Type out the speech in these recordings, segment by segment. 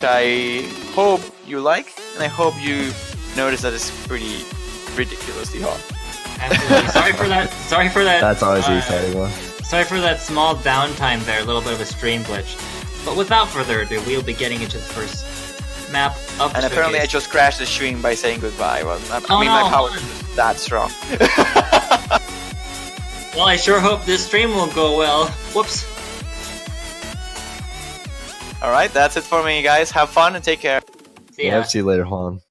I hope you like, and I hope you notice that it's pretty ridiculously hot. Absolutely. Sorry for that. Sorry for that. That's always the exciting one. Sorry for that small downtime there, a little bit of a stream glitch. But without further ado, we'll be getting into the first map of the And apparently I showcase. just crashed the stream by saying goodbye. Well, my no. power is that strong. Well, I sure hope this stream will go well. Whoops. Alright, that's it for me, guys. Have fun and take care. See ya. Yeah, see you later, Juan.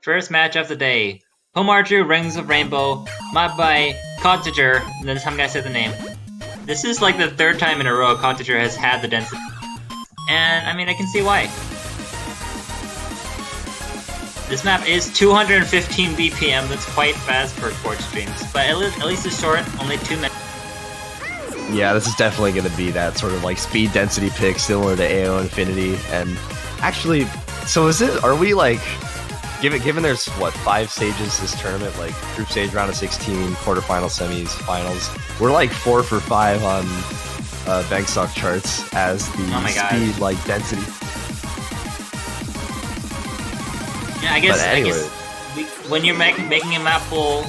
First match of the day. Home Archer, Rings of Rainbow, mod by Cottager, and then I'm gonna say the name. This is like the third time in a row Cottager has had the density. And, I mean, I can see why. This map is 215 BPM, that's quite fast for sports streams. But at least it's short, only 2 minutes. Yeah, this is definitely going to be that sort of like speed density pick similar to AO Infinity. And actually, so is it, are we like, given there's what, 5 stages this tournament, like group stage, round of 16, quarterfinals, semis, finals, we're like 4 for 5 on Bangstock charts as the speed like density. Yeah, I guess, anyway. When you're making a map pool,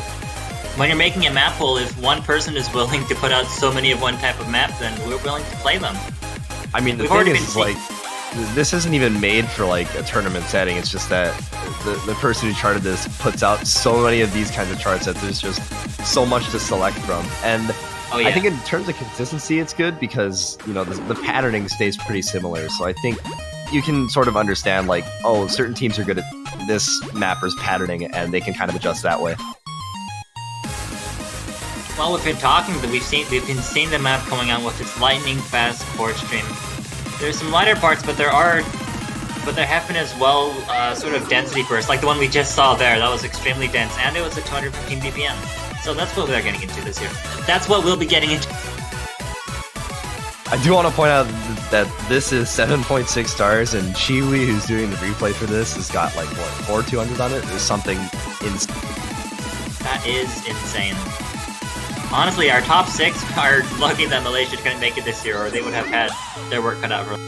if one person is willing to put out so many of one type of map, then we're willing to play them. I mean, the thing is, like, this isn't even made for like a tournament setting. It's just that the person who charted this puts out so many of these kinds of charts that there's just so much to select from. And I think in terms of consistency, it's good because, you know, the patterning stays pretty similar. So I think you can sort of understand, like, oh, certain teams are good at this mapper's patterning, and they can kind of adjust that way. Well, we've been talking, but we've been seeing the map coming out with its lightning fast sports stream. There's some lighter parts, but there have been as well sort of density bursts, like the one we just saw there. That was extremely dense, and it was at 215 BPM. So that's what we're getting into this year. That's what we'll be getting into. I do want to point out that this is 7.6 stars, and Chiwi, who's doing the replay for this, has got like, what, 4 200s on it? Or something insane. That is insane. Honestly, our top 6 are lucky that Malaysia couldn't make it this year, or they would have had their work cut out for them.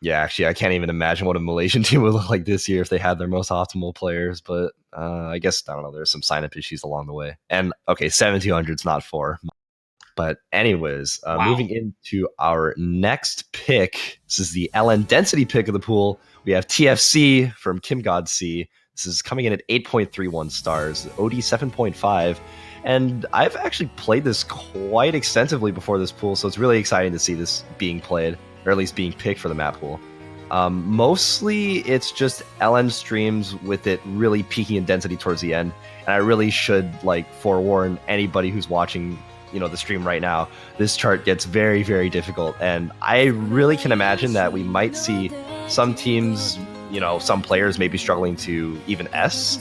Yeah, actually, I can't even imagine what a Malaysian team would look like this year if they had their most optimal players, but I guess, I don't know, there's some sign-up issues along the way. And, okay, 7,200's not 4. But anyways, moving into our next pick, this is the LN density pick of the pool. We have TFC from Kim God C. This is coming in at 8.31 stars, OD 7.5. And I've actually played this quite extensively before this pool, so it's really exciting to see this being played, or at least being picked for the map pool. Mostly it's just LN streams with it really peaking in density towards the end, and I really should like forewarn anybody who's watching, you know, the stream right now. This chart gets very, very difficult, and I really can imagine that we might see some teams, you know, some players maybe struggling to even S.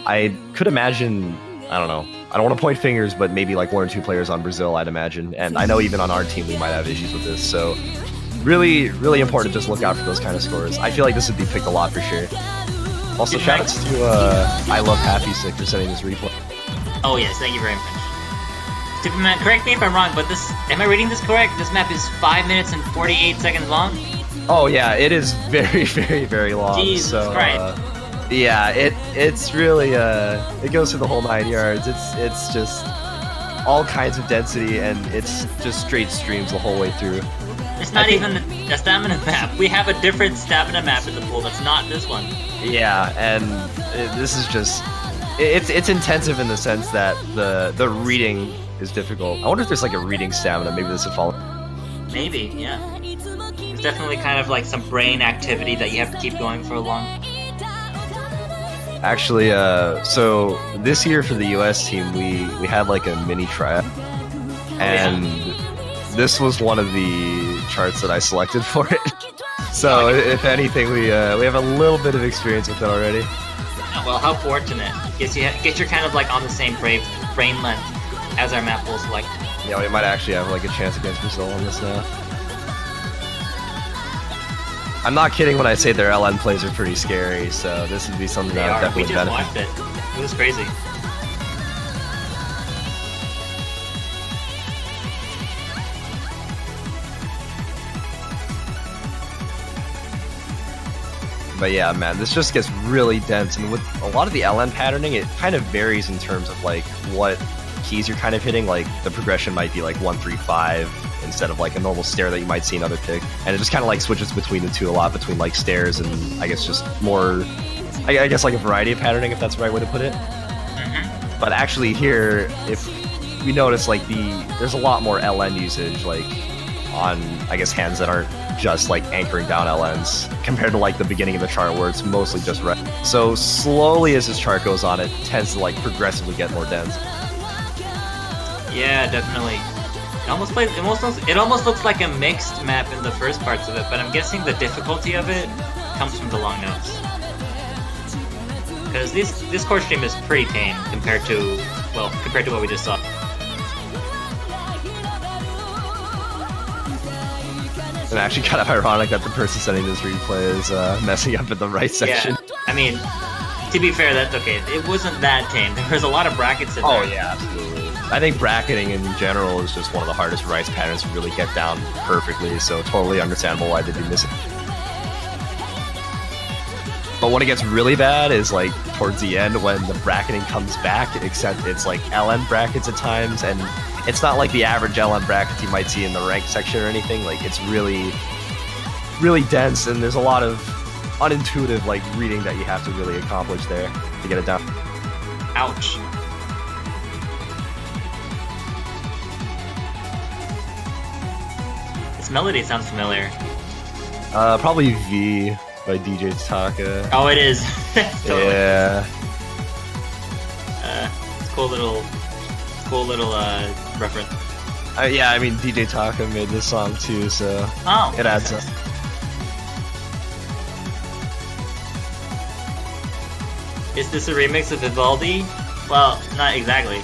I could imagine, I don't know, I don't want to point fingers, but maybe like 1 or 2 players on Brazil, I'd imagine, and I know even on our team we might have issues with this, so really, really important to just look out for those kind of scores. I feel like this would be picked a lot for sure. Also, shoutouts to I Love Happy Sick for sending this replay. Oh yes, thank you very much. Stupid man, correct me if I'm wrong, but this, am I reading this correct? This map is 5 minutes and 48 seconds long? Oh yeah, it is very, very, very long. Jesus Christ. Yeah, it's really, it goes through the whole 9 yards. It's just all kinds of density, and it's just straight streams the whole way through. It's not even a stamina map. We have a different stamina map in the pool that's not this one. Yeah, and this is just, it's intensive in the sense that the reading is difficult. I wonder if there's like a reading stamina. Maybe this would fall. Maybe, yeah. There's definitely kind of like some brain activity that you have to keep going for a long. Actually, so this year for the US team, we had like a mini tryout, and this was one of the charts that I selected for it. So if anything, we have a little bit of experience with it already. Well, how fortunate. Guess you're kind of like on the same brain length as our map pool select. Yeah, we might actually have like a chance against Brazil on this now. I'm not kidding when I say their LN plays are pretty scary, so this would be something that would definitely benefit. We just watched it. It was crazy. But yeah, man, this just gets really dense, and with a lot of the LN patterning, it kind of varies in terms of like what keys you're kind of hitting. Like the progression might be like 1, 3, 5 instead of like a normal stair that you might see in other pick, and it just kind of like switches between the two a lot, between like stairs and I guess just more, I guess like a variety of patterning, if that's the right way to put it. But actually here, if we notice like there's a lot more LN usage like on I guess hands that aren't just like anchoring down LNs compared to like the beginning of the chart where it's mostly just red. So slowly as this chart goes on, it tends to like progressively get more dense. Yeah, definitely. It almost looks like a mixed map in the first parts of it, but I'm guessing the difficulty of it comes from the long notes. Because this chord stream is pretty tame compared to what we just saw. And actually kind of ironic that the person sending this replay is messing up in the right section. Yeah, I mean, to be fair, that's okay. It wasn't that tame. There was a lot of brackets in there. Oh yeah, absolutely. I think bracketing in general is just one of the hardest rice patterns to really get down perfectly, so totally understandable why they'd be missing. But when it gets really bad is like towards the end when the bracketing comes back, except it's like LN brackets at times, and it's not like the average LN brackets you might see in the rank section or anything. Like it's really, really dense, and there's a lot of unintuitive like reading that you have to really accomplish there to get it down. Ouch. This melody sounds familiar. Probably V by DJ Taka. Oh, it is. Totally. Yeah. Cool little reference. Yeah, I mean DJ Taka made this song too, so it adds up. Is this a remix of Vivaldi? Well, not exactly.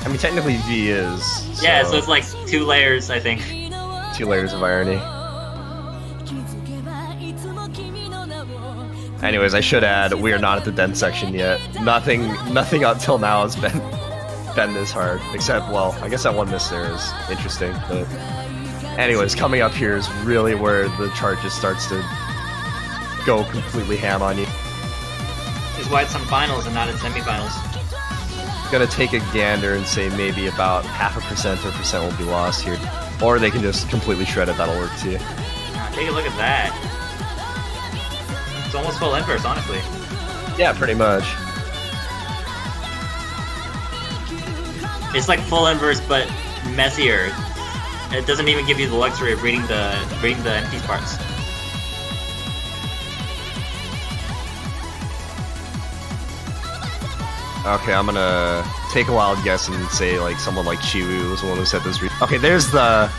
I mean, technically V is. Yeah, so it's like 2 layers, I think. 2 layers of irony. Anyways, I should add, we are not at the dense section yet. Nothing until now has been this hard. Except, well, I guess that one miss there is interesting. But anyways, coming up here is really where the chart just starts to go completely ham on you. Is why it's some finals and not in semifinals. Gonna take a gander and say maybe about 0.5% or percent will be lost here. Or they can just completely shred it, that'll work too. Take a look at that. It's almost full inverse, honestly. Yeah, pretty much. It's like full inverse, but messier. It doesn't even give you the luxury of reading the empty parts. Okay, I'm gonna take a wild guess and say like someone like Chiwu was the one who said this. Okay, there's the.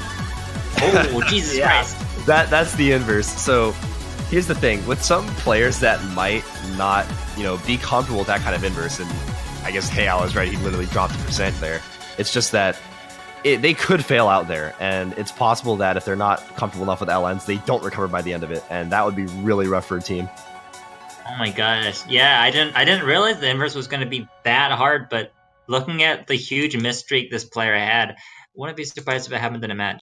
Oh, Jesus Christ! That's the inverse. So here's the thing: with some players that might not, be comfortable with that kind of inverse, and I guess Hayao is right. He literally dropped a percent there. It's just that they could fail out there, and it's possible that if they're not comfortable enough with LNs, they don't recover by the end of it, and that would be really rough for a team. Oh my gosh. Yeah, I didn't realize the inverse was going to be that hard, but looking at the huge miss streak this player had, wouldn't be surprised if it happened in a match.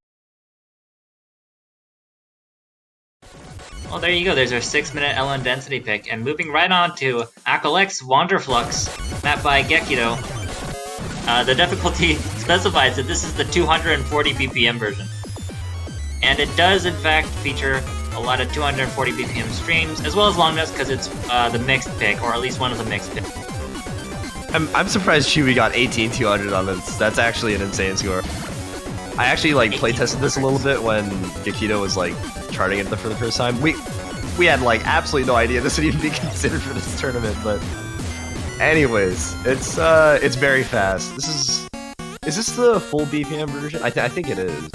Well, there you go. There's our 6-minute LN density pick, and moving right on to Akolex Wanderflux, mapped by Gekido. The difficulty specifies that this is the 240 BPM version. And it does, in fact, feature a lot of 240 BPM streams, as well as long notes, because it's the mixed pick, or at least one of the mixed picks. I'm surprised Chewy got 18200 on this. That's actually an insane score. I actually playtested this a little bit when Gekido was charting it for the first time. We had absolutely no idea this would even be considered for this tournament, but anyways, it's very fast. Is this the full BPM version? I think it is.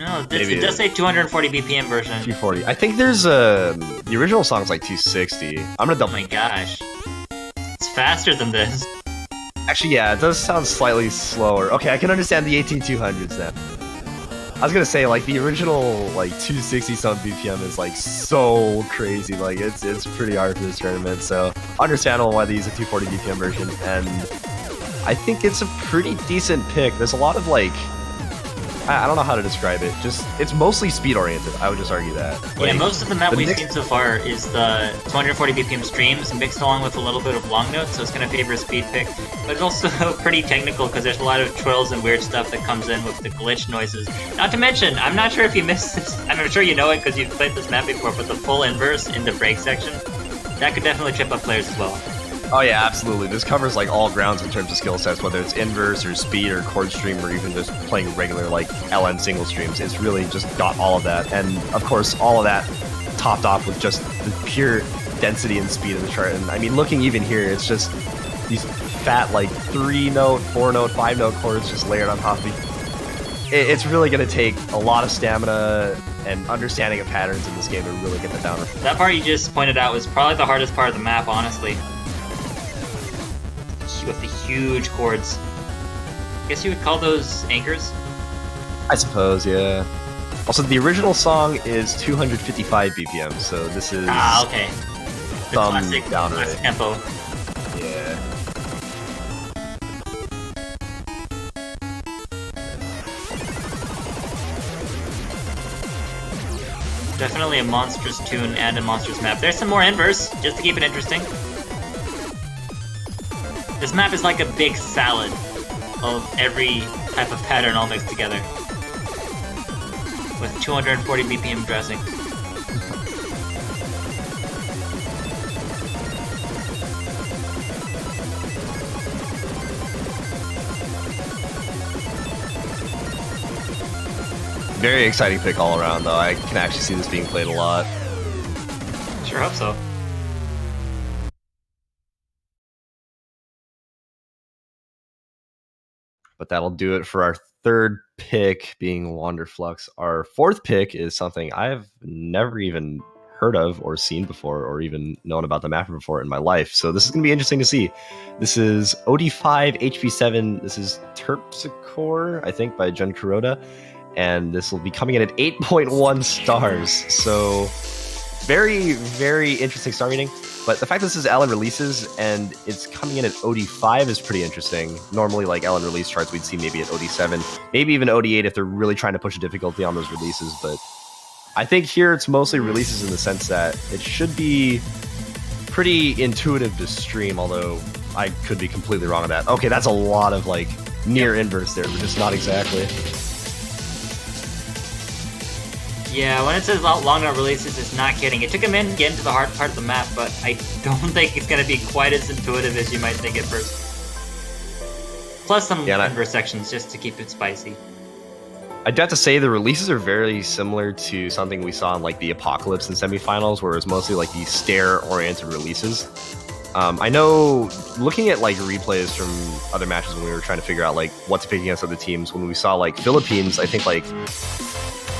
No, it does say 240 BPM version. 240. I think there's the original song's 260. I'm gonna double. Oh my gosh, it's faster than this. Actually, yeah, it does sound slightly slower. Okay, I can understand the 18200s now. I was gonna say the original 260 some BPM is so crazy. It's pretty hard for this tournament. So understandable why they use a 240 BPM version, and I think it's a pretty decent pick. There's a lot of I don't know how to describe it. Just it's mostly speed oriented. I would just argue that. Yeah, Like, most of the map the we've next- seen so far is the 240 BPM streams mixed along with a little bit of long notes, so it's going to favor a speed pick. But it's also pretty technical because there's a lot of twirls and weird stuff that comes in with the glitch noises. Not to mention, I'm not sure if you missed this. I'm sure you know it because you've played this map before, but the full inverse in the break section, that could definitely trip up players as well. Oh yeah, absolutely. This covers like all grounds in terms of skill sets, whether it's inverse or speed or chord stream or even just playing regular like LN single streams. It's really just got all of that, and of course all of that topped off with just the pure density and speed of the chart. And I mean, looking even here, it's just these fat like 3-note, 4-note, 5-note chords just layered on top of each. It's really going to take a lot of stamina and understanding of patterns in this game to really get that down. That part you just pointed out was probably the hardest part of the map, honestly. With the huge chords. I guess you would call those anchors? I suppose, yeah. Also, the original song is 255 BPM, so this is Okay. The thumb classic, down classic rate. tempo. Yeah. Definitely a monstrous tune and a monstrous map. There's some more inverse, just to keep it interesting. This map is like a big salad of every type of pattern all mixed together. With 240 BPM dressing. Very exciting pick all around, though. I can actually see this being played a lot. Sure hope so. But that'll do it for our third pick, being Wanderflux. Our fourth pick is something I've never even heard of or seen before or even known about the map before in my life. So this is going to be interesting to see. This is OD5 HP7. This is Terpsichore, I think, by Jun Kuroda. And this will be coming in at 8.1 stars. So very, very interesting star rating. But the fact that this is LN releases and it's coming in at OD5 is pretty interesting. Normally, like LN release charts, we'd see maybe at OD7, maybe even OD8 if they're really trying to push a difficulty on those releases. But I think here it's mostly releases in the sense that it should be pretty intuitive to stream, although I could be completely wrong on that. Okay, that's a lot of like near inverse there, but just not exactly. Yeah, when it says long note releases, it's not kidding. It took a minute to get into the hard part of the map, but I don't think it's going to be quite as intuitive as you might think at first. Plus some inverse sections just to keep it spicy. I'd have to say the releases are very similar to something we saw in like the Apocalypse and semifinals, where it's mostly like these stare-oriented releases. I know, looking at like replays from other matches when we were trying to figure out like what to pick against other teams, when we saw like Philippines, I think like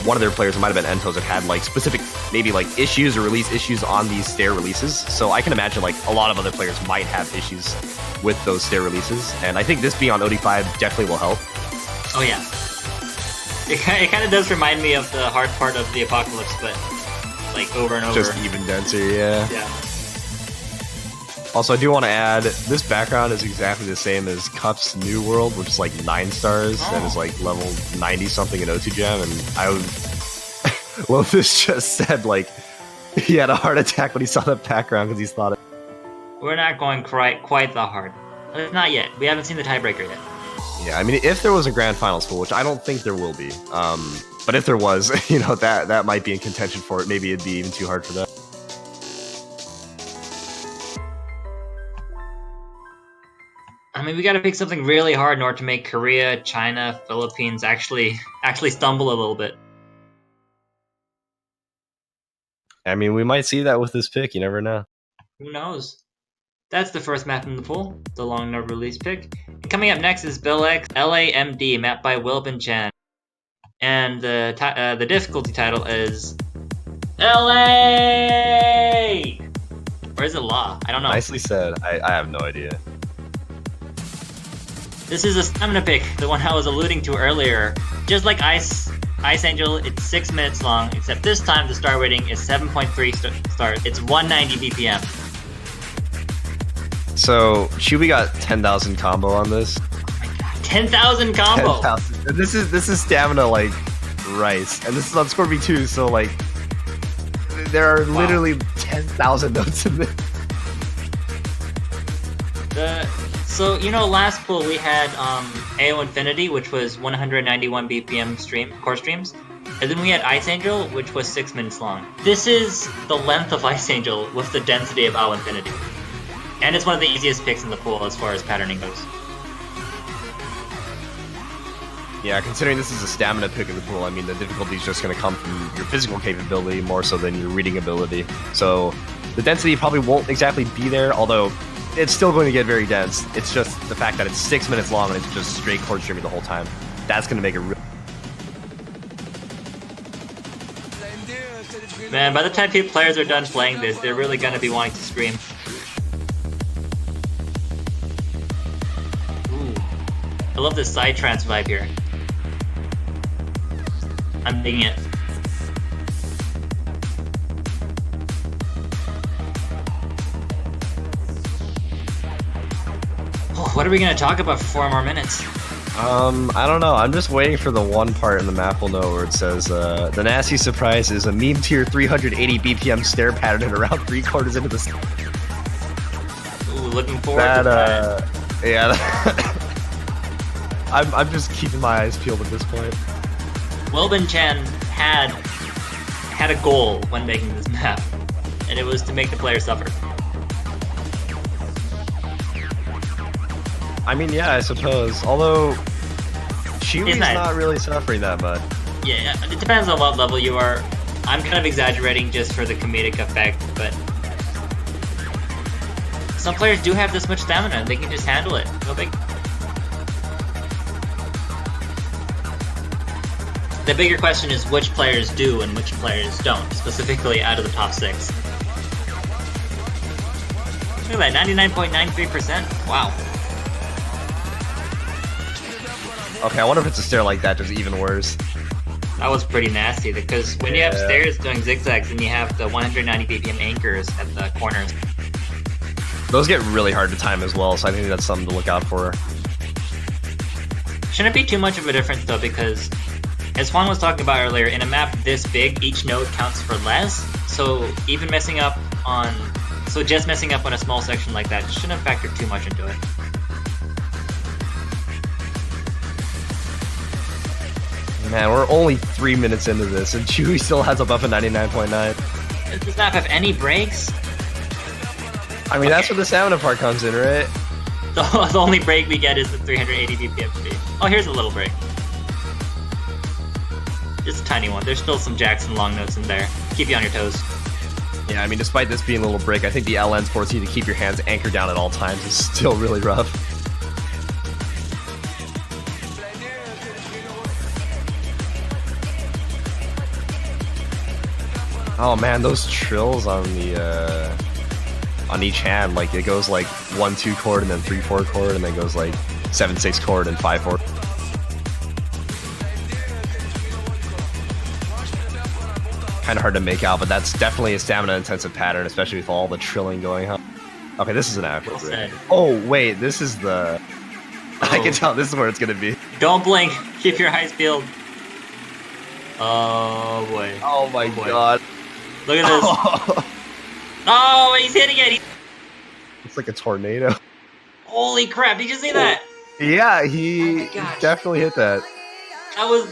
one of their players, it might have been Entos, that had like specific maybe like issues or release issues on these stair releases. So I can imagine like a lot of other players might have issues with those stair releases, and I think this being on OD5 definitely will help. Oh yeah. It kind of does remind me of the hard part of the Apocalypse, but like over and over. Just even denser, yeah. Yeah. Also, I do want to add, this background is exactly the same as Cup's New World, which is like 9 stars and is like level 90 something in O2 Jam. And I would, well, this just said like he had a heart attack when he saw that background because he thought it. We're not going quite that hard. Not yet. We haven't seen the tiebreaker yet. Yeah, I mean, if there was a grand finals pool, which I don't think there will be, but if there was, you know, that might be in contention for it. Maybe it'd be even too hard for that. I mean, we gotta pick something really hard in order to make Korea, China, Philippines actually stumble a little bit. I mean, we might see that with this pick. You never know. Who knows? That's the first map in the pool, the long note release pick. Coming up next is Bill X LAMD, mapped by Wilbin Chan. And the difficulty title is LA! Or is it Law? I don't know. Nicely said. I have no idea. This is a stamina pick, the one I was alluding to earlier. Just like Ice Angel, it's 6 minutes long, except this time the star rating is 7.3 stars. It's 190 BPM. So, Chewy got 10,000 combo on this. Oh my god, 10,000 combo. 10,000. This is stamina like rice, and this is on Scorpy 2, so like there are literally 10,000 notes in this. So you know, last pool we had AO Infinity, which was 191 BPM core streams, and then we had Ice Angel, which was 6 minutes long. This is the length of Ice Angel with the density of AO Infinity, and it's one of the easiest picks in the pool as far as patterning goes. Yeah, considering this is a stamina pick in the pool, I mean the difficulty is just going to come from your physical capability more so than your reading ability. So the density probably won't exactly be there, although it's still going to get very dense. It's just the fact that it's 6 minutes long and it's just straight chord streaming the whole time. That's going to make it real. Man, by the time players are done playing this, they're really gonna be wanting to scream. Ooh. I love this psytrance vibe here. I'm digging it. Oh, what are we gonna talk about for 4 more minutes? I don't know. I'm just waiting for the one part in the map we'll know where it says, the nasty surprise is a meme tier 380 BPM stare pattern at around 3/4 into the... Ooh, looking forward to that. Yeah. I'm just keeping my eyes peeled at this point. Wilbin Chan had a goal when making this map, and it was to make the player suffer. I mean, yeah, I suppose. Although, Chewy's not really suffering that much. Yeah, it depends on what level you are. I'm kind of exaggerating just for the comedic effect, but some players do have this much stamina. They can just handle it. No big. The bigger question is which players do and which players don't, specifically out of the top 6. Look at that, 99.93%. Wow. Okay, I wonder if it's a stair like that, just even worse. That was pretty nasty, because when you have stairs doing zigzags and you have the 190 BPM anchors at the corners. Those get really hard to time as well, so I think that's something to look out for. Shouldn't be too much of a difference though, because as Juan was talking about earlier, in a map this big, each node counts for less, so even messing up on... So just messing up on a small section like that shouldn't factor too much into it. Man, we're only 3 minutes into this, and Chewy still has a buff of 99.9. Does this map have any breaks? I mean, that's where the stamina part comes in, right? The only break we get is the 380 BPM speed. Oh, here's a little break. Just a tiny one. There's still some Jackson long notes in there. Keep you on your toes. Yeah, I mean, despite this being a little break, I think the LN forces you to keep your hands anchored down at all times is still really rough. Oh man, those trills on the on each hand, like it goes like 1-2 chord and then 3-4 chord, and then goes like 7-6 chord and 5-4. Kind of hard to make out, but that's definitely a stamina-intensive pattern, especially with all the trilling going on. Okay, this is an accurate break. Oh wait, this is the... Oh. I can tell this is where it's gonna be. Don't blink. Keep your eyes peeled. Oh boy. Oh my god. Look at this. Oh, he's hitting it. It's like a tornado. Holy crap! Did you see that? Yeah, he definitely hit that. That was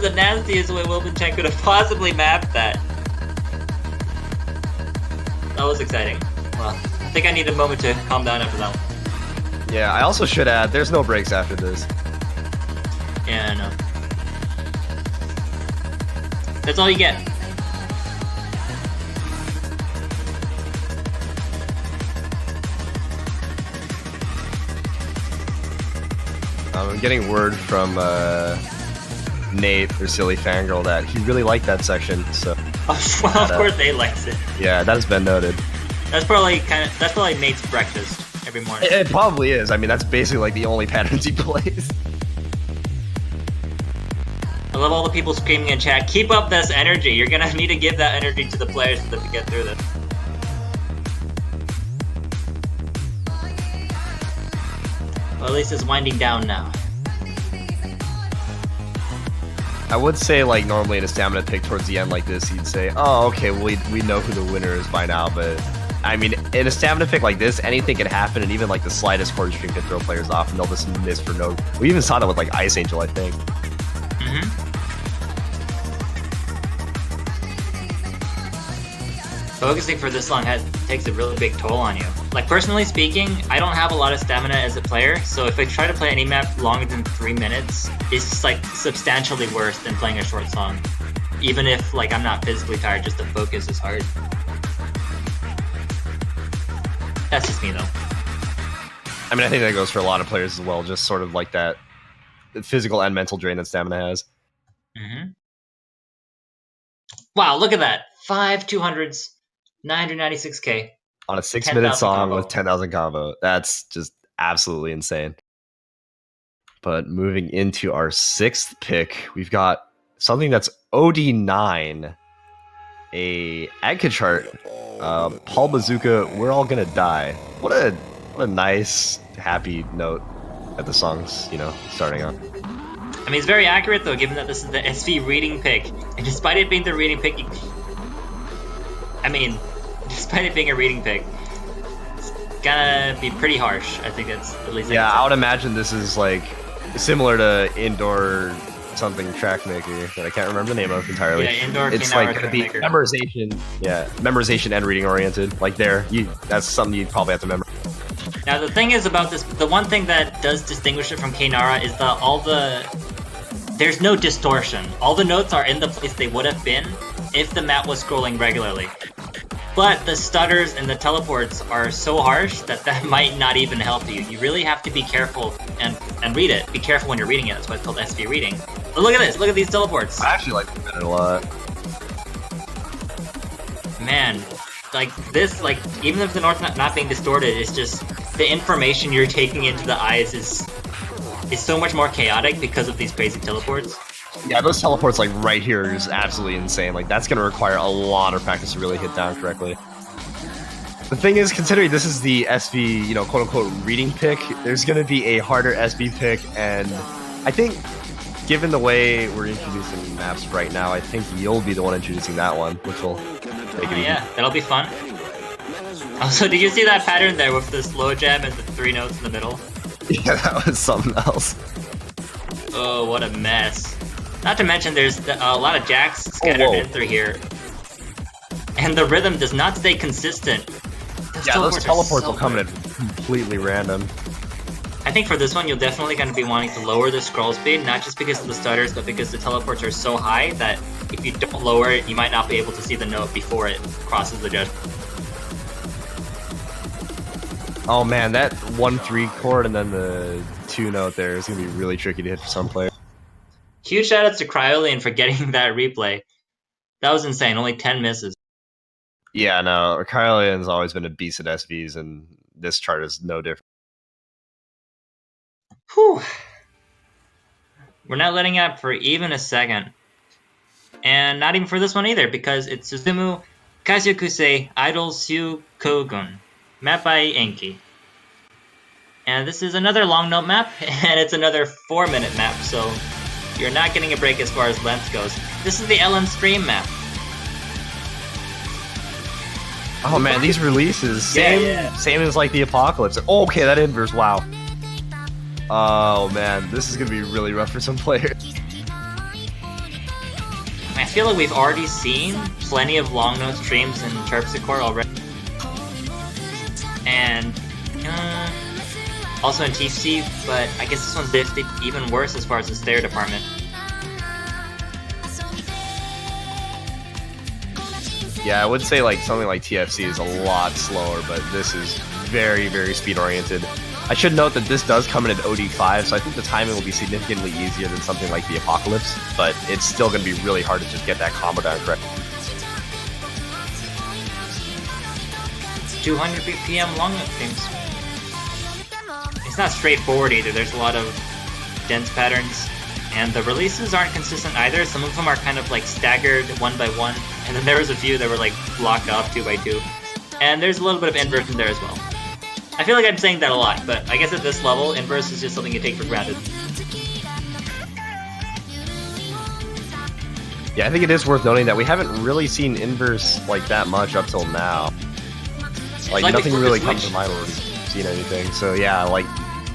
the nastiest way Wilbin Chen could have possibly mapped that. That was exciting. Well, I think I need a moment to calm down after that one. Yeah, I also should add, there's no breaks after this. Yeah, I know. That's all you get. I'm getting word from Nate, or Silly Fangirl, that he really liked that section. So, well, of course they liked it. Yeah, that has been noted. That's probably Nate's breakfast every morning. It probably is. I mean, that's basically like the only patterns he plays. I love all the people screaming in chat. Keep up this energy. You're gonna need to give that energy to the players for them to get through this. Well, at least it's winding down now. I would say, like, normally in a stamina pick towards the end like this, you'd say, oh, okay, well, we know who the winner is by now, but I mean, in a stamina pick like this, anything can happen, and even like the slightest chord string can throw players off, and they'll just miss for no. We even saw that with like Ice Angel, I think. Focusing for this long takes a really big toll on you. Like, personally speaking, I don't have a lot of stamina as a player, so if I try to play any map longer than 3 minutes, it's just, like, substantially worse than playing a short song. Even if, like, I'm not physically tired, just the focus is hard. That's just me, though. I mean, I think that goes for a lot of players as well, just sort of like that physical and mental drain that stamina has. Wow, look at that. 5 200s, 996k. On a 6-minute song combo. with 10,000 combo. That's just absolutely insane. But moving into our 6th pick, we've got something that's OD9, a Agca chart, Paul Bazooka, We're All Gonna Die. What a nice, happy note that the song's, starting on. I mean, it's very accurate, though, given that this is the SV reading pick. And despite it being the reading pick, despite it being a reading pick, it's gonna be pretty harsh. I think that's at least. Yeah, I would imagine this is like similar to Indoor something Trackmaker that I can't remember the name of entirely. Yeah, Indoor. It's like gonna be memorization. Yeah, memorization and reading oriented. Like that's something you probably have to memorize. Now the thing is about this, the one thing that does distinguish it from Kainara is that there's no distortion. All the notes are in the place they would have been if the map was scrolling regularly. But the stutters and the teleports are so harsh that might not even help you. You really have to be careful and read it. Be careful when you're reading it. That's why it's called SV reading. But look at this. Look at these teleports. I actually like it a lot. Man, like this, like even if the note's not being distorted, it's just the information you're taking into the eyes is so much more chaotic because of these crazy teleports. Yeah, those teleports like right here is absolutely insane. Like that's gonna require a lot of practice to really hit down correctly. The thing is, considering this is the SV, quote unquote reading pick, there's gonna be a harder SV pick, and I think given the way we're introducing maps right now, I think you'll be the one introducing that one, which will make it easy. Yeah, that'll be fun. Also, did you see that pattern there with the slow jam and the 3 notes in the middle? Yeah, that was something else. Oh, what a mess. Not to mention there's a lot of jacks scattered in through here. And the rhythm does not stay consistent. Those teleports will come in completely random. I think for this one, you're definitely going to be wanting to lower the scroll speed, not just because of the stutters, but because the teleports are so high that if you don't lower it, you might not be able to see the note before it crosses the judgment. Oh man, that 1-3 chord and then the 2 note there is going to be really tricky to hit for some players. Huge shoutouts to Cryolian for getting that replay. That was insane, only 10 misses. Yeah, no, Cryolian's always been a beast at SVs, and this chart is no different. Whew. We're not letting up for even a second. And not even for this one either, because it's Suzumu Kasyokusei Idol Syu Kogun, map by Enki. And this is another long note map, and it's another 4-minute map, so you're not getting a break as far as length goes. This is the LM Stream map. Oh man, these releases, same as like the Apocalypse. Oh, okay, that inverse, wow. Oh man, this is gonna be really rough for some players. I feel like we've already seen plenty of long note streams in Terpsichore already. And also in TFC, but I guess this one's even worse as far as the stair department. Yeah, I would say like something like TFC is a lot slower, but this is very, very speed oriented. I should note that this does come in at OD5, so I think the timing will be significantly easier than something like the Apocalypse, but it's still going to be really hard to just get that combo down correct. 200 BPM long note streams. It's not straightforward either, there's a lot of dense patterns, and the releases aren't consistent either. Some of them are kind of like staggered 1 by 1, and then there was a few that were like blocked off 2 by 2, and there's a little bit of inversion there as well. I feel like I'm saying that a lot, but I guess at this level, inverse is just something you take for granted. Yeah, I think it is worth noting that we haven't really seen inverse like that much up till now. Like nothing really comes to mind when we've seen anything. So yeah, like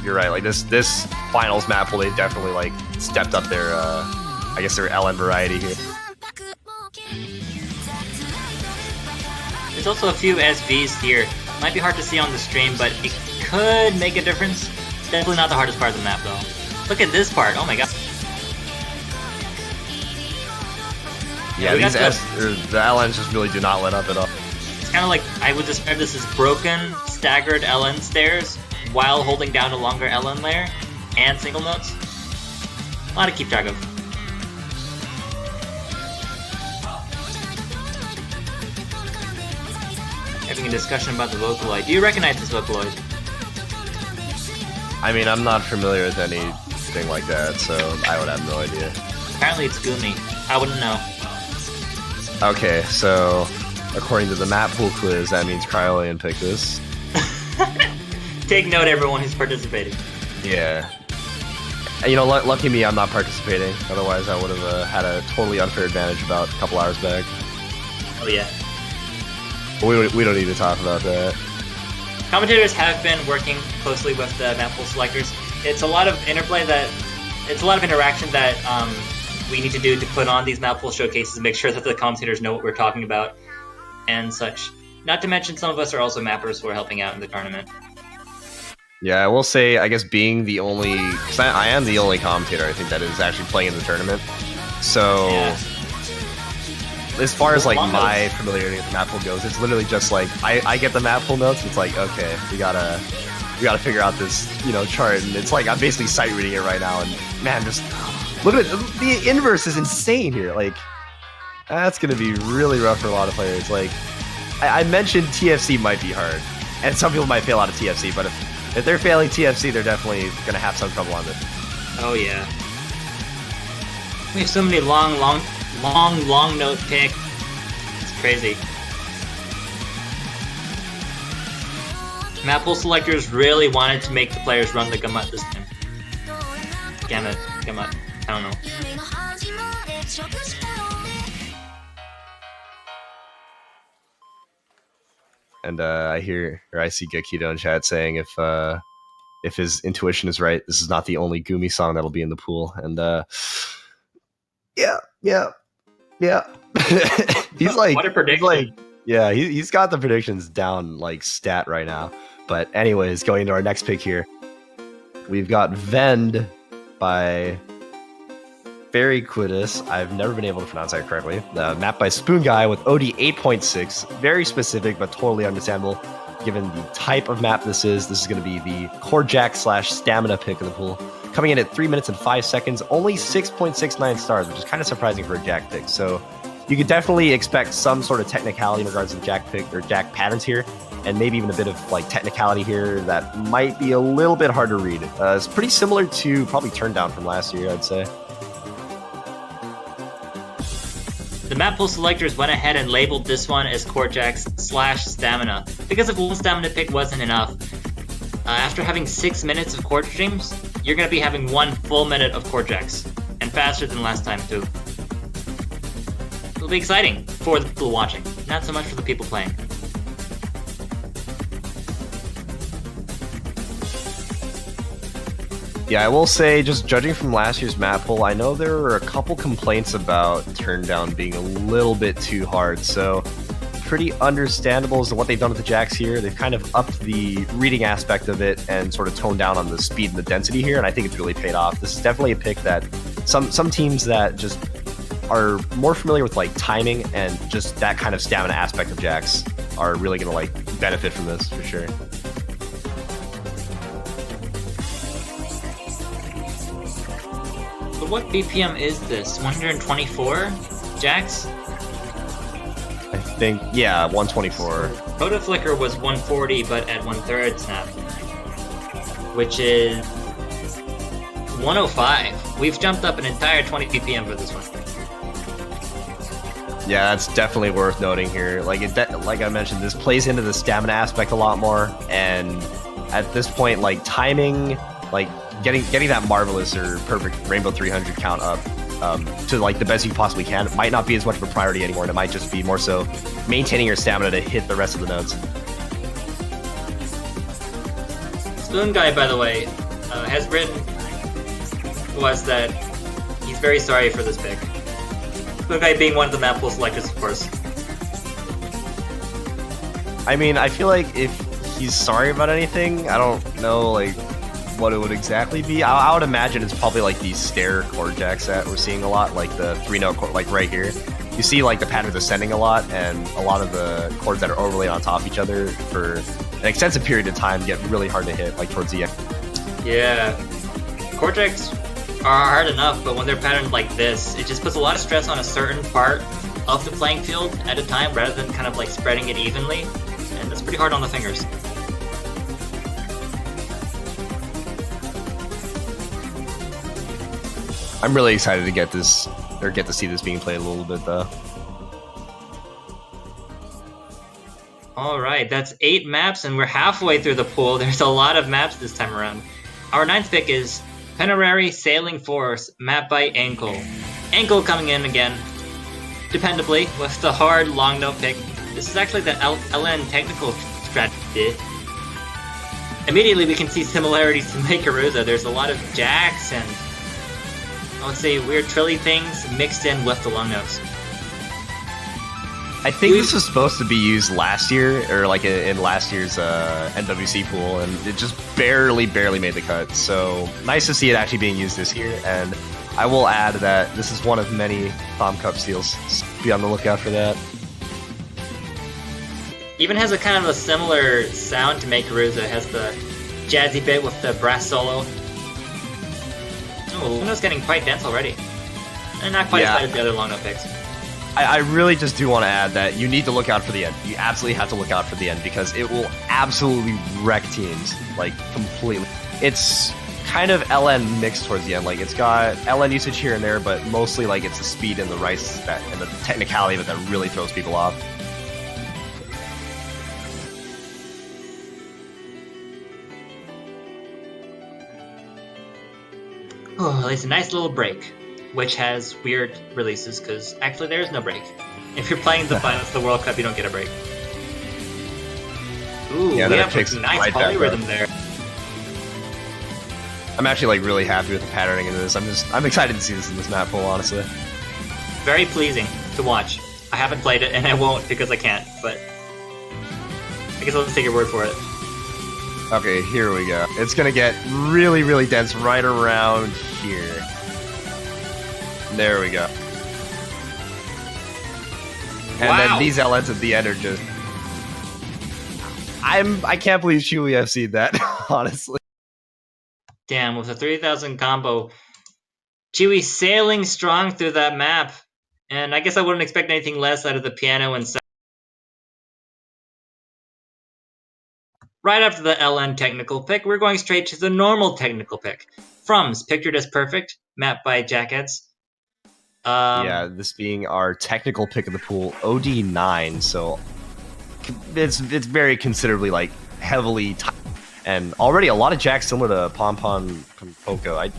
you're right. Like this finals map, well, they definitely like stepped up their I guess their LN variety here. There's also a few SVs here. Might be hard to see on the stream, but it could make a difference. Definitely not the hardest part of the map, though. Look at this part. Oh my god. Yeah, these the LNs just really do not let up at all. It's kind of like, I would describe this as broken, staggered LN stairs while holding down a longer LN layer and single notes. A lot to keep track of. Having a discussion about the Vocaloid. Do you recognize this Vocaloid? I mean, I'm not familiar with anything like that, so I would have no idea. Apparently it's Gumi. I wouldn't know. Okay, so according to the map pool quiz, that means Cryolian picked this. Take note, everyone who's participating. Yeah. You know, lucky me, I'm not participating. Otherwise, I would have had a totally unfair advantage about a couple hours back. Oh yeah. But we don't need to talk about that. Commentators have been working closely with the map pool selectors. It's a lot of interplay it's a lot of interaction that we need to do to put on these map pool showcases and make sure that the commentators know what we're talking about and such. Not to mention, some of us are also mappers who are helping out in the tournament. Yeah, I will say, I guess being the only, because I am the only commentator, I think, that is actually playing in the tournament. So, yeah. As far as like my familiarity with the map pool goes, it's literally just like I get the map pool notes. It's like, okay, we gotta figure out this, you know, chart, and it's like I'm basically sight reading it right now. And man, just look at it. The inverse is insane here. Like that's gonna be really rough for a lot of players. Like I mentioned TFC might be hard, and some people might fail out of TFC, but if they're failing TFC, they're definitely gonna have some trouble on this. Oh yeah. We have so many long note pick. It's crazy. Map pool selectors really wanted to make the players run the gamut this time. Gamut. I don't know. And I see Gakido in chat saying if his intuition is right, this is not the only Gumi song that'll be in the pool. And yeah. He's like, what a prediction. He's got the predictions down like stat right now. But anyways, going into our next pick here, we've got Vend by Fairy Quiddus. I've never been able to pronounce that correctly. Map by Spoon Guy with OD 8.6. Very specific, but totally understandable. Given the type of map this is going to be the core jack / stamina pick of the pool. Coming in at 3 minutes and 5 seconds, only 6.69 stars, which is kind of surprising for a jack pick. So you could definitely expect some sort of technicality in regards to jack pick or jack patterns here, and maybe even a bit of like technicality here that might be a little bit hard to read. It's pretty similar to probably Turn Down from last year, I'd say. The map pool selectors went ahead and labeled this one as core jacks / stamina, because if one stamina pick wasn't enough, after having 6 minutes of court streams, you're going to be having 1 full minute of core jacks, and faster than last time too. It'll be exciting for the people watching, not so much for the people playing. Yeah, I will say, just judging from last year's map poll, I know there were a couple complaints about Turn Down being a little bit too hard, so pretty understandable as to what they've done with the jacks here. They've kind of upped the reading aspect of it and sort of toned down on the speed and the density here, and I think it's really paid off. This is definitely a pick that some teams that just are more familiar with like timing and just that kind of stamina aspect of jacks are really going to like benefit from this for sure. But what BPM is this? 124 jacks? I think, yeah, 124. Proto Flicker was 140, but at 1/3 snap, which is 105. We've jumped up an entire 20 BPM for this one. Yeah, that's definitely worth noting here. Like I mentioned, this plays into the stamina aspect a lot more, and at this point, like timing, like getting that marvelous or perfect Rainbow 300 count up to like the best you possibly can might not be as much of a priority anymore, and it might just be more so maintaining your stamina to hit the rest of the notes. Spoon Guy, by the way, has written was that he's very sorry for this pick. Spoon Guy being one of the map pool selectors, of course. I mean, I feel like if he's sorry about anything, I don't know like what it would exactly be. I would imagine it's probably like these stair chord jacks that we're seeing a lot, like the 3-note chord, like right here. You see like the patterns ascending a lot, and a lot of the chords that are overlaid on top of each other for an extensive period of time get really hard to hit, like towards the end. Yeah, chord jacks are hard enough, but when they're patterned like this, it just puts a lot of stress on a certain part of the playing field at a time rather than kind of like spreading it evenly, and that's pretty hard on the fingers. I'm really excited to get this, or get to see this being played a little bit though. Alright, that's 8 maps and we're halfway through the pool. There's a lot of maps this time around. Our 9th pick is Penorary Sailing Force, map by Ankle. Ankle coming in again, dependably, with the hard long note pick. This is actually the LN technical strategy. Immediately we can see similarities to Makeruza. There's a lot of jacks and, I would say, weird trilly things mixed in with the long notes. I think this was supposed to be used last year, or like in last year's NWC pool, and it just barely made the cut. So nice to see it actually being used this year, and I will add that this is one of many Thom Cup steals. So be on the lookout for that. Even has a kind of a similar sound to Makeruza. It has the jazzy bit with the brass solo. Oh, Luna's getting quite dense already. And not quite as bad as the other long note picks. I really just do want to add that you need to look out for the end. You absolutely have to look out for the end, because it will absolutely wreck teams, like, completely. It's kind of LN mixed towards the end. Like, it's got LN usage here and there, but mostly, like, it's the speed and the rice that, and the technicality of it that really throws people off. Oh, it's a nice little break, which has weird releases, because actually there is no break. If you're playing the finals of the World Cup, you don't get a break. Ooh, yeah, we have takes a nice right polyrhythm there. I'm actually like really happy with the patterning of this. I'm excited to see this in this map pool, honestly. Very pleasing to watch. I haven't played it, and I won't because I can't, but I guess I'll just take your word for it. Okay, here we go. It's gonna get really dense right around here. There we go. And then these LNs at the end are just... I can't believe Chewy FC'd that, honestly. Damn, with a 3000 combo, Chewy sailing strong through that map. And I guess I wouldn't expect anything less out of the piano and sound. Right after the LN technical pick, we're going straight to the normal technical pick. Frums, pictured as perfect, mapped by Jackets. Yeah, this being our technical pick of the pool, OD9, so it's very considerably like heavily and already a lot of jacks similar to Pom Pom Poco. I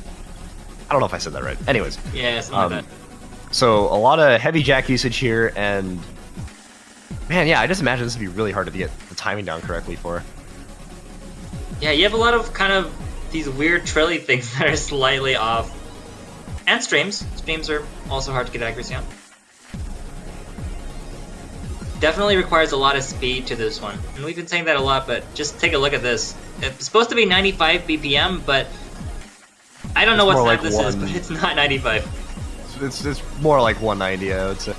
don't know if I said that right. Anyways, yeah, something like that. So a lot of heavy jack usage here, and man, yeah, I just imagine this would be really hard to get the timing down correctly for. Yeah, you have a lot of kind of these weird trilly things that are slightly off. And streams. Streams are also hard to get accuracy on. Definitely requires a lot of speed to this one. And we've been saying that a lot, but just take a look at this. It's supposed to be 95 BPM, but I don't know what snap this is, but it's not 95. It's more like 190, I would say.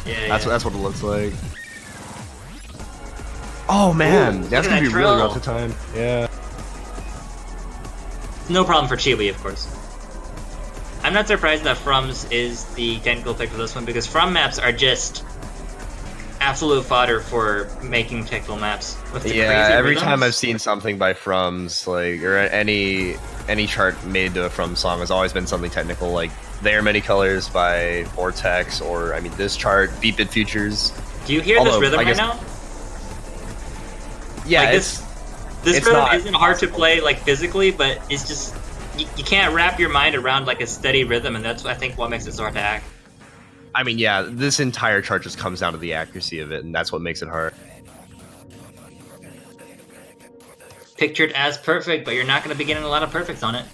Yeah, that's what it looks like. Oh man, that's gonna be really rough to time. Yeah. No problem for Chiwi, of course. I'm not surprised that Frums is the technical pick for this one, because From maps are just absolute fodder for making technical maps. With the yeah, every rhythms. time I've seen something by Frums, like, or any chart made to a From song has always been something technical, like There Are Many Colors by Vortex, or I mean this chart, Beat Bit Futures. Do you hear this rhythm right now? Yeah, like it's This It's rhythm not isn't hard to play like physically, but it's just you can't wrap your mind around like a steady rhythm, and that's I think what makes it so hard to act. I mean, yeah, this entire chart just comes down to the accuracy of it, and that's what makes it hard. Pictured as perfect, but you're not going to be getting a lot of perfects on it.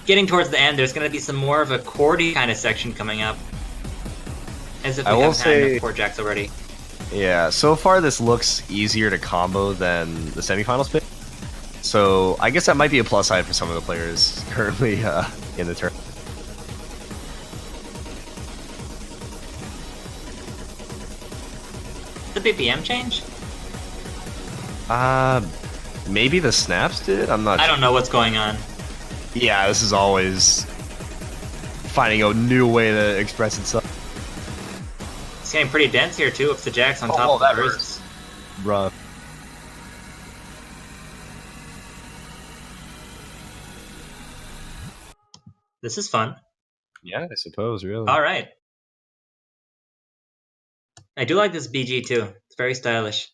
Getting towards the end, there's going to be some more of a chordy kind of section coming up. As if we haven't had enough chord jacks already. Yeah, so far this looks easier to combo than the semifinals pick. So I guess that might be a plus side for some of the players currently in the tournament. The BPM change? Maybe the snaps did? I'm not I don't know what's going on. Yeah, this is always finding a new way to express itself. It's getting pretty dense here too, if the jack's on top of that the hurts. Rough. This is fun. Yeah, I suppose, really. Alright. I do like this BG too. It's very stylish.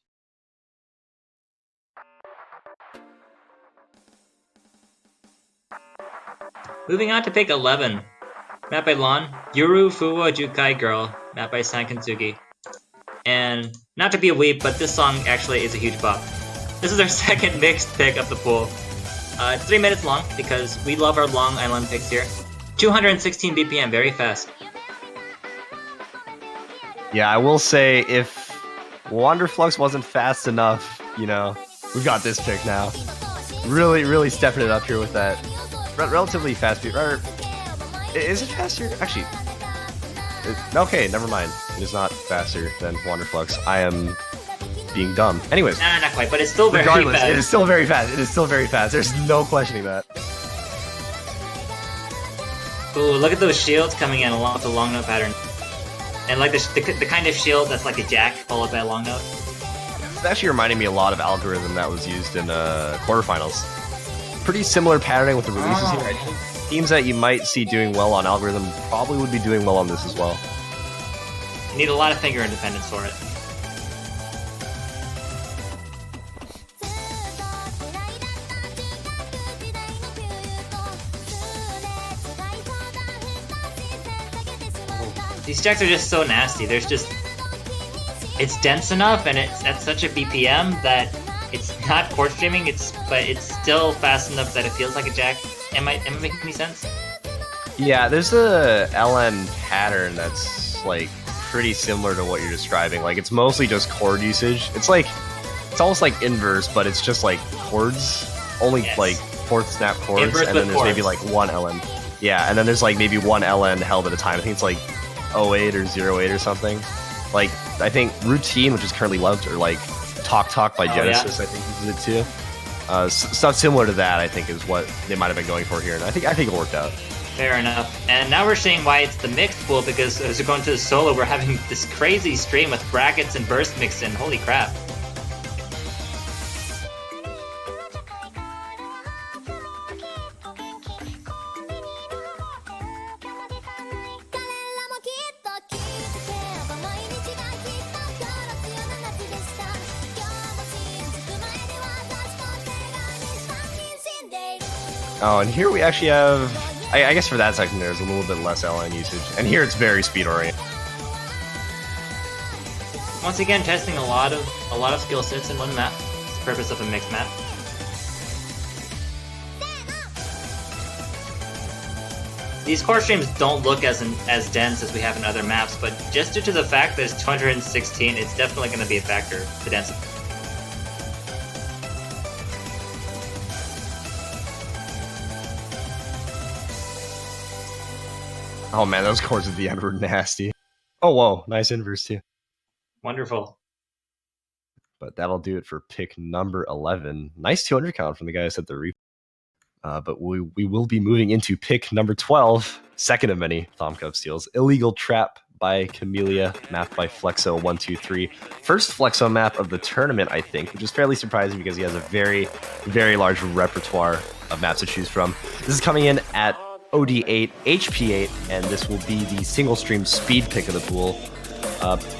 Moving on to pick 11. Map by Lon, Yuru Fuwa Jukai Girl, map by Sankantsugi. And not to be a weep, but this song actually is a huge bop. This is our second mixed pick of the pool. It's 3 minutes long because we love our Long Island picks here. 216 BPM, very fast. Yeah, I will say if Wanderflux wasn't fast enough, you know, we've got this pick now. Really stepping it up here with that relatively fast beat. Is it faster? Actually, okay, never mind. It is not faster than Wanderflux. I am being dumb. Anyways. Nah, not quite, but it's still very regardless, fast. it is still very fast. It is still very fast. There's no questioning that. Ooh, look at those shields coming in along with the long note pattern. And like the kind of shield that's like a jack followed by a long note. It's actually reminding me a lot of algorithm that was used in quarterfinals. Pretty similar patterning with the releases here. I think teams that you might see doing well on algorithm probably would be doing well on this as well. You need a lot of finger independence for it. These jacks are just so nasty. There's just... It's dense enough and it's at such a BPM that it's not chord streaming, but it's still fast enough that it feels like a jack. Am I making any sense? Yeah, there's a LN pattern that's like pretty similar to what you're describing. Like it's mostly just chord usage. It's almost like inverse, but it's just like chords. Only like fourth snap chords, Inverse and then there's chords. maybe like one LN. Yeah, and then there's like maybe one LN held at a time. I think it's like 08 or 08 or something. Like I think Routine, which is currently loved, or like Talk by Genesis, I think uses it too. Stuff similar to that, I think, is what they might have been going for here, and I think it worked out. Fair enough. And now we're seeing why it's the mixed pool, because as we're going to the solo, we're having this crazy stream with brackets and burst mixed in. Holy crap. Oh, and here we actually have... I guess for that section there's a little bit less LN usage. And here it's very speed-oriented. Once again, testing a lot of skill sets in one map. It's the purpose of a mixed map. These core streams don't look as dense as we have in other maps, but just due to the fact that it's 216, it's definitely going to be a factor, the density. Oh man, those chords at the end were nasty. Oh whoa, nice inverse too. Wonderful. But that'll do it for pick number 11. Nice 200 count from the guys at the replay. But we will be moving into pick number 12, second of many Thom Cup steals. Illegal Trap by Camellia, mapped by Flexo123. First Flexo map of the tournament, I think, which is fairly surprising because he has a very, very large repertoire of maps to choose from. This is coming in at OD8, HP8, and this will be the single stream speed pick of the pool.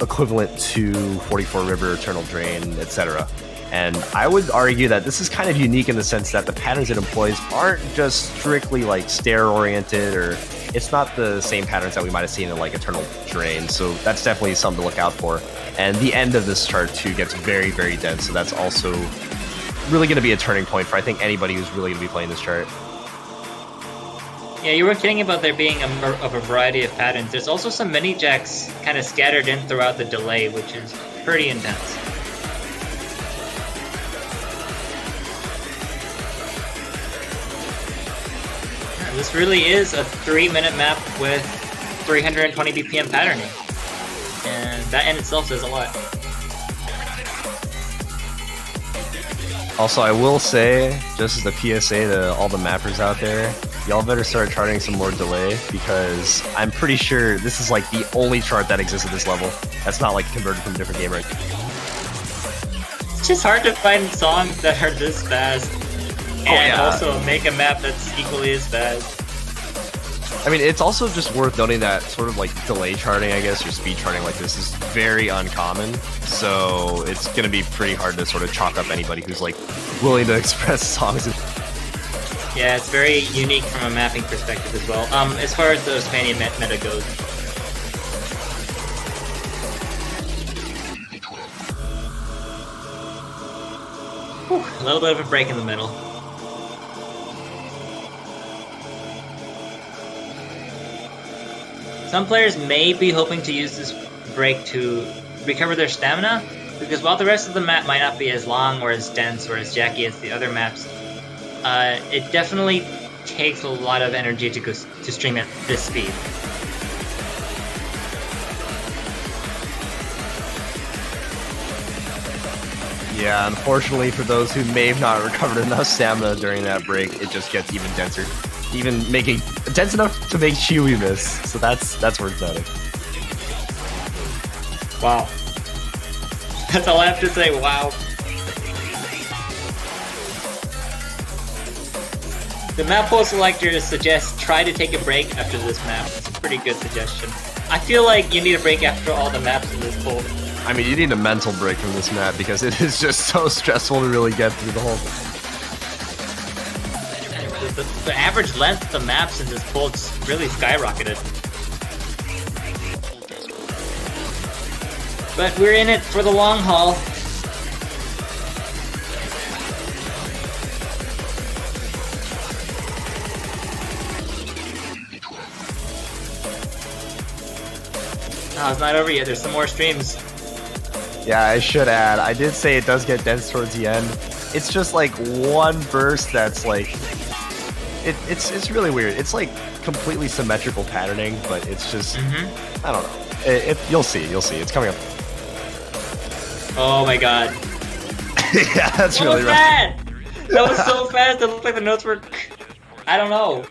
equivalent to 44 River, Eternal Drain, etc. And I would argue that this is kind of unique in the sense that the patterns it employs aren't just strictly like stair oriented, or it's not the same patterns that we might have seen in like Eternal Drain. So that's definitely something to look out for. And the end of this chart too gets very, very dense. So that's also really going to be a turning point for I think anybody who's really going to be playing this chart. Yeah, you were kidding about there being a variety of patterns. There's also some mini jacks kind of scattered in throughout the delay, which is pretty intense. This really is a 3-minute map with 320 BPM patterning. And that in itself says a lot. Also, I will say, just as a PSA to all the mappers out there, y'all better start charting some more delay, because I'm pretty sure this is like the only chart that exists at this level. That's not like converted from a different game, right? It's just hard to find songs that are this fast. And also make a map that's equally as fast. I mean, it's also just worth noting that sort of like delay charting, I guess, or speed charting like this is very uncommon. So it's going to be pretty hard to sort of chalk up anybody who's like willing to express songs. Yeah, it's very unique from a mapping perspective as well. As far as the Spanian meta goes. Whew, a little bit of a break in the middle. Some players may be hoping to use this break to recover their stamina, because while the rest of the map might not be as long or as dense or as jacky as the other maps, it definitely takes a lot of energy to stream at this speed. Yeah, unfortunately for those who may have not recovered enough stamina during that break, it just gets even denser. Even making dense enough to make Chewie miss, so that's worth noting. Wow. That's all I have to say, wow. The map poll selector suggests try to take a break after this map. It's a pretty good suggestion. I feel like you need a break after all the maps in this poll. I mean, you need a mental break from this map because it is just so stressful to really get through the whole thing. The average length of the maps in this poll really skyrocketed. But we're in it for the long haul. Oh, it's not over yet. There's some more streams. Yeah, I should add, I did say it does get dense towards the end. It's just like one burst that's like... It's really weird. It's like completely symmetrical patterning, but it's just... I don't know. You'll see. It's coming up. Oh my god. Yeah, that's really rough. That was so fast, it looked like the notes were... I don't know.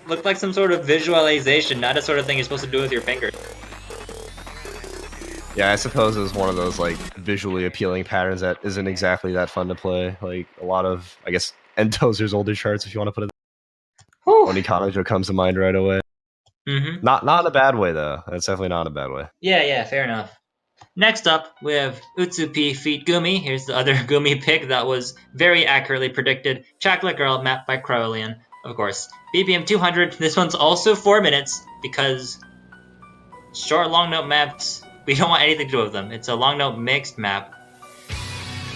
Looked like some sort of visualization, not a sort of thing you're supposed to do with your finger. Yeah, I suppose it was one of those like visually appealing patterns that isn't exactly that fun to play. Like a lot of, I guess, Endozer's older charts, if you want to put it. Onikanojo comes to mind right away. Not in a bad way though. That's definitely not in a bad way. Yeah, fair enough. Next up, we have Utsupi Feet Gumi. Here's the other Gumi pick that was very accurately predicted. Chocolate Girl, mapped by Crowlian, of course. BPM 200. This one's also 4 minutes because short long note maps, we don't want anything to do with them. It's a long note mixed map.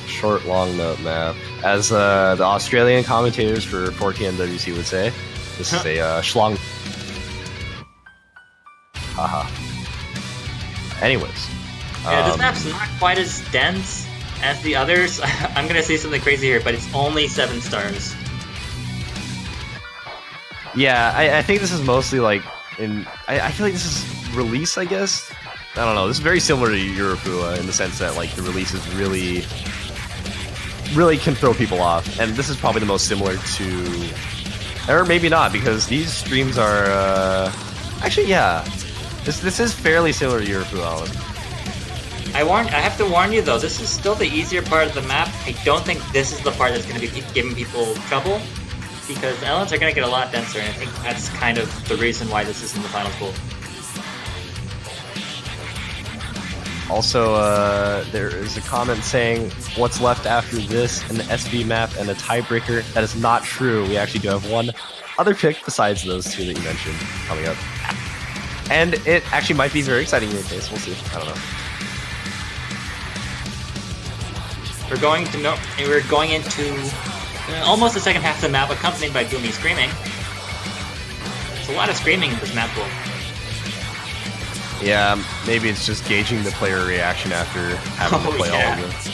Short long note map. As the Australian commentators for 4TMWC would say, this is a schlong. Haha. Anyways. Yeah, this map's not quite as dense as the others. I'm gonna say something crazy here, but it's only 7 stars. Yeah, I think this is mostly like I feel like this is release, I guess. I don't know. This is very similar to Eurofua in the sense that like the releases really can throw people off, and this is probably the most similar to, or maybe not, because these streams are actually, yeah, this is fairly similar to Eurofua, Alan. I have to warn you though, this is still the easier part of the map. I don't think this is the part that's going to be giving people trouble, because the elements are going to get a lot denser, and I think that's kind of the reason why this is in the final pool. Also, there is a comment saying, what's left after this, an SV map and a tiebreaker. That is not true. We actually do have one other pick besides those two that you mentioned coming up. And it actually might be very exciting in your case. We'll see. I don't know. We're going into almost the second half of the map, accompanied by Gloomy screaming. There's a lot of screaming in this map pool. Yeah, maybe it's just gauging the player reaction after having to play all of this.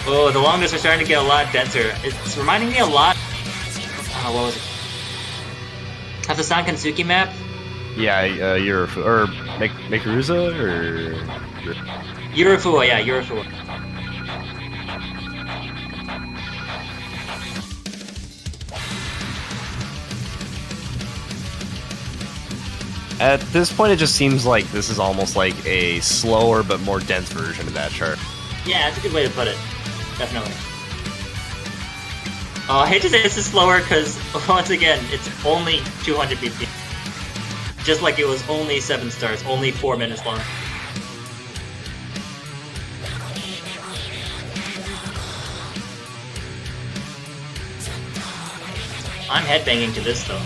Oh, the long discs are starting to get a lot denser. It's reminding me a lot. What was it? Of the Sankansuki map? Yeah, Urafu or Mikuruza or Urafua, yeah, Urafua. At this point, it just seems like this is almost like a slower but more dense version of that chart. Yeah, that's a good way to put it. Definitely. Oh, I hate to say this is slower because, once again, it's only 200 BP. Just like it was only 7 stars, only 4 minutes long. I'm headbanging to this, though.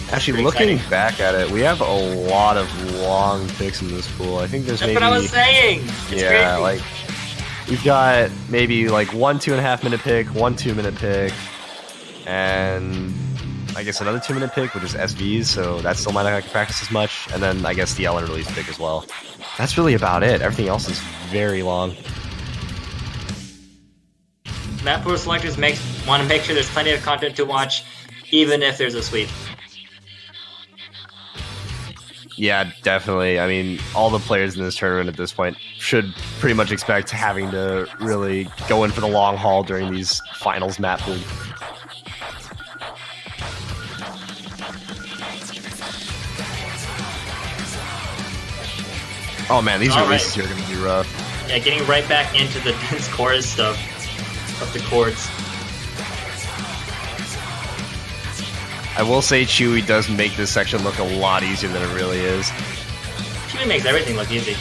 Actually, looking back at it, we have a lot of long picks in this pool. I think there's That's maybe... what I was saying! It's yeah, crazy. like... We've got maybe like 1 2.5 minute pick, 1 2 minute pick, and I guess another 2 minute pick, which is SVs, so that still might not practice as much, and then I guess the Ellen release pick as well. That's really about it. Everything else is very long. Map pool selectors want to make sure there's plenty of content to watch, even if there's a sweep. Yeah, definitely. I mean, all the players in this tournament at this point should pretty much expect having to really go in for the long haul during these finals map pool. Oh man, these releases here are going to be rough. Yeah, getting right back into the dense chorus stuff of the chords. I will say Chewy does make this section look a lot easier than it really is. Chewy makes everything look easy.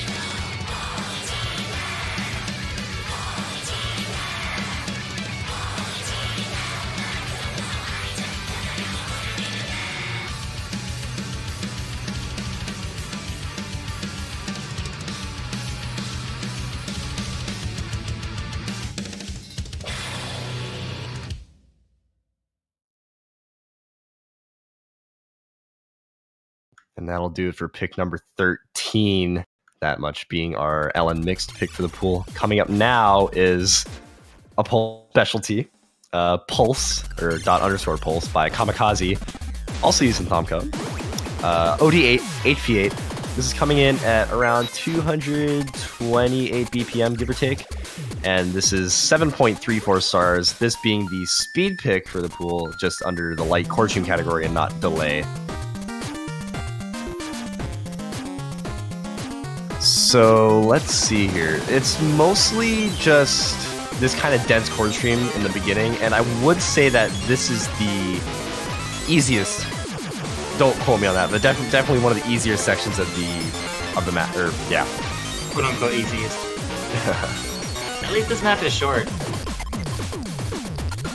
And that'll do it for pick number 13. That much being our Ellen mixed pick for the pool. Coming up now is a poll specialty, Pulse, or ._Pulse by Kamikaze, also using Thomco. OD8, HP8. This is coming in at around 228 BPM, give or take. And this is 7.34 stars, this being the speed pick for the pool, just under the light chord tune category and not delay. So let's see here. It's mostly just this kind of dense chord stream in the beginning, and I would say that this is the easiest. Don't quote me on that, but definitely one of the easier sections of the map. Or yeah, quote unquote easiest. At least this map is short.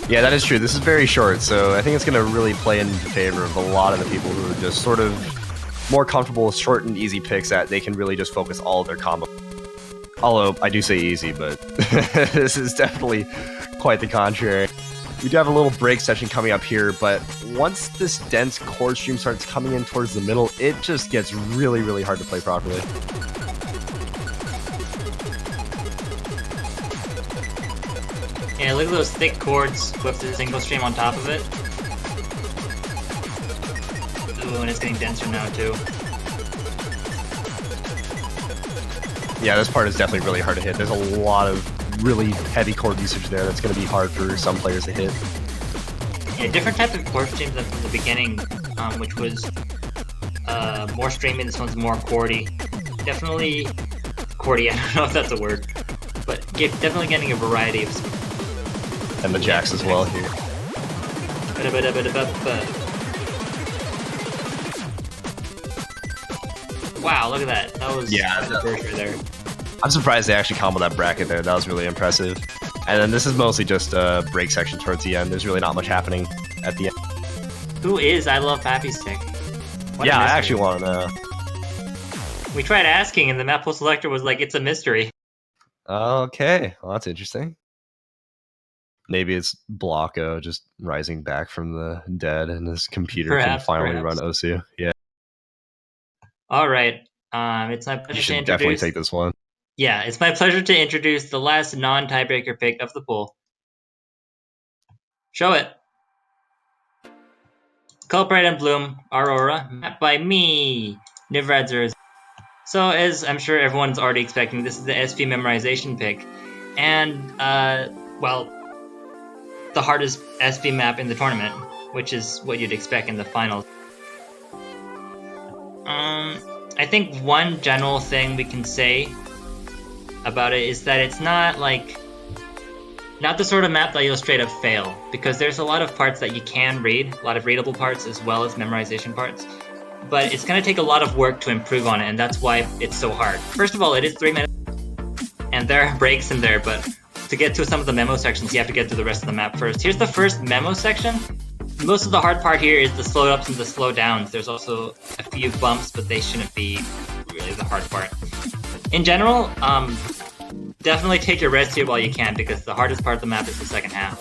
Yeah, that is true. This is very short, so I think it's going to really play in favor of a lot of the people who are just sort of more comfortable with short and easy picks that they can really just focus all of their combo. Although, I do say easy, but this is definitely quite the contrary. We do have a little break session coming up here, but once this dense chord stream starts coming in towards the middle, it just gets really, really hard to play properly. Yeah, look at those thick chords with the single stream on top of it. Ooh, and it's getting denser now too. Yeah, this part is definitely really hard to hit. There's a lot of really heavy chord usage there that's going to be hard for some players to hit. Yeah, different type of chord streams than from the beginning, which was more streaming. This one's more chordy. Definitely chordy. I don't know if that's a word, but definitely getting a variety of. And the jacks as well here. Wow, look at that. That was a burst right there. I'm surprised they actually comboed that bracket there. That was really impressive. And then this is mostly just a break section towards the end. There's really not much happening at the end. Who is I Love Pappy Stick? What Yeah, I actually want to know. We tried asking, and the map pool selector was like, it's a mystery. Okay, well, that's interesting. Maybe it's Blocko just rising back from the dead, and his computer can finally run Osu. Yeah. All right. It's my pleasure You to should introduce... definitely take this one. Yeah, it's my pleasure to introduce the last non-tiebreaker pick of the pool. Show it. Culbright and Bloom, Aurora, mapped by me, Nivradzers. So, as I'm sure everyone's already expecting, this is the SV memorization pick. And, well, the hardest SV map in the tournament, which is what you'd expect in the finals. I think one general thing we can say about it is that it's not the sort of map that you'll straight up fail, because there's a lot of parts that you can read, a lot of readable parts as well as memorization parts, but it's going to take a lot of work to improve on it, and that's why it's so hard. First of all, it is 3 minutes, and there are breaks in there, but to get to some of the memo sections, you have to get to the rest of the map first. Here's the first memo section. Most of the hard part here is the slow ups and the slow downs. There's also a few bumps, but they shouldn't be really the hard part. In general, definitely take your rest here while you can, because the hardest part of the map is the second half.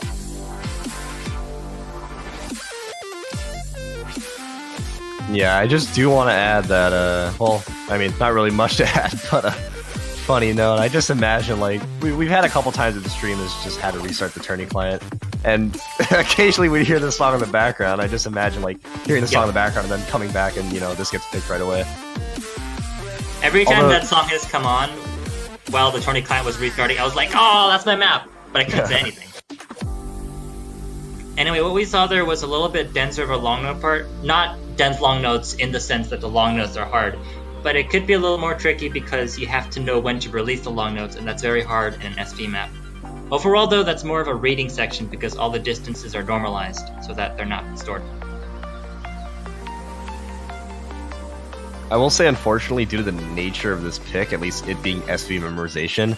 Yeah, I just do want to add that, well, I mean, not really much to add, but funny note, I just imagine, like, we've had a couple times that the stream has just had to restart the tourney client, and occasionally we hear this song in the background. I just imagine, like, hearing the song in the background and then coming back and, you know, this gets picked right away. Every time that song has come on while the tourney client was restarting, I was like, oh, that's my map, but I couldn't say anything. Anyway, what we saw there was a little bit denser of a long note part. Not dense long notes in the sense that the long notes are hard, but it could be a little more tricky because you have to know when to release the long notes, and that's very hard in an SV map. Overall, though, that's more of a reading section because all the distances are normalized so that they're not distorted. I will say, unfortunately, due to the nature of this pick, at least it being SV memorization,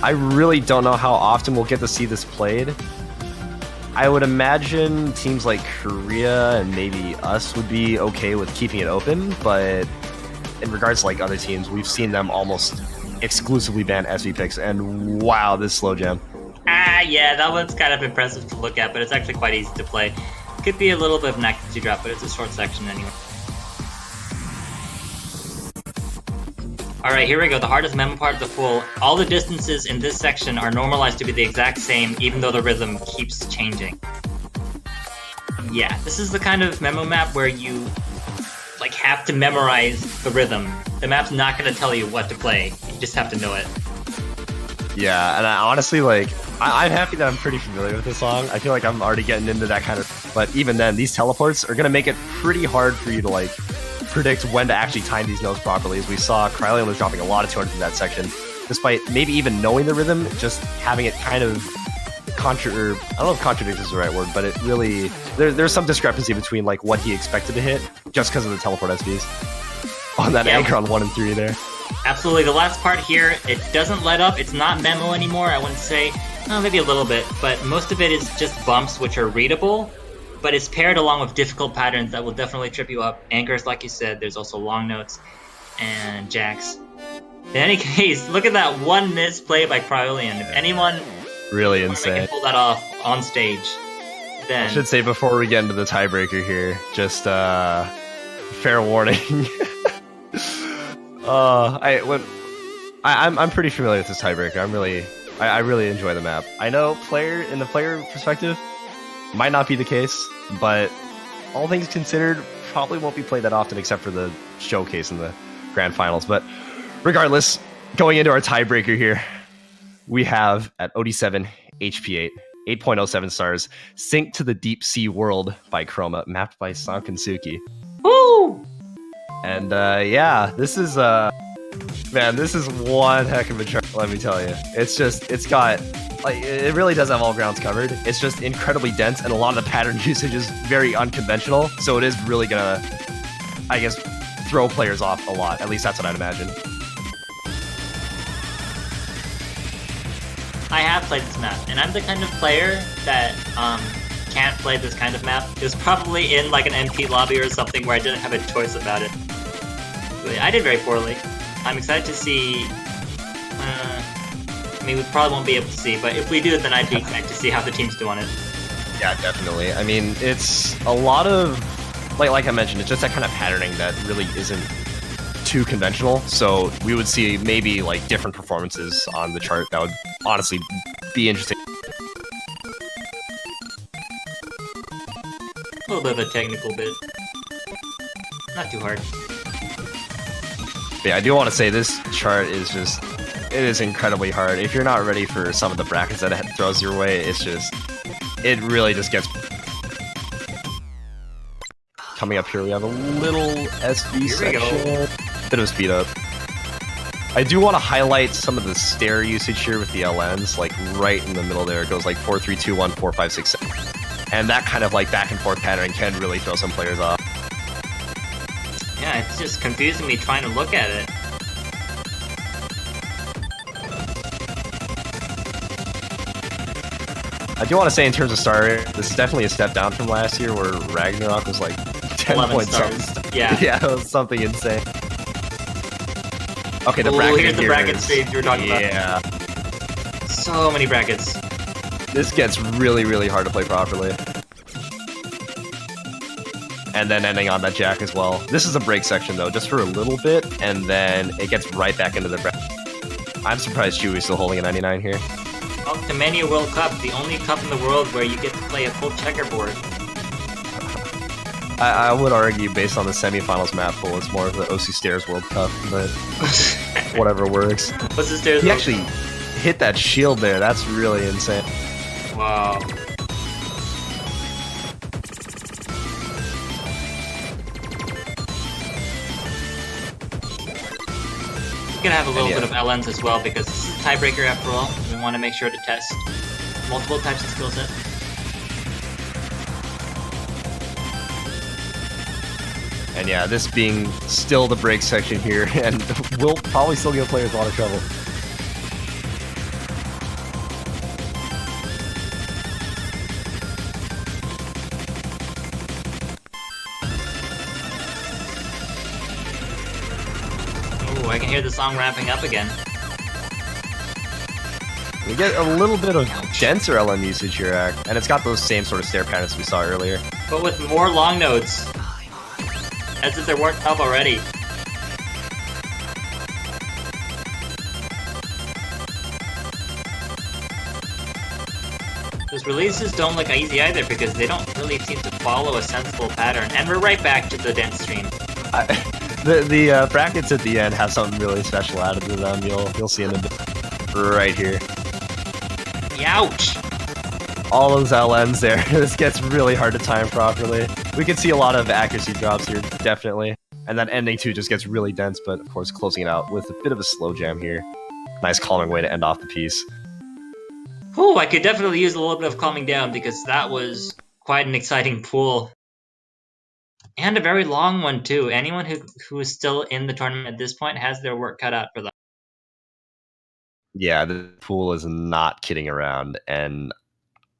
I really don't know how often we'll get to see this played. I would imagine teams like Korea and maybe us would be okay with keeping it open, but in regards to like other teams, we've seen them almost exclusively ban SV picks, and wow, this slow jam. Yeah, that one's kind of impressive to look at, but it's actually quite easy to play. Could be a little bit of an accuracy drop, but it's a short section anyway. Alright, here we go, the hardest memo part of the pool. All the distances in this section are normalized to be the exact same, even though the rhythm keeps changing. Yeah, this is the kind of memo map where you like have to memorize the rhythm. The map's not going to tell you what to play, you just have to know it. Yeah, and I honestly, like, I'm happy that I'm pretty familiar with this song. I feel like I'm already getting into that kind of... But even then, these teleports are going to make it pretty hard for you to, like, predict when to actually time these notes properly. As we saw, Krylian was dropping a lot of 200 in that section, despite maybe even knowing the rhythm, just having it kind of... I don't know if contradict is the right word, but it really... There's some discrepancy between, like, what he expected to hit, just because of the teleport SVs. On that anchor on 1 and 3 there. Absolutely. The last part here, it doesn't let up. It's not memo anymore, I wouldn't say. Oh, maybe a little bit, but most of it is just bumps which are readable, but it's paired along with difficult patterns that will definitely trip you up. Anchors, like you said, there's also long notes and jacks. In any case, look at that one misplay by Krylian. If anyone really insane can pull that off on stage, then... I should say before we get into the tiebreaker here, just fair warning. I'm pretty familiar with this tiebreaker. I really enjoy the map. I know in the player perspective, might not be the case, but all things considered, probably won't be played that often except for the showcase in the grand finals. But regardless, going into our tiebreaker here, we have at OD7 HP8 8.07 stars, Sink to the Deep Sea World by Chroma, mapped by Sankansuki. Woo! And yeah, this is man, this is one heck of a track, let me tell you. It's got, like, it really does have all grounds covered. It's just incredibly dense, and a lot of the pattern usage is very unconventional, so it is really gonna, I guess, throw players off a lot. At least that's what I'd imagine. I have played this map, and I'm the kind of player that can't play this kind of map. It was probably in like an NP lobby or something where I didn't have a choice about it. But I did very poorly. I'm excited to see. I mean, we probably won't be able to see, but if we do, then I'd be excited to see how the teams do on it. Yeah, definitely. I mean, it's a lot of like I mentioned, it's just that kind of patterning that really isn't too conventional. So we would see maybe like different performances on the chart that would honestly be interesting. A little bit of a technical bit. Not too hard. But yeah, I do want to say this chart is just, it is incredibly hard. If you're not ready for some of the brackets that it throws your way, it's just, it really just gets... Coming up here, we have a little SV section. Bit of a speed up. I do want to highlight some of the stair usage here with the LNs, like right in the middle there. It goes like 4, 3, 2, 1, 4, 5, 6, 7. And that kind of like back and forth pattern can really throw some players off. Yeah, it's just confusing me trying to look at it. I do want to say in terms of star rate, this is definitely a step down from last year where Ragnarok was like 10 points. Yeah. Yeah, it was something insane. Okay, the Ooh, bracket here's the here bracket is- stage you were talking about. Yeah, So many brackets. this gets really, really hard to play properly. And then ending on that jack as well. This is a break section though, just for a little bit, and then it gets right back into the bracket. I'm surprised Chewie's still holding a 99 here. Oh, the Mania World Cup, the only cup in the world where you get to play a full checkerboard. I would argue, based on the semifinals map pool, it's more of the OC Stairs World Cup, but whatever works. What's the stairs? He actually hit that shield there. That's really insane. Wow. We're gonna have a little bit of LNs as well because this is a tiebreaker after all. We want to make sure to test multiple types of skill set. And yeah, this being still the break section here, and we'll probably still give players a lot of trouble. Ooh, I can hear the song ramping up again. We get a little bit of denser LM usage here, and it's got those same sort of stair patterns we saw earlier. But with more long notes. As if there weren't enough already. Those releases don't look easy either because they don't really seem to follow a sensible pattern. And we're right back to the dense stream. The brackets at the end have something really special added to them. You'll see in a bit. Right here. Ouch! All those LNs there. This gets really hard to time properly. We can see a lot of accuracy drops here, definitely. And that ending too just gets really dense, but of course closing it out with a bit of a slow jam here. Nice calming way to end off the piece. Whew, I could definitely use a little bit of calming down because that was quite an exciting pool. And a very long one too. Anyone who is still in the tournament at this point has their work cut out for them. Yeah, the pool is not kidding around, and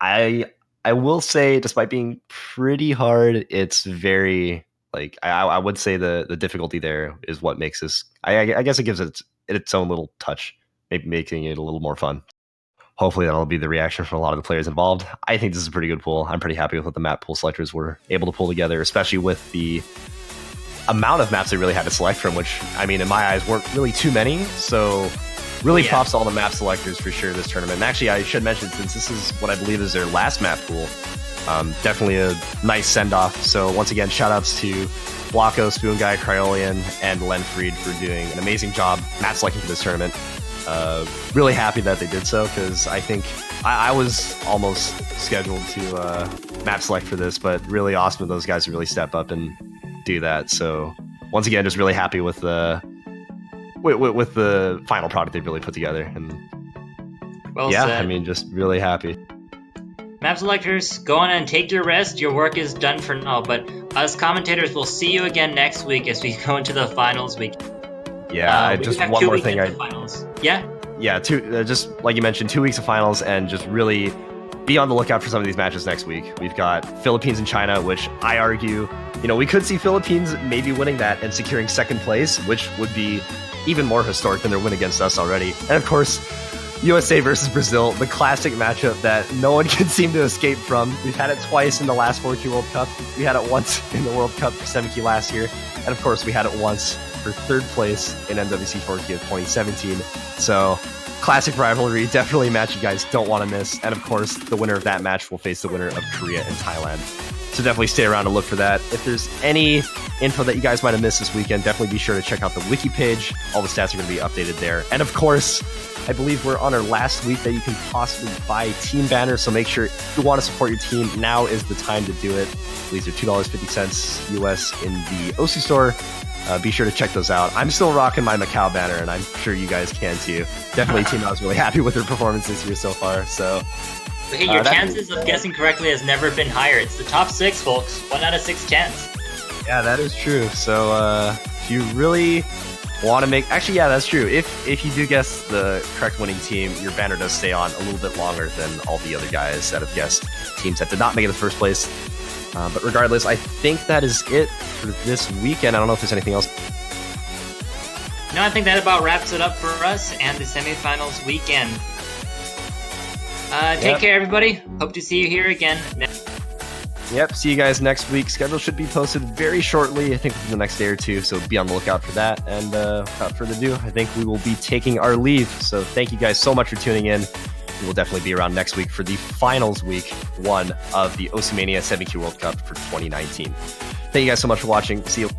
I will say, despite being pretty hard, it's very like I would say the difficulty there is what makes this. I guess it gives it its own little touch, maybe making it a little more fun. Hopefully that'll be the reaction from a lot of the players involved. I think this is a pretty good pool. I'm pretty happy with what the map pool selectors were able to pull together, especially with the amount of maps they really had to select from, which, I mean, in my eyes, weren't really too many. So really props to all the map selectors for sure this tournament. And actually, I should mention, since this is what I believe is their last map pool, definitely a nice send-off. So once again, shout-outs to Wacko, Spoon Guy, Cryolian, and Len Fried for doing an amazing job map selecting for this tournament. Really happy that they did so, because I think I was almost scheduled to map select for this, but really awesome of those guys to really step up and do that. So once again, just really happy with the final product they've really put together. And Well yeah, said. I mean, just really happy. Map selectors, go on and take your rest. Your work is done for now, but Us commentators will see you again next week as we go into the finals week. Yeah, We just have one 2 more weekends thing. of finals. Yeah. Yeah, just like you mentioned, 2 weeks of finals, and just really be on the lookout for some of these matches next week. We've got Philippines and China, which I argue, we could see Philippines maybe winning that and securing second place, which would be even more historic than their win against us already. And of course, USA versus Brazil, the classic matchup that no one can seem to escape from. We've had it twice in the last 4Q World Cup. We had it once in the World Cup for 7Q last year. And of course, we had it once for third place in MWC 4Q of 2017. So, classic rivalry, definitely a match you guys don't want to miss. And of course, the winner of that match will face the winner of Korea and Thailand. So definitely stay around and look for that. If there's any info that you guys might have missed this weekend, definitely be sure to check out the wiki page. All the stats are going to be updated there. And of course, I believe we're on our last week that you can possibly buy team banners. So make sure if you want to support your team, now is the time to do it. These are $2.50 US in the OSU store. Be sure to check those out. I'm still rocking my Macau banner, and I'm sure you guys can too. Definitely a team I was really happy with their performance this year so far. So, But hey, your chances of guessing correctly has never been higher. It's the top 6, folks. 1 out of 6 chance. Yeah, that is true. So if you really want to actually, yeah, that's true. If you do guess the correct winning team, your banner does stay on a little bit longer than all the other guys that have guessed teams that did not make it in the first place. But regardless, I think that is it for this weekend. I don't know if there's anything else. No, I think that about wraps it up for us and the semifinals weekend. Take care, everybody. Hope to see you here again. Yep, see you guys next week. Schedule should be posted very shortly, I think within the next day or two, so be on the lookout for that. And without further ado, I think we will be taking our leave. So thank you guys so much for tuning in. We will definitely be around next week for the finals week 1 of the OSU Mania 7Q World Cup for 2019. Thank you guys so much for watching. See you.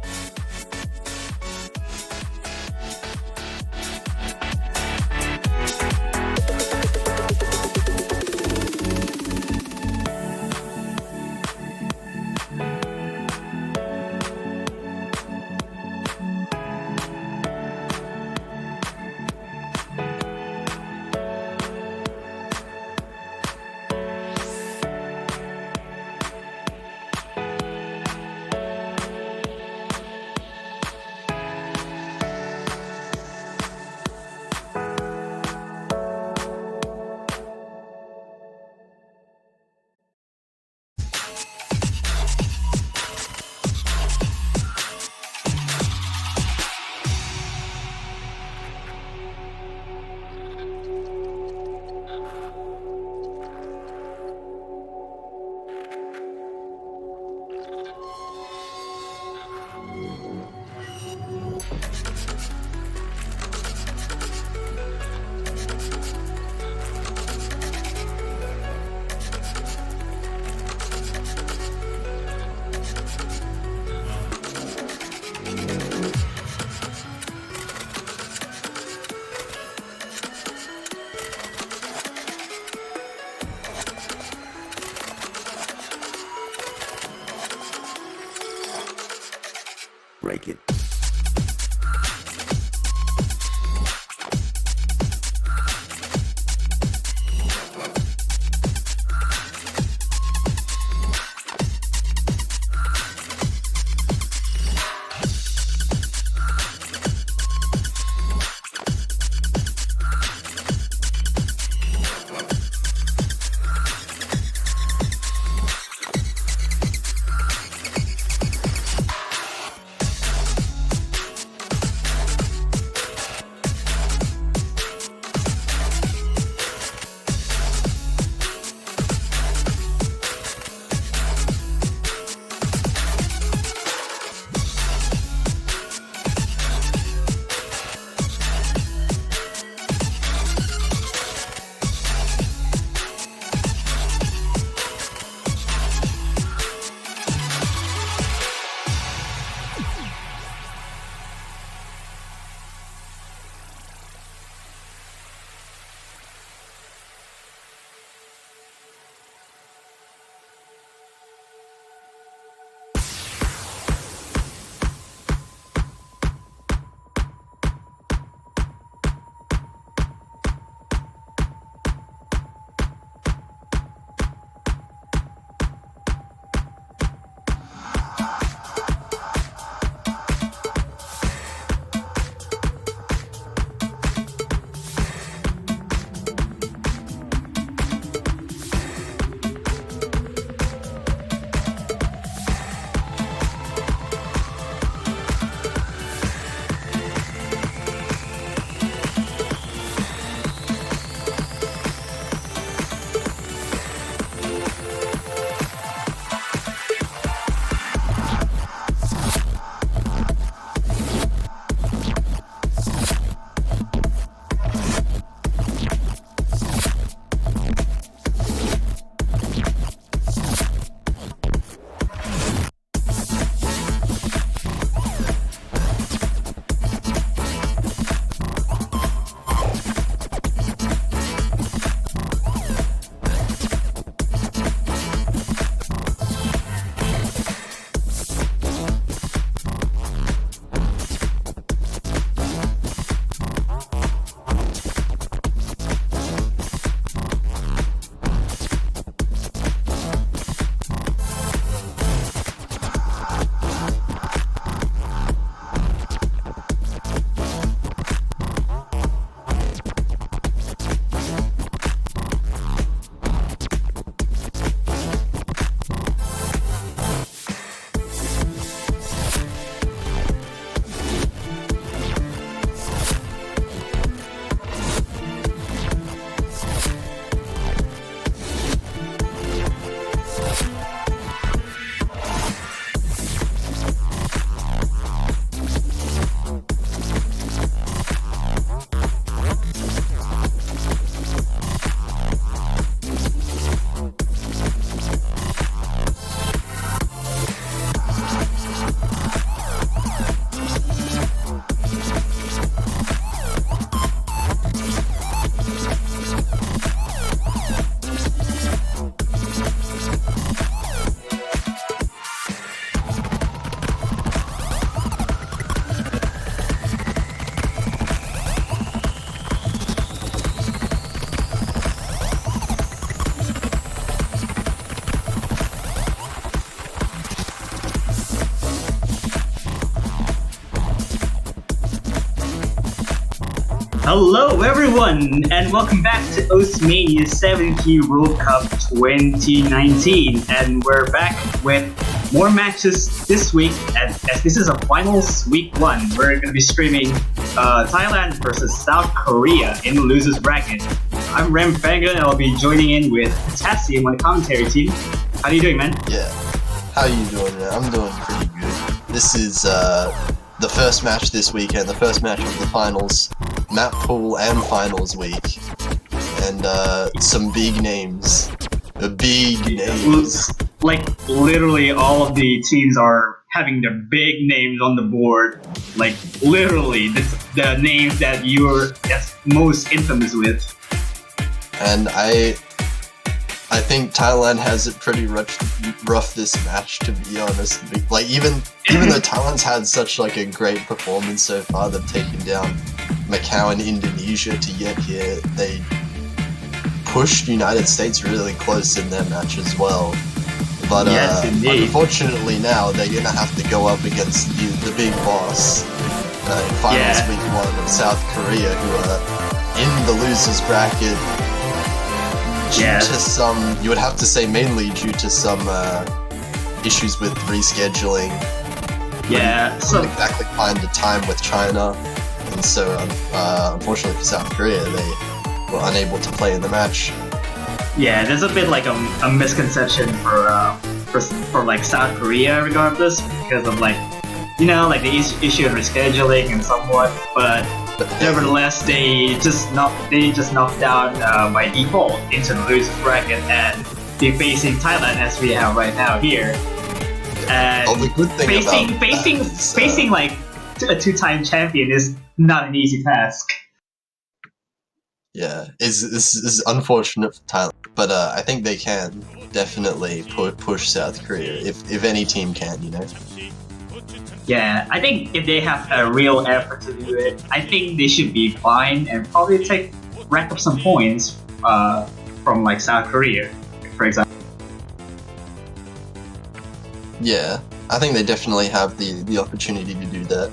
Hello everyone, and welcome back to Mania 70 World Cup 2019. And we're back with more matches this week, as this is a finals week 1. We're going to be streaming Thailand versus South Korea in the losers bracket. I'm Rem Fangan, and I'll be joining in with Tassie on the commentary team. How are you doing, man? Yeah. How you doing, man? I'm doing pretty good. This is the first match this weekend, the first match of the finals, map pool and finals week, and some big names. Big names. Like, literally all of the teams are having their big names on the board. Like, literally, the names that that's most infamous with. And I think Thailand has it pretty rough this match, to be honest. Like, even though Thailand's had such like a great performance so far, they've taken down Macau and Indonesia to get here. They pushed United States really close in their match as well. But yes, unfortunately now they're gonna have to go up against the big boss in finals week 1 of South Korea, who are in the losers bracket. Due to some, you would have to say mainly due to some issues with rescheduling. Couldn't exactly find the time with China, and so unfortunately for South Korea, they were unable to play in the match. Yeah, there's a bit like a misconception for like South Korea regardless, because of like, you know, like the issue of rescheduling and somewhat, but nevertheless, they just knocked down by default into the losers bracket, and they're facing Thailand as we have right now here. And the good thing facing like a 2-time champion is not an easy task. Yeah, it's unfortunate for Thailand, but I think they can definitely push South Korea if any team can, you know. Yeah, I think if they have a real effort to do it, I think they should be fine and probably rack up some points from like South Korea, for example. Yeah, I think they definitely have the opportunity to do that.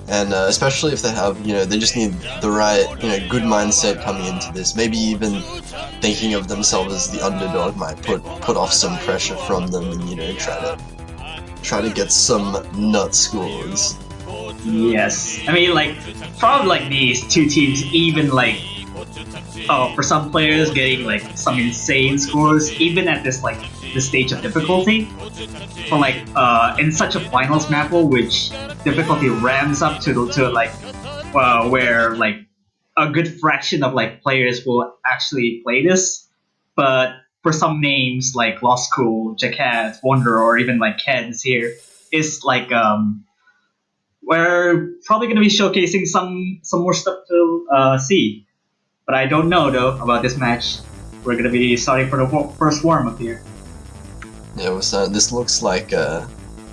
And especially if they have, you know, they just need the right, you know, good mindset coming into this. Maybe even thinking of themselves as the underdog might put off some pressure from them, and, you know, try to get some nut scores. Yes, I mean, like, probably like these two teams, even like, for some players getting like some insane scores, even at this stage of difficulty, for like in such a finals map, which difficulty ramps up to like where like a good fraction of like players will actually play this, but for some names like Lost Cool, Jackass, Wonder, or even like Kens here, is like we're probably going to be showcasing some more stuff to see. But I don't know though about this match. We're going to be starting for the first warm up here. Yeah, this looks like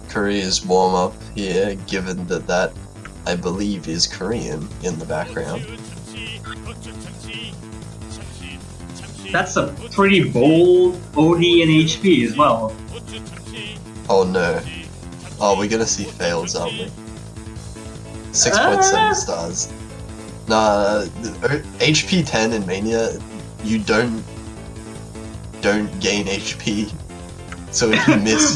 Korea's warm up here, given that I believe is Korean in the background. That's a pretty bold OD and HP as well. Oh no. Oh, we're gonna see fails, aren't we? 6.7 stars. Nah, HP 10 in Mania, you don't gain HP. So if you miss,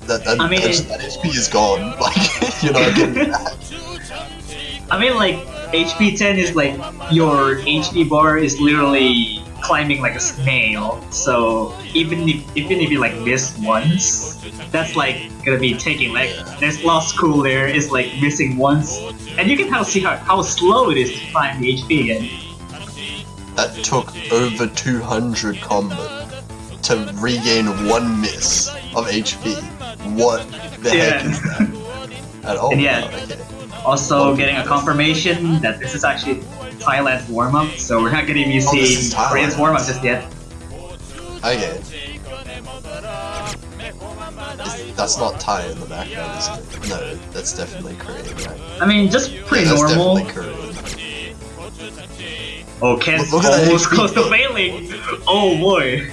that HP is gone. Like, you're not getting it back. I mean, like, HP 10 is like, your HP bar is literally climbing like a snail, so even if you like miss once, that's like gonna be taking like, there's Lost Cool there is like missing once, and you can see how slow it is to climb the HP again. That took over 200 combat to regain 1 miss of HP. What the heck is that? Okay. Also getting a confirmation that this is actually Thailand's warm-up, so we're not going to be seeing Korea's warm-up just yet. Okay. That's not Thai in the background, is it? No, that's definitely Korean, right? I mean, just pretty normal. That's definitely Korean. Oh, Ken's almost close to failing! Oh boy!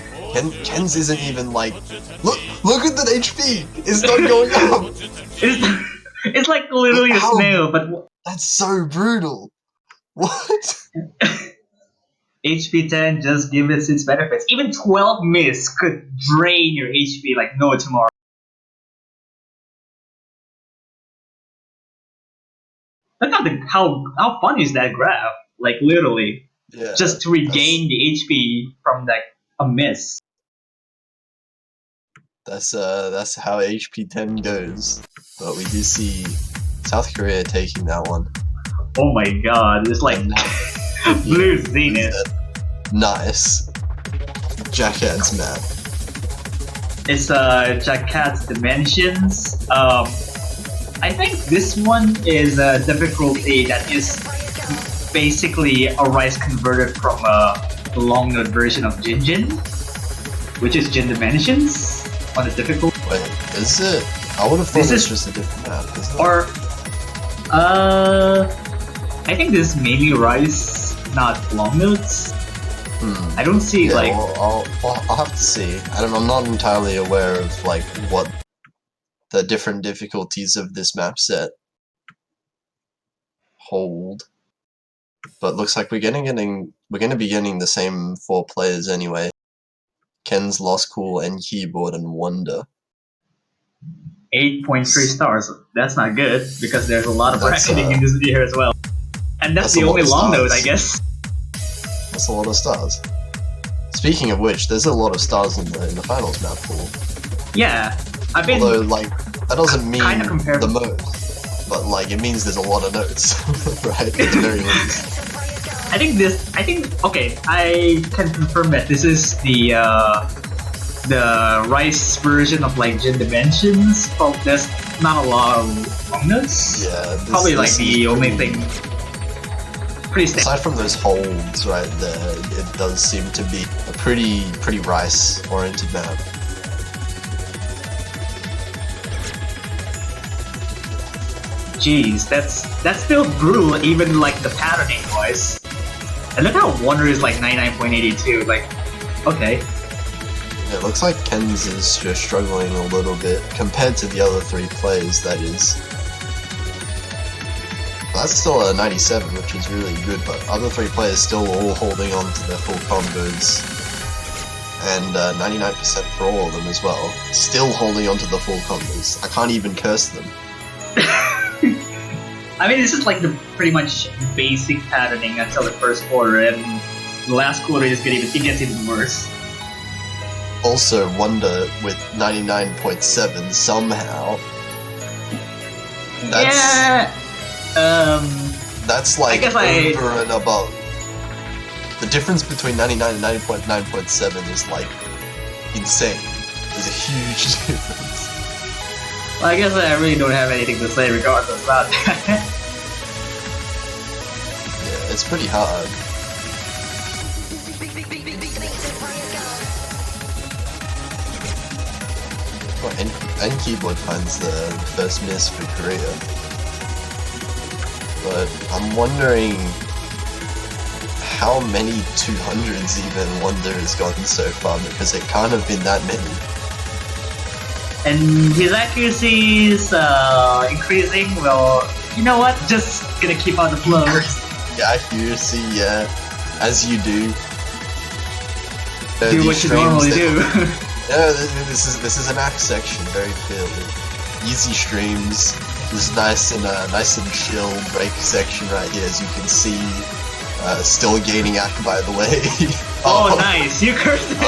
Ken's isn't even like... Look at that HP! It's not going up! It's like literally a snail, but That's so brutal. What? HP 10 just gives it its benefits. Even 12 miss could drain your HP like no tomorrow. Look how fun is that graph? Like literally, Yeah. just to regain the HP from like a miss. That's how HP 10 goes. But we do see South Korea taking that one. Oh my god, it's like And Blue Zenith. Nice. Jackad's map. It's Jackad's Dimensions. I think this one is a difficulty that is basically a Rise converted from a long node version of Jinjin, which is Jin Dimensions on the difficulty. Wait, is it? I would have thought This it was is- just a different map. Isn't it? Or, I think this is mainly Rise, not long nodes. I don't see Yeah, like. well, I'll have to see. I'm not entirely aware of like what the different difficulties of this map set hold, but looks like we're gonna be getting the same 4 players anyway. Ken's Lost Cool and Keyboard and Wonder. 8.3 stars. That's not good because there's a lot of That's, bracketing in this year as well. And that's that's the a lot only of long node, I stars. guess. That's a lot of stars. Speaking of which, there's a lot of stars in the finals map pool. Yeah, I've been. Although, like, that doesn't mean Kinda comparable. the most, but like, it means there's a lot of notes, right? At the very least. Okay, I can confirm that this is the Rice version of like Jin Dimensions. But there's not a lot of long nodes. Yeah, this, Probably like this the is only pretty- thing. Pretty standard. Aside from those holds right there, it does seem to be a pretty Rice-oriented map. Jeez, that's still brutal, even like the patterning wise. And look how Wonder is like 99.82. Like, okay. It looks like Ken's is just struggling a little bit compared to the other 3 plays, that is. That's still a 97, which is really good, but other 3 players still all holding on to their full combos. And 99% for all of them as well. Still holding on to the full combos. I can't even curse them. I mean, this is like the pretty much basic patterning until the first quarter, and the last quarter it gets even worse. Also, Wonder with 99.7 somehow. That's like guess over and above. The difference between 99 and 99.7 is like insane. There's a huge difference. Well, I guess I really don't have anything to say regardless about that. Yeah, it's pretty hard. Well, and Keyboard finds the first miss for Korea. But I'm wondering how many 200s even Wonder has gotten so far, because it can't have been that many. And his accuracy is increasing. Well, you know what? Just gonna keep out the flow. Yeah, accuracy, yeah, as you do. Do These what you streams normally that- do. Yeah, this is an axe section, very clearly. Easy streams. This nice and chill break section right here, as you can see. Still gaining act, by the way. Oh, nice! You cursed it.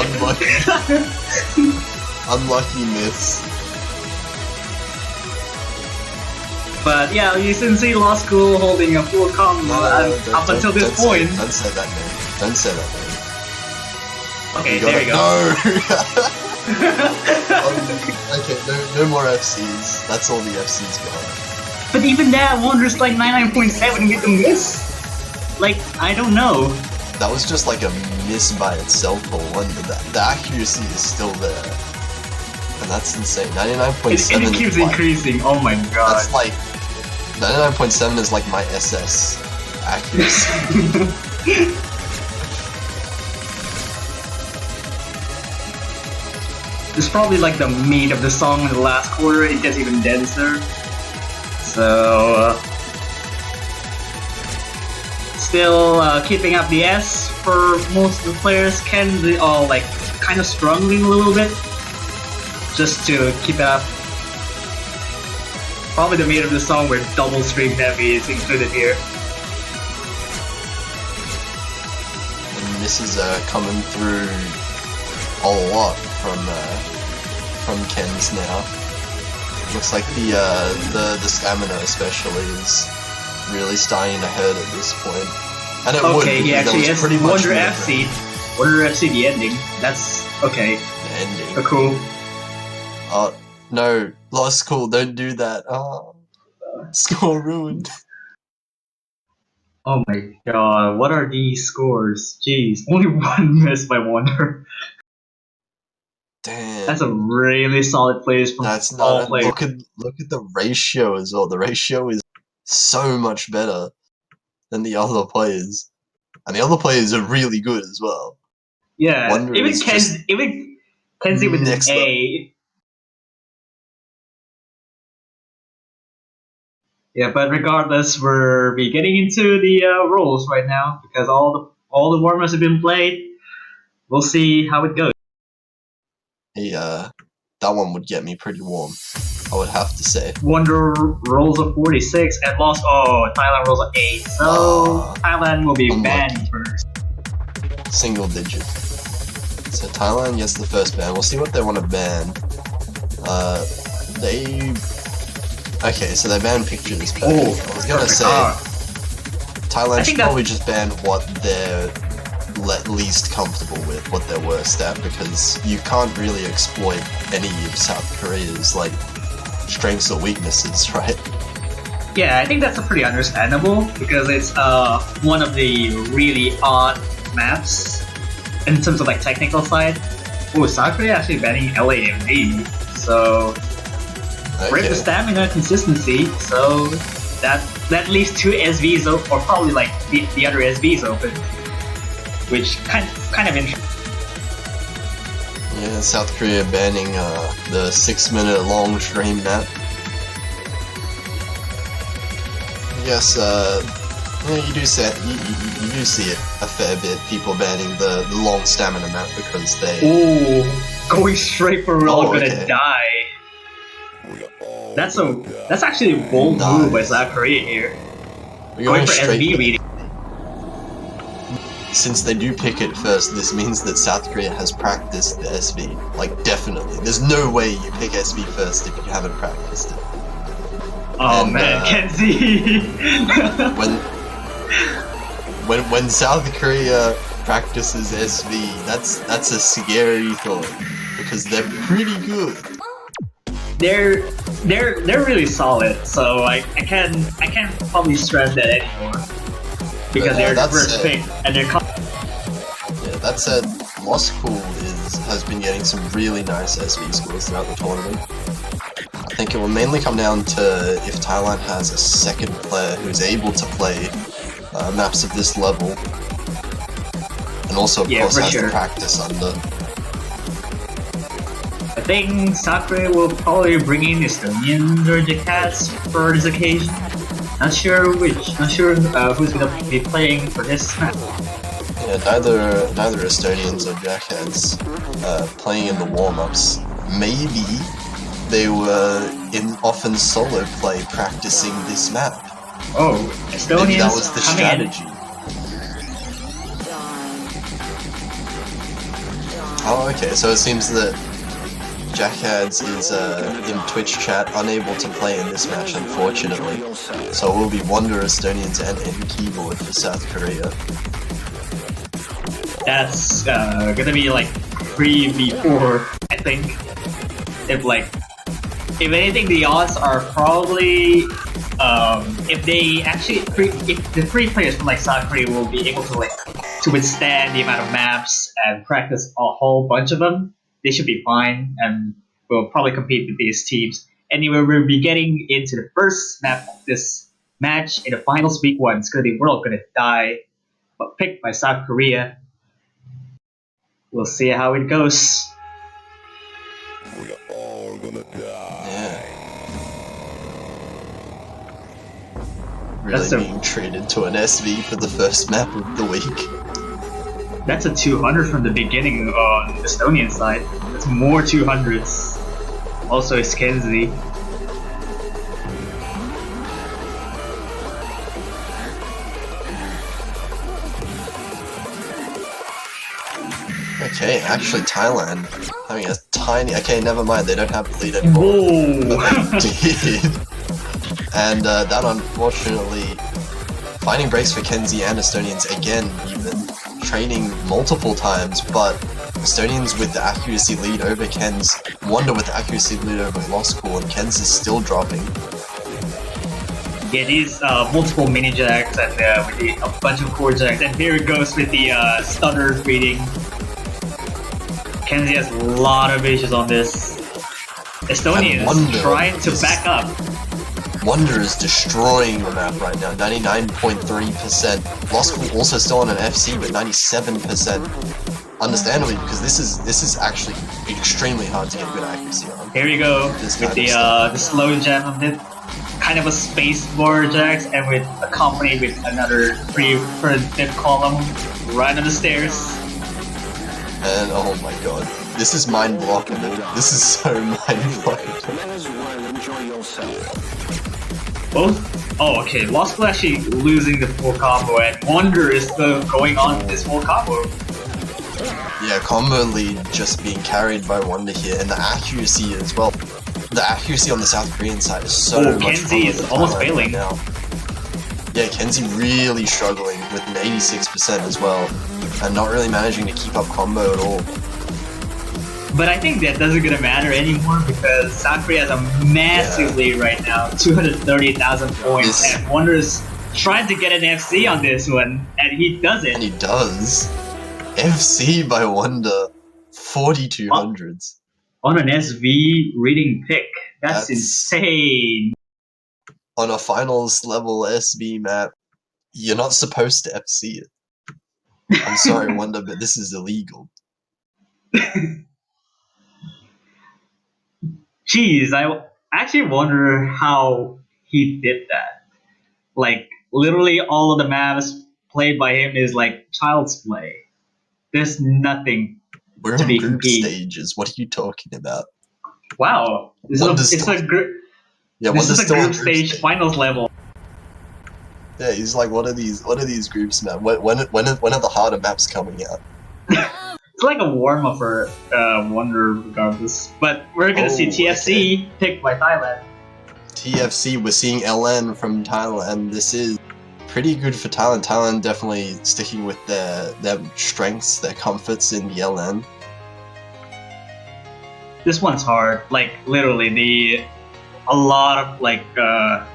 Unlucky miss. But yeah, you can see Law School holding a full combo up until this point. Don't say that name. Don't say that name. Okay, there you go. No! Okay, no more FCs. That's all the FCs gone. But even that, Wonder's like 99.7 with the miss. Like, I don't know. That was just like a miss by itself for Wonder. The accuracy is still there. And that's insane. 99.7 It keeps is like, increasing. Oh my god. that's like 99.7 is like my SS accuracy. It's probably like the meat of the song in the last quarter. It gets even denser. So, still keeping up the S for most of the players. Ken, they all like kind of struggling a little bit just to keep it up. Probably the mate of the song where double stream heavy is included here. And this is coming through a lot from Ken's now. Looks like the stamina especially is really starting to hurt at this point. And it would, Okay, he because actually that was has pretty much Wonder FC. Wonder FC the ending. That's okay. the ending. Cool. Oh no, Lost Call, don't do that. Oh, score ruined. Oh my god, what are these scores? Jeez, only one miss by Wonder. Damn. That's a really solid plays from That's all not. players. Look at the ratio as well. The ratio is so much better than the other players, and the other players are really good as well. Yeah, Wonder even is just Kenzie with an next A. Yeah, but regardless, we're getting into the roles right now because all the warm-ups have been played. We'll see how it goes. That one would get me pretty warm, I would have to say. Wonder rolls a 46 and lost. Oh, Thailand rolls a 8. So Thailand will be banned first. Single digit. So Thailand gets the first ban. We'll see what they want to ban. Okay, so they banned pictures. But I was gonna say Thailand should probably just ban what they're least comfortable with, what they're worst at, because you can't really exploit any of South Korea's like strengths or weaknesses, right? Yeah, I think that's a pretty understandable because it's one of the really odd maps in terms of like technical side. Oh, South Korea actually banning LAMV, so break the stamina consistency. So that leaves 2 SVs open, or probably like the other SVs open, which kind of interesting. Yeah, South Korea banning the 6-minute long stream map. Yes, yeah, you do see it a fair bit. People banning the long stamina map because they. Ooh, going straight for we're all gonna die. That's actually a bold move by South Korea here. We're Going for straight SB reading. Since they do pick it first, this means that South Korea has practiced the SV. Like, definitely. There's no way you pick SV first if you haven't practiced it. Oh man, Kenzie! when South Korea practices SV, that's a scary thought because they're pretty good. They're really solid, so I can't probably stress that anymore because they're the first pick and they're. Yeah, that said, Lost Pool has been getting some really nice SV scores throughout the tournament. I think it will mainly come down to if Thailand has a second player who's able to play maps of this level, and also of course has the practice under. I think South Korea will probably bring in Estonians or Jackets for this occasion. Not sure who's gonna be playing for this map. Yeah, neither Estonians or Jackets playing in the warm-ups. Maybe they were often solo play practicing this map. Oh, Estonians. Maybe that was the strategy. Oh, okay. So it seems that Jackads is in Twitch chat, unable to play in this match, unfortunately. So it will be Wonder Estonians and N Keyboard for South Korea. That's gonna be like 3v4, I think. If anything, the odds are probably if the 3 players from like South Korea will be able to withstand the amount of maps and practice a whole bunch of them, they should be fine and will probably compete with these teams. Anyway, we'll be getting into the first map of this match in the finals week 1. It's gonna be We're All Gonna Die, but picked by South Korea. We'll see how it goes. We're all gonna die. Yeah. That's being treated to an SV for the first map of the week. That's a 200 from the beginning on the Estonian side. That's more 200s. Also, it's Kenzie. Okay, actually Thailand having a tiny... Okay, never mind, they don't have the lead anymore. Whoa! But they did. And that unfortunately... Finding breaks for Kenzie and Estonians again, even. Training multiple times, but Estonians with the accuracy lead over Ken's, Wonder with the accuracy lead over Lost Cool, and Ken's is still dropping. Yeah, these multiple mini jacks and with a bunch of core jacks, and here it goes with the stutter reading. Kenzie has a lot of issues on this. Estonians trying to back up. Wonder is destroying the map right now, 99.3%. Lost Cool also still on an FC with 97%. Understandably, because this is actually extremely hard to get good accuracy on. Here we go with the slow jab on it. Kind of a space bar jacks, and with accompanied with another 3 per fifth column right on the stairs. And oh my god, this is mind blocking. This is so mind blocking. Both. Oh, okay. Lost Cool actually losing the full combo, and Wonder is still going on this full combo. Yeah, combo lead just being carried by Wonder here, and the accuracy as well. The accuracy on the South Korean side is so much Kenzie is almost failing now. Yeah, Kenzie really struggling with an 86% as well, and not really managing to keep up combo at all. But I think that doesn't gonna matter anymore because South Korea has a massive lead right now, 230,000 points, and Wonder's trying to get an FC on this one, and he does it. And he does. FC by Wonder, 4200s. On an SV reading pick. That's insane. On a finals level SV map, you're not supposed to FC it. I'm sorry, Wonder, but this is illegal. Jeez, I actually wonder how he did that. Like, literally all of the maps played by him is like child's play. There's nothing We're to in be group compete. stages. What are you talking about? Wow, this is a group stage finals level. Yeah, he's like, what are these groups, man? When are the harder maps coming out? It's like a warm up for Wonder, regardless. But we're gonna see TFC picked by Thailand. TFC, we're seeing LN from Thailand. This is pretty good for Thailand. Thailand definitely sticking with their strengths, their comforts in the LN. This one's hard. Like literally, a lot of like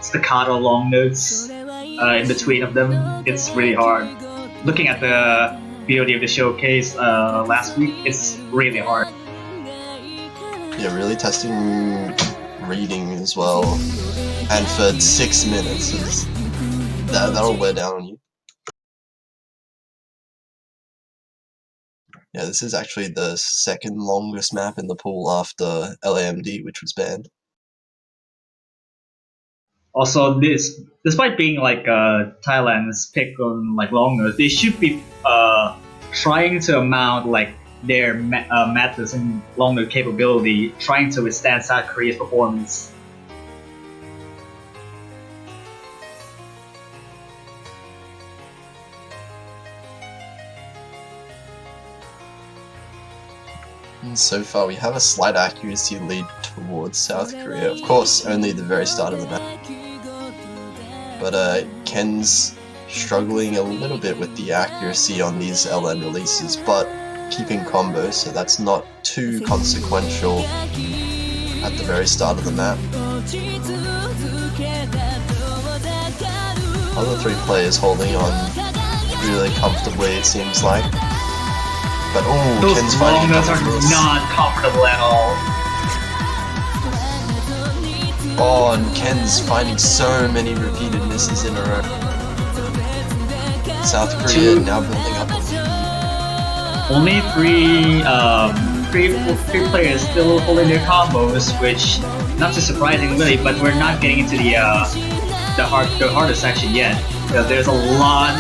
staccato long notes in between of them. It's really hard. Looking at the VOD of the showcase last week, it's really hard. Yeah, really testing reading as well. And for 6 minutes, that'll wear down on you. Yeah, this is actually the second longest map in the pool after LAMD, which was banned. Also, despite being like Thailand's pick on like long notes, they should be trying to amount like their methods and long note capability, trying to withstand South Korea's performance. And so far, we have a slight accuracy lead towards South Korea. Of course, only the very start of the map. But Ken's struggling a little bit with the accuracy on these LN releases, but keeping combos, so that's not too consequential at the very start of the map. Other 3 players holding on really comfortably, it seems like. But those Ken's long finding notes are not comfortable at all. Oh, and Ken's finding so many repeated misses in a row. South Korea now building up a lead. Only three players still holding their combos, which not too surprising really, but we're not getting into the the hardest section yet. Because there's a lot.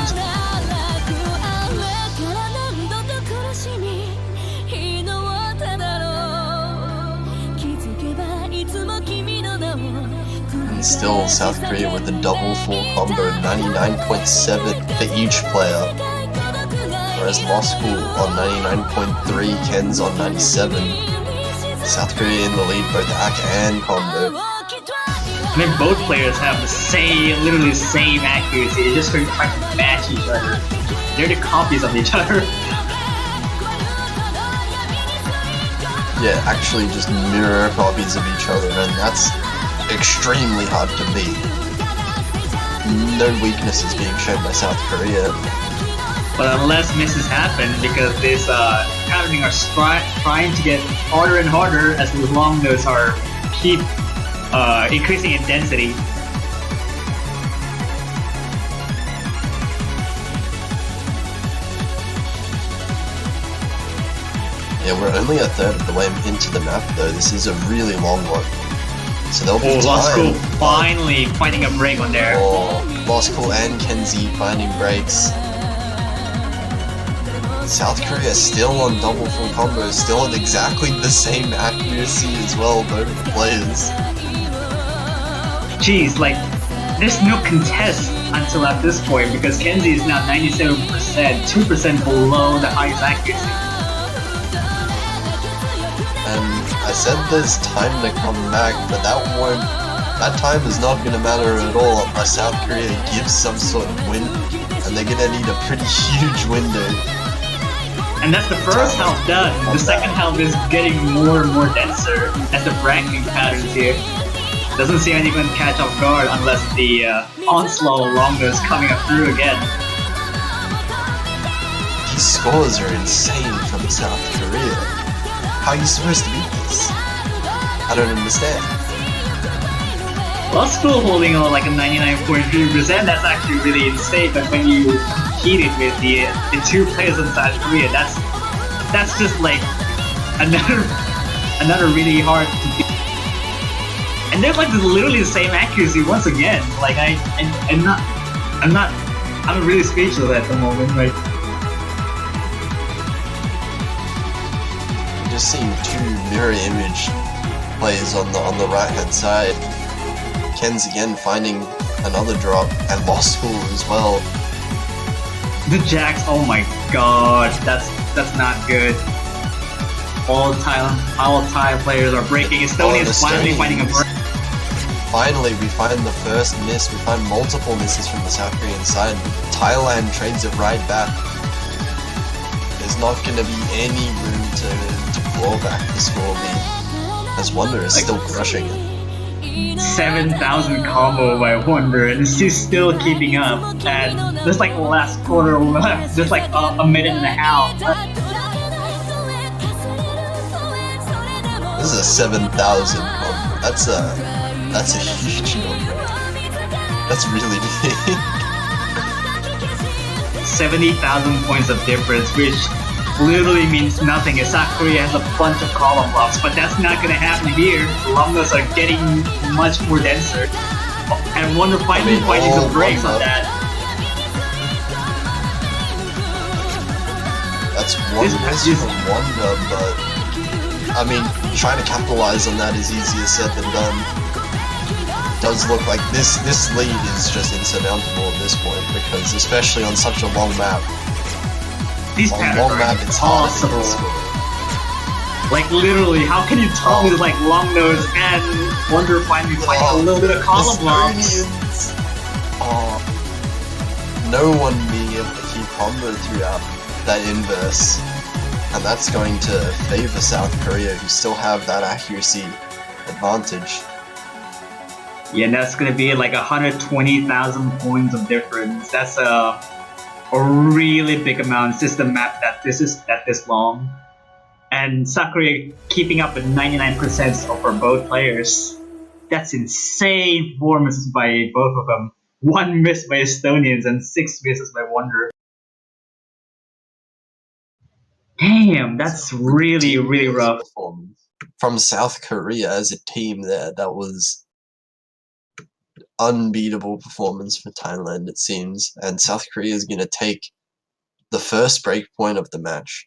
And still South Korea with a double full combo, 99.7 for each player. Whereas Moscow on 99.3, Ken's on 97. South Korea in the lead both Ak and combo. I mean, both players have the same, literally the same accuracy. They're just trying to match each other. They're the copies of each other. Yeah, actually just mirror copies of each other, and that's extremely hard to beat. No weaknesses being shown by South Korea. But unless misses happen, because this patterning are trying to get harder and harder as the long notes are keep increasing in density. Yeah, we're only a third of the way into the map though. This is a really long one. So there'll be Lost time. School finally finding a break on there. Lost Cool and Kenzie finding breaks. South Korea still on double full combos, still at exactly the same accuracy as well, both of the players. Jeez, like, there's no contest until at this point because Kenzie is now 97%, 2% below the highest accuracy. And I said there's time to come back, but that time is not going to matter at all unless South Korea gives some sort of win, and they're going to need a pretty huge window. And that's the first half done. The second half is getting more and more denser as the bracketing patterns here. Doesn't seem anyone can catch off guard unless the onslaught of longbows coming up through again. These scores are insane from South Korea. How are you supposed to beat this? I don't understand. Lost School holding on like a 99.3%, that's actually really insane, but when you compete it with the two players in South Korea, that's just like another really hard to beat. And they're like literally the same accuracy once again. Like I'm really speechless at the moment. Like, I'm just seeing two mirror image plays on the right hand side. Ken's again finding another drop, and Lost School as well. the Jacks, oh my god, that's not good. All Thai players are breaking. Estonia's finally finding a break. Finally, we find the first miss. We find multiple misses from the South Korean side. Thailand trades it right back. There's not going to be any room to claw back the score lead, as Wonder is still crushing it. 7,000 combo by Wonder, and she's still keeping up. And there's like the last quarter left, just like a minute and a half. This is a 7,000 combo. That's a huge number. That's really big. 70,000 points of difference, which literally means nothing. South Korea has a bunch of column blocks, but that's not going to happen here. The Lumnas are getting much more denser. And Wonder finally finding some breaks on that. That's one miss from Wonder, but I mean, trying to capitalize on that is easier said than done. Does look like this lead is just insurmountable at this point, because especially on such a long map, These patterns long are map it's hard to impossible. get score. Like literally, how can you tell me like long nose and Wonder finally finding a little bit of column blocks? Estonians. Oh, no one being able to keep combo throughout that inverse, and that's going to favor South Korea, who still have that accuracy advantage. Yeah, and that's gonna be like 120,000 points of difference. That's a really big amount. It's just the map that this long, and South Korea keeping up with 99% for both players. That's insane performances by both of them. 1 miss by Estonians and 6 misses by Wonder. Damn, that's really rough. Performance from South Korea as a team there. That was unbeatable performance for Thailand, it seems, and South Korea is going to take the first break point of the match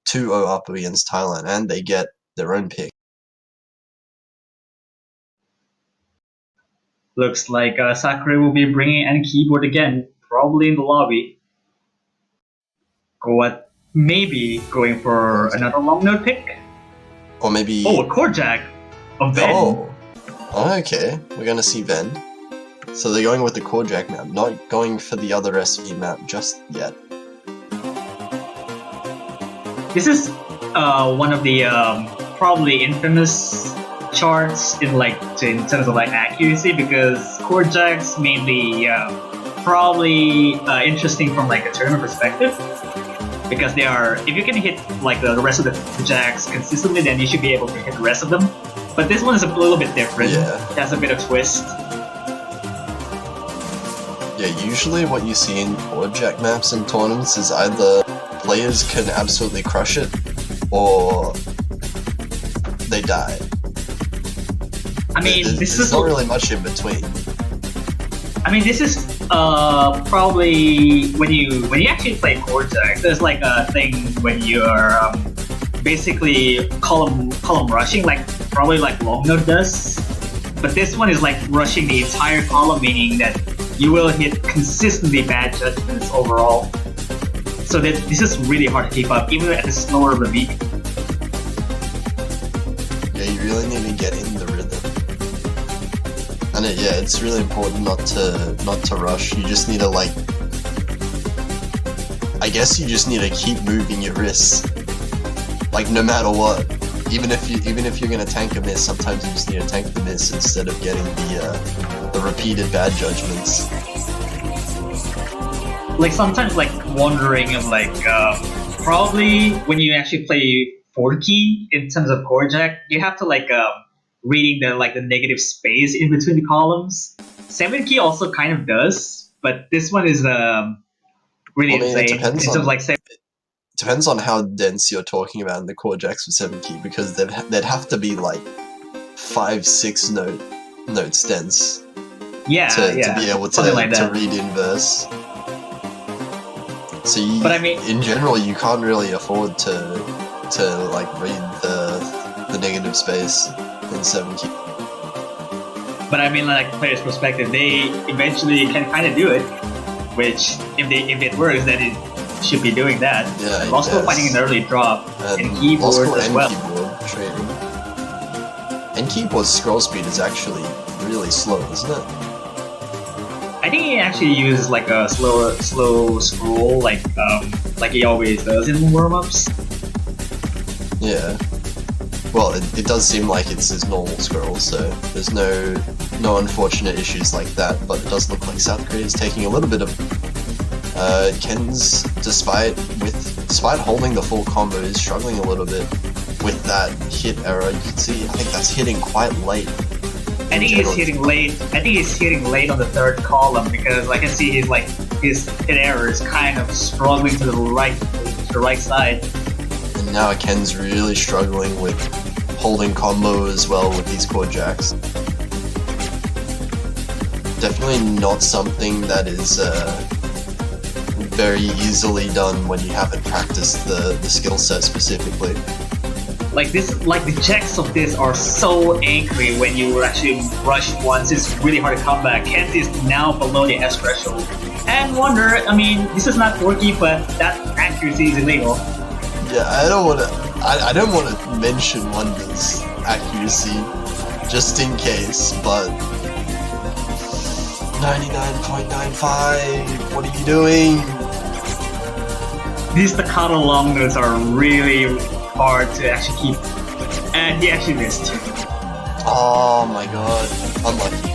2-0 up against Thailand, and they get their own pick. Looks like Sakurai will be bringing an keyboard again, probably in the lobby. Maybe going for another long note pick. Or maybe... Oh, a chord jack! A Ven! Oh, okay. We're going to see Ven. So they're going with the chord jack map, not going for the other SV map just yet. This is one of the probably infamous charts in terms of accuracy, because chord jacks mainly probably interesting from a tournament perspective, because they are, if you can hit the rest of the jacks consistently, then you should be able to hit the rest of them. But this one is a little bit different. Yeah. It has a bit of twist. Yeah, usually what you see in chord jack maps in tournaments is either players can absolutely crush it, or they die. I mean, there's not really much in between. I mean, this is probably when you actually play chord jack, there's a thing when you're basically column rushing, probably long note does. But this one is rushing the entire column, meaning that you will hit consistently bad judgments overall. So this is really hard to keep up, even at the slower of the beat. Yeah, you really need to get in the rhythm. And it's really important not to rush. You just need to I guess you just need to keep moving your wrists, no matter what. Even if you're gonna tank a miss, sometimes you just need to tank the miss instead of getting the repeated bad judgments. Sometimes wondering of probably when you actually play 4 key in terms of chord jack, you have to reading the negative space in between the columns. 7 key also kind of does, but this one is really insane. In terms of depends on how dense you're talking about in the chord jacks for 7 key, because they'd have to be 5-6 notes dense. Yeah, to be able to read inverse. So in general, you can't really afford to read the negative space in 7 key. But I mean, player's perspective, they eventually can kind of do it. Which, if it works, then it should be doing that. Yeah, also finding an early drop and keyboard as well. Keyboard trading. And keyboard scroll speed is actually really slow, isn't it? I think he actually uses a slow scroll, like he always does in warm-ups. Yeah. Well, it does seem like it's his normal scroll, so there's no unfortunate issues like that. But it does look like South Korea is taking a little bit of Ken's, despite holding the full combo, is struggling a little bit with that hit error. You can see, I think that's hitting quite late. I think he's hitting late. I think he's hitting late on the 3rd column, because I can see his hit error is kind of struggling to the right side. And now Ken's really struggling with holding combo as well with these chord jacks. Definitely not something that is very easily done when you haven't practiced the skill set specifically. The checks of this are so angry when you actually rush once. It's really hard to come back. Kent is now below the S threshold. And Wonder, I mean, this is not 4-key, but that accuracy is illegal. Yeah, I don't want to mention Wonder's accuracy, just in case, but 99.95, what are you doing? These staccato long notes are really hard to actually keep, and he actually missed. Oh my god, unlucky,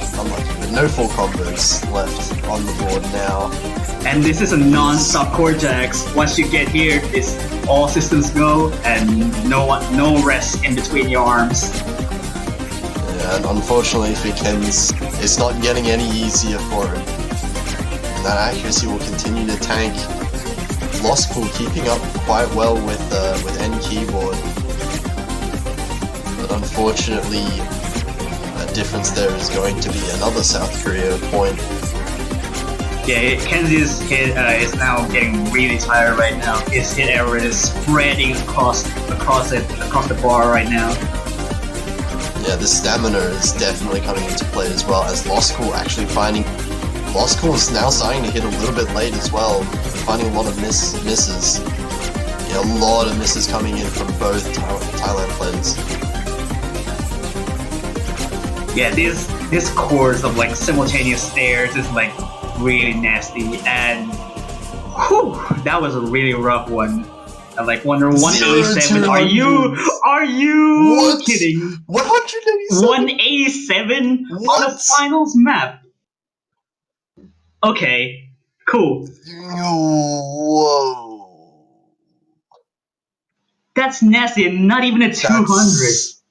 but no full combos left on the board now. And this is a non-stop chord jacks. Once you get here, it's all systems go, and no rest in between your arms. Yeah, and unfortunately for Ken's, it's not getting any easier for him. And that accuracy will continue to tank. Lost Pool keeping up quite well with N keyboard, but unfortunately, difference there is going to be another South Korea point. Yeah, Kenzie's hit is now getting really tired right now. His hit error is spreading across the bar right now. Yeah, the stamina is definitely coming into play as well, as Lost School actually finding... Lost School is now starting to hit a little bit late as well, finding a lot of misses. Yeah, a lot of misses coming in from both Thailand players. Yeah, this course of like simultaneous stairs is like really nasty, and whew, that was a really rough one. I like wonder 187. Are you What? kidding? 187? 187 on What? the finals map. Okay, cool. Whoa. That's nasty, and not even a 200. That's...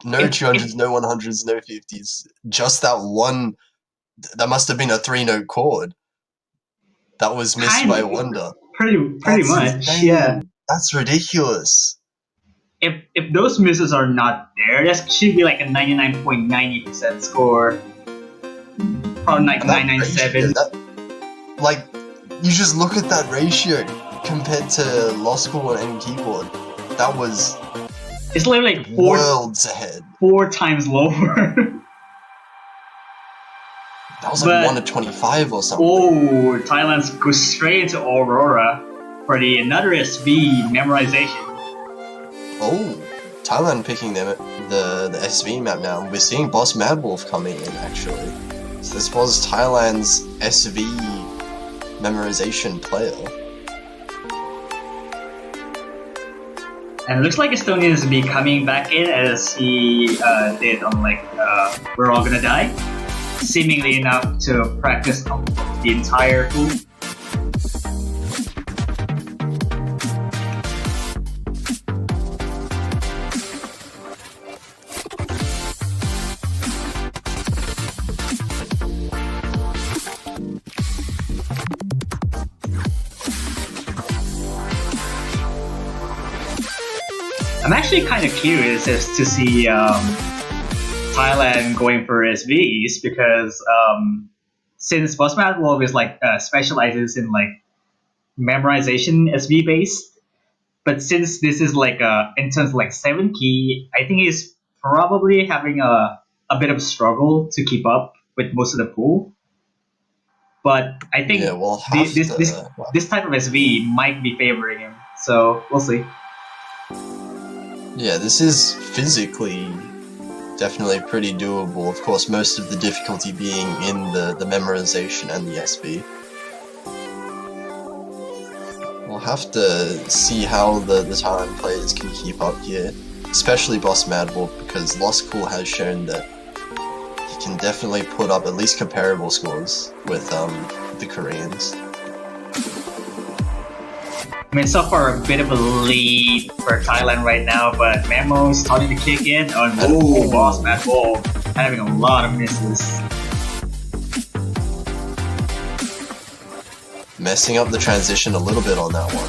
No If- 200s, no 100s, no 50s. Just that one. That must have been a 3-note chord. That was missed Kind by of. Wonder. Pretty That's much, insane. yeah. That's ridiculous. If those misses are not there, that should be like a 99.90% score. Probably like And that 997. ratio, like, you just look at that ratio compared to Lost School and M Keyboard. That was It's literally like worlds ahead. 4 times lower. That was like But- 1 to 25 or something. Oh, Thailand's go straight into Aurora for the another SV memorization. Oh, Thailand picking the SV map now. We're seeing Boss Mad Wolf coming in, actually. So this was Thailand's SV memorization player. And it looks like Estonians will be coming back in as he did on like We're All Gonna Die. Seemingly enough to practice the entire tool. I'm actually kind of curious as to see Thailand going for SVs because since Boss Mad Wolf is like specializes in like memorization SV based, but since this is like in terms of like 7 key, I think he's probably having a bit of a struggle to keep up with most of the pool. But I think Yeah, we'll the- have this, to... this this type of SV might be favoring him, so we'll see. Yeah, this is physically definitely pretty doable. Of course, most of the difficulty being in the memorization and the SB. We'll have to see how the Thailand players can keep up here, especially Boss Mad Wolf, because Lost Cool has shown that he can definitely put up at least comparable scores with the Koreans. I mean, so far a bit of a lead for Thailand right now, but Memo's starting to kick in. Oh no, Boss Mad Wolf having a lot of misses. Messing up the transition a little bit on that one.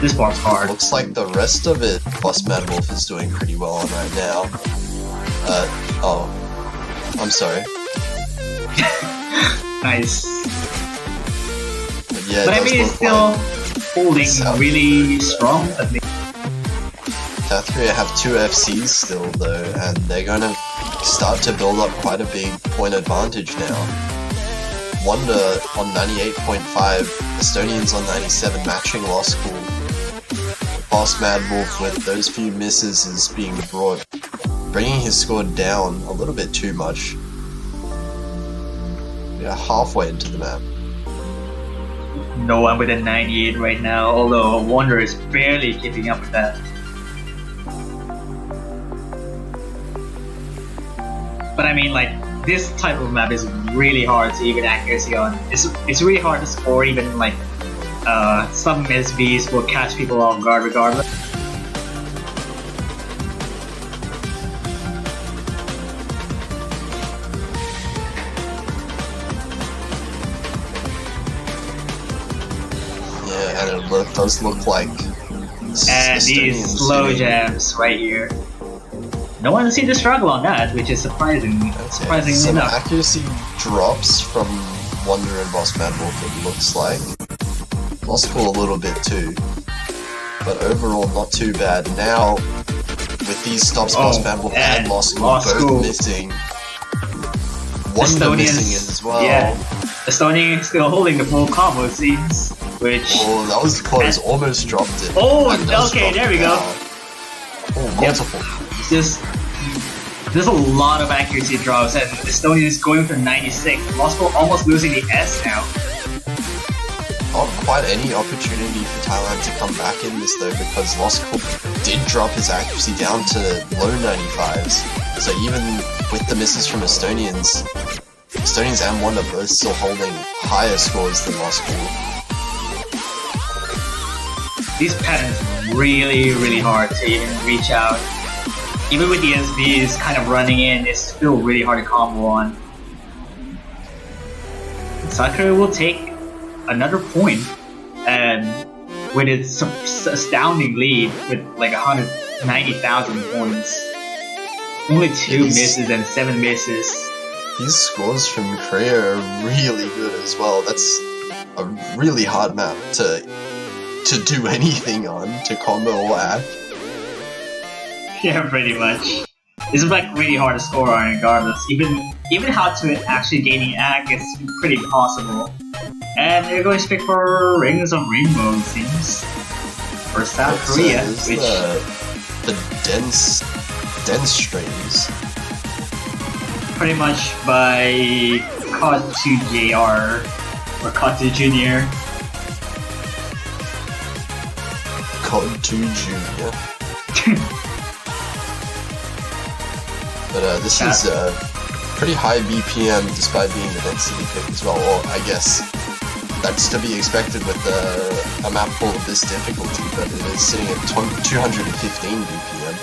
This bar's hard. Looks like the rest of it, Boss Mad Wolf is doing pretty well on right now. Oh. I'm sorry. Nice. Yeah, But I it does mean, it's look still like holding South really strong. At least. South Korea have 2 FCs still though, and they're going to start to build up quite a big point advantage now. Wonder on 98.5, Estonians on 97, matching Lost School. Boss Mad Wolf with those few misses is bringing his score down a little bit too much. We are halfway into the map. No one with a 98 right now, although Wonder is barely keeping up with that. But I mean, like, this type of map is really hard to even accuracy on. It's really hard to score even like some SBs will catch people off guard regardless. Yeah, and it does look like And these slow jams right here. No one seemed to struggle on that, which is surprisingly Some enough. accuracy drops from Wonder and Boss Madwalk, it looks like. Lost School a little bit too. But overall, not too bad. Now, with these stops, Boss Madwalk and Lost School both missing. Wonder missing as well. Yeah. Estonian still holding the full combo, it seems. Which... Oh, that was close. Almost dropped it. Oh, okay, there we go. Oh, multiple. There's a lot of accuracy drops, and Estonian is going for 96. Lost School almost losing the S now. Not quite any opportunity for Thailand to come back in this though, because Lost School did drop his accuracy down to low 95s. So even with the misses from Estonians and Wonder both still holding higher scores than Lost School. These patterns are really, really hard to even reach out. Even with the SBs kind of running in, it's still really hard to combo on. Sakura will take another point, and with its astounding lead with like 190,000 points. Only 2 misses and 7 misses. These scores from Korea are really good as well. That's a really hard map to do anything on, to combo or act. Yeah, pretty much. It's like really hard to score on regardless. Even how to actually gaining act is pretty impossible. And they're going to pick for Rings of Rainbow, it seems. For South Korea, which... the dense strings. Pretty much by Katu JR or Katu Jr. Katu Jr. But this is a pretty high BPM despite being the density pick as well, or I guess that's to be expected with a map pool of this difficulty, but it is sitting at 215 BPM.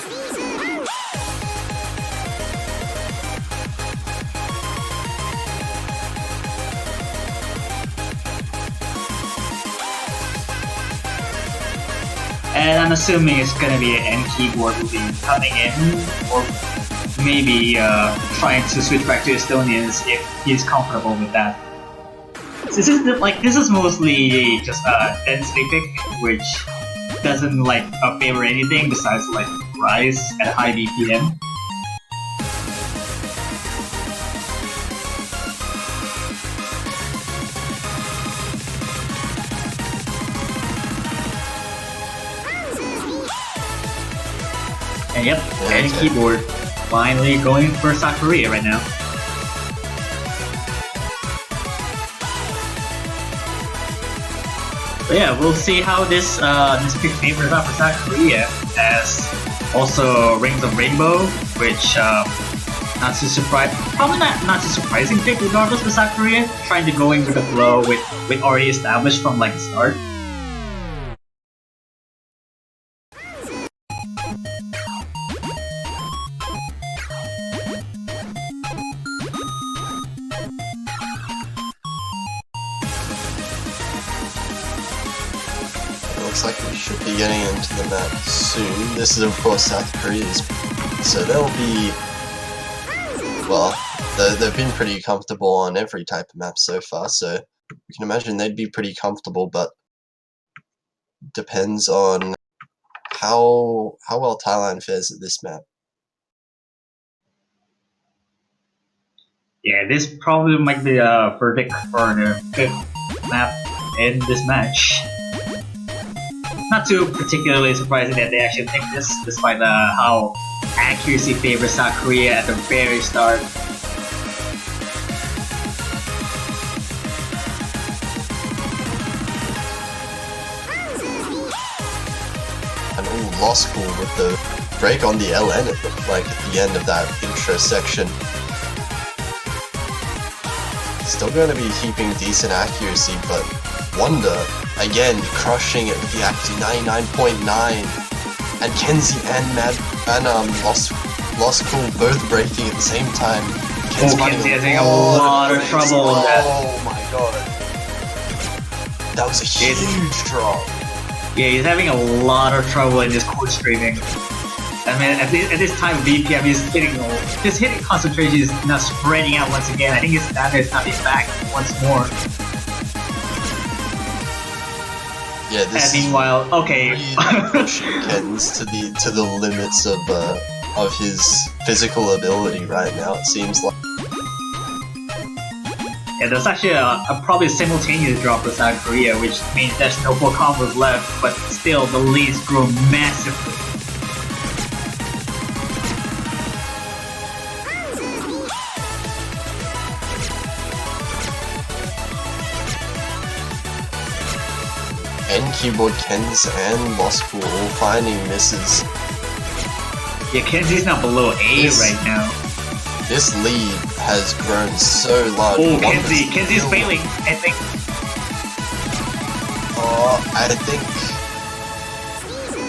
And I'm assuming it's gonna be an N keyboard will be coming in, or maybe trying to switch back to Estonians if he's comfortable with that. This is mostly just a density pick, which doesn't favor anything besides like rise at high BPM. And yep, and keyboard finally going for South Korea right now. But yeah, we'll see how this pick favors out for South Korea, as also Rings of Rainbow, which not too probably not too surprising pick regardless for South Korea, trying to go in with the flow with already established from like the start. Looks like we should be getting into the map soon. This is of course South Korea's, so they'll be, well, they've been pretty comfortable on every type of map so far, so you can imagine they'd be pretty comfortable, but depends on how well Thailand fares at this map. Yeah, this probably might be a verdict for the 5th map in this match. Not too particularly surprising that they actually picked this, despite how accuracy favors South Korea at the very start. And Lost School with the break on the LN, it looked like at the end of that intro section. Still going to be keeping decent accuracy, but Wonder, again, crushing it with the accuracy 99.9, and Kenzie and Lost School both breaking at the same time. Kenzie having a lot of trouble with that. Oh my god. That was a huge drop. Yeah, he's having a lot of trouble in his court streaming. I mean, at this time of BPM, his hitting concentration is now spreading out once again. I think his stamina is coming back once more. Yeah, this And meanwhile, okay. really pushing Kens to the limits of his physical ability right now. It seems like. Yeah, there's actually a probably a simultaneous drop for South Korea, which means there's no more combos left, but still the leads grow massively. And keyboard Kens and Lost Pool all finding misses. Yeah, Kenzie's now below A right now. This lead has grown so large. Oh, Kenzie's failing, I think. I think.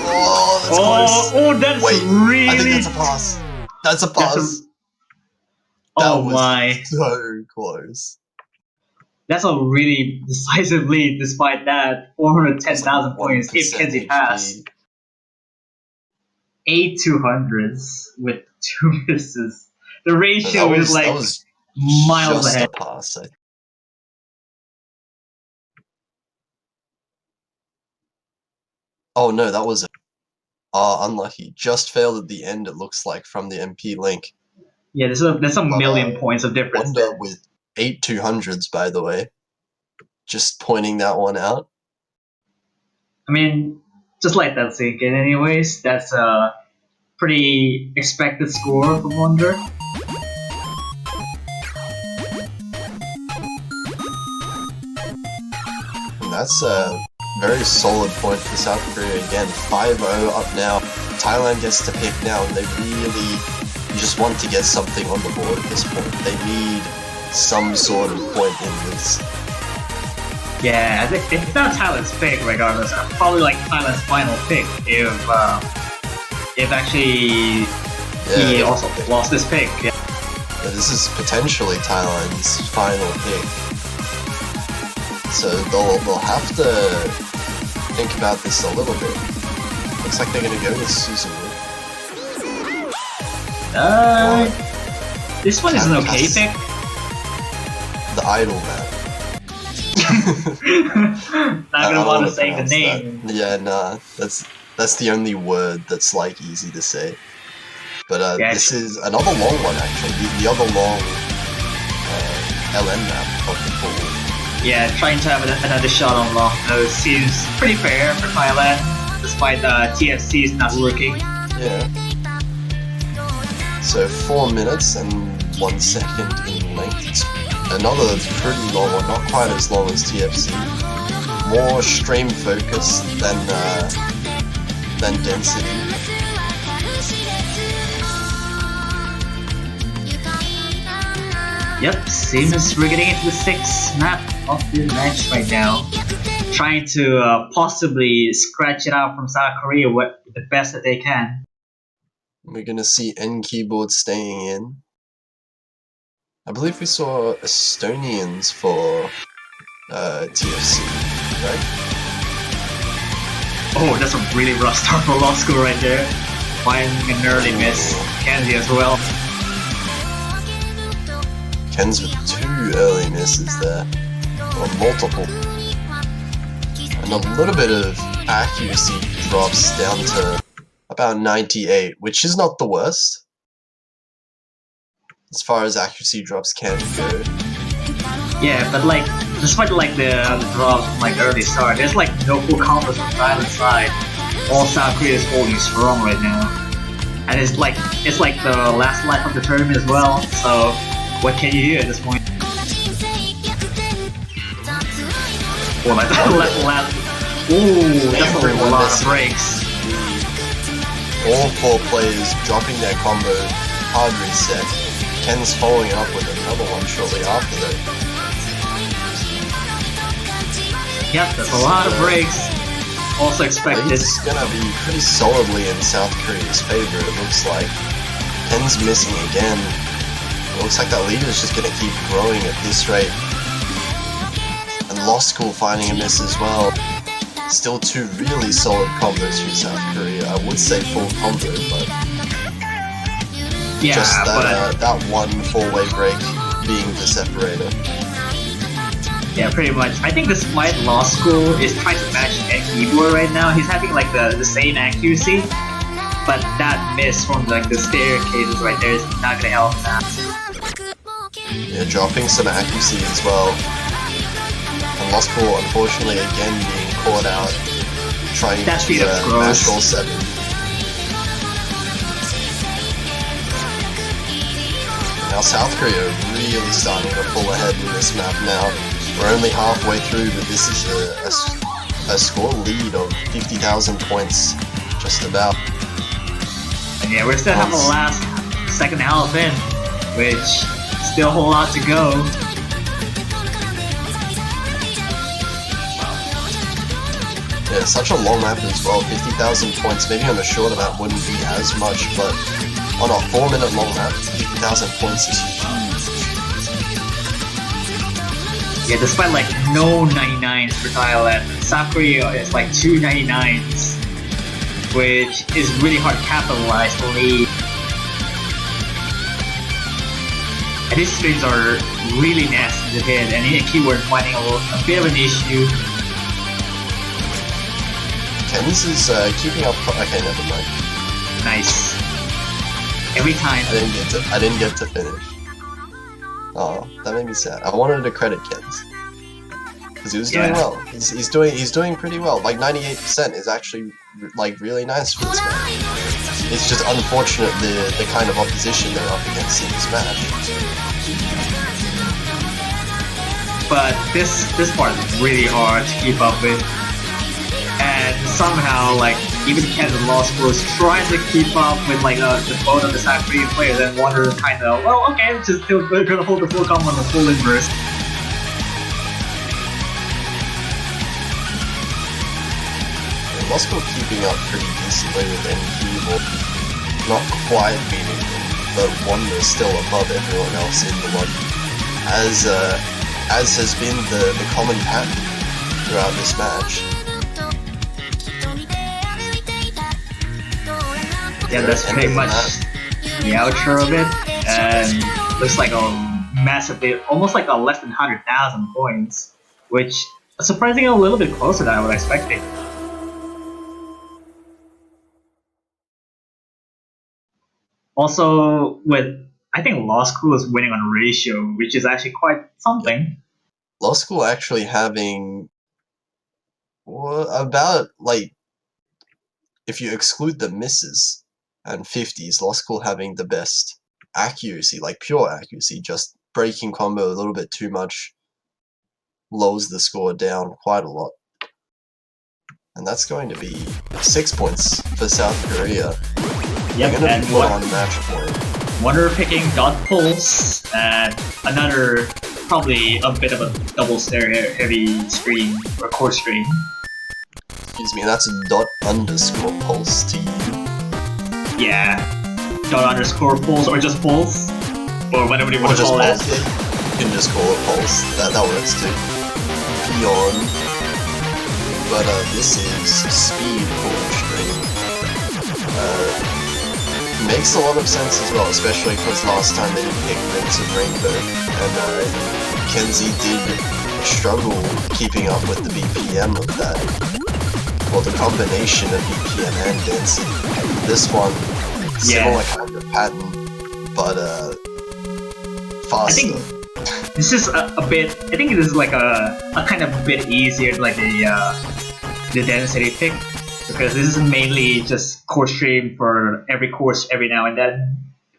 Oh, that's close. Oh, that's Wait, really. I think that's a pass. That's a pass. Oh was my. So close. That's a really decisive lead despite that. 410,000 points if Kenzie passed. 8 200s with 2 misses. The ratio is like miles just ahead. A pass, Oh no, that was unlucky. Just failed at the end, it looks like, from the MP link. Yeah, there's a million points of difference. Wonder with 8 200s, by the way. Just pointing that one out. I mean, just let that sink in anyways. That's a pretty expected score for Wonder. And that's a very solid point for South Korea again. 5-0 up now. Thailand gets to pick now, and they really just want to get something on the board at this point. They need some sort of point in this. Yeah, I think it's not Thailand's pick regardless. Probably like Thailand's final pick if actually he also lost this pick. Yeah. But this is potentially Thailand's final pick. So they'll have to think about this a little bit. Looks like they're gonna go with Suzumu. This one is an okay pick. The idol man. Not gonna want to say the name. That. Yeah, nah. That's the only word that's like easy to say. But this is another long one actually. The other long LN map of the pool. Yeah, trying to have another shot on long nose seems pretty fair for Thailand, despite the TFC's not working. Yeah. So 4 minutes and 1 second in length. It's another pretty long one, not quite as long as TFC. More stream focused than density. Yep, seems we're getting into the 6th map of the match right now. Trying to possibly scratch it out from South Korea the best that they can. We're gonna see N keyboard staying in. I believe we saw Estonians for TFC, right? Oh, that's a really rough start for Law School right there. Finding an early miss. Kenzie as well. Ken's with 2 early misses there. Or multiple. And a little bit of accuracy drops down to about 98, which is not the worst. As far as accuracy drops can go. Yeah, but like, despite like the drops from like early start, there's like no full combos from Thailand's side. All South Korea is holding strong right now. And it's like the last life of the tournament as well, so what can you do at this point? Oh, like that ooh, that's a lot of breaks. All 4 players dropping their combo, hard reset. Ken's following up with another one shortly after that. Yep, that's a lot of breaks. Also expected. It's gonna be pretty solidly in South Korea's favor, it looks like. Ken's missing again. It looks like that lead is just gonna keep growing at this rate. And Lost School finding a miss as well. Still two really solid combos from South Korea. I would say full combo, but Yeah, just but that one 4-way break being the separator. yeah, pretty much. I think despite Law School is trying to match Ed Keyboard right now, he's having like the same accuracy, but that miss from like the staircases right there is not gonna help that. Yeah, dropping some accuracy as well. And Law School, unfortunately, again being caught out trying That speed to up's gross. match all 7. Now South Korea really starting to pull ahead in this map now. We're only halfway through, but this is a score lead of 50,000 points, just about. And yeah, we're still having the last second half in, which still a whole lot to go. Yeah, such a long map as well, 50,000 points, maybe on a shorter map wouldn't be as much, but on a 4-minute long map, 50,000 points is huge. Yeah, despite like no 99s for Thailand, South Korea is like 2 99s, which is really hard to capitalize on lead. And these strings are really nasty to hit, and Keyword finding a bit of an issue. Ken's is keeping up. Okay, never mind. Nice. Every time. I didn't get to finish. Oh, that made me sad. I wanted to credit Ken's because he was doing well. He's doing pretty well. Like 98% is actually like really nice for this match. It's just unfortunate the kind of opposition they're up against in this match. But this part is really hard to keep up with. And somehow, like, even Ken and Law School is trying to keep up with, like, the both of the South Korean players, and Wonder kind of, well, okay, just still gonna hold the full combo on the full inverse. Yeah, Law School keeping up pretty decently with any keyboard. Not quite beating them, but Wonder still above everyone else in the one. As has been the common pattern throughout this match. Yeah, that's pretty much the outro of it, and looks like a massive bit, almost like a less than 100,000 points, which is surprisingly a little bit closer than I would expect it. Also, I think Law School is winning on ratio, which is actually quite something. Law School actually having about, like, if you exclude the misses and 50s, Law School having the best accuracy, like pure accuracy, just breaking combo a little bit too much lowers the score down quite a lot. And that's going to be 6 points for South Korea. Yep, They're going and to be put on match point. Wonder picking dot pulse, and another probably a bit of a double stair heavy screen or core screen. Excuse me, that's a dot underscore pulse to you. Yeah, dot underscore pulse or just pulse, or whatever you Or want to just call pulse, it. yeah. You can just call it pulse. That works too. Beyond. But this is speed core string. Makes a lot of sense as well, especially because last time they didn't pick Prince of Rainbow, and Kenzie did struggle keeping up with the BPM of that. Well, the combination of BPM and density. This one, similar kind of pattern, but faster. I think this is a bit. I think this is like a kind of bit easier, like the density pick. Because this is mainly just core stream for every course every now and then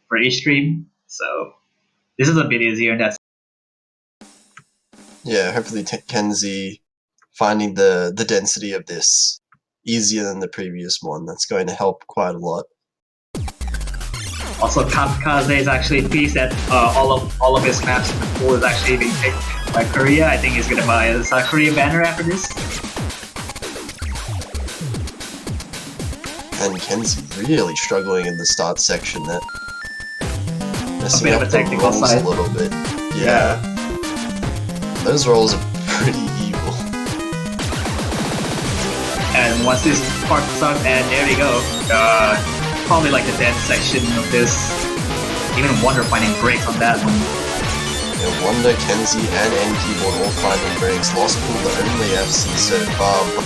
for each stream, so this is a bit easier in that. Yeah, hopefully Kenzie finding the density of this easier than the previous one. That's going to help quite a lot. Also, Kamikaze is actually pleased that all of his maps before is actually being picked by Korea. I think he's gonna buy a South Korea banner after this. And Kenzie really struggling in the start section there. Messing bit of up a the technical rolls side. a little bit. Yeah. Those rolls are pretty evil. once this part starts, and there you go. Probably like the dead section of this. Even Wonder finding breaks on that one. Yeah, Wonder, Kenzie, and N-Keyboard all finding breaks. Lost Pool the only FC so far, but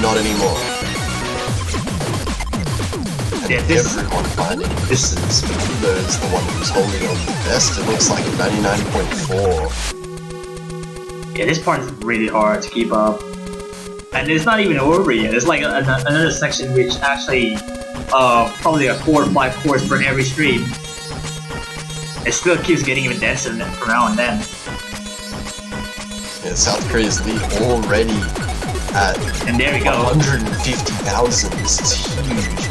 not anymore. And Yeah, this- everyone finding misses. Fundo is the one who's holding on the best. It looks like 99.4. Yeah, this part is really hard to keep up. And it's not even over yet. It's like another section which actually probably a 4 or 5 cores for every stream. It still keeps getting even denser from now and then. Yeah, South Korea's lead already at And there we go. 150,000. This is huge.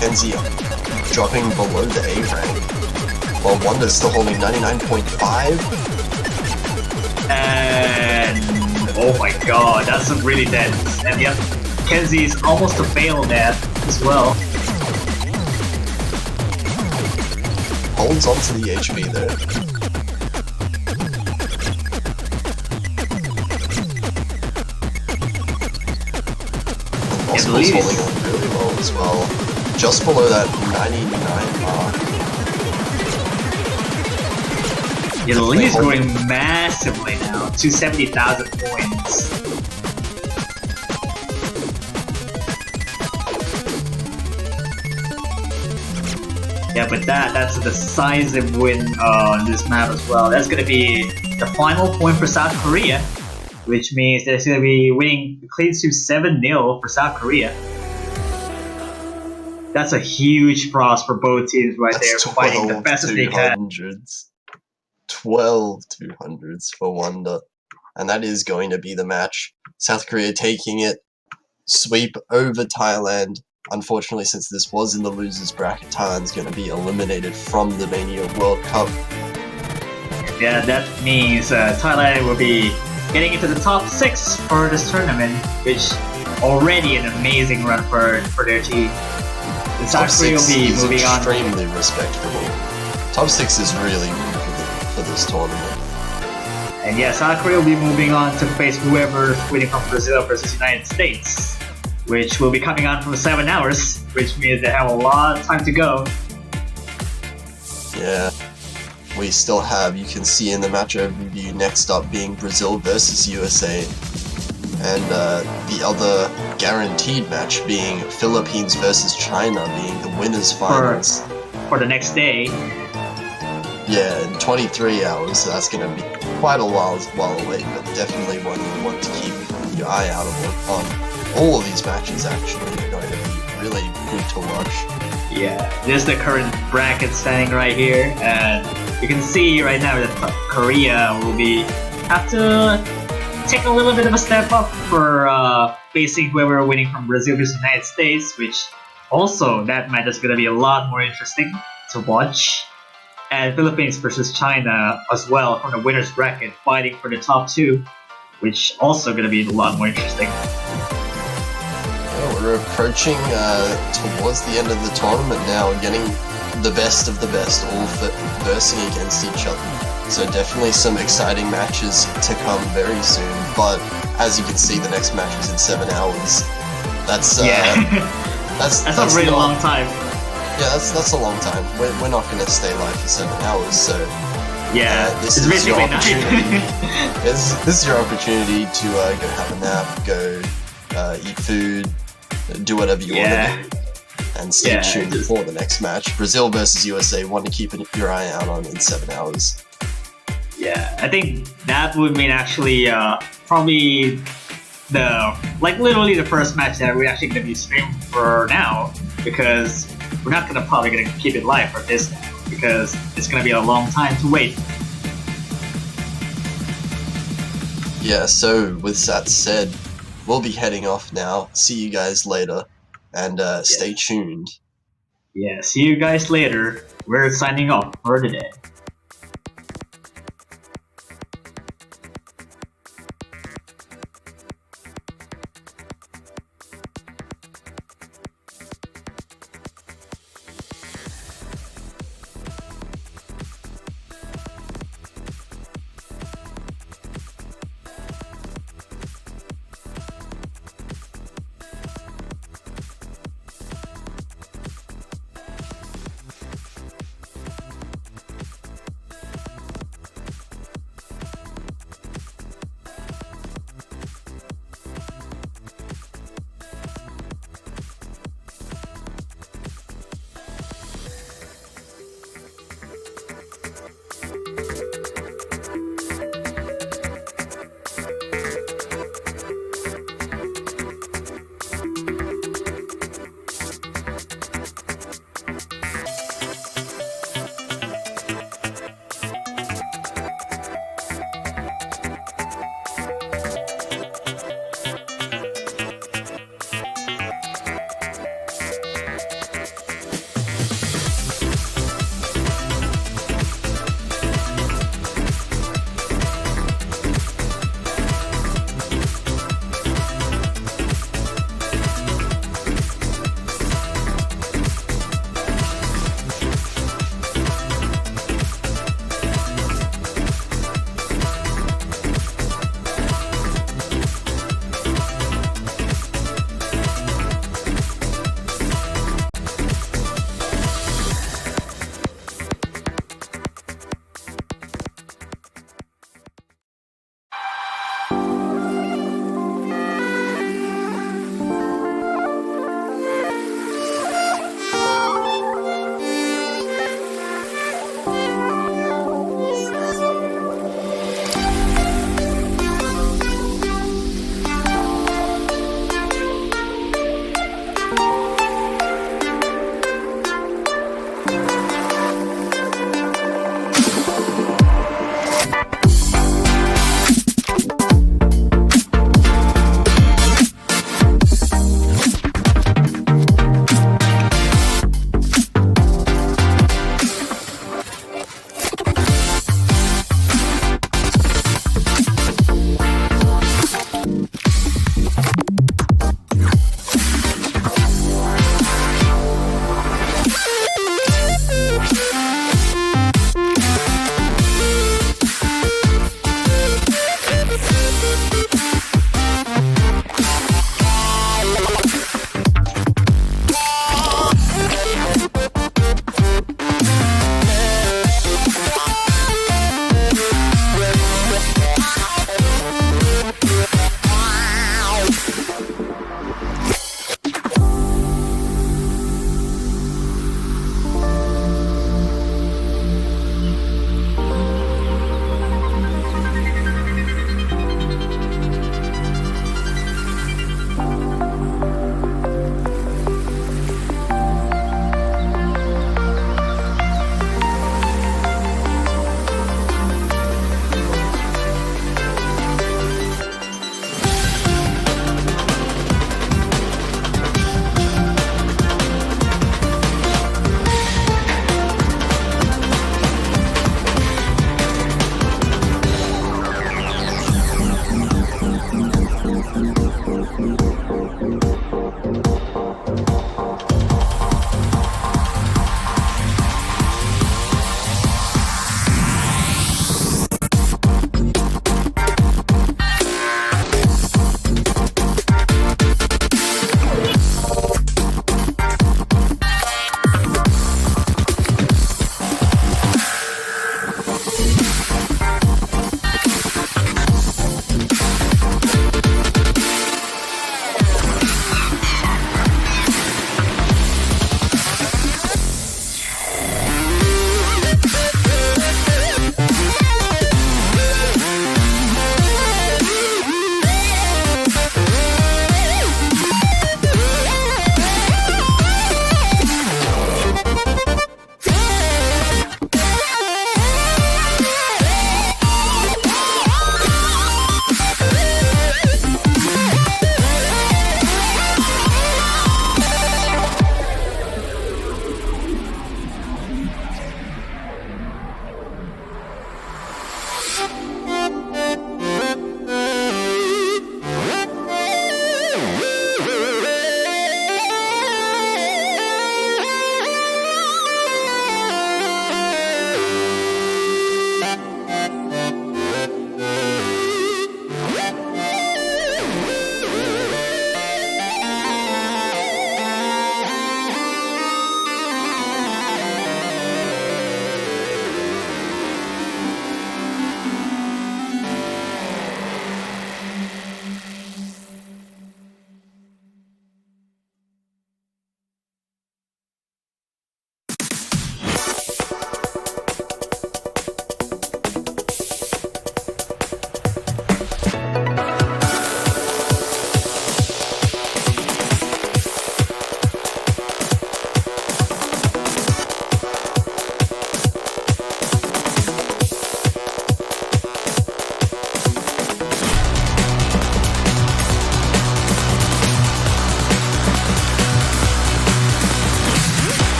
Kenzie dropping below the A rank, while Wonder's still holding 99.5. And oh my god, that's really dense. And yep, Kenzie's almost to fail that as well. Holds onto the HP though. And Osmo's holding on really well as well. Just below that 99 mark. Yeah, the lead is growing massively now to 70,000 points. Yeah, but that's a decisive win on this map as well. That's gonna be the final point for South Korea, which means they're gonna be winning clean sweep 7-0 for South Korea. That's a huge pros for both teams right there, That's fighting the best that they can. 12 200s for Wonder. And that is going to be the match. South Korea taking it. Sweep over Thailand. Unfortunately, since this was in the losers bracket, Thailand's going to be eliminated from the Mania World Cup. Yeah, that means Thailand will be getting into the top 6 for this tournament, which already an amazing run for their team. The Top South Korea will 6 be is moving on. extremely respectable. Top 6 is really good for this tournament. And yeah, South Korea will be moving on to face whoever's winning from Brazil versus United States, which will be coming on from 7 hours, which means they have a lot of time to go. Yeah. We still have, you can see in the match overview, next up being Brazil versus USA. And the other guaranteed match being Philippines versus China, being the winners finals. For the next day. Yeah, in 23 hours, so that's going to be quite a while away, but definitely one you want to keep your eye out on. All of these matches actually are going to be really good to watch. Yeah, this is the current bracket standing right here, and you can see right now that Korea will have to take a little bit of a step up for facing whoever winning from Brazil versus United States, which also that match is going to be a lot more interesting to watch. And Philippines versus China as well from the winners bracket, fighting for the top 2, which also going to be a lot more interesting. Well, we're approaching towards the end of the tournament now, getting the best of the best, all versing against each other. So definitely some exciting matches to come very soon. But as you can see, the next match is in 7 hours. That's that's a really long time. Yeah, that's a long time. We're not going to stay live for 7 hours, so yeah, this it's is your basically opportunity. This is your opportunity to go have a nap, go eat food, do whatever you want to do, and stay tuned for the next match. Brazil versus USA, one to keep your eye out on in 7 hours. Yeah, I think that would mean actually probably literally the first match that we're actually going to be streaming for now, because we're not probably going to keep it live for this now, because it's going to be a long time to wait. Yeah, so with that said, we'll be heading off now. See you guys later, and stay tuned. Yeah, see you guys later. We're signing off for today.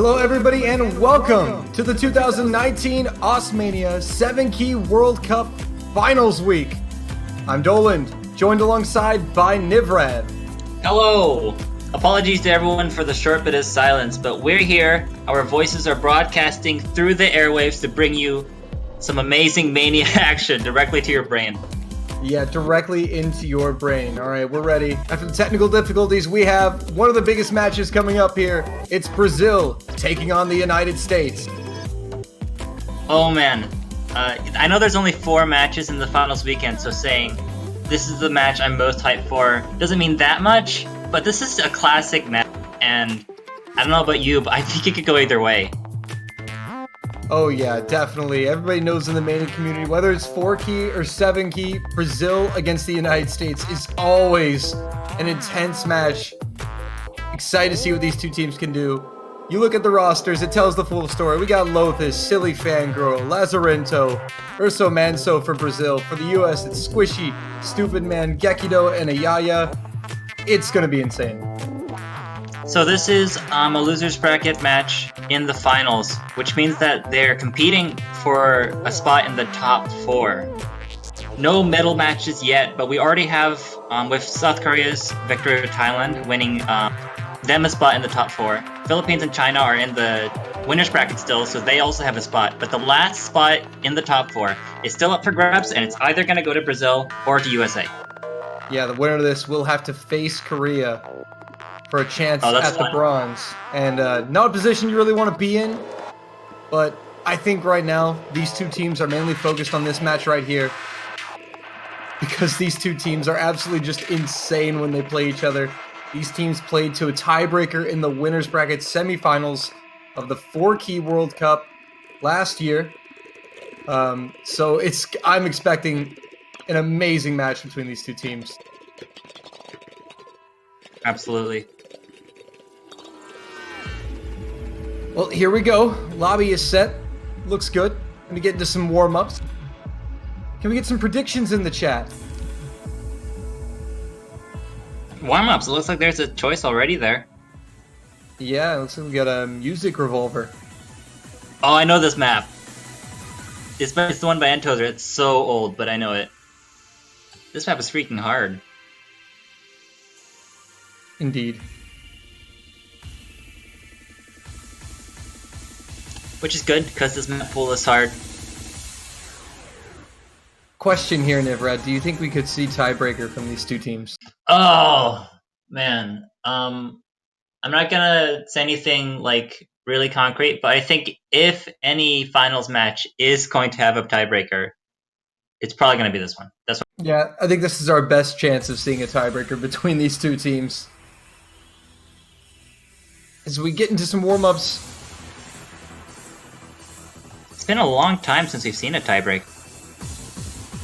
Hello everybody and welcome to the 2019 Osmania 7-Key World Cup Finals Week. I'm Doland, joined alongside by Nivrad. Hello! Apologies to everyone for the short bit of silence, but we're here. Our voices are broadcasting through the airwaves to bring you some amazing Mania action directly to your brain. Yeah, directly into your brain. All right, we're ready. After the technical difficulties, we have one of the biggest matches coming up here. It's Brazil taking on the United States. Oh man, I know there's only 4 matches in the finals weekend, so saying this is the match I'm most hyped for doesn't mean that much, but this is a classic match, and I don't know about you, but I think it could go either way. Oh yeah, definitely. Everybody knows in the Mania community, whether it's 4-key or 7-key, Brazil against the United States is always an intense match. Excited to see what these two teams can do. You look at the rosters, it tells the full story. We got Lothus, Silly Fangirl, Lazarento, Urso Manso for Brazil. For the US, it's Squishy, Stupid Man, Gekido, and Ayaya. It's gonna be insane. So this is a loser's bracket match in the finals, which means that they're competing for a spot in the top 4. No medal matches yet, but we already have, with South Korea's victory over Thailand, winning them a spot in the top 4. Philippines and China are in the winner's bracket still, so they also have a spot. But the last spot in the top 4 is still up for grabs, and it's either going to go to Brazil or to USA. Yeah, the winner of this will have to face Korea for a chance at the fun. bronze. And not a position you really want to be in, but I think right now these two teams are mainly focused on this match right here because these two teams are absolutely just insane when they play each other. These teams played to a tiebreaker in the winner's bracket semifinals of the 4-Key World Cup last year. So I'm expecting an amazing match between these two teams. Absolutely. Well, here we go. Lobby is set. Looks good. Let me get into some warm-ups. Can we get some predictions in the chat? Warm-ups. It looks like there's a choice already there. Yeah, looks like we got a music revolver. Oh, I know this map. It's the one by Entozer. It's so old, but I know it. This map is freaking hard. Indeed. Which is good, because this map pool is hard. Question here, Nivrad. Do you think we could see tiebreaker from these two teams? Oh, man. I'm not gonna say anything, like, really concrete, but I think if any finals match is going to have a tiebreaker, it's probably gonna be this one. That's what. Yeah, I think this is our best chance of seeing a tiebreaker between these two teams. As we get into some warm-ups. It's been a long time since we've seen a tiebreak.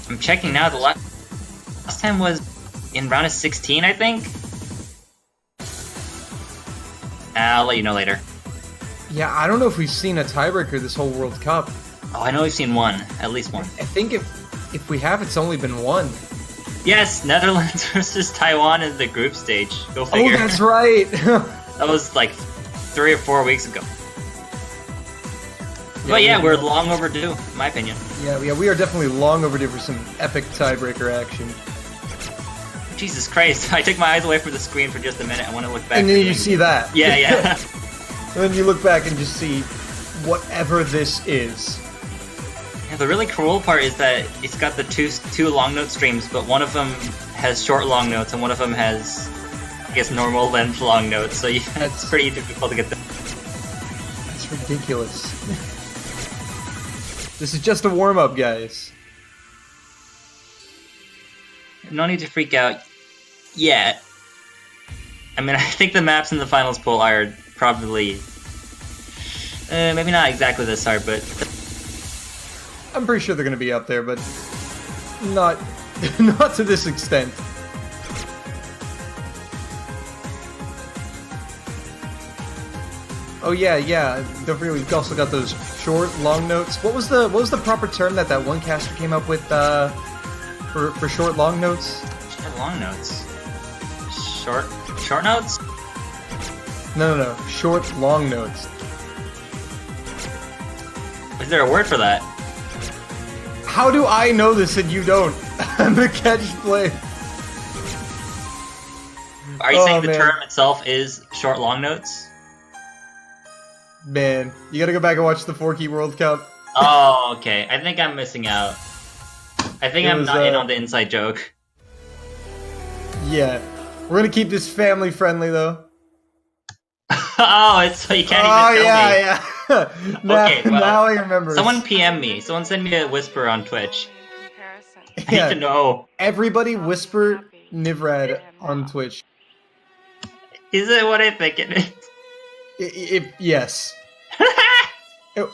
I'm checking now, the last time was in round of 16, I think? I'll let you know later. Yeah, I don't know if we've seen a tiebreaker this whole World Cup. Oh, I know we've seen one. At least one. I think if we have, it's only been one. Yes, Netherlands versus Taiwan in the group stage. Go figure. Oh, that's right! That was like 3 or 4 weeks ago. But yeah, we're long overdue, in my opinion. Yeah, we are definitely long overdue for some epic tiebreaker action. Jesus Christ, I took my eyes away from the screen for just a minute. I want to look back. And then you see that. Yeah, yeah. And then you look back and just see whatever this is. Yeah, the really cool part is that it's got the two long note streams, but one of them has short long notes and one of them has, I guess, normal length long notes. So yeah, it's pretty difficult to get them. That's ridiculous. This is just a warm-up, guys. No need to freak out yet. I mean, I think the maps in the finals pool are probably maybe not exactly this hard, but I'm pretty sure they're going to be up there, but not not to this extent. Oh yeah. Don't forget we've also got those short, long notes. What was the proper term that one caster came up with for short, long notes? Short, long notes. Short notes? No. Short, long notes. Is there a word for that? How do I know this and you don't? I'm the catch play. Are you Oh, saying the man. term itself is short long notes? Man, you gotta go back and watch the 4-key World Cup. Oh, okay. I think I'm missing out. I think It I'm was, not in on the inside joke. Yeah. We're gonna keep this family friendly though. Oh, it's so you can't Oh even tell me. yeah. now, Okay, well, now I remember. Someone PM me. Someone send me a whisper on Twitch. I Yeah. need to know. Everybody whisper Nivrad on Twitch. Is it what I think it is? Yes. It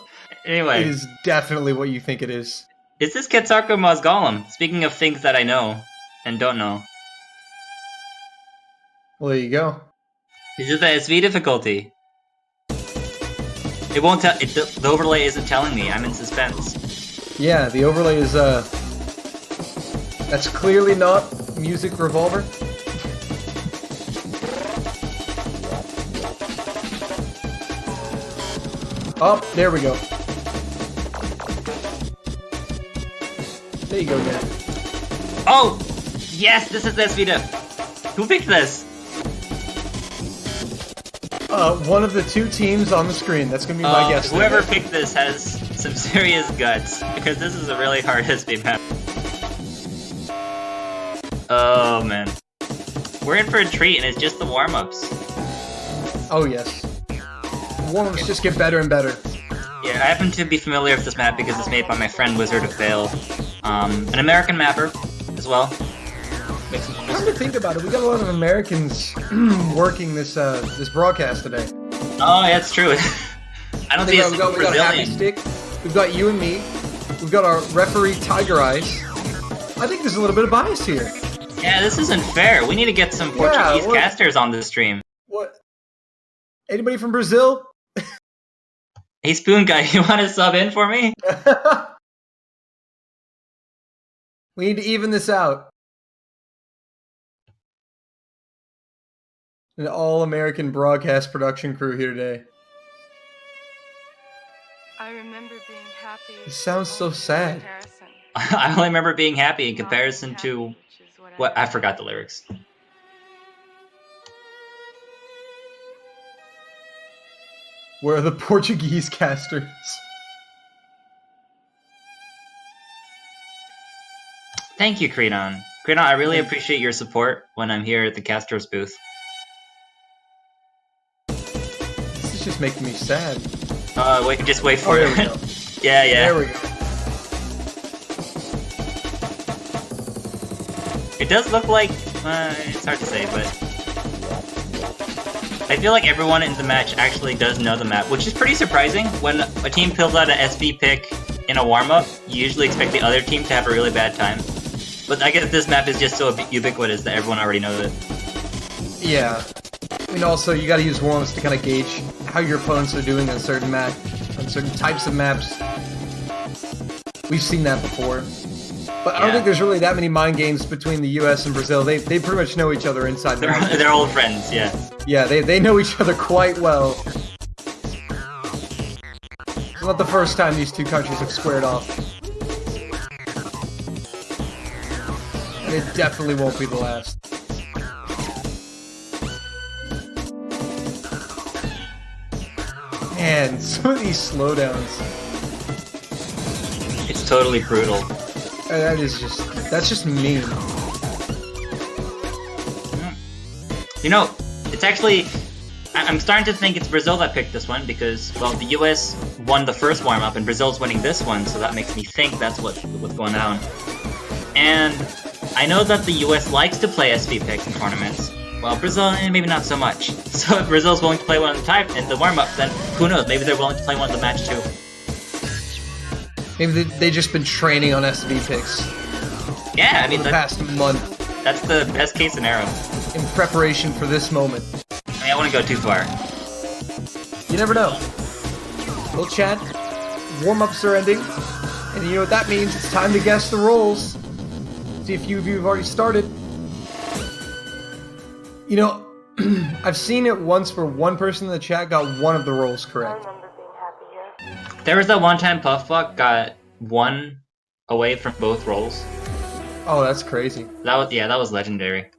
Anyway, is definitely what you think it is. is this Quetzalcoatl Golem? Speaking of things that I know and don't know. Well, there you go. Is it the SV difficulty? It won't tell. The overlay isn't telling me. I'm in suspense. Yeah, the overlay is that's clearly not Music Revolver. Oh, there we go. There you go, man. Oh! Yes, this is the SV diff. Who picked this? One of the two teams on the screen. That's gonna be my guess. Whoever picked this has some serious guts, because this is a really hard SV map. Oh man. We're in for a treat, and it's just the warm-ups. Oh yes. Warm-ups just get better and better. Yeah, I happen to be familiar with this map because it's made by my friend Wizard of Vale. An American mapper, as well. Makes some Come to think about it, we got a lot of Americans working this this broadcast today. Oh, yeah, it's true. I don't see a single we got Happy Brazilian. Stick. We've got you and me. We've got our referee Tiger Eyes. I think there's a little bit of bias here. Yeah, this isn't fair. We need to get some Portuguese what- casters on this stream. What? Anybody from Brazil? Hey, Spoon Guy, you want to sub in for me? We need to even this out. An all-American broadcast production crew here today. I remember being happy. It sounds so sad. I only remember being happy in comparison to what I forgot the lyrics. Where are the Portuguese casters? Thank you, Krenon. Krenon, I really appreciate your support when I'm here at the Castros booth. This is just making me sad. Wait, just wait for There it. we go. Yeah, yeah. There we go. It does look like... it's hard to say, but... I feel like everyone in the match actually does know the map, which is pretty surprising. When a team pulls out an SV pick in a warm-up, you usually expect the other team to have a really bad time. But I guess this map is just so ubiquitous that everyone already knows it. Yeah. I mean, also, you gotta use warm-ups to kind of gauge how your opponents are doing on certain on certain types of maps. We've seen that before. But I don't Yeah. think there's really that many mind games between the US and Brazil. They pretty much know each other inside and out. They're old friends, yeah. Yeah, they know each other quite well. It's not the first time these two countries have squared off. And it definitely won't be the last. Man, some of these slowdowns. It's totally brutal. That's just mean. You know, it's actually... I'm starting to think it's Brazil that picked this one because, well, the US won the first warm-up and Brazil's winning this one, so that makes me think that's what's going on. And I know that the US likes to play SV picks in tournaments. Well, Brazil, maybe not so much. So if Brazil's willing to play one in the warm-up, then who knows, maybe they're willing to play one in the match too. Maybe they just been training on SV picks Yeah, I for mean, the past month that's the best case scenario. in preparation for this moment. I mean, I wouldn't go too far. You never know. Well, Chad, warm-ups are ending, and you know what that means. It's time to guess the roles. See if you of you have already started. You know, I've seen it once where one person in the chat got one of the roles I correct. remember being happy here. There was that one time Puffbuck got 1 away from both rolls. Oh, that's crazy. That was legendary.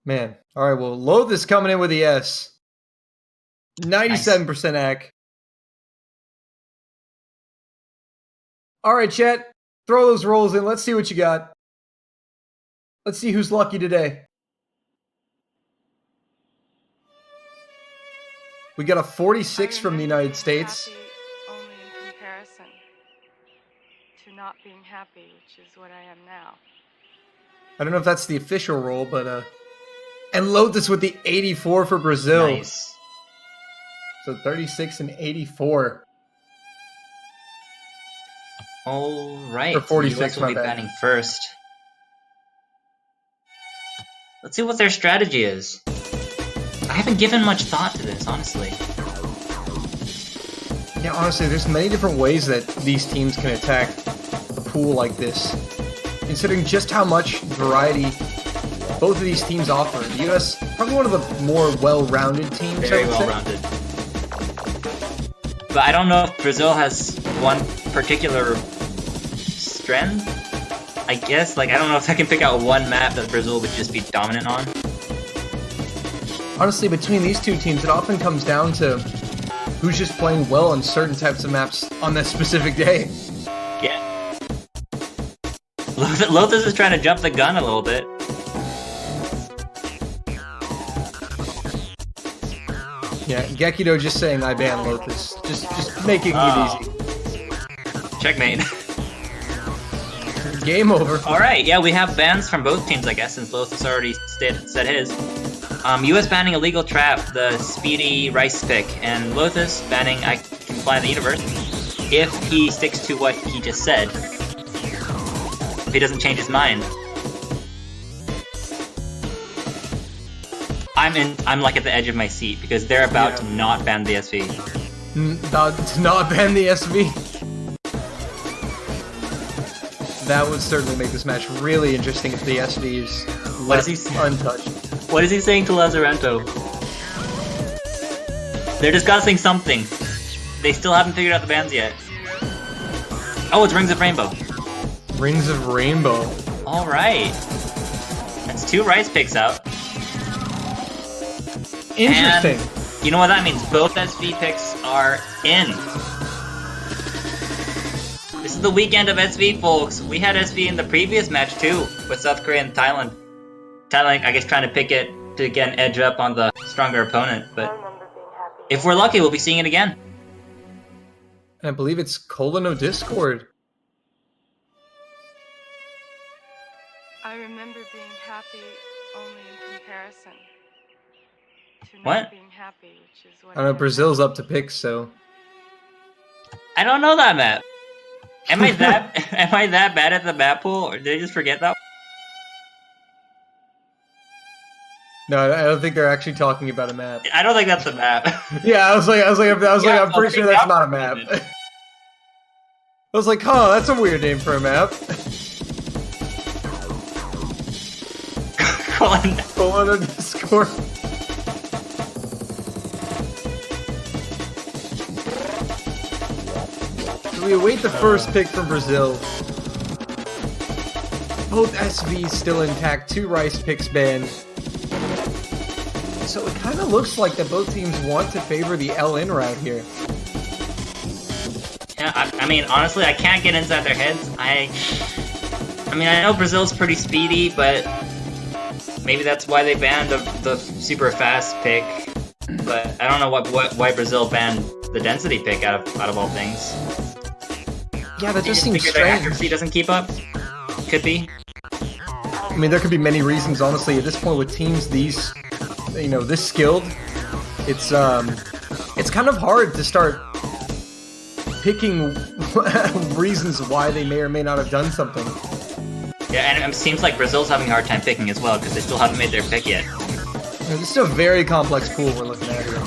Man. All right, well, Lothus coming in with the S. 97% ac. All right, chat. Throw those rolls in. Let's see what you got. Let's see who's lucky today. We got a 46 from the United States. Happy only in comparison to not being happy, which is what I am now. I don't know if that's the official roll, but and Lothus with the 84 for Brazil. Nice. So 36 and 84. All right. Or 46, US will my be bad. banning first. Let's see what their strategy is. I haven't given much thought to this, honestly. Yeah, honestly, there's many different ways that these teams can attack a pool like this. Considering just how much variety both of these teams offer. The US, probably one of the more well-rounded teams, Very I would well say. rounded. But I don't know if Brazil has one particular strength. I guess, like, I don't know if I can pick out one map that Brazil would just be dominant on. Honestly, between these two teams, it often comes down to who's just playing well on certain types of maps on that specific day. Yeah. Lothus is trying to jump the gun a little bit. Yeah, Gekido just saying I ban Lothus. Just making Oh. it easy. Checkmate. Game over. Alright, yeah, we have bans from both teams, I guess, since Lothus already said his. US banning Illegal Trap, the speedy rice pick, and Lothus banning I Can Fly in the Universe, if he sticks to what he just said. If he doesn't change his mind. I'm like at the edge of my seat, because they're about to not ban the SV. To not ban the SV. That would certainly make this match really interesting if the SV is What left is he saying? untouched. What is he saying to Lazarento? They're discussing something. They still haven't figured out the bans yet. Oh, it's Rings of Rainbow. Rings of Rainbow. Alright. That's 2 rice picks out. Interesting. And you know what that means? Both SV picks are in. This is the weekend of SV, folks. We had SV in the previous match too, with South Korea and Thailand. Thailand, I guess, trying to pick it to get an edge up on the stronger opponent, but if we're lucky, we'll be seeing it again. And I believe it's Colino Discord. I remember being happy only in comparison to What? not being happy, which is what I don't know, am Brazil's now. up to pick, so. I don't know that map. Am I that bad at the map pool, or did I just forget that? No, I don't think they're actually talking about a map. I don't think that's the map. Yeah, I was like, Yeah, I'm pretty sure that's not a map. I was like, huh, that's a weird name for a map. Colin. Colino Discord. So we await the first pick from Brazil. Both SVs still intact, 2 rice picks banned. So it kind of looks like that both teams want to favor the LN route here. Yeah, I mean, honestly, I can't get inside their heads. I mean, I know Brazil's pretty speedy, but maybe that's why they banned the super fast pick. But I don't know why Brazil banned the density pick out of all things. Yeah, that just They seems figure their strange. accuracy doesn't keep up. Could be. I mean, there could be many reasons, honestly. At this point, with teams this skilled, it's kind of hard to start picking reasons why they may or may not have done something. Yeah, and it seems like Brazil's having a hard time picking as well, because they still haven't made their pick yet. This is a very complex pool we're looking at here.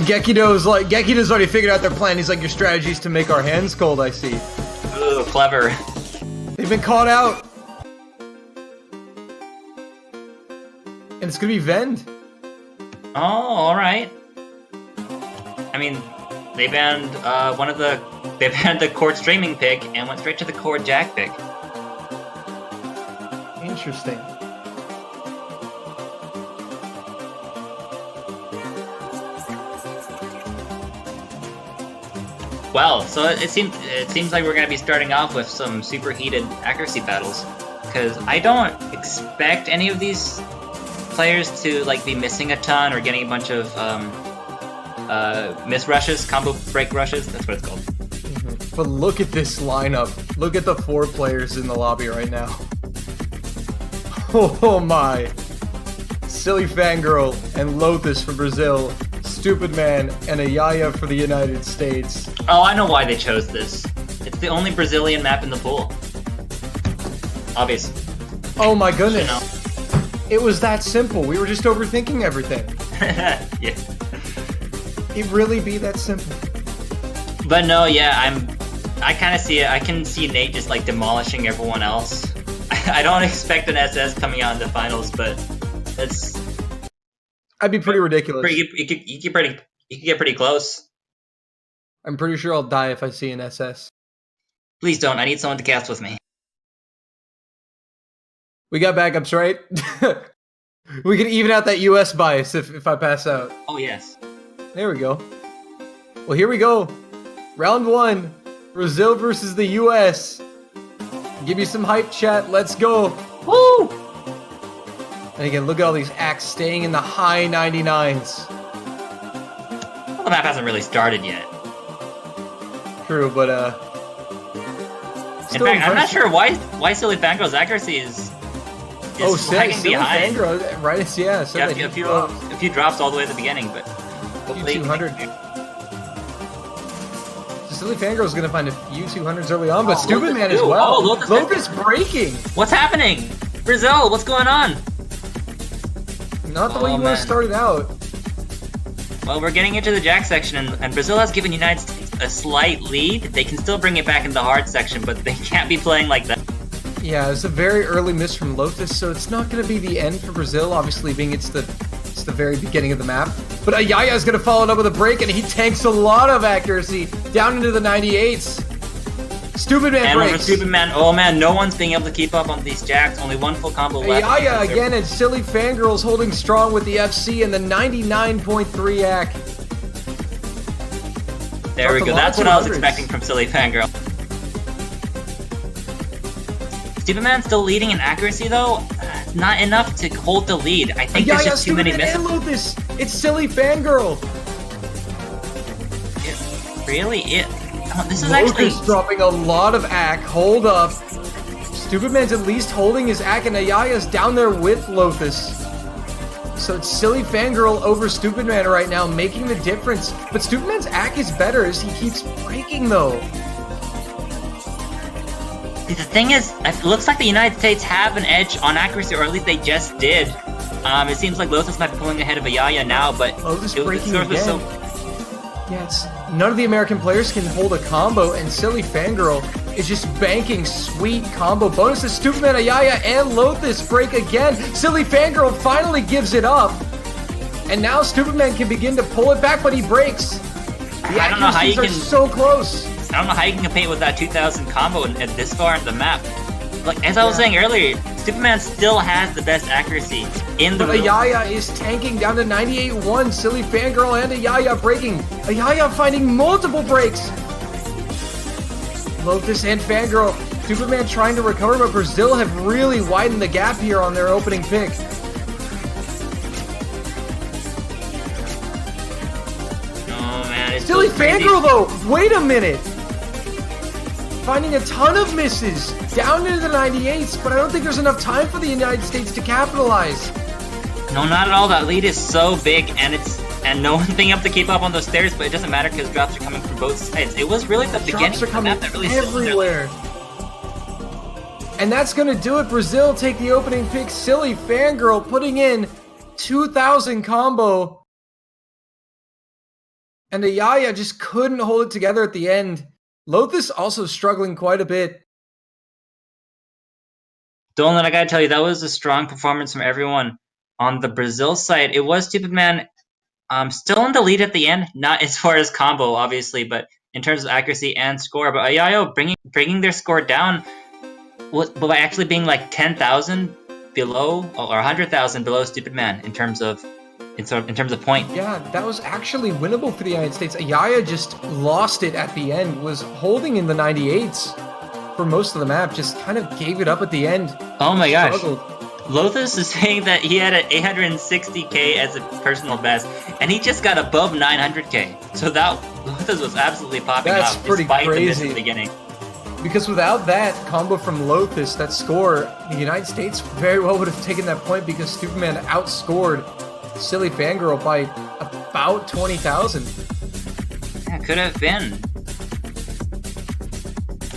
Gekido's already figured out their plan. He's like, your strategy is to make our hands cold, I see. Ooh, clever. They've been caught out. And And it's gonna be Vend. Oh, all right. I mean, they banned they banned the Cord streaming pick and went straight to the Cord Jack pick. Interesting. Well, so it seems like we're gonna be starting off with some super heated accuracy battles, because I don't expect any of these players to like be missing a ton or getting a bunch of miss rushes, combo break rushes. That's what it's called. But look at this lineup. Look at the 4 players in the lobby right now. Oh my. Silly Fangirl and Lotus for Brazil. Stupid Man and a Yaya for the United States. Oh, I know why they chose this. It's the only Brazilian map in the pool. Obvious. Oh my goodness. You know. It was that simple. We were just overthinking everything. Yeah. It really be that simple. But no, yeah, I kind of see it. I can see Nate just like demolishing everyone else. I don't expect an SS coming out in the finals, but it's. I'd be pretty ridiculous. You could get pretty close. I'm pretty sure I'll die if I see an SS. Please don't. I need someone to cast with me. We got backups, right? We can even out that US bias if I pass out. Oh yes. There we go. Well, here we go. Round 1. Brazil versus the US. Give me some hype, chat. Let's go. Woo! And again, look at all these acts staying in the high 99s. Well, the map hasn't really started yet. True, but In fact, I'm not sure why Silly Fangirl's accuracy is lagging behind. Fangirl, right? Yeah, so Yeah, a few drops all the way at the beginning, but hopefully 200. Silly Fangirl's gonna find a few 200s early on, but Stupid Man as well. Oh, Lotus breaking. What's happening? Brazil, what's going on? Not the way you want to start it out. Well, we're getting into the Jack section, and Brazil has given United States a slight lead. They can still bring it back in the hard section, but they can't be playing like that. Yeah, it's a very early miss from Lotus, so it's not going to be the end for Brazil, obviously being it's the very beginning of the map. But Ayaya is going to follow it up with a break, and he tanks a lot of accuracy down into the 98s. Stupid Man and breaks. Over Stupid Man, oh man, no one's being able to keep up on these Jacks. Only one full combo left. Ayaya again, and Silly Fangirl's holding strong with the FC and the 99.3 ack. There we go. That's what I was expecting from Silly Fangirl. Stupid Man still leading in accuracy though. Not enough to hold the lead. I think there's just too many misses. It's Silly Fangirl. Really? This is Lotus actually dropping a lot of ack. Hold up. Stupid Man's at least holding his ack, and Ayaya's down there with Lotus. So it's Silly Fangirl over Stupid Man right now, making the difference. But Stupid Man's ack is better as he keeps breaking, though. The thing is, it looks like the United States have an edge on accuracy, or at least they just did. It seems like Lotus might be pulling ahead of Ayaya now, but Lotus breaking again. Yes, none of the American players can hold a combo, and Silly Fangirl is just banking sweet combo bonuses. Stupid Man, Ayaya, and Lotus break again. Silly Fangirl finally gives it up, and now Stupid Man can begin to pull it back, but he breaks. The I don't know how you can. So close. I don't know how you can compete with that 2000 combo and this far in the map. Like as I was saying earlier, Stupid Man still has the best accuracy in the. But Ayaya is tanking down to 98-1. Silly Fangirl and Ayaya breaking. Ayaya finding multiple breaks. Lotus and Fangirl. Stupid Man trying to recover, but Brazil have really widened the gap here on their opening pick. Oh man, it's Silly so crazy. Fangirl though. Wait a minute. Finding a ton of misses down into the 98s, but I don't think there's enough time for the United States to capitalize. No, not at all. That lead is so big, and no one's being able to keep up on those stairs. But it doesn't matter because drops are coming from both sides. It was really the beginning Drops are of the coming map that really everywhere. And that's gonna do it. Brazil take the opening pick. Silly Fangirl putting in 2,000 combo, and Ayaya just couldn't hold it together at the end. Lotus also struggling quite a bit. Dolan, I gotta tell you, that was a strong performance from everyone. On the Brazil side, it was Stupid Man still in the lead at the end, not as far as combo, obviously, but in terms of accuracy and score. But Ayayo bringing their score down by actually being like 10,000 below or 100,000 below Stupid Man in terms of point. Yeah, that was actually winnable for the United States. Ayaya just lost it at the end, was holding in the 98s for most of the map, just kind of gave it up at the end. Oh my gosh. Struggled. Lothus is saying that he had an 860k as a personal best, and he just got above 900k. So that Lothus was absolutely popping That's off pretty despite the miss crazy. in the beginning. Because without that combo from Lothus, that score, the United States very well would have taken that point because Stupid Man outscored Silly Fangirl by about 20,000. Yeah, could have been.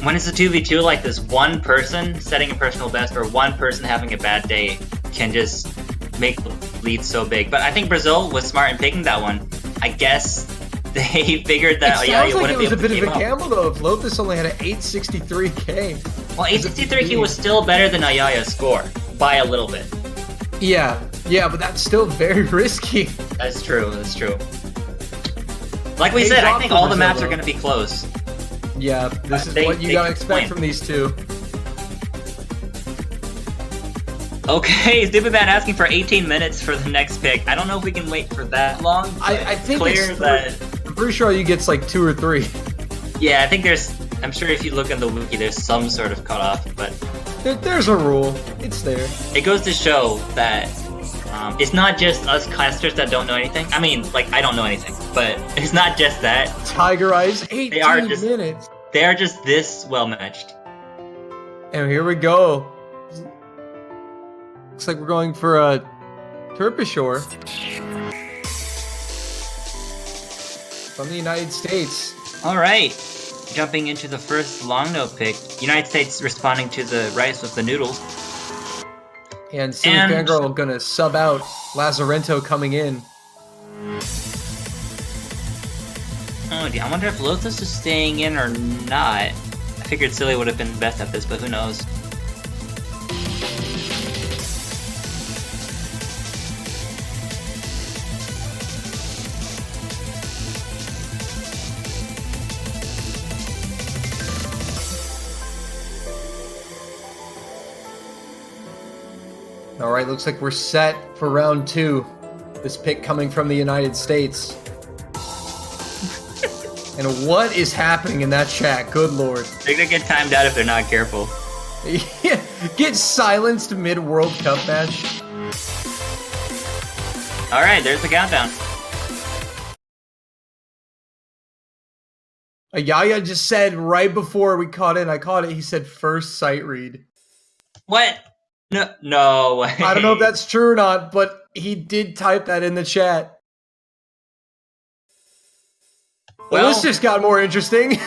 When it's a 2v2 like this, one person setting a personal best or one person having a bad day can just make the lead so big. But I think Brazil was smart in picking that one. I guess they figured that It sounds like wouldn't it be was a able to bit keep of a up. gamble though. If Lothus only had an 863k. Well, 863k was still better than Ayaya's score by a little bit. Yeah, but that's still very risky. That's true. Like we Hey, said, I drop think for all the Brazil, maps though. are going to be close. Yeah, this is They- what you they gotta can expect win. from these two. Okay, Stupid Man asking for 18 minutes for the next pick. I don't know if we can wait for that long. I but think clear it's that. I'm pretty sure you gets like 2 or 3. Yeah, I think there's. I'm sure if you look in the wiki, there's some sort of cutoff, but There's a rule. It's there. it goes to show that it's not just us casters that don't know anything. I mean, like I don't know anything, but it's not just that. Tiger Eyes, 18 are just- minutes. They are just this well matched. And here we go. Looks like we're going for a Terpishore from the United States. All right, jumping into the first long note pick. United States responding to the rice with the noodles. And Silly And- Fangirl gonna sub out Lazarento coming in. Oh, dear. I wonder if Lothus is staying in or not. I figured Silly would have been best at this, but who knows? All right, looks like we're set for round 2. This pick coming from the United States. And what is happening in that chat? Good lord. They're gonna get timed out if they're not careful. Get silenced mid-World Cup match. All right, there's the countdown. Ayaya just said right before we caught it, I caught it, he said first sight read. What? No way. I don't know if that's true or not, but he did type that in the chat. Well, this just got more interesting.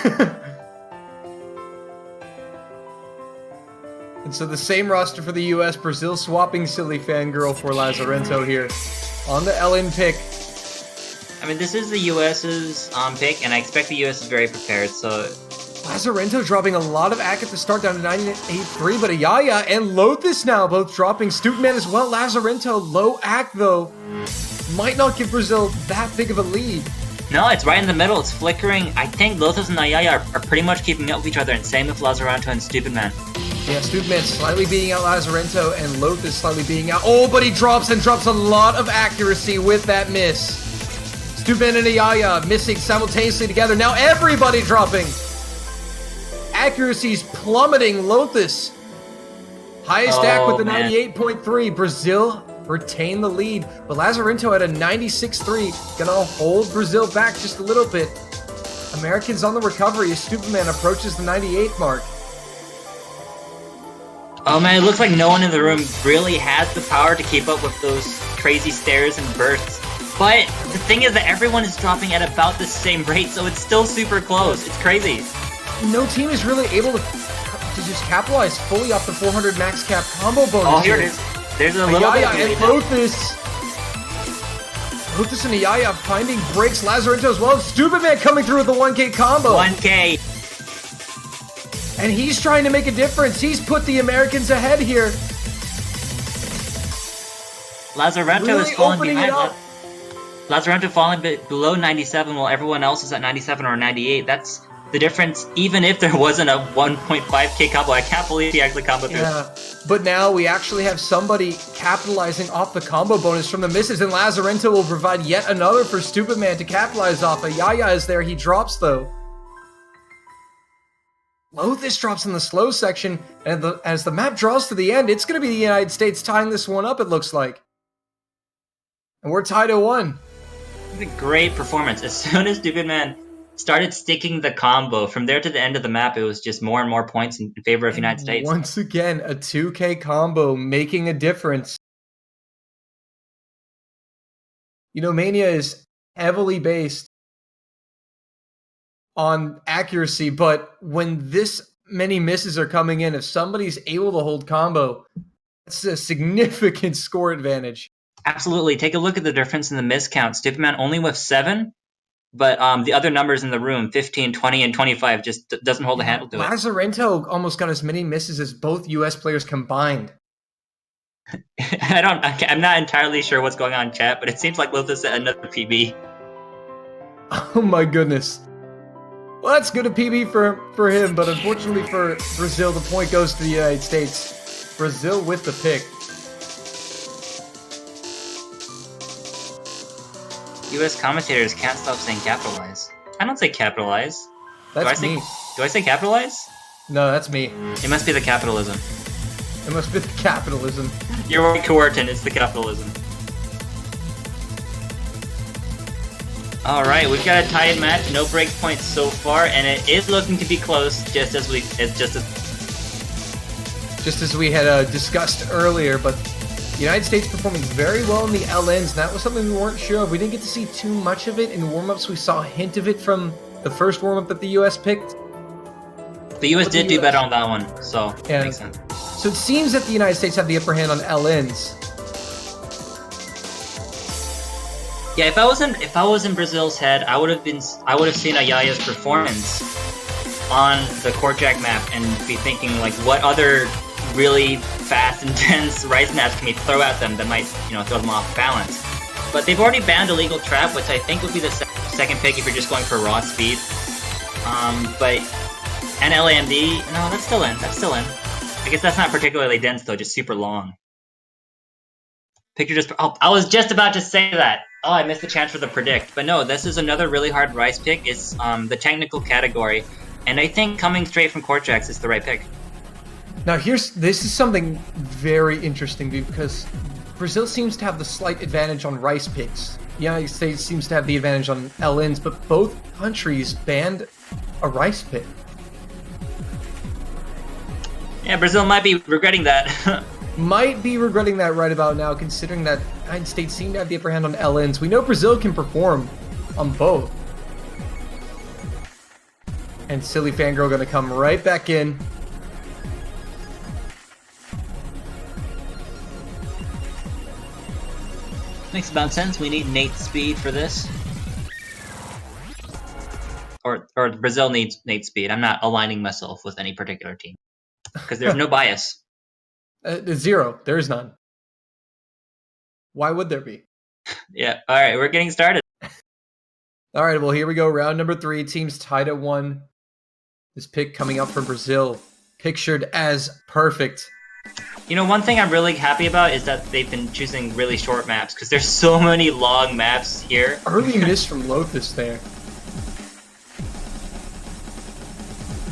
And so the same roster for the US, Brazil swapping Silly Fangirl for Lazarento here on the LN pick. I mean, this is the US's pick, and I expect the US is very prepared. So Lazarento dropping a lot of AC at the start down to 983, but Ayaya and Lothus now both dropping. Stupid Man as well. Lazarento low AC though. Might not give Brazil that big of a lead. no, it's right in the middle. It's flickering. I think Lothus and Ayaya are pretty much keeping up with each other, and same with Lazarento and Stupid Man. Yeah, Stupid Man slightly beating out Lazarento and Lothus slightly beating out. Oh, but he drops a lot of accuracy with that miss. Stupid Man and Ayaya missing simultaneously together. Now everybody dropping. Accuracy's plummeting. Lothus highest stack with the man. 98.3. Brazil retain the lead, but Lazarento at a 96.3. Gonna hold Brazil back just a little bit. Americans on the recovery as Stupid Man approaches the 98 mark. Oh man, it looks like no one in the room really has the power to keep up with those crazy stares and bursts. But the thing is that everyone is dropping at about the same rate, so it's still super close. It's crazy. No team is really able to just capitalize fully off the 400 max cap combo bonus. Oh, here it is. There's a little bit Ayaya of and lead now. Lothus. Lothus and Ayaya finding breaks. Lazarento as well. Stupid Man coming through with the 1K combo. 1K. And he's trying to make a difference. He's put the Americans ahead here. Lazarento is Really falling opening it behind. up. Lazarento falling below 97 while everyone else is at 97 or 98. That's the difference, even if there wasn't a 1.5k combo. I can't believe he actually comboed through. Yeah, but now we actually have somebody capitalizing off the combo bonus from the misses, and Lazarento will provide yet another for Stupid Man to capitalize off. Yaya is there, he drops though. Lothus drops in the slow section, and as the map draws to the end, it's going to be the United States tying this one up, it looks like. And we're tied at 1. It's a great performance. As soon as Stupid Man started sticking the combo, from there to the end of the map, it was just more and more points in favor of United States. Once again, a 2K combo making a difference. You know, Mania is heavily based on accuracy, but when this many misses are coming in, if somebody's able to hold combo, that's a significant score advantage. Absolutely. Take a look at the difference in the miss count. Stupid Man only with 7, but the other numbers in the room, 15, 20, and 25, just doesn't hold a handle to it. Lazarento almost got as many misses as both US players combined. I'm not entirely sure what's going on in chat, but it seems like Lothus set another PB. Oh my goodness. Well, that's good a PB for him, but unfortunately for Brazil, the point goes to the United States. Brazil with the pick. US commentators can't stop saying capitalize. I don't say capitalize. That's me. Do I say capitalize? No, that's me. It must be the capitalism. It must be the capitalism. You're right, Coerton, it's the capitalism. Alright, we've got a tied match, no breaks points so far, and it is looking to be close, just as we had discussed earlier, but the United States performing very well in the LNs, and that was something we weren't sure of. We didn't get to see too much of it in warm-ups. We saw a hint of it from the first warm-up that the US picked. The US did do better on that one, so yeah. Makes sense. So it seems that the United States have the upper hand on LNs. Yeah, if I was in Brazil's head, I would have seen Ayaya's performance on the Korchak map and be thinking like, what other really fast, intense rice snaps can we throw at them that might, throw them off balance? But they've already banned illegal trap, which I think would be the second pick if you're just going for raw speed. And LAMD, no, that's still in. I guess that's not particularly dense though, just super long. Picture just. Oh, I was just about to say that. Oh, I missed the chance for the predict. But no, this is another really hard rice pick. It's the technical category, and I think coming straight from Korchak's is the right pick. Now this is something very interesting because Brazil seems to have the slight advantage on rice picks. The United States seems to have the advantage on LNs, but both countries banned a rice pick. Yeah, Brazil might be regretting that. Might be regretting that right about now, considering that the United States seem to have the upper hand on LNs. We know Brazil can perform on both. And Silly Fangirl gonna come right back in. Makes about sense. We need Nate speed for this. Or Brazil needs Nate speed. I'm not aligning myself with any particular team. Because there's no bias. Zero. There is none. Why would there be? Yeah. All right. We're getting started. All right. Well, here we go. Round number 3. Teams tied at 1. This pick coming up from Brazil, pictured as perfect. One thing I'm really happy about is that they've been choosing really short maps because there's so many long maps here. Early miss from Lothus there.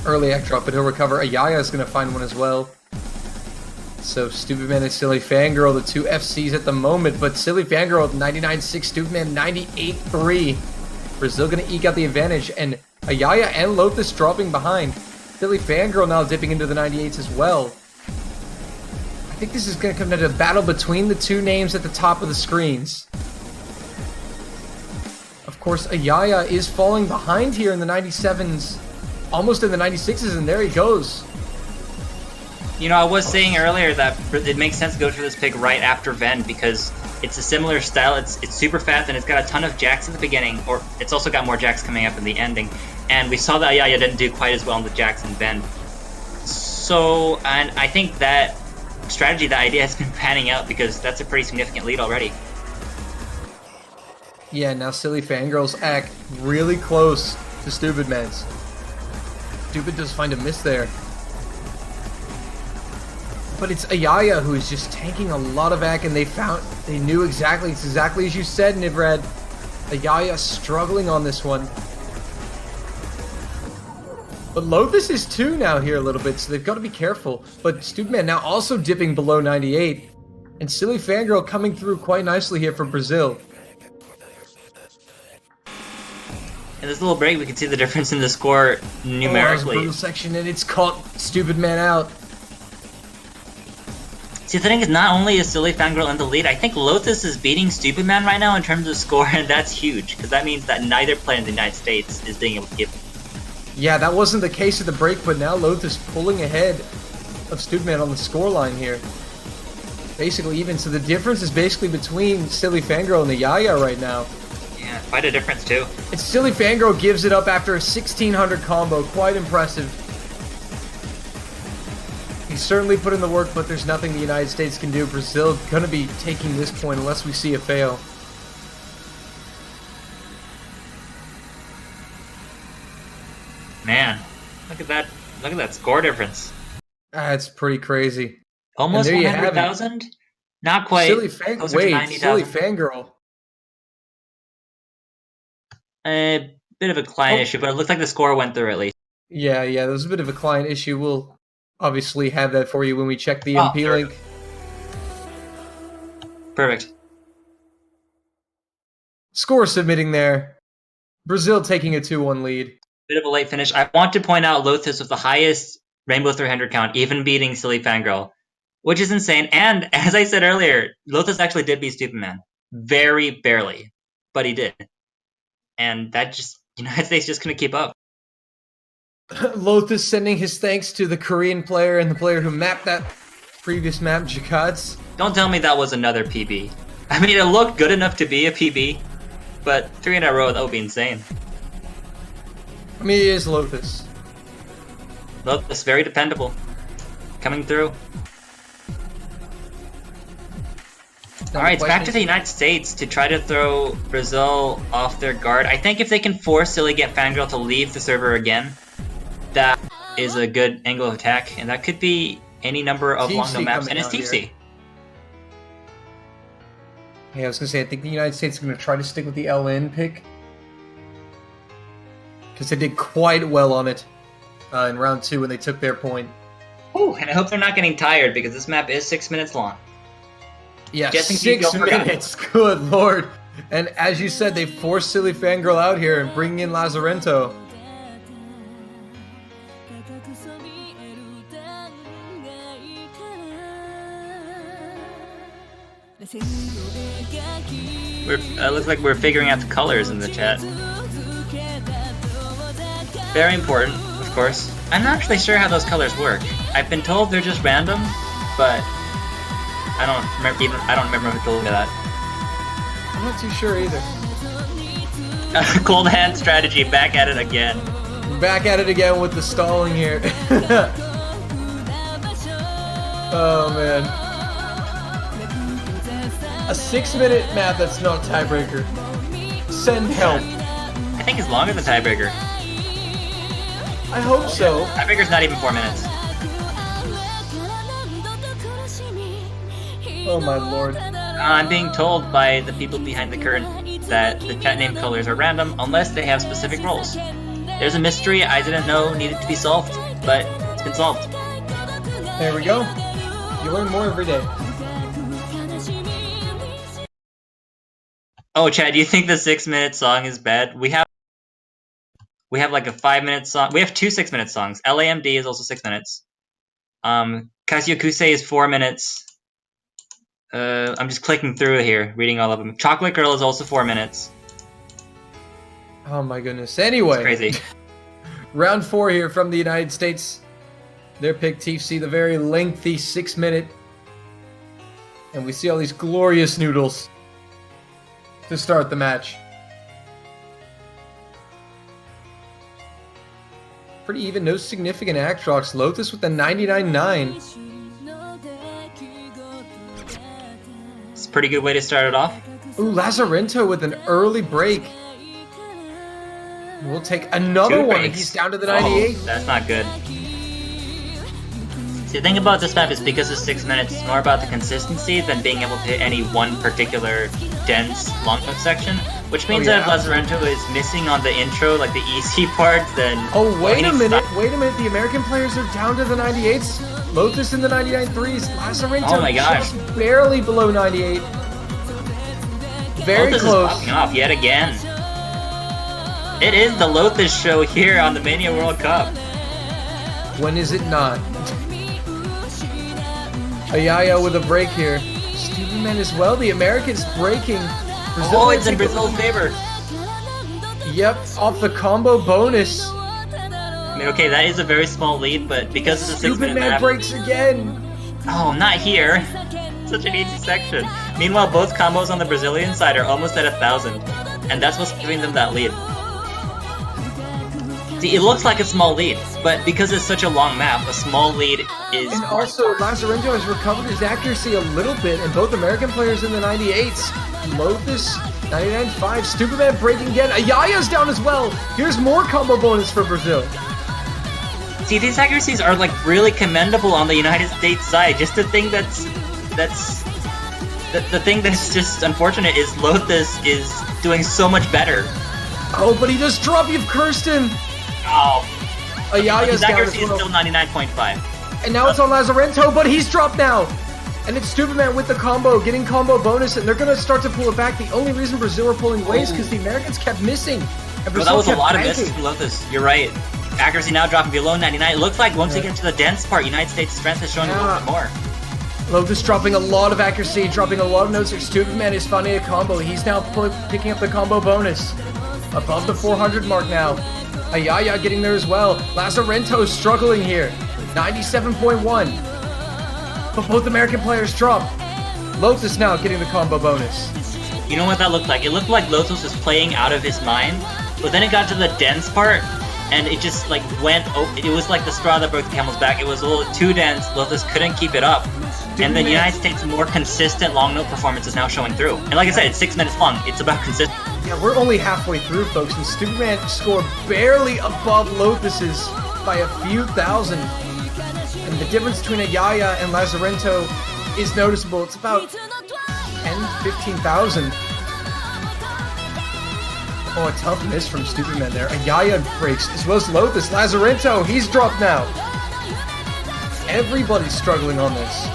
Early act drop, but he'll recover. Ayaya is going to find one as well. So Stupid Man and Silly Fangirl, the two FCs at the moment, but Silly Fangirl with 99.6, Stupid Man 98.3. Brazil going to eke out the advantage, and Ayaya and Lothus dropping behind. Silly Fangirl now dipping into the 98s as well. I think this is going to come down to a battle between the two names at the top of the screens. Of course, Ayaya is falling behind here in the 97s, almost in the 96s, and there he goes. I was saying earlier that it makes sense to go for this pick right after Ven because it's a similar style. It's super fast and it's got a ton of jacks at the beginning, or it's also got more jacks coming up in the ending. And we saw that Ayaya didn't do quite as well in the jacks and Ven. So, and I think that strategy, that idea has been panning out because that's a pretty significant lead already. Yeah, now Silly Fangirls act really close to Stupid Man's. Stupid does find a miss there. But it's Ayaya who is just taking a lot of act, and they knew exactly, it's exactly as you said, Nivrad. Ayaya struggling on this one. But Lothus is 2 now here a little bit, so they've got to be careful. But Stupid Man now also dipping below 98. And Silly Fangirl coming through quite nicely here for Brazil. In this little break, we can see the difference in the score numerically. Brutal section, and it's caught Stupid Man out. See, the thing is, not only is Silly Fangirl in the lead, I think Lothus is beating Stupid Man right now in terms of score, and that's huge, because that means that neither player in the United States is being able to give. Yeah, that wasn't the case at the break, but now Lothus pulling ahead of Stupid Man on the scoreline here. Basically even, so the difference is basically between Silly Fangirl and the Yaya right now. Yeah, quite a difference too. And Silly Fangirl gives it up after a 1600 combo, quite impressive. He's certainly put in the work, but there's nothing the United States can do. Brazil gonna be taking this point unless we see a fail. Man, look at that score difference. That's pretty crazy. Almost And there you have it. 100,000? Not quite. Silly Closer to 90,000. Fangirl. A bit of a client issue, but it looks like the score went through at least. Yeah, there was a bit of a client issue. We'll obviously have that for you when we check the MP sure. link. Perfect. Score submitting there. Brazil taking a 2-1 lead. Bit of a late finish. I want to point out Lothus with the highest Rainbow 300 count, even beating Silly Fangirl, which is insane. And as I said earlier, Lothus actually did beat Stupid Man. Very barely, but he did. And that just, United States just couldn't keep up. Lothus sending his thanks to the Korean player and the player who mapped that previous map, Jakats. Don't tell me that was another PB. I mean, it looked good enough to be a PB, but 3 in a row, that would be insane. I mean, it is Lothus. Lothus, very dependable. Coming through. Alright, it's back to the United States to try to throw Brazil off their guard. I think if they can force Silly Fangirl to leave the server again, that is a good angle of attack, and that could be any number of long no maps, and it's Team C. Yeah, I was gonna say, I think the United States is gonna try to stick with the LN pick. Because they did quite well on it in round 2 when they took their point. Ooh, and I hope they're not getting tired, because this map is 6 minutes long. Yeah, Just in 6 case you forgot. minutes, good lord. And as you said, they forced Silly Fangirl out here and bringing in Lazarento. Looks like we're figuring out the colors in the chat. Very important, of course. I'm not actually sure how those colors work. I've been told they're just random, but I don't remember who told me that. I'm not too sure either. Cold hand strategy, back at it again. Back at it again with the stalling here. Oh man. A 6-minute map that's not tiebreaker. Send help. I think it's longer than tiebreaker. I hope so. Tiebreaker's not even 4 minutes. Oh my lord. I'm being told by the people behind the curtain that the chat name colors are random unless they have specific roles. There's a mystery I didn't know needed to be solved, but it's been solved. There we go. You learn more every day. Oh, Chad, do you think the 6-minute song is bad? We have like a 5-minute song. We have 2 6-minute songs. LAMD is also 6 minutes. Kasiokuse is 4 minutes. I'm just clicking through here, reading all of them. Chocolate Girl is also 4 minutes. Oh my goodness. Anyway. It's crazy. Round 4 here from the United States. Their pick, TFC, the very lengthy 6-minute. And we see all these glorious noodles to start the match. Pretty even, no significant act drops. Lothus with the 99.9. pretty good way to start it off. Ooh, Lazarento with an early break. We'll take another Two one. breaks. He's down to the 98. Oh, that's not good. See, the thing about this map is because it's 6 minutes, it's more about the consistency than being able to hit any one particular dense long jump section. Which means that if Lazarento is missing on the intro, like the easy part, then... Oh, wait a minute. Wait a minute. The American players are down to the 98s. Lotus in the 99 threes. Lazarento Oh my gosh. just barely below 98. Very Lotus close. is popping off yet again. It is the Lotus show here on the Mania World Cup. When is it not? Ayaya with a break here. Stupid Man as well. The Americans breaking. Brazil Oh, it's in Brazil's favor. Yep, off the combo bonus. I mean, okay, that is a very small lead, but because it's a Stupid 6-minute Man map... breaks again. Oh, not here. Such an easy section. Meanwhile, both combos on the Brazilian side are almost at 1,000. And that's what's giving them that lead. See, it looks like a small lead, but because it's such a long map, a small lead is... And also, Lazarento has recovered his accuracy a little bit, and both American players in the 98s. Lotus, 99.5. Stupid Man breaking again. Ayaya's down as well. Here's more combo bonus for Brazil. See, these accuracies are like really commendable on the United States side. Just the thing the thing that's just unfortunate is Lotus is doing so much better. Oh, but he just dropped. You've cursed him. Oh, Ayaya's his down accuracy as is well. still 99.5. And now it's on Lazarento, but he's dropped now. And it's Stupid Man with the combo, getting combo bonus, and they're going to start to pull it back. The only reason Brazil are pulling away is because the Americans kept missing. And Well, Brazil that was a kept lot of banking. misses from Lotus. You're right. Accuracy now dropping below 99. It looks like once we get to the dense part, United States' strength is showing a little bit more. Lotus dropping a lot of accuracy, dropping a lot of notes here. Stupid Man is finding a combo. He's now picking up the combo bonus. Above the 400 mark now. Ayaya getting there as well. Lazarento struggling here. 97.1. But both American players drop. Lotus now getting the combo bonus. You know what that looked like? It looked like Lotus was playing out of his mind, but then it got to the dense part, and it just like went. It was like the straw that broke the camel's back. It was a little too dense. Lotus couldn't keep it up, and the United States' more consistent long note performance is now showing through. And like I said, it's 6 minutes long. It's about consistency. Yeah, we're only halfway through, folks, and Stupid Man scored barely above Lotus's by a few thousand. And the difference between Ayaya and Lazarento is noticeable. It's about 15,000. Oh, a tough miss from Stupid Man there. Ayaya breaks, as well as Lotus. Lazarento, he's dropped now. Everybody's struggling on this.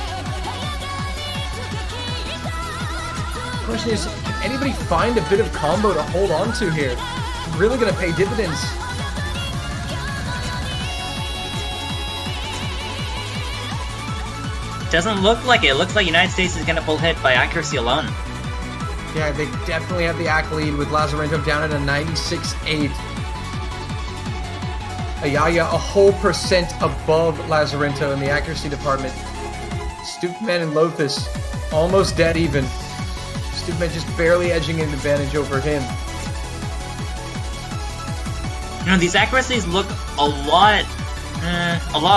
The question is, can anybody find a bit of combo to hold on to here? It's really going to pay dividends. Doesn't look like it. It looks like United States is going to pull hit by accuracy alone. Yeah, they definitely have the ACK lead with Lazarento down at a 96.8. Ayaya a whole percent above Lazarento in the accuracy department. Stupid Man and Lotus almost dead even. Stupid Man just barely edging an advantage over him. You know, these accuracies look a lot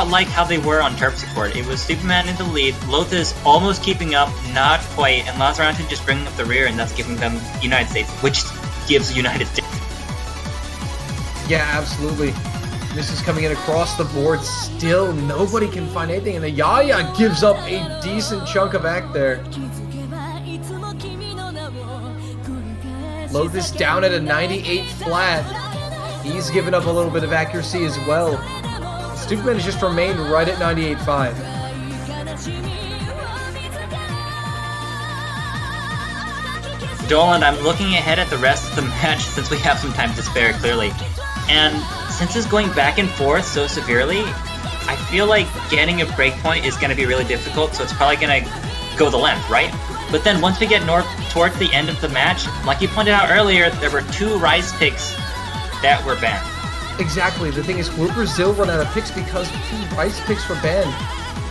like how they were on Terpsichore. It was Superman in the lead, Lotus almost keeping up, not quite, and Lazarento just bringing up the rear, and that's giving them United States, which gives United States. Yeah, absolutely. This is coming in across the board. Still, nobody can find anything, and Ayaya gives up a decent chunk of act there. Lotus down at a 98 flat. He's given up a little bit of accuracy as well. Stupid Man has just remained right at 98.5. Dolan, I'm looking ahead at the rest of the match since we have some time to spare, clearly. And since it's going back and forth so severely, I feel like getting a breakpoint is going to be really difficult, so it's probably going to go the length, right? But then once we get towards the end of the match, like you pointed out earlier, there were 2 Rice picks that were banned. Exactly. The thing is, will Brazil run out of picks because 2 Rice picks were banned?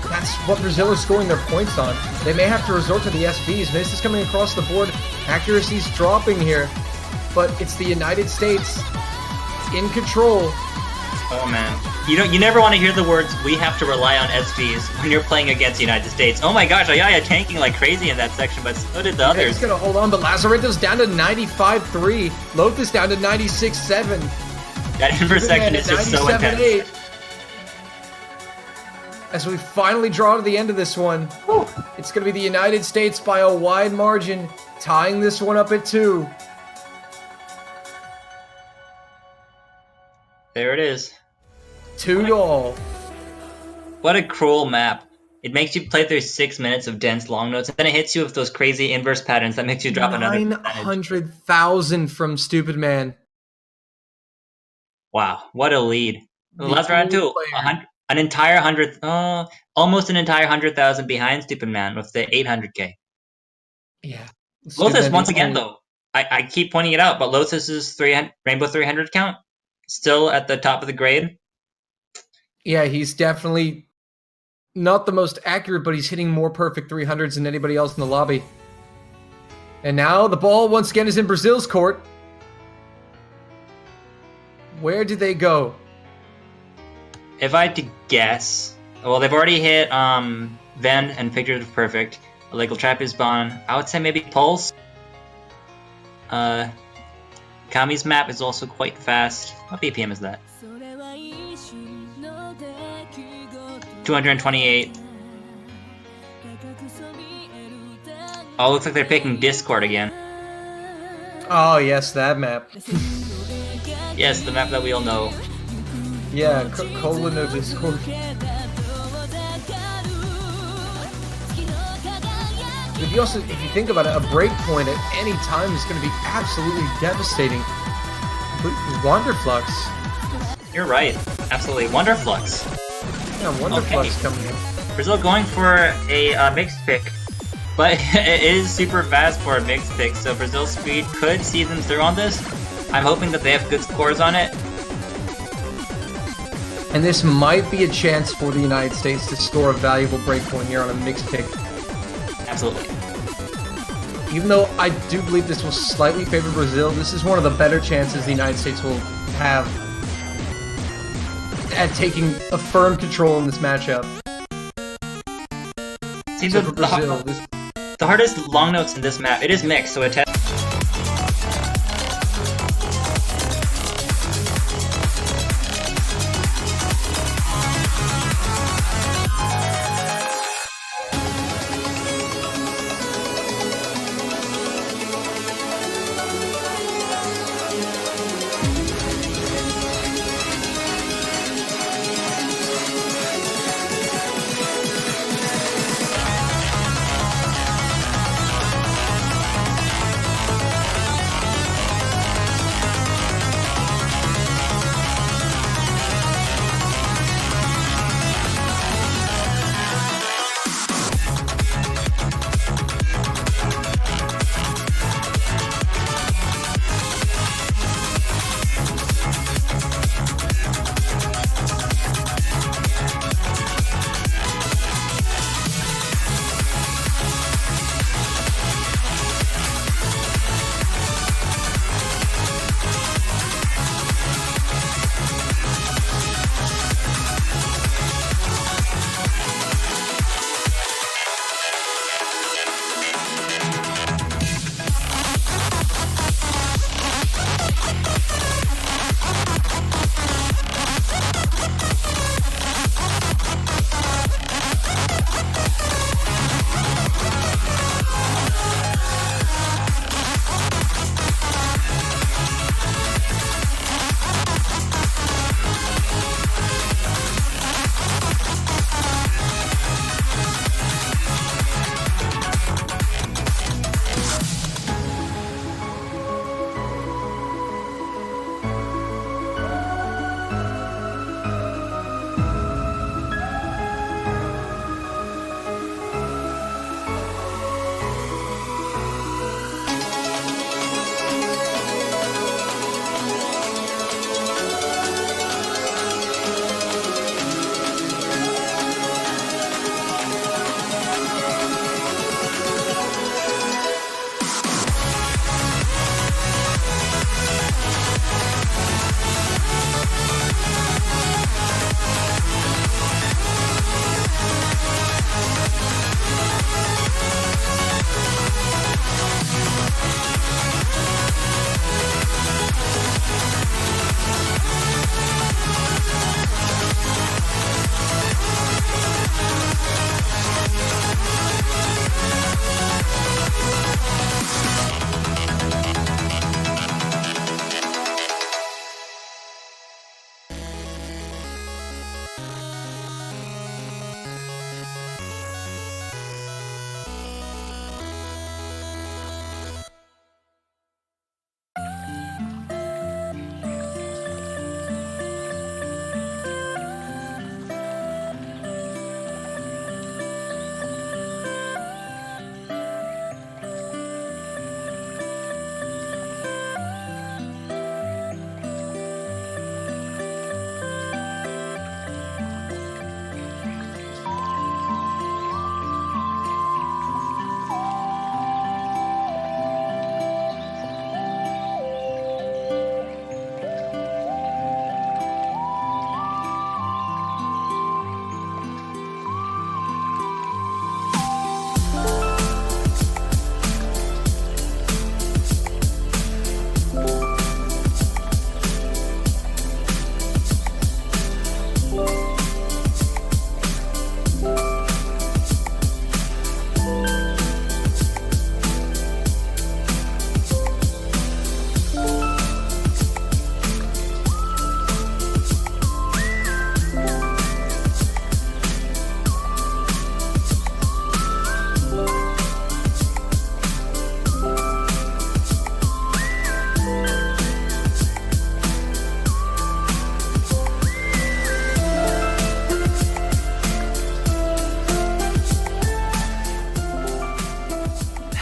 That's what Brazil is scoring their points on. They may have to resort to the SBs. This is coming across the board. Accuracy's dropping here. But it's the United States in control. Oh man. You never want to hear the words, we have to rely on SVs when you're playing against the United States. Oh my gosh, Ayaya tanking like crazy in that section, but so did the Yeah, others. he's gonna hold on, but Lazaretto's down to 95.3. Lothus down to 96.7. That inverse section is just so intense. 97.8. As we finally draw to the end of this one, it's gonna be the United States by a wide margin, tying this one up at 2. There it is. 2-all. What a cruel map. It makes you play through 6 minutes of dense long notes, and then it hits you with those crazy inverse patterns that makes you drop another percentage. 900,000 from Stupid Man. Wow, what a lead. The Last round only too. player. An entire 100, almost an entire 100,000 behind Stupid Man with the 800k. Yeah. Lotus once again though. I keep pointing it out, but Lotus's Rainbow 300 count still at the top of the grade. Yeah, he's definitely not the most accurate, but he's hitting more perfect 300s than anybody else in the lobby. And now the ball once again is in Brazil's court. Where did they go? If I had to guess, well, they've already hit Ven and Figurative Perfect. Legal Trap is gone. I would say maybe Pulse. Kami's map is also quite fast. What BPM is that? 228. Oh, looks like they're picking Discord again. Oh, yes, that map. Yes, the map that we all know. Yeah, colon of Discord. If you think about it, a break point at any time is going to be absolutely devastating. Wonderflux. You're right. Absolutely. Wonderflux. Yeah, Wonderflux Okay. coming in. Brazil going for a mixed pick, but it is super fast for a mixed pick, so Brazil's speed could see them through on this. I'm hoping that they have good scores on it. And this might be a chance for the United States to score a valuable breakpoint here on a mixed pick. Absolutely. Even though I do believe this will slightly favor Brazil, this is one of the better chances the United States will have at taking a firm control in this matchup. See, So the, for the, har- Brazil, this the hardest long notes in this map, it is mixed, so it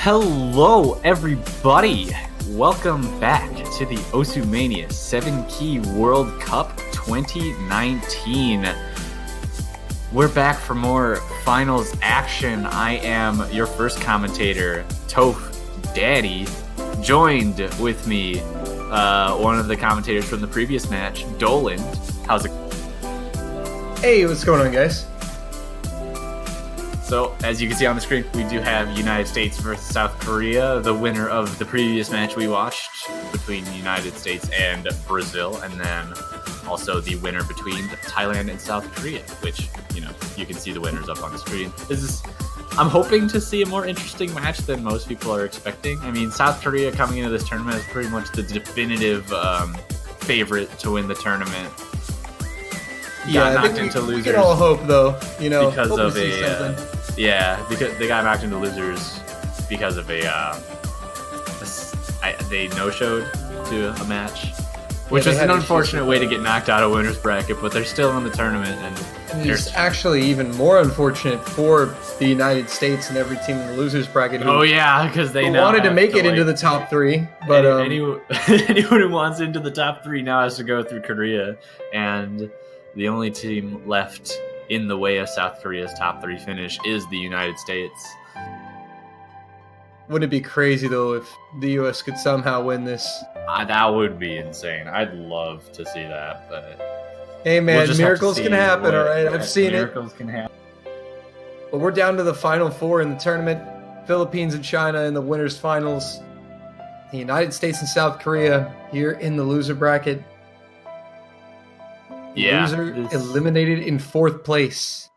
Hello, everybody. Welcome back to the Osu Mania 7 Key World Cup 2019. We're back for more finals action. I am your first commentator, Toph Daddy. Joined with me, one of the commentators from the previous match, Dolan. How's it? Hey, what's going on, guys? So, as you can see on the screen, we do have United States versus South Korea, the winner of the previous match we watched between the United States and Brazil, and then also the winner between Thailand and South Korea, which, you know, you can see the winners up on the screen. I'm hoping to see a more interesting match than most people are expecting. I mean, South Korea coming into this tournament is pretty much the definitive favorite to win the tournament. Yeah, I think we can all hope, though, you know, because of because they got knocked into losers because of they no-showed to a match, which was an unfortunate way to get knocked out of winners bracket, but they're still in the tournament, and it's actually even more unfortunate for the United States and every team in the losers bracket. Because they wanted to make it into the top three, but anyone who wants into the top three now has to go through Korea, and the only team left in the way of South Korea's top three finish is the United States. Wouldn't it be crazy, though, if the U.S. could somehow win this? That would be insane. I'd love to see that, but... Hey, man, miracles can happen, all right? I've seen it. Miracles can happen. But we're down to the final four in the tournament. Philippines and China in the winners' finals. The United States and South Korea here in the loser bracket. Loser eliminated in 4th place.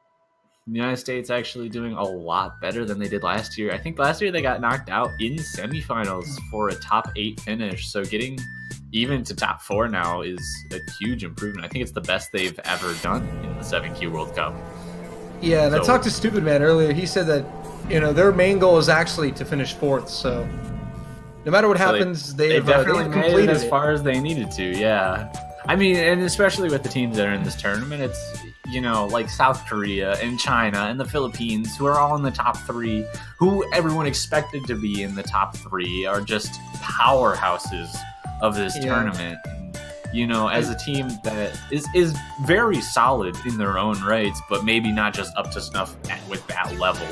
The United States actually doing a lot better than they did last year. I think last year they got knocked out in semifinals for a top 8 finish. So getting even to top 4 now is a huge improvement. I think it's the best they've ever done in the 7Key World Cup. Yeah, and I talked to Stupid Man earlier. He said that, you know, their main goal is actually to finish 4th. So no matter what happens, they've definitely completed made it as far as they needed to. Yeah. I mean, and especially with the teams that are in this tournament, it's, you know, like South Korea and China and the Philippines, who are all in the top 3, who everyone expected to be in the top 3, are just powerhouses of this tournament. And, you know, as a team that is very solid in their own rights, but maybe not just up to snuff with that level.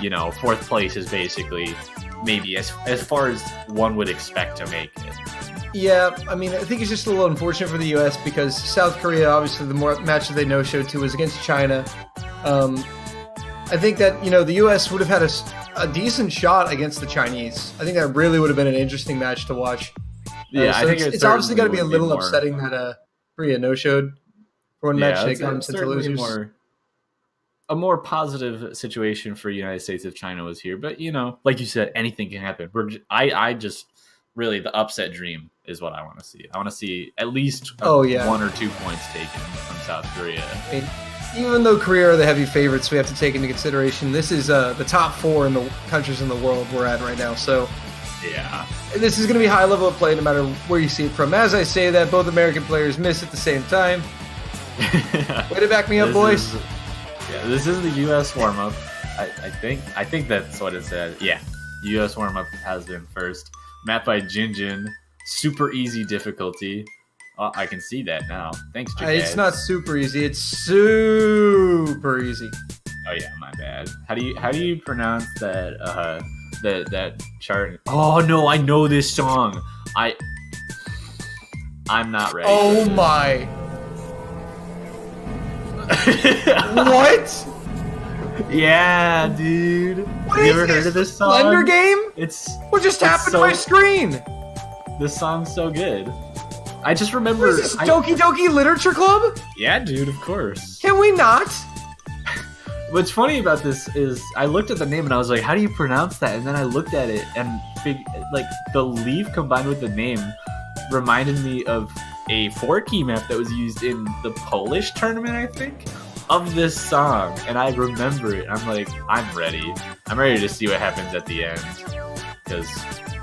You know, 4th place is basically maybe as far as one would expect to make it. Yeah, I mean, I think it's just a little unfortunate for the U.S. because South Korea, obviously, the more matches they no-showed to was against China. I think that, you know, the U.S. would have had a decent shot against the Chinese. I think that really would have been an interesting match to watch. Yeah, so I think it's obviously got to be a little upsetting that Korea no-showed for one match they got into losers. A more positive situation for the United States if China was here, but, you know, like you said, anything can happen. I just really, the upset dream is what I want to see. I want to see at least 1 or 2 points taken from South Korea. I mean, even though Korea are the heavy favorites, we have to take into consideration this is the top 4 in the countries in the world we're at right now. So yeah, this is going to be high level of play no matter where you see it from. As I say that, both American players miss at the same time. Way to back me up, boys. This is the U.S. warm-up. I think that's what it said. Yeah, U.S. warm-up has been first. Map by Jinjin. Super easy difficulty. Oh, I can see that now. Thanks, Jacaz. It's not super easy. It's super easy. Oh yeah, my bad. How do you pronounce that? That chart. Oh no, I know this song. I'm not ready. Oh my. What? Yeah, dude. What Have you is ever this? heard of this song? Slender Game? What just happened to my screen? This song's so good. I just remember. What is this, Doki Doki Literature Club? Yeah, dude, of course. Can we not? What's funny about this is I looked at the name and I was like, how do you pronounce that? And then I looked at it and like the leaf combined with the name reminded me of a 4-key map that was used in the Polish tournament, I think, of this song. And I remember it. I'm like, I'm ready. I'm ready to see what happens at the end. Because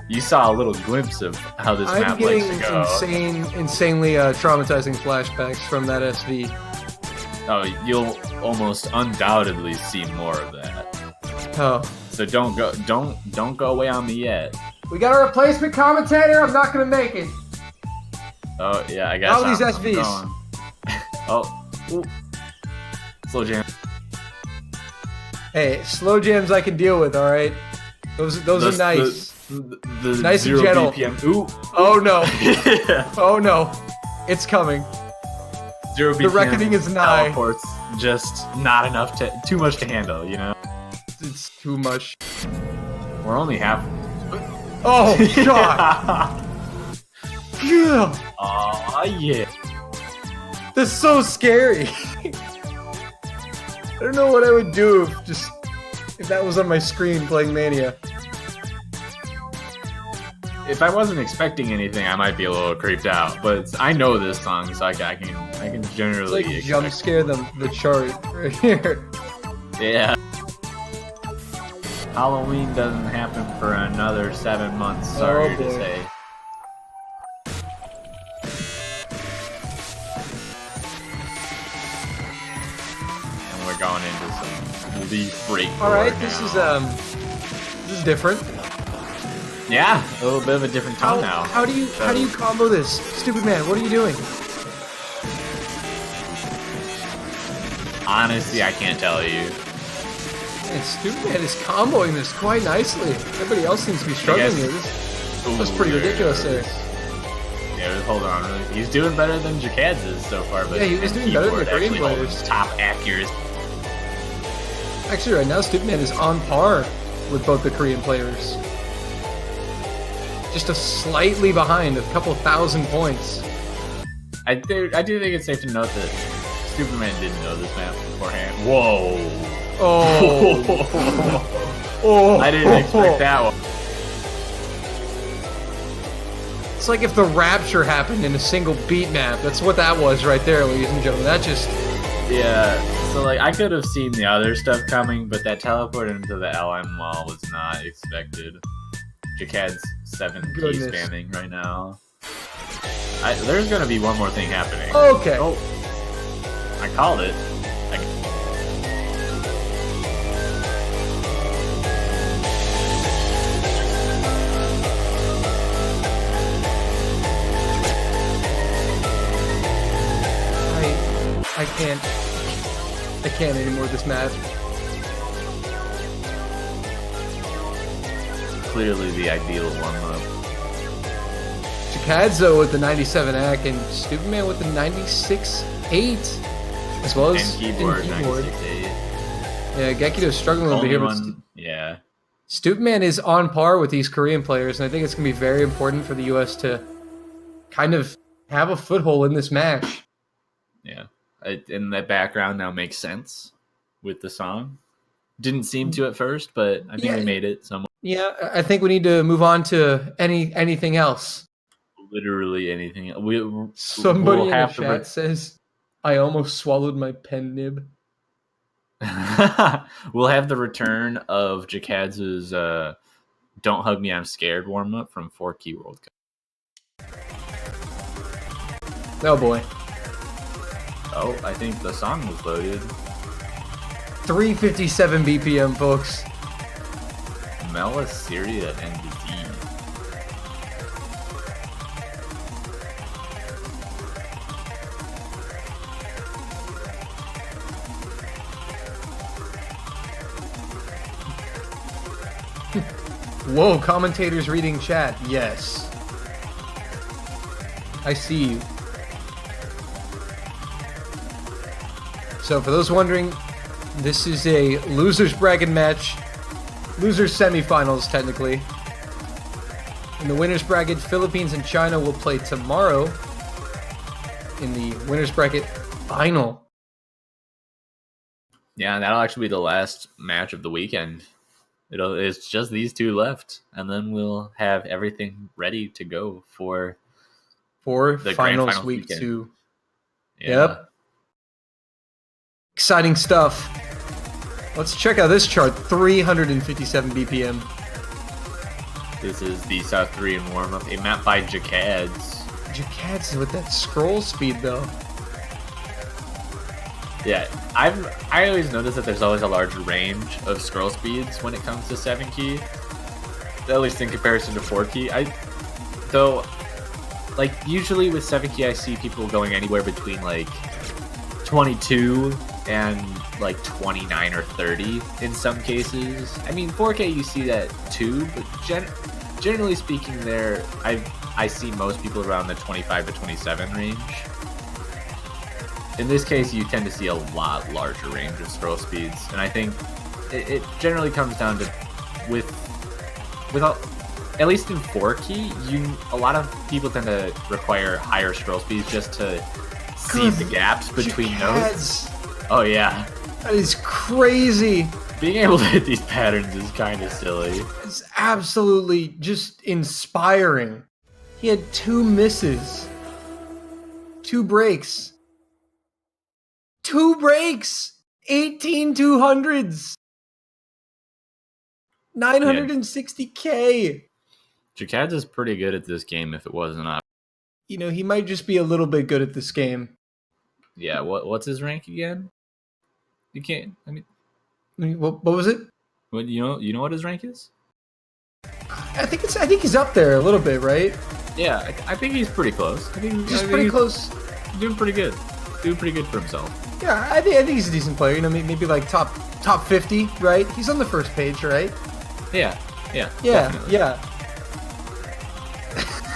you saw a little glimpse of how this map likes to go. I'm getting insanely traumatizing flashbacks from that SV. Oh, you'll almost undoubtedly see more of that. Oh, So don't go away on me yet. We got a replacement commentator. I'm not gonna make it. Oh yeah, I guess. All these I'm SVs. going. Oh, ooh. Slow jam. Hey, slow jams I can deal with. All right, those are nice. The Nice and 0 gentle. BPM. Ooh. Oh no! Yeah. Oh no! It's coming. 0 BPM. The reckoning is nigh. Teleports just not enough too much to handle. You know. It's too much. We're only half. Oh god! Yeah. Oh yeah. That's so scary. I don't know what I would do if that was on my screen playing Mania. If I wasn't expecting anything, I might be a little creeped out. But I know this song, so I can generally It's like jump scare the chart right here. Yeah. Halloween doesn't happen for another 7 months. Sorry to say. And we're going into some leaf break. All right, now. this is different. Yeah, a little bit of a different tone now. How do you combo this? Stupid man, what are you doing? Honestly, I can't tell you. Man, Stupid man is comboing this quite nicely. Everybody else seems to be struggling here. That's pretty ridiculous there. Yeah, hold on. He's doing better than Jacad's is so far. But Yeah, he was doing better than the Korean players. Top accuracy. Actually, right now, Stupid man is on par with both the Korean players. Just a slightly behind, a couple thousand points. I do think it's safe to note that Superman didn't know this map beforehand. Whoa! Oh! Oh! I didn't expect that one. It's like if the Rapture happened in a single beat map. That's what that was right there, ladies and gentlemen. That just... Yeah, so like I could have seen the other stuff coming, but that teleport into the LM wall was not expected. Jacad's 7 key Goodness. spamming right now. There's gonna be one more thing happening. Okay. Oh, I called it. I can't anymore this map. Clearly the ideal warm-up. Chikadzo with the 97 AC and Stupid Man with the 96.8, as well as And keyboard, in keyboard. 96.8. Yeah, Gekido's struggling a little bit here, but Yeah. Stupid Man is on par with these Korean players, and I think it's going to be very important for the U.S. to kind of have a foothold in this match. Yeah. And that background now makes sense with the song. Didn't seem to at first, but I think we made it somewhat. Yeah, I think we need to move on to anything else. Literally anything. Somebody we'll in the have to chat says, I almost swallowed my pen nib. We'll have the return of Jacad's Don't Hug Me, I'm Scared warm-up from 4Key World Cup. Oh boy. Oh, I think the song was loaded. 357 BPM, folks. Mela, Syria, and the D. Whoa, commentators reading chat. Yes. I see you. So for those wondering, this is a loser's bracket match. Loser's semifinals, technically. In the winner's bracket, Philippines and China will play tomorrow in the winner's bracket final. Yeah, that'll actually be the last match of the weekend. It's just these two left, and then we'll have everything ready to go for the finals Grand week weekend. 2. Yeah. Yep. Exciting stuff. Let's check out this chart. 357 BPM. This is the South Korean warm-up, a map by Jacad's. Jacad's with that scroll speed, though. Yeah, I always notice that there's always a large range of scroll speeds when it comes to 7 key. At least in comparison to 4 key. Though, like, usually with 7 key I see people going anywhere between like 22 and like 29 or 30 in some cases. I mean, 4K you see that too, but generally speaking, there I see most people around the 25 to 27 range. In this case, you tend to see a lot larger range of scroll speeds, and I think it generally comes down to at least in 4 key, a lot of people tend to require higher scroll speeds just to see the gaps between notes. Oh yeah, that is crazy. Being able to hit these patterns is kind of silly. It's absolutely just inspiring. He had 2 misses, 2 breaks. 2 breaks! 18 200s! 960k! Jakad's is pretty good at this game if it wasn't up. You know, he might just be a little bit good at this game. Yeah, what's his rank again? You can't, I mean... What was it? What, you know what his rank is? I think he's up there a little bit, right? Yeah, I think he's pretty close. He's pretty close. Doing pretty good. Doing pretty good for himself. Yeah, I think he's a decent player. You know, maybe like top 50, right? He's on the first page, right? Yeah. Definitely. Yeah.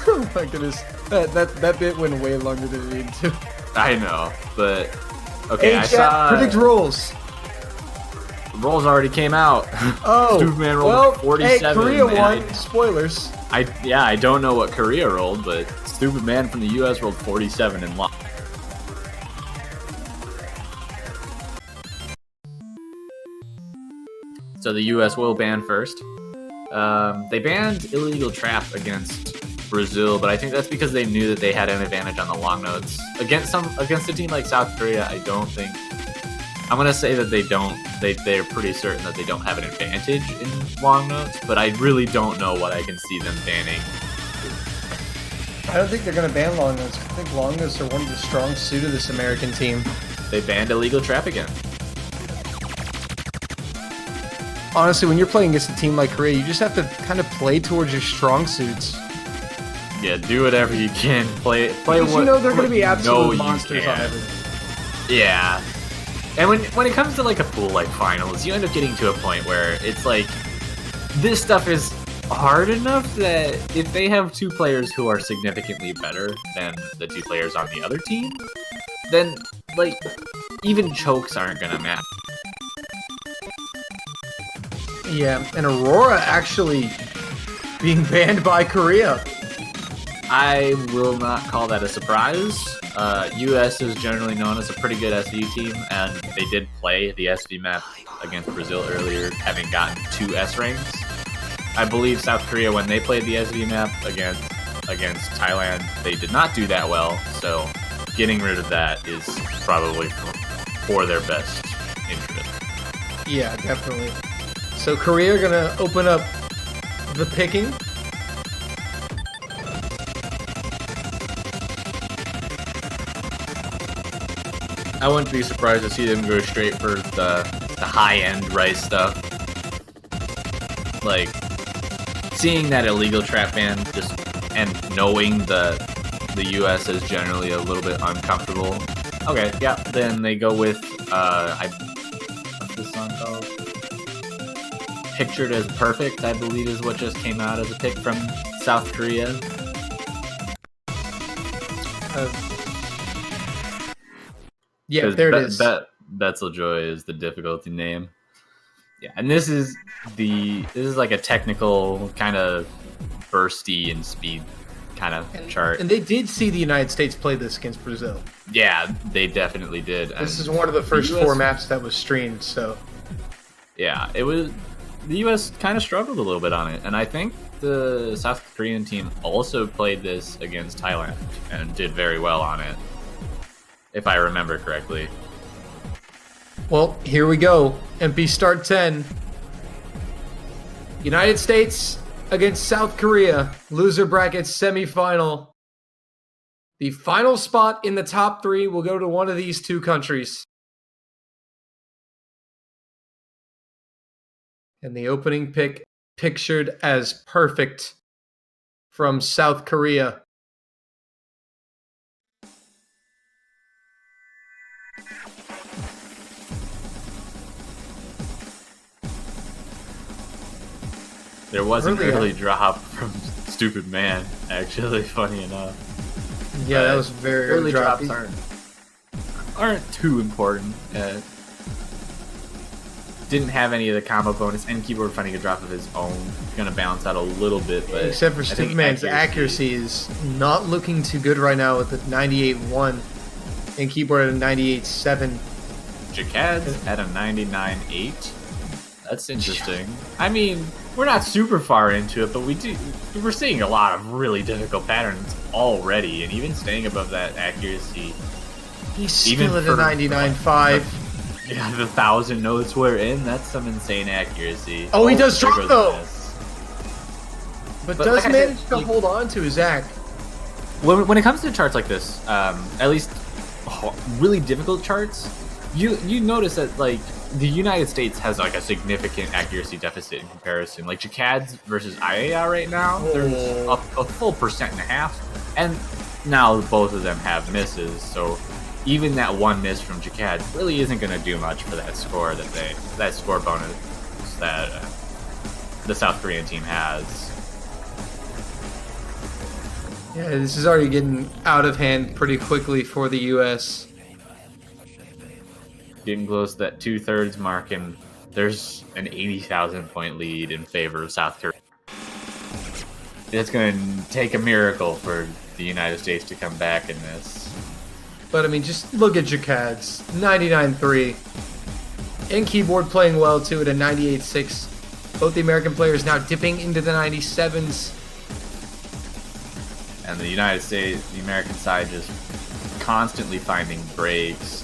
Oh my goodness, that bit went way longer than it needed to. I know, but okay. Hey, I chat, saw predict rolls. Rolls already came out. Oh, Stupid Man rolled 47. Hey, Korea won. Spoilers. I don't know what Korea rolled, but Stupid Man from the U.S. rolled 47 and lost. So the U.S. will ban first. They banned illegal trap against Brazil, but I think that's because they knew that they had an advantage on the long notes. Against a team like South Korea, I don't think... I'm going to say that they're pretty certain that they don't have an advantage in long notes, but I really don't know what I can see them banning. I don't think they're going to ban long notes. I think long notes are one of the strong suit of this American team. They banned illegal trap again. Honestly, when you're playing against a team like Korea, you just have to kind of play towards your strong suits. Yeah, do whatever you can. Play because what you know they're going to be absolute you monsters can. on everything. Yeah. And when it comes to like a pool like finals, you end up getting to a point where it's like this stuff is hard enough that if they have 2 players who are significantly better than the 2 players on the other team, then like even chokes aren't gonna matter. Yeah, and Aurora actually being banned by Korea. I will not call that a surprise. US is generally known as a pretty good SV team, and they did play the SV map against Brazil earlier, having gotten 2 S ranks. I believe South Korea, when they played the SV map against Thailand, they did not do that well, so getting rid of that is probably for their best interest. Yeah, definitely. So Korea are going to open up the picking. I wouldn't be surprised to see them go straight for the high-end Rice stuff. Like, seeing that illegal trap ban and knowing the US is generally a little bit uncomfortable. Okay, yeah, then they go with, what's this song called? Pictured as Perfect, I believe is what just came out as a pick from South Korea. Yeah, there it is. Betzeljoy is the difficulty name. Yeah, and this is like a technical kind of bursty and speed kind of chart. And they did see the United States play this against Brazil. Yeah, they definitely did. This is one of the first 4 maps that was streamed, so... Yeah, the US kind of struggled a little bit on it, and I think the South Korean team also played this against Thailand and did very well on it, if I remember correctly. Well, here we go. MP start 10. United States against South Korea. Loser bracket semifinal. The final spot in the top 3 will go to one of these 2 countries. And the opening pick pictured as perfect from South Korea. There was an Earlier. early drop from Stupid Man, actually, funny enough. Yeah, that was very Early droppy. drops aren't too important. Didn't have any of the combo bonus, and keyboard finding a drop of his own. Gonna balance out a little bit, but Except for I think Superman's accuracy is not looking too good right now with the 98.1 and keyboard at a 98.7. Jacad's at a 99.8. That's interesting. I mean, we're not super far into it, but we're seeing a lot of really difficult patterns already, and even staying above that accuracy. He's Even still at a for- 99.5. Yeah, the 1,000 notes we're in, that's some insane accuracy. Oh, he does there drop, goes though! the miss. But But does like I manage said, to like- hold on to his act. When it comes to charts like this, at least really difficult charts, you notice that like the United States has like a significant accuracy deficit in comparison. Like Jacad's versus IAR right now, there's a full 1.5%, and now both of them have misses. So even that one miss from Jacad really isn't going to do much for that score that score bonus that the South Korean team has. Yeah, this is already getting out of hand pretty quickly for the U.S. Getting close to that 2/3 mark, and there's an 80,000 point lead in favor of South Korea. It's going to take a miracle for the United States to come back in this. But I mean, just look at Jacad's 99.3. And keyboard playing well too at a 98.6. Both the American players now dipping into the 97s. And the United States, the American side, just constantly finding breaks.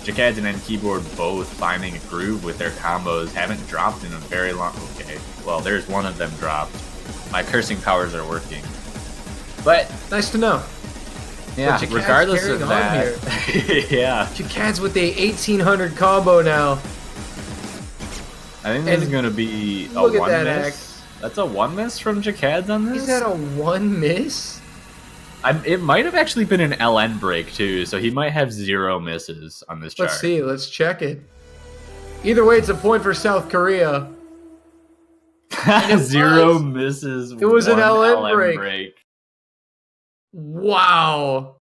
Jacad's and N keyboard both finding a groove with their combos. Haven't dropped in a very long. Okay, well, there's one of them dropped. My cursing powers are working. But Nice to know. yeah, Jacad's regardless carrying of on that, yeah, Jacad's with the 1800 combo now. I think this And is going to be a look at one that miss. That's a one miss from Jacad's on this. Is that a one miss? It might have actually been an LN break too, so he might have 0 misses on this chart. Let's see. Let's check it. Either way, it's a point for South Korea. it 0 was. misses. It was an one LN break. Wow.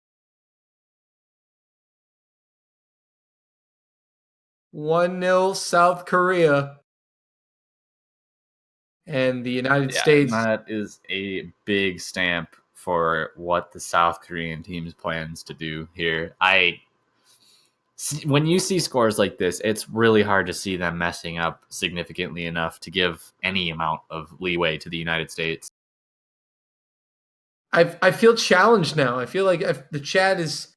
1-0 South Korea. And the United Yeah, States. that is a big stamp for what the South Korean team's plans to do here. When you see scores like this, it's really hard to see them messing up significantly enough to give any amount of leeway to the United States. I feel challenged now. I feel like the chat is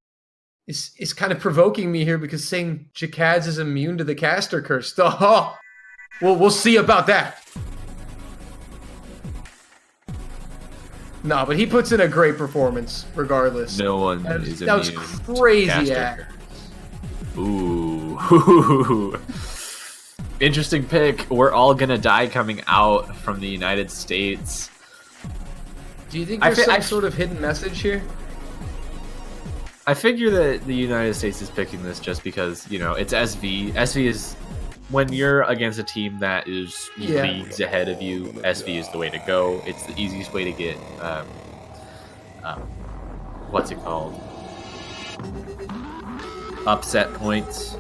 kind of provoking me here because saying Jacad's is immune to the caster curse. Oh, we'll see about that. No, but he puts in a great performance regardless. No one That was- is that was immune to crazy caster act. curse. Ooh. Interesting pick. We're all gonna die coming out from the United States. Do you think I there's fe- some I- sort of hidden message here? I figure that the United States is picking this just because, it's SV. SV is when you're against a team that is Yeah. leagues ahead of you, SV is the way to go. It's the easiest way to get what's it called? Upset points.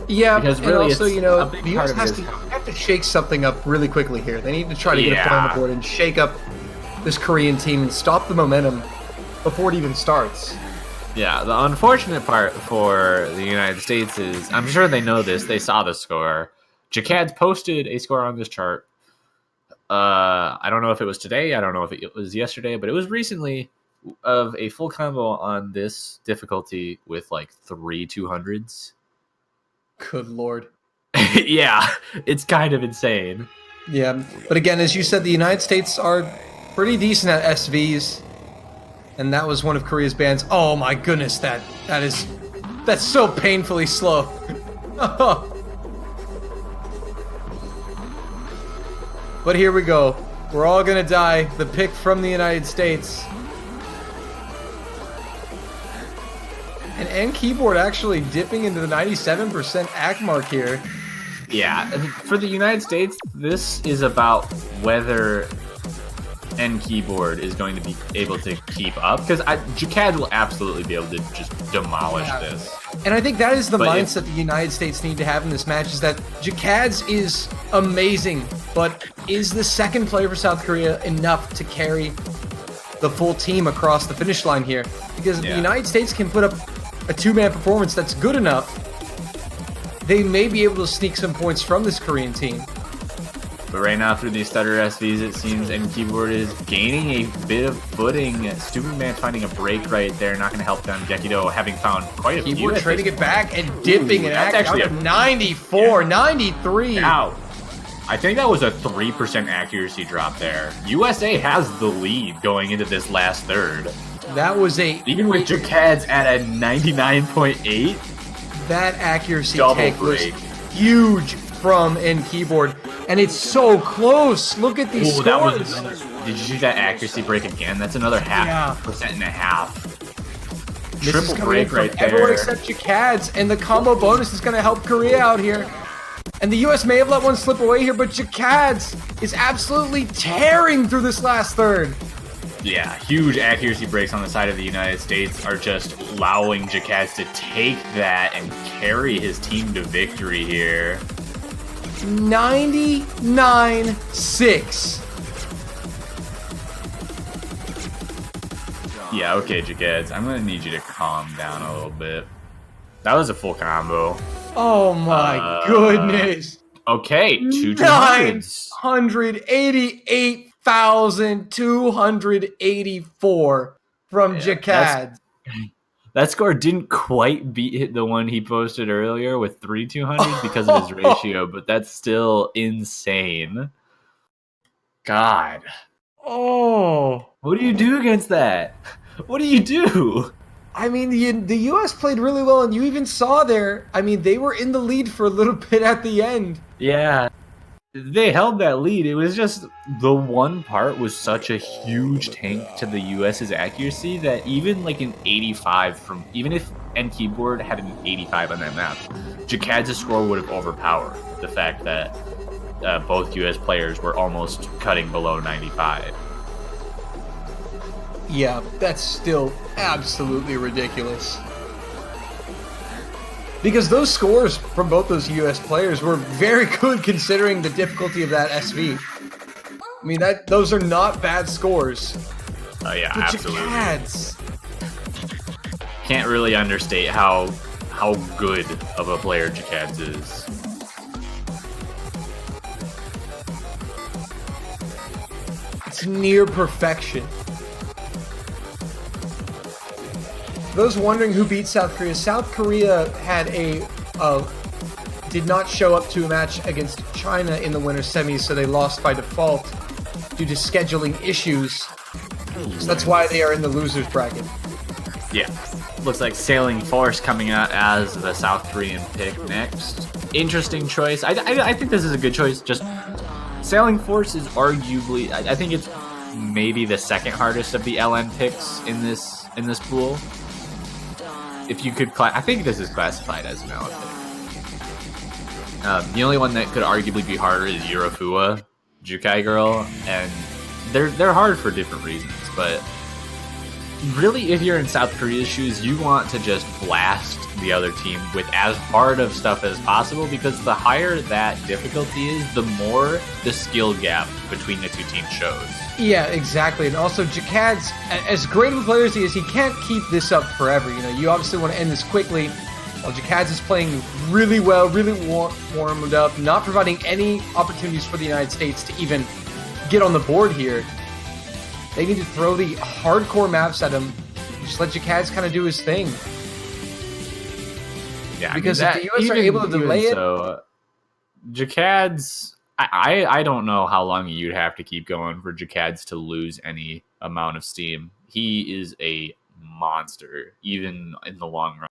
Yeah, Because and really also, it's- you know, a big the US part of has it to, is- have to shake something up really quickly here. They need to try to get a point on Yeah. the board and shake up this Korean team and stop the momentum before it even starts. Yeah, the unfortunate part for the United States is, I'm sure they know this, they saw the score. Jacad's posted a score on this chart. I don't know if it was today, I don't know if it was yesterday, but it was recently of a full combo on this difficulty with like 3 200s. Good lord. Yeah, it's kind of insane. Yeah, but again, as you said, the United States are pretty decent at SVs, and that was one of Korea's bans. Oh my goodness, that's so painfully slow. But here we go. We're all gonna die. The pick from the United States. And N Keyboard actually dipping into the 97% act mark here. Yeah, for the United States, this is about whether N Keyboard is going to be able to keep up, because Jacad will absolutely be able to just demolish this. And I think that is the But mindset the United States need to have in this match, is that Jacad's is amazing, but is the second player for South Korea enough to carry the full team across the finish line here? Because if the United States can put up a two-man performance that's good enough, they may be able to sneak some points from this Korean team. But right now, through these stutter SVs, it seems N Keyboard is gaining a bit of footing. Stupid Man finding a break right there, not going to help them. Gekido having found quite a few. Keyboard trading it back and dipping and actually down to 94, 93. Now, I think that was a 3% accuracy drop there. USA has the lead going into this last third. That was even with Jacad's at a 99.8. That accuracy Double take break. was huge from N Keyboard, and it's so close. Look at these scores. Did you see that accuracy break again? That's another percent and a half. This Triple is break right there. Everyone except Jacad's, and the combo bonus is going to help Korea out here. And the US may have let one slip away here, but Jacad's is absolutely tearing through this last third. Yeah, huge accuracy breaks on the side of the United States are just allowing Jacad to take that and carry his team to victory here. 99-6. Yeah, okay, Jacad, I'm going to need you to calm down a little bit. That was a full combo. Oh my goodness. Okay, 200s. 988,284 from Jacad. That score didn't quite beat the one he posted earlier with 3 200s because of his ratio, but that's still insane. God. Oh. What do you do against that? What do you do? I mean, the U.S. played really well, and you even saw there, I mean, they were in the lead for a little bit at the end. Yeah. They held that lead. It was just the one part was such a huge tank to the US's accuracy that even like an 85 from, even if N Keyboard had an 85 on that map, Jacad's score would have overpowered the fact that both US players were almost cutting below 95. Yeah, that's still absolutely ridiculous. Because those scores from both those US players were very good considering the difficulty of that SV. I mean, those are not bad scores. Oh yeah, but absolutely. Jacad's. Can't really understate how good of a player Jacad's is. It's near perfection. Those wondering who beat South Korea had did not show up to a match against China in the winter semis, so they lost by default due to scheduling issues. So that's why they are in the losers bracket. Yeah. Looks like Sailing Force coming out as the South Korean pick next. Interesting choice. I think this is a good choice. Just Sailing Force is arguably, I think it's maybe the second hardest of the LN picks in this pool. If you could, I think this is classified as an LN pick. The only one that could arguably be harder is Yurafua, Jukai Girl, and they're hard for different reasons. But really, if you're in South Korea's shoes, you want to just blast the other team with as hard of stuff as possible, because the higher that difficulty is, the more the skill gap between the two teams shows. Yeah, exactly. And also, Jacad's, as great of a player as he is, he can't keep this up forever. You know, you obviously want to end this quickly. While Jacad's is playing really well, really warmed up, not providing any opportunities for the United States to even get on the board here. They need to throw the hardcore maps at him. Just let Jacad's kind of do his thing. Yeah, because if the US are able to delay it... So, Jacad's... I don't know how long you'd have to keep going for Jacad's to lose any amount of steam. He is a monster, even in the long run.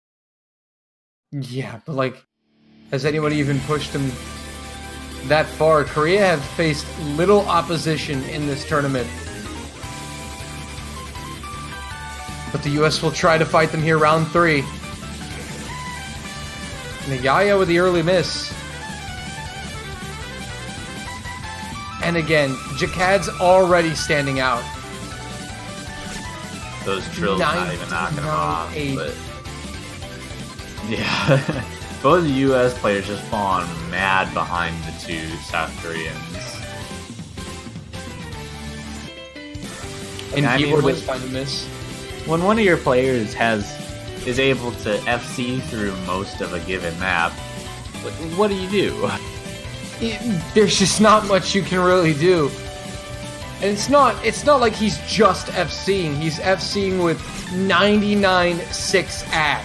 Yeah, but like, has anyone even pushed him that far, Korea have faced little opposition in this tournament. But the US will try to fight them here round 3. Nagaya with the early miss. And again, Jakad's already standing out. Those drills not even knocking him off. 8. But yeah, both the U.S. players just falling mad behind the two South Koreans. And I mean, keyboard does find a miss. When one of your players is able to FC through most of a given map, what do you do? There's just not much you can really do. And it's not like he's just FCing. He's FCing with 99.6 ag,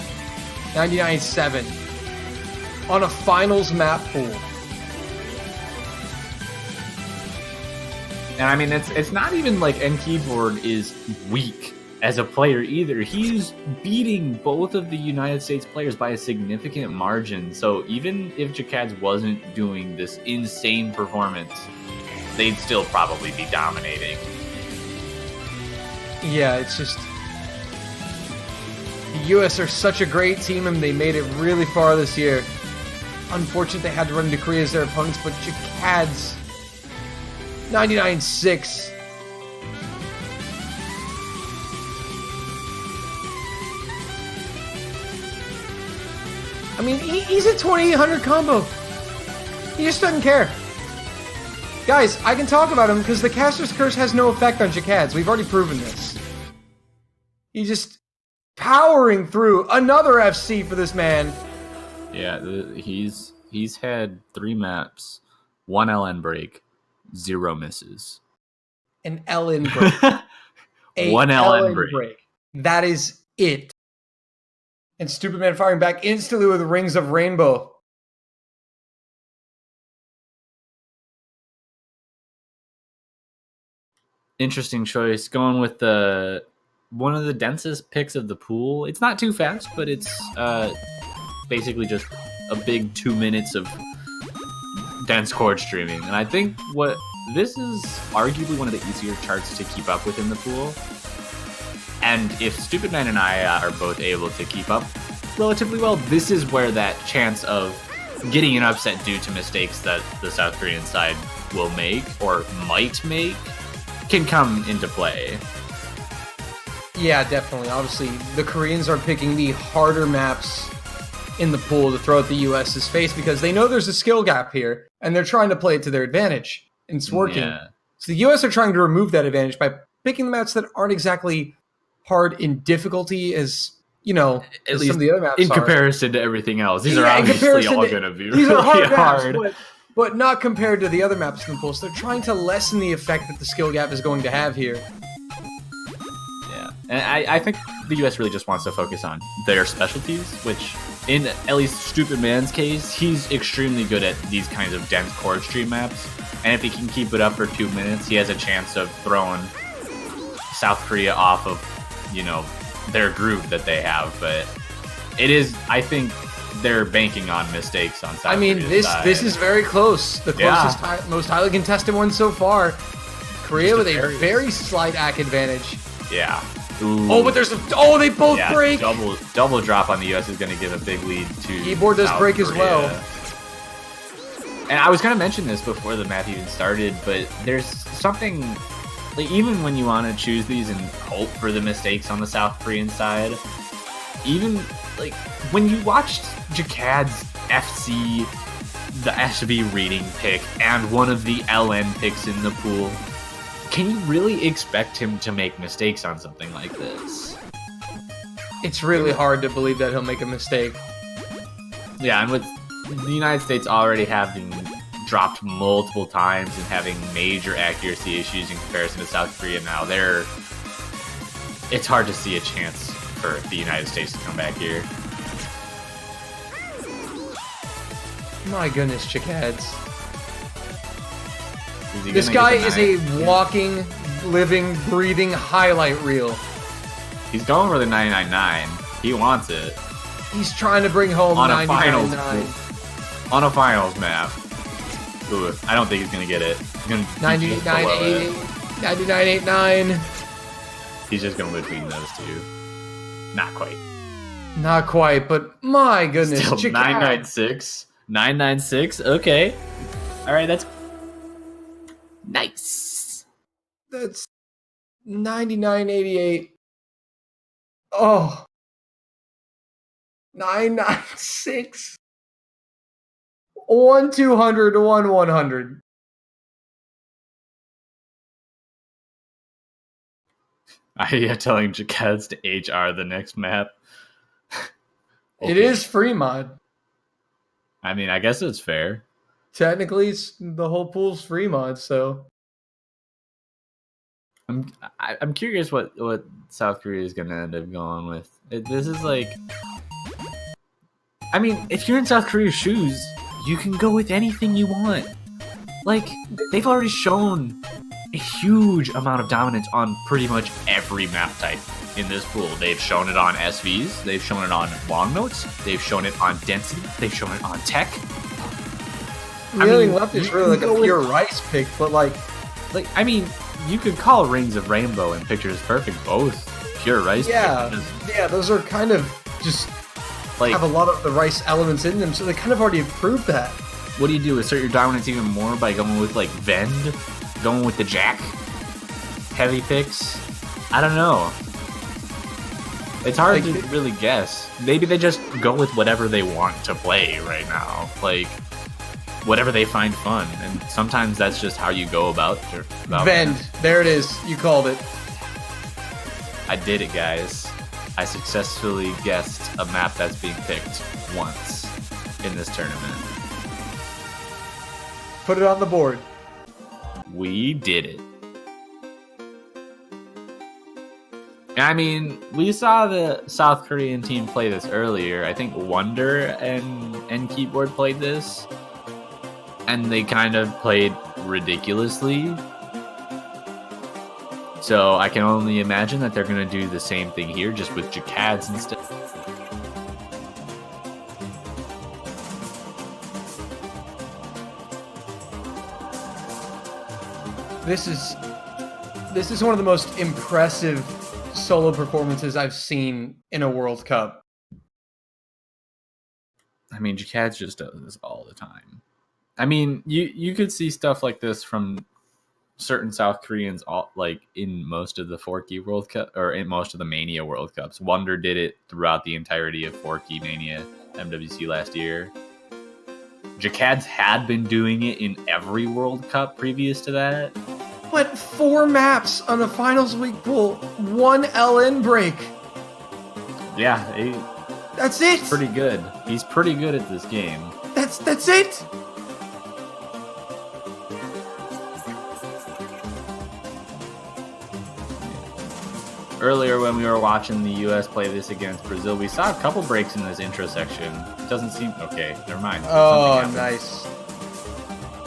99.7 on a finals map pool. And I mean, it's not even like N Keyboard is weak as a player either. He's beating both of the United States players by a significant margin. So even if Jakad's wasn't doing this insane performance, they'd still probably be dominating. Yeah, it's just the US are such a great team and they made it really far this year. Unfortunately, they had to run into Korea as their opponents, but Jakad's 99.6. I mean, he's a 2800 combo. He just doesn't care. Guys, I can talk about him because the Caster's Curse has no effect on Jakad's. We've already proven this. He's just powering through another FC for this man. Yeah, he's had 3 maps, 1 LN break, 0 misses. An LN break. One LN break. That is it. And Stupid Man firing back instantly with Rings of Rainbow. Interesting choice. Going with one of the densest picks of the pool. It's not too fast, but it's basically just a big 2 minutes of dense chord streaming. And I think this is arguably one of the easier charts to keep up with in the pool. And if Stupid Man and I are both able to keep up relatively well, this is where that chance of getting an upset due to mistakes that the South Korean side will make or might make can come into play. Yeah, definitely. Obviously, the Koreans are picking the harder maps in the pool to throw at the US's face because they know there's a skill gap here, and they're trying to play it to their advantage. And it's working. Yeah. So the US are trying to remove that advantage by picking the maps that aren't exactly hard in difficulty as, you know, at as least some of the other maps in comparison to everything else. These are in obviously all comparison going to be these really are hard hard. maps, but not compared to the other maps in the pool. So they're trying to lessen the effect that the skill gap is going to have here. Yeah, and I think the US really just wants to focus on their specialties, which in at least Stupid Man's case, he's extremely good at these kinds of dense chord stream maps. And if he can keep it up for 2 minutes, he has a chance of throwing South Korea off of, you know, their groove that they have. But it is, I think, they're banking on mistakes on South Korea's side. This is very close. The closest, most highly contested one so far. Korea with a very slight ACK advantage. Yeah. Ooh. Oh, but there's they both break. Double drop on the US is going to give a big lead to Keyboard does South break Korea. as well. And I was going to mention this before the match even started, but there's something, like, even when you want to choose these and hope for the mistakes on the South Korean side, even like when you watched Jakad's FC, the SB reading pick, and one of the LN picks in the pool, can you really expect him to make mistakes on something like this? It's really hard to believe that he'll make a mistake. Yeah, and with the United States already having dropped multiple times and having major accuracy issues in comparison to South Korea now, it's hard to see a chance for the United States to come back here. My goodness, Chickheads. This guy is a walking, living, breathing highlight reel. He's going for the 99.9. He wants it. He's trying to bring home on 99.9. On a finals map. Ooh, I don't think he's gonna get it. He's gonna 99.89. He's just gonna between those two. Not quite. Not quite, but my goodness. Still Jacad. 996. 996. Okay. All right, that's nice. That's 99.88. Oh. 996. 1 200 to 1 100. I telling Jacad's to HR the next map. It is free mod. I mean, I guess it's fair. Technically, the whole pool's free mod, so. I'm curious what South Korea is gonna end up going with. This is like, I mean, if you're in South Korea's shoes, you can go with anything you want. Like, they've already shown a huge amount of dominance on pretty much every map type in this pool. They've shown it on SVs, they've shown it on long notes, they've shown it on density, they've shown it on tech. Really left is really like a pure rice pick, but like I mean, you could call Rings of Rainbow and Pictures Perfect both pure rice. Yeah, pick. yeah, those are kind of just Like, have a lot of the rice elements in them, so they kind of already proved that. what do you do? Assert your dominance even more by going with like Vend, going with the Jack, heavy picks. I don't know. It's hard to really guess. Maybe they just go with whatever they want to play right now, like whatever they find fun, and sometimes that's just how you go about Vend, there it is. You called it. I did it, guys. I successfully guessed a map that's being picked once in this tournament. Put it on the board. We did it. I mean, we saw the South Korean team play this earlier. I think Wonder and Keyboard played this, and they kind of played ridiculously. So I can only imagine that they're going to do the same thing here, just with Jacads instead. This is one of the most impressive solo performances I've seen in a World Cup. I mean, Jacads just does this all the time. I mean, you could see stuff like this from certain South Koreans, like in most of the Forky World Cup or in most of the Mania World Cups. Wonder did it throughout the entirety of Forky Mania MWC last year. Jacads had been doing it in every World Cup previous to that. But 4 maps on a finals week pool, 1 LN break. Yeah, That's it. pretty good. He's pretty good at this game. That's it. Earlier when we were watching the U.S. play this against Brazil, we saw a couple breaks in this intro section. Doesn't seem... Okay, never mind. Oh, nice.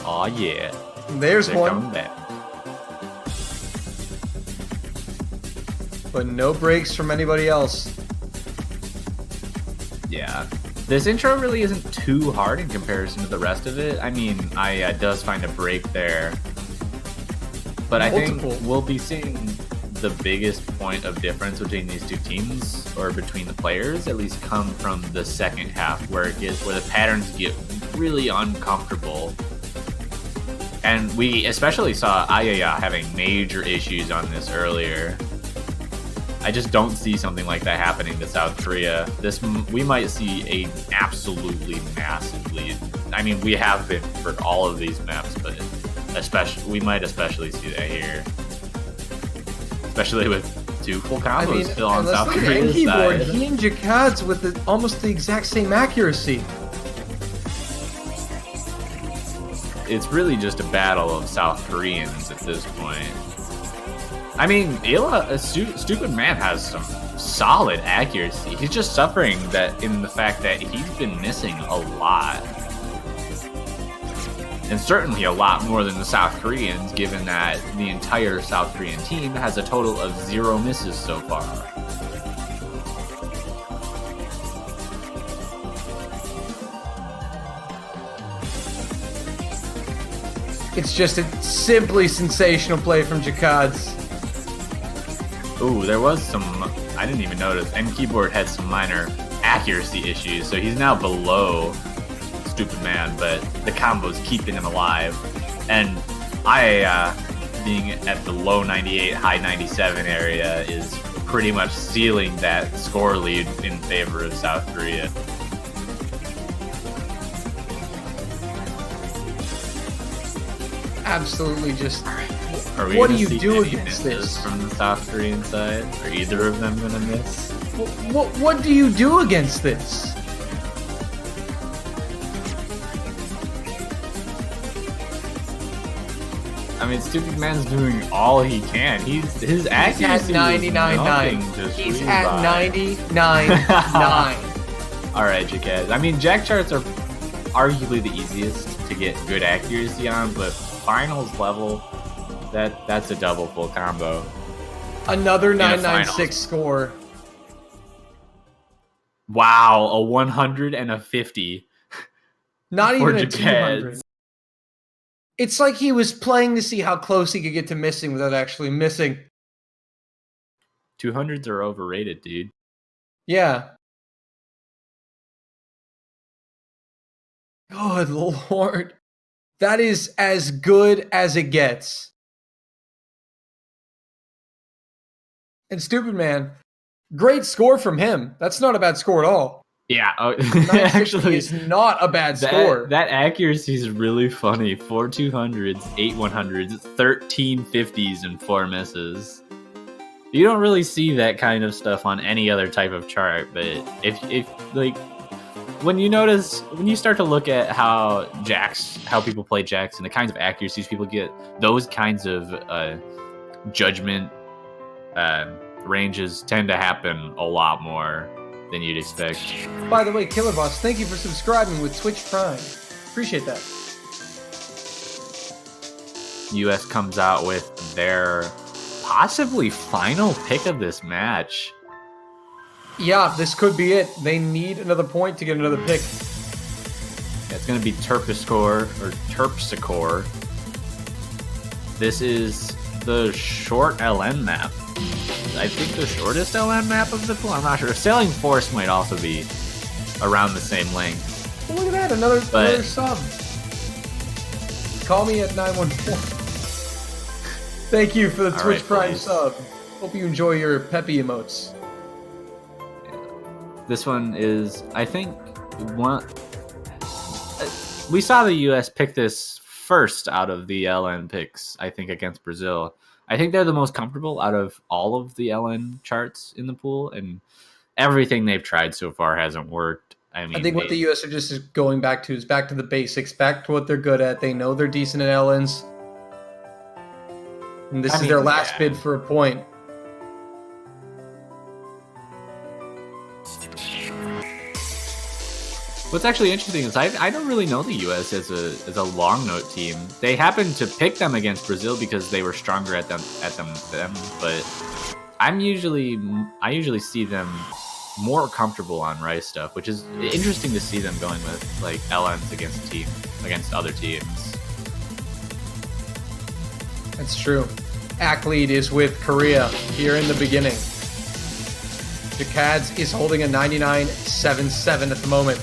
Oh yeah. There's They're one. coming back. But no breaks from anybody else. Yeah. This intro really isn't too hard in comparison to the rest of it. I mean, I does find a break there. But I think we'll be seeing the biggest point of difference between these two teams, or between the players, at least come from the second half, where the patterns get really uncomfortable. And we especially saw Ayaya having major issues on this earlier. I just don't see something like that happening to South Korea. We might see a absolutely massive lead. I mean, we have been for all of these maps, but we might especially see that here. Especially with 2 full combos still on South Korea's keyboard, side. he and Jacads with almost the exact same accuracy. It's really just a battle of South Koreans at this point. I mean, Ila, Stupid Man, has some solid accuracy. He's just suffering in the fact that he's been missing a lot. And certainly a lot more than the South Koreans, given that the entire South Korean team has a total of 0 misses so far. It's just a simply sensational play from Jakads. Ooh, there was some. I didn't even notice. And Keyboard had some minor accuracy issues, so he's now below Stupid Man, but the combo's keeping him alive. And being at the low 98, high 97 area is pretty much sealing that score lead in favor of South Korea. Absolutely just... Are we What do gonna you see do any against misses this? from the South Korean side? Are either of them gonna miss? What do you do against this? I mean, Stupid Man's doing all he can. His accuracy is 99.9. nothing to He's swear at by. 99.9. All right, Jacaz. I mean, Jack charts are arguably the easiest to get good accuracy on, but finals level, that's a double full combo. Another a 996 score. Wow, a 100 and a 50. Not For even a Jacaz. 200. It's like he was playing to see how close he could get to missing without actually missing. 200s are overrated, dude. Yeah. Good lord. That is as good as it gets. And Stupid Man, great score from him. That's not a bad score at all. Yeah, 960 actually, is not a bad score. that accuracy is really funny. 4 200s, 8 100s, 13 50s, and 4 misses. You don't really see that kind of stuff on any other type of chart, but if like when you start to look at how people play jacks and the kinds of accuracies people get, those kinds of judgment ranges tend to happen a lot more than you'd expect. By the way, Killer Boss, thank you for subscribing with Twitch Prime. Appreciate that. US comes out with their possibly final pick of this match. Yeah, this could be it. They need another point to get another pick. It's going to be Terpsichore. This is the short LN map. I think the shortest LN map of the pool. I'm not sure. Sailing Force might also be around the same length. Well, look at that, another sub. Call me at 914. Thank you for the Twitch right, Prime please. sub. Hope you enjoy your peppy emotes. This one is, I think, one. We saw the US pick this first out of the LN picks, I think, against Brazil. I think they're the most comfortable out of all of the LN charts in the pool, and everything they've tried so far hasn't worked. I mean, I think what the US are just going back to is back to the basics, back to what they're good at. They know they're decent at LNs. And this is their last bid for a point. What's actually interesting is I don't really know the US as a long note team. They happened to pick them against Brazil because they were stronger at them, but I usually see them more comfortable on Rice stuff, which is interesting to see them going with like LNs against other teams. That's true. Act lead is with Korea here in the beginning. Jakads is holding a 99.77 at the moment.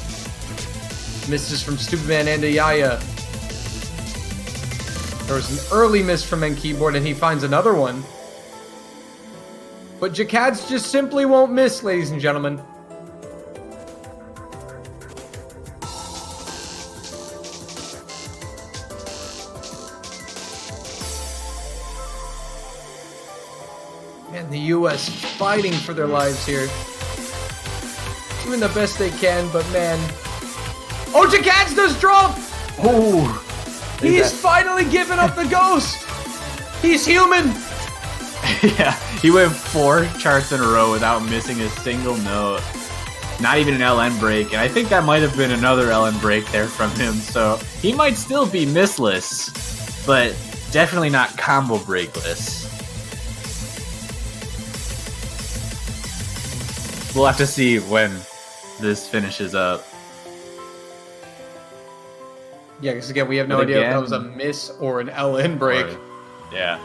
Misses from Stupid Man and Ayaya. There was an early miss from Keyboard, and he finds another one. But Jakads just simply won't miss, ladies and gentlemen. Man, the US fighting for their lives here. Doing the best they can, but man... Oh, Jakads does drop! Oh, He's finally given up the ghost! He's human! yeah, he went 4 charts in a row without missing a single note. Not even an LN break, and I think that might have been another LN break there from him, so he might still be missless, but definitely not combo breakless. We'll have to see when this finishes up. Yeah, because again, we have no But idea if that again- was a miss or an LN break. Yeah.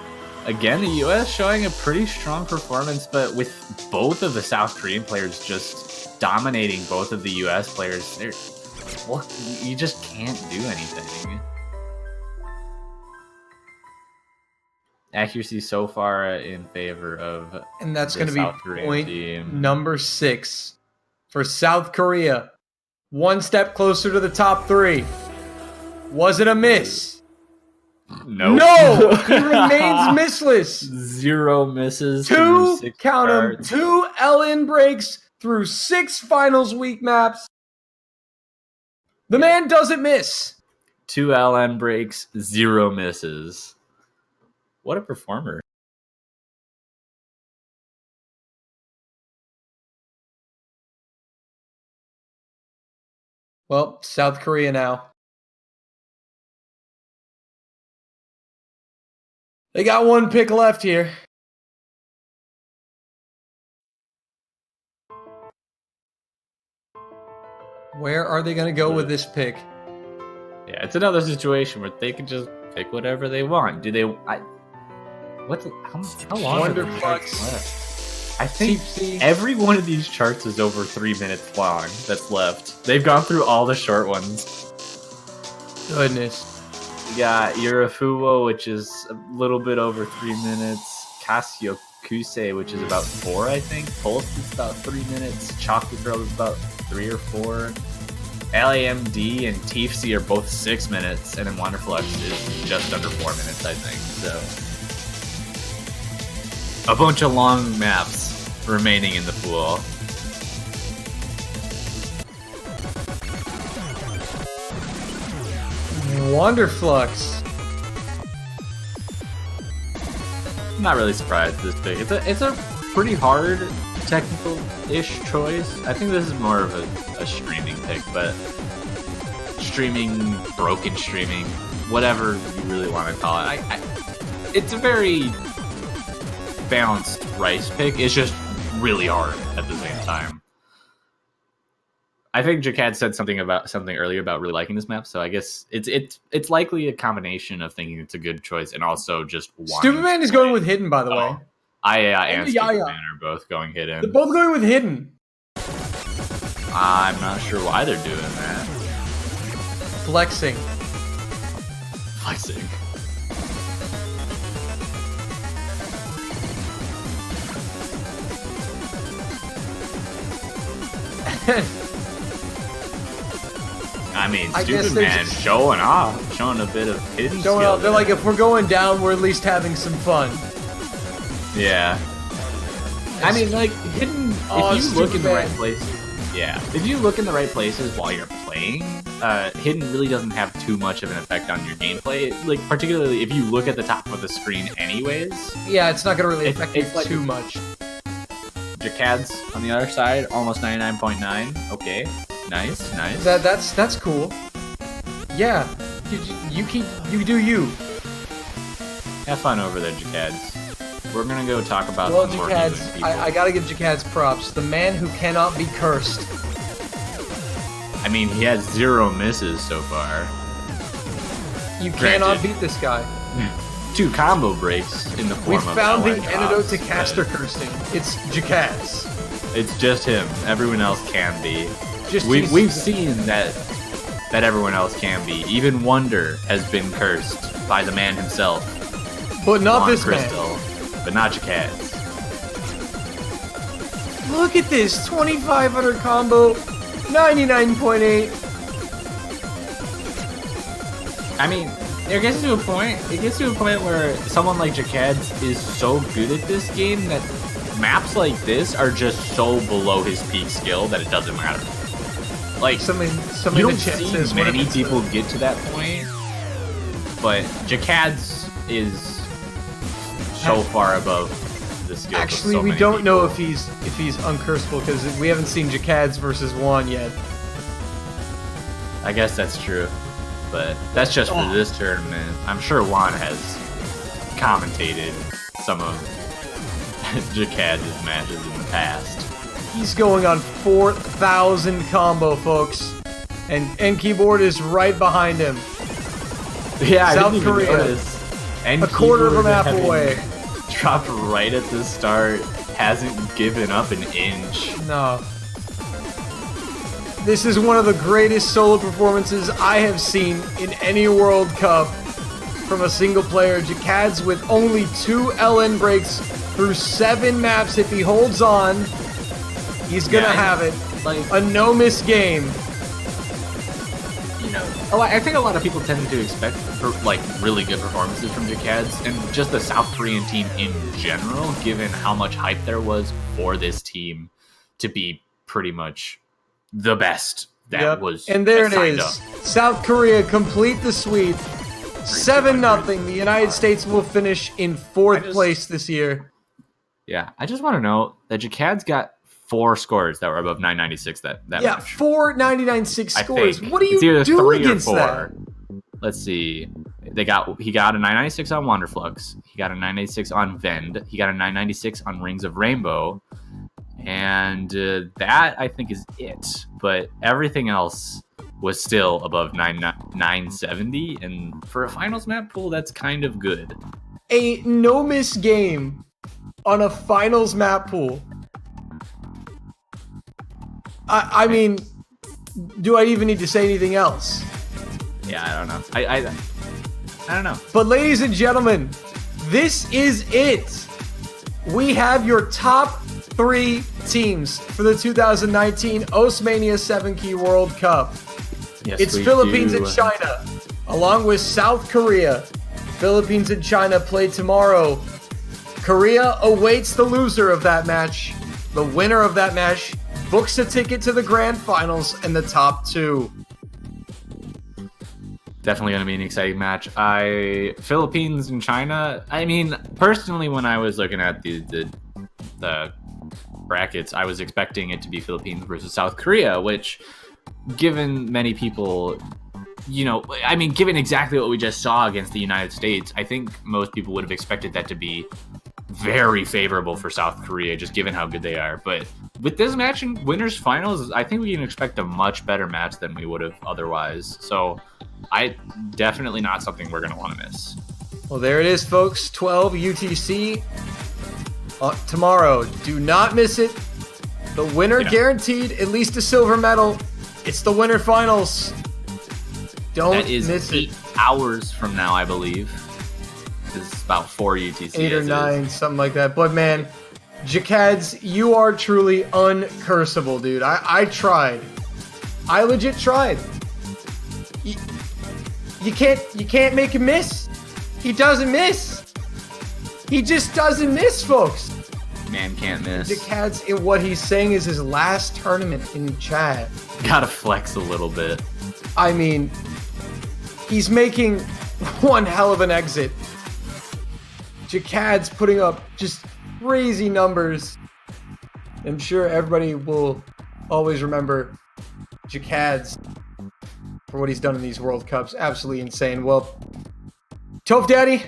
Again, the U.S. showing a pretty strong performance, but with both of the South Korean players just dominating both of the U.S. players, you just can't do anything. Accuracy so far in favor of And that's the going to be South Korean point team. number 6 for South Korea. One step closer to the top 3. Was it a miss? Nope. No! He remains missless. 0 misses. 2 count 'em, 2 LN breaks through 6 finals week maps. The man doesn't miss. 2 LN breaks, 0 misses. What a performer. Well, South Korea now. They got one pick left here. Where are they going to go with this pick? Yeah, it's another situation where they can just pick whatever they want. Do they? How long are the Wonderflux. charts left? I think TC. every one of these charts is over 3 minutes long. That's left. They've gone through all the short ones. Goodness. You got Urafuwo, which is a little bit over 3 minutes. Kase, which is about 4, I think. Pulse is about 3 minutes. Chocolate Girl is about 3 or 4. LAMD and TFC are both 6 minutes, and then Wonderflux is just under 4 minutes, I think. So, a bunch of long maps remaining in the pool. Wonderflux. I'm not really surprised at this pick. It's a pretty hard technical-ish choice. I think this is more of a streaming pick, but streaming, broken streaming, whatever you really want to call it. It's a very balanced Rice pick. It's just really hard at the same time. I think Jacad said something earlier about really liking this map, so I guess it's likely a combination of thinking it's a good choice and also just wanting. Stupid Man is going with Hidden, by the way. Aya and Stupid Yaya. Man are both going hidden. They're both going with Hidden. I'm not sure why they're doing that. Flexing. Flexing. I mean, I guess Stupid they're Man just- showing off, showing a bit of hidden Showing skill up. They're there. like, if we're going down, we're at least having some fun. Yeah. I mean, like, hidden. Oh, If you look Stupid in the right Man. places, yeah. If you look in the right places while you're playing, hidden really doesn't have too much of an effect on your gameplay. Like, particularly if you look at the top of the screen, anyways. Yeah, it's not going to really It- affect you it's like- too much. Jacad's on the other side, almost 99.9. Okay, nice. That's cool. Yeah, you do you. Have fun over there, Jacads. We're gonna go talk about Well, some more Jacad's, human people. I gotta give Jacad's props. The man who cannot be cursed. I mean, he has 0 misses so far. You Granted. cannot beat this guy. 2 combo breaks in the We form of found the LA antidote to drops, caster but cursing. It's Jacad's. It's just him. Everyone else can be. Just We've seen that everyone else can be. Even Wonder has been cursed by the man himself. but not Juan this Crystal, but not Jacad's. man. Look at this 2500 combo, 99.8. I mean, it gets to a point. It gets to a point where someone like Jacad's is so good at this game that maps like this are just so below his peak skill that it doesn't matter. Like, Some you of don't the chat see says, what if many it's people get to that point, but Jacad's is so far above the skills. of Actually, so we many don't know people. if he's uncursable because we haven't seen Jacad's versus Juan yet. I guess that's true, but that's just for this tournament. I'm sure Juan has commentated some of Jacad's matches in the past. He's going on 4,000 combo, folks. And keyboard is right behind him. Yeah, South I didn't even Korea. notice. And A quarter of a Keyboard map having away. Dropped right at the start. Hasn't given up an inch. No. This is one of the greatest solo performances I have seen in any World Cup from a single player. Jakad's with only 2 LN breaks through 7 maps. If he holds on, he's gonna have it. Like, A no-miss game. you know, I think a lot of people tend to expect like really good performances from Jakad's and just the South Korean team in general, given how much hype there was for this team to be pretty much the best that was. And there it signed is. up. South Korea complete the sweep. 7-0. The United States will finish in 4th place this year. Yeah, I just want to know that Jakad's got 4 scores that were above 996 that Yeah, match. 4 99.6 I scores. think. What do It's you either do 3 or against 4. that? Let's see. He got a 996 on Wanderflux. He got a 996 on Vend. He got a 996 on Rings of Rainbow. And that, I think, is it. But everything else was still above 970. And for a finals map pool, that's kind of good. A no-miss game on a finals map pool. I mean, do I even need to say anything else? Yeah, I don't know. I don't know. But ladies and gentlemen, this is it. We have your top 3 teams for the 2019 Mania 7 Key World Cup. Yes, It's we Philippines do. and China, along with South Korea. Philippines and China play tomorrow. Korea awaits the loser of that match. The winner of that match books a ticket to the grand finals and the top 2. Definitely going to be an exciting match. Philippines and China. I mean, personally, when I was looking at the brackets, I was expecting it to be Philippines versus South Korea, which, given many people, given exactly what we just saw against the United States, I think most people would have expected that to be very favorable for South Korea, just given how good they are. But with this match in winners finals, I think we can expect a much better match than we would have otherwise. So definitely not something we're going to want to miss. Well, there it is, folks. 12 UTC tomorrow. Do not miss it. The winner guaranteed at least a silver medal. It's the winter finals. Don't That is miss 8 it. hours from now, I believe. It's about 4 UTC. 8 or as it 9, is. something like that. But man, Jakads, you are truly uncursable, dude. I tried. I legit tried. You can't make him miss. He doesn't miss. He just doesn't miss, folks. Man can't miss. Jakads, in what he's saying is his last tournament in chat. Gotta flex a little bit. I mean, he's making one hell of an exit. Jakad's putting up just crazy numbers. I'm sure everybody will always remember Jakad's for what he's done in these World Cups. Absolutely insane. Well, Toph Daddy,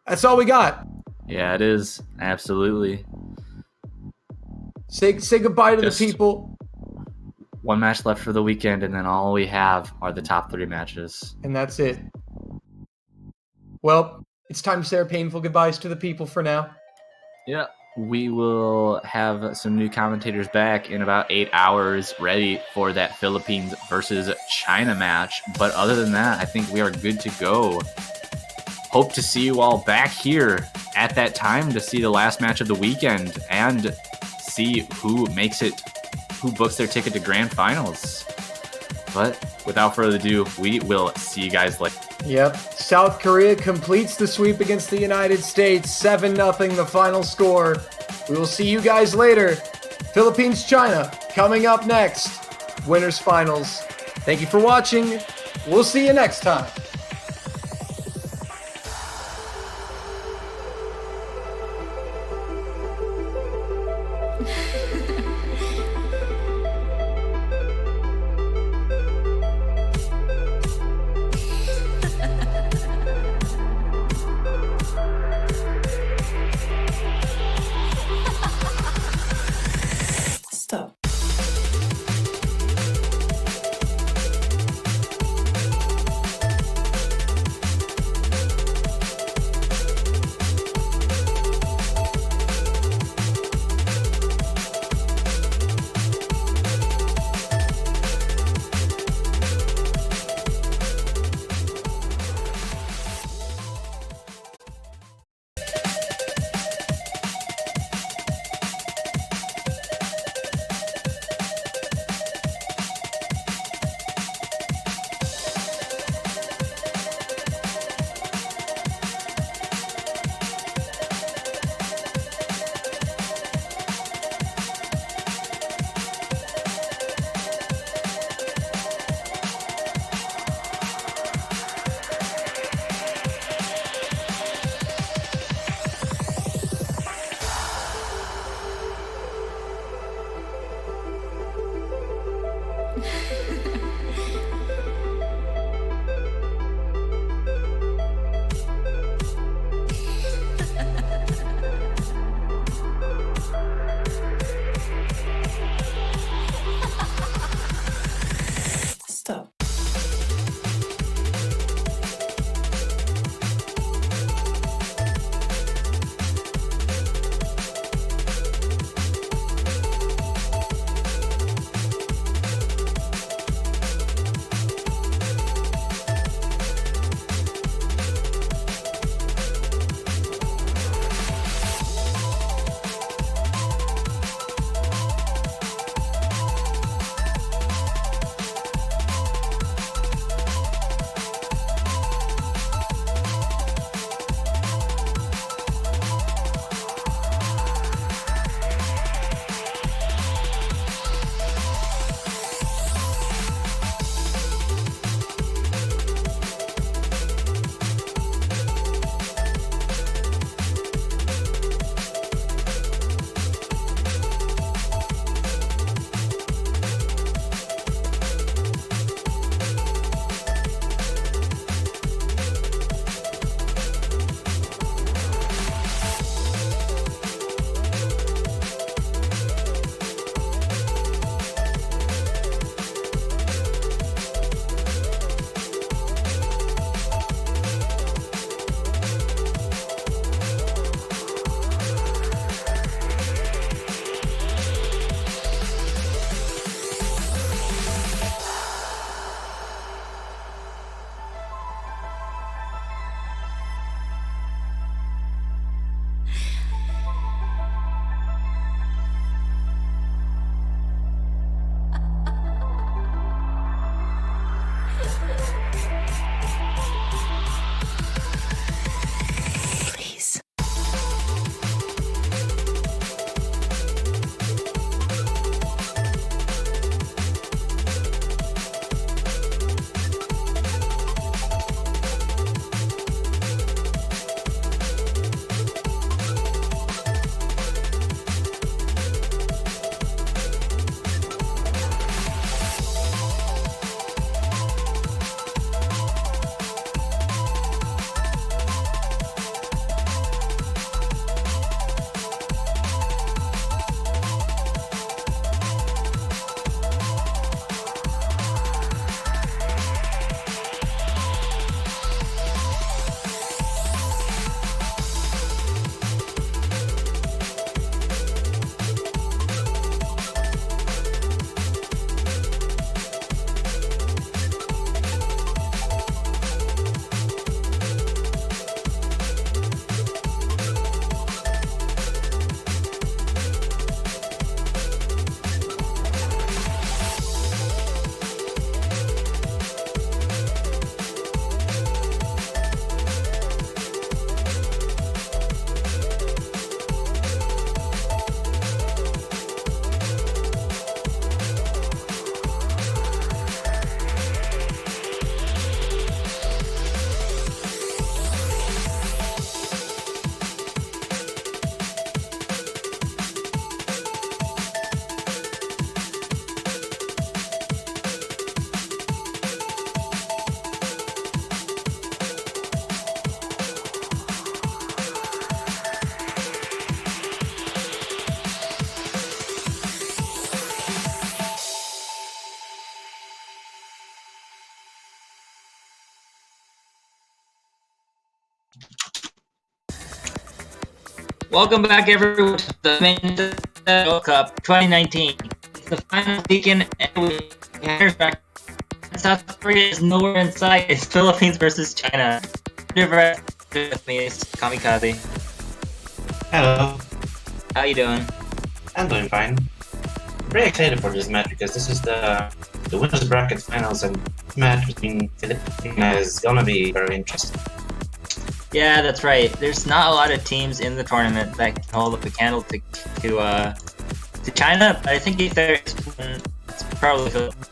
that's all we got. Yeah, it is. Absolutely. Say goodbye to Just- the people. One match left for the weekend, and then all we have are the top 3 matches. And that's it. Well, it's time to say our painful goodbyes to the people for now. Yeah. We will have some new commentators back in about 8 hours, ready for that Philippines versus China match. But other than that, I think we are good to go. Hope to see you all back here at that time to see the last match of the weekend and see who books their ticket to grand finals. But without further ado, we will see you guys later. Yep. South Korea completes the sweep against the United States. 7-0 the final score. We will see you guys later. Philippines, China coming up next. Winners finals. Thank you for watching. We'll see you next time. Stop. Stop. Please. Welcome back, everyone, to the main World Cup 2019. It's the final weekend, and we have South Korea is nowhere in sight. It's Philippines versus China. With me is Kamikaze. Hello, How you doing? I'm doing fine. Very excited for this match because this is the winners bracket finals, and this match between Philippines is gonna be very interesting. Yeah, that's right. There's not a lot of teams in the tournament that can hold up a candle to China, but I think if there is one, it's probably Philippines.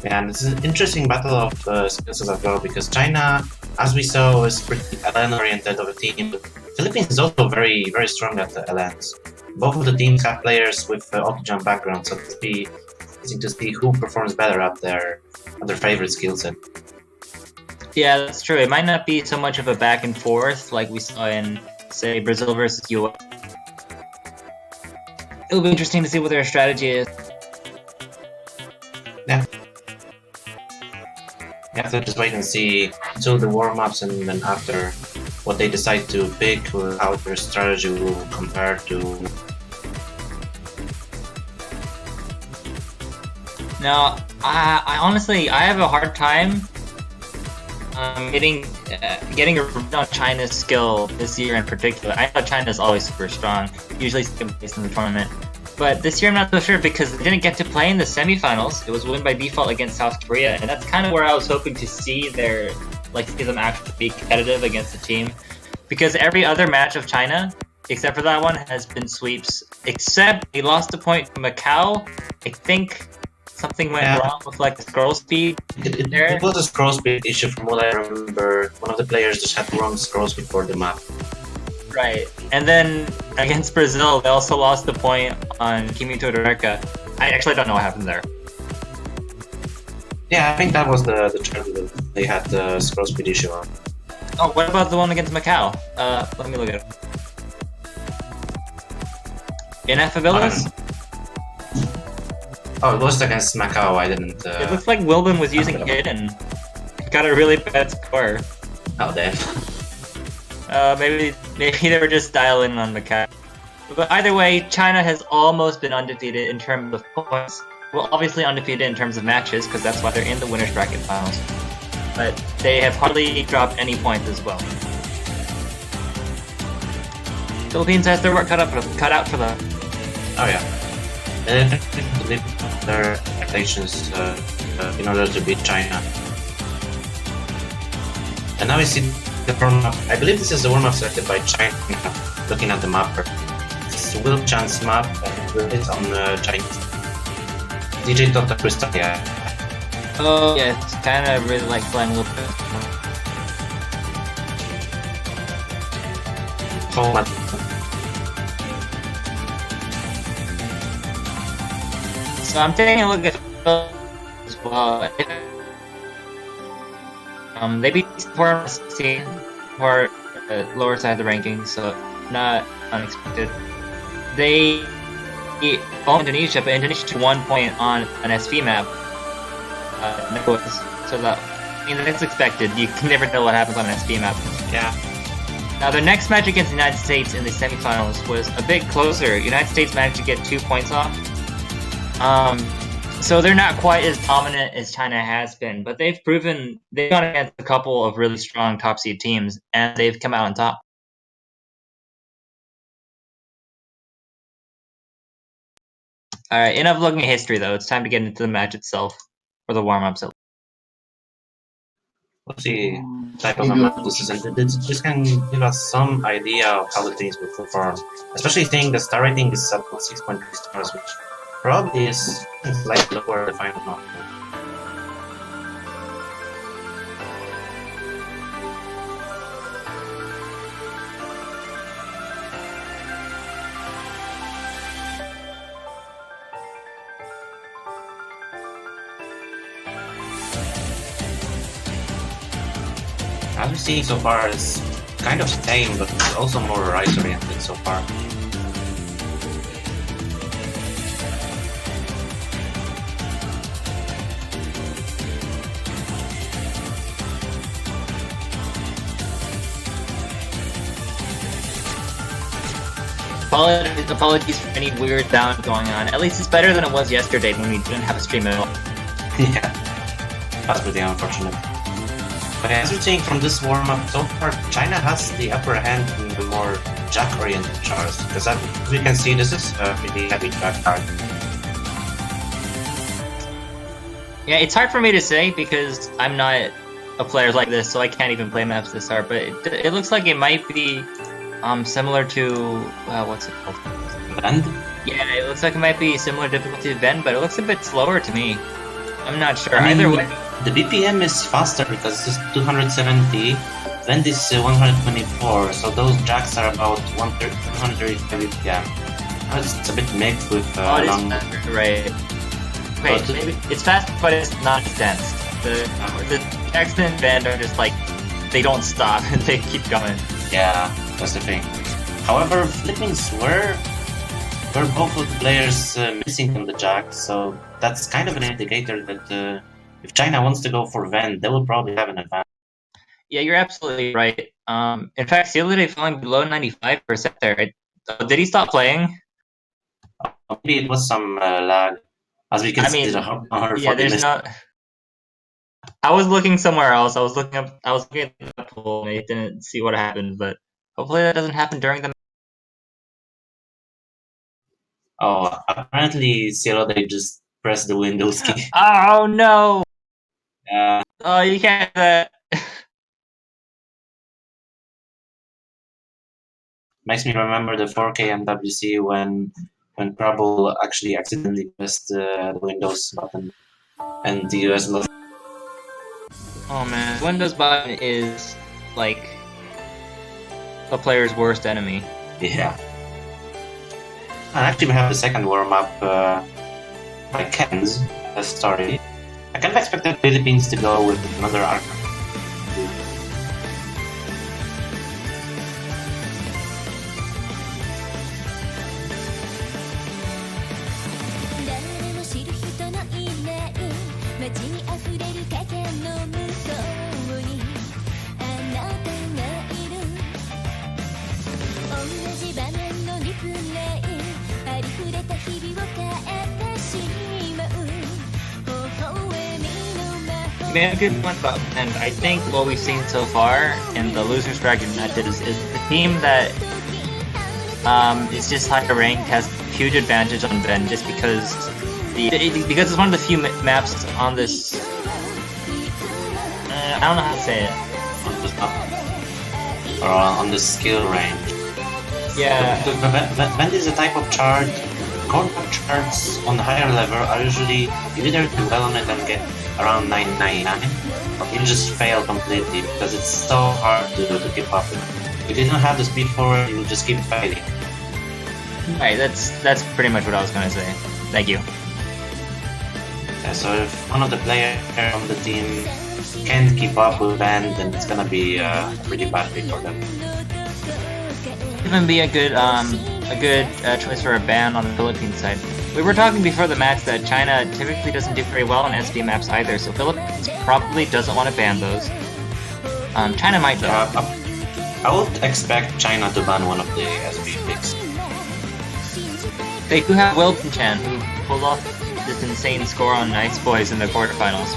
Yeah, and it's an interesting battle of skills as well because China, as we saw, is pretty LN oriented of a team. But Philippines is also very, very strong at the LNs. both of the teams have players with auto jump backgrounds, so it'll be interesting to see who performs better at their favorite skill set. Yeah, that's true. It might not be so much of a back and forth like we saw in, say, Brazil versus US. It'll be interesting to see what their strategy is. Yeah. You have to just wait and see until the warm-ups, and then after what they decide to pick, or how their strategy will compare to. Now, I honestly, I have a hard time getting a read on China's skill this year in particular. I know China's always super strong, usually second place in the tournament. But this year I'm not so sure because they didn't get to play in the semifinals. It was win by default against South Korea, and that's kind of where I was hoping to see see them actually be competitive against the team. Because every other match of China, except for that one, has been sweeps. Except they lost a point to Macau. I think something went wrong with like the scroll speed. It was a scroll speed issue from what I remember. One of the players just had wrong scroll speed for the map. Right, and then against Brazil, they also lost the point on Kimi Todoreka. I actually don't know what happened there. Yeah, I think that was the turn that they had the scroll speed issue on. Oh, what about the one against Macau? Let me look at it. Ineffabilis? Oh, it was against Macau. I didn't. It looks like Wilbin was using hit and got a really bad score. Oh, damn. Maybe they were just dialing on Macau. But either way, China has almost been undefeated in terms of points. Well, obviously undefeated in terms of matches, because that's why they're in the winners bracket finals. But they have hardly dropped any points as well. Philippines has their work cut out for them. Oh yeah. They live their expectations in order to beat China. And now we see the warm-up. I believe this is the warm-up selected by China, looking at the mapper. It's a Will Chan's map, and it's on Chinese. DJ Dr. Crystal, yeah. Oh yeah, it's kind of really like flying a little bit. So I'm taking a look at as well. They beat for 16 for lower side of the rankings, so not unexpected. They beat Indonesia, but Indonesia took 1 point on an SV map. So that, I mean, that's expected. You can never know what happens on an SV map. Yeah. Now their next match against the United States in the semifinals was a bit closer. United States managed to get 2 points off. So they're not quite as dominant as China has been, but they've gone against a couple of really strong top seed teams, and they've come out on top. Alright, enough looking at history though, it's time to get into the match itself, or the warm-ups. Let's see type of map this is, and this can give us some idea of how the teams will perform. Especially seeing the star rating is at 6.3 stars, which probably is slightly lower the final mark. As we're seeing so far, it's kind of tame, but it's also more rise-oriented so far. Apologies for any weird sound going on. At least it's better than it was yesterday when we didn't have a stream at all. Yeah, that's pretty unfortunate. But as we're seeing from this warm-up, so far China has the upper hand in the more jack-oriented charts. Because as we can see, this is a pretty heavy jack card. Yeah, it's hard for me to say because I'm not a player like this, so I can't even play maps this hard. But it looks like it might be similar to what's it called? Bend? Yeah, it looks like it might be similar difficulty to Bend, but it looks a bit slower to me. I'm not sure. Either way. The BPM is faster because it's 270, Bend is 124, so those jacks are about 135 BPM. It's a bit mixed with Oh, it is long. faster, right? Wait, Oh, maybe it's fast, but it's not dense. The accident band are just like they don't stop and they keep going. Yeah, that's the thing. However, flippings were both of the players missing on the jack, so that's kind of an indicator that if China wants to go for Ven, they will probably have an advantage. Yeah, you're absolutely right. In fact, the other day falling below 95% there. Did he stop playing? Maybe it was some lag, as we can I see mean, the 140 yeah, there's miss. no. I was looking somewhere else. I was looking at the pool, and I didn't see what happened. But hopefully, that doesn't happen during the. Oh, apparently Cielo they just pressed the Windows key. Oh no! Yeah. Oh, you can't. Do that. Makes me remember the 4K MWC when Crabble actually accidentally pressed the Windows button and the US lost. Oh man, Windows button is like a player's worst enemy. Yeah. And actually, we have the second warm up by Ken's. Sorry. I kind of expected Philippines to go with another arc. You made a good point about, and I think what we've seen so far in the losers bracket matches is the team that is just higher ranked has huge advantage on Ben just because because it's one of the few maps on this. I don't know how to say it. Or on the skill range. Yeah. Vend is a type of chart. Core charts on the higher level are usually you either do well on it and get around 999, or you just fail completely because it's so hard to keep up with. If you don't have the speed forward, you'll just keep failing. Right, that's pretty much what I was gonna say. Thank you. Yeah, so if one of the players on the team can't keep up with Van, then it's gonna be a pretty bad pick for them. Even be a good choice for a ban on the Philippines side. We were talking before the match that China typically doesn't do very well on SD maps either, so Philippines probably doesn't want to ban those. China might though. I would expect China to ban one of the SB picks. They do have Wilton Chan, who pulled off this insane score on Nice Boys in the quarterfinals,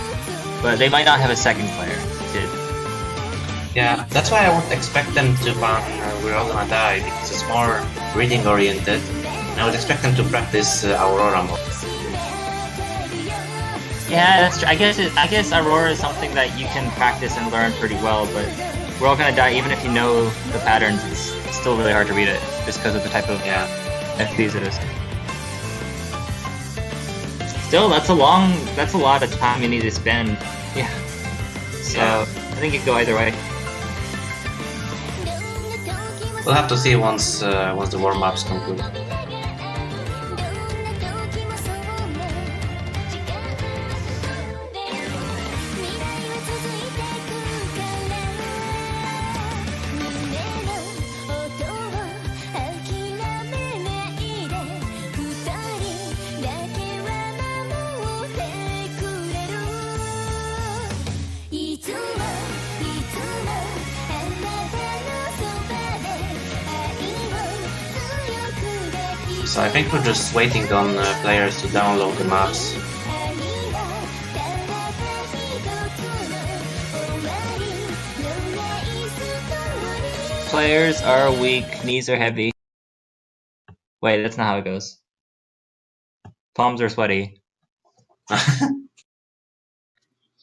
but they might not have a second player. Yeah, that's why I would expect them to ban We're All Gonna Die, because it's more reading oriented. I would expect them to practice Aurora more. Yeah, that's true. I guess Aurora is something that you can practice and learn pretty well, but We're All Gonna Die, even if you know the patterns, it's still really hard to read it, just because of the type of FPs it is. Still, that's a lot of time you need to spend. Yeah. So, I think it could go either way. We'll have to see once the warm-ups conclude. So I think we're just waiting on players to download the maps. Players are weak, knees are heavy. Wait, that's not how it goes. Palms are sweaty.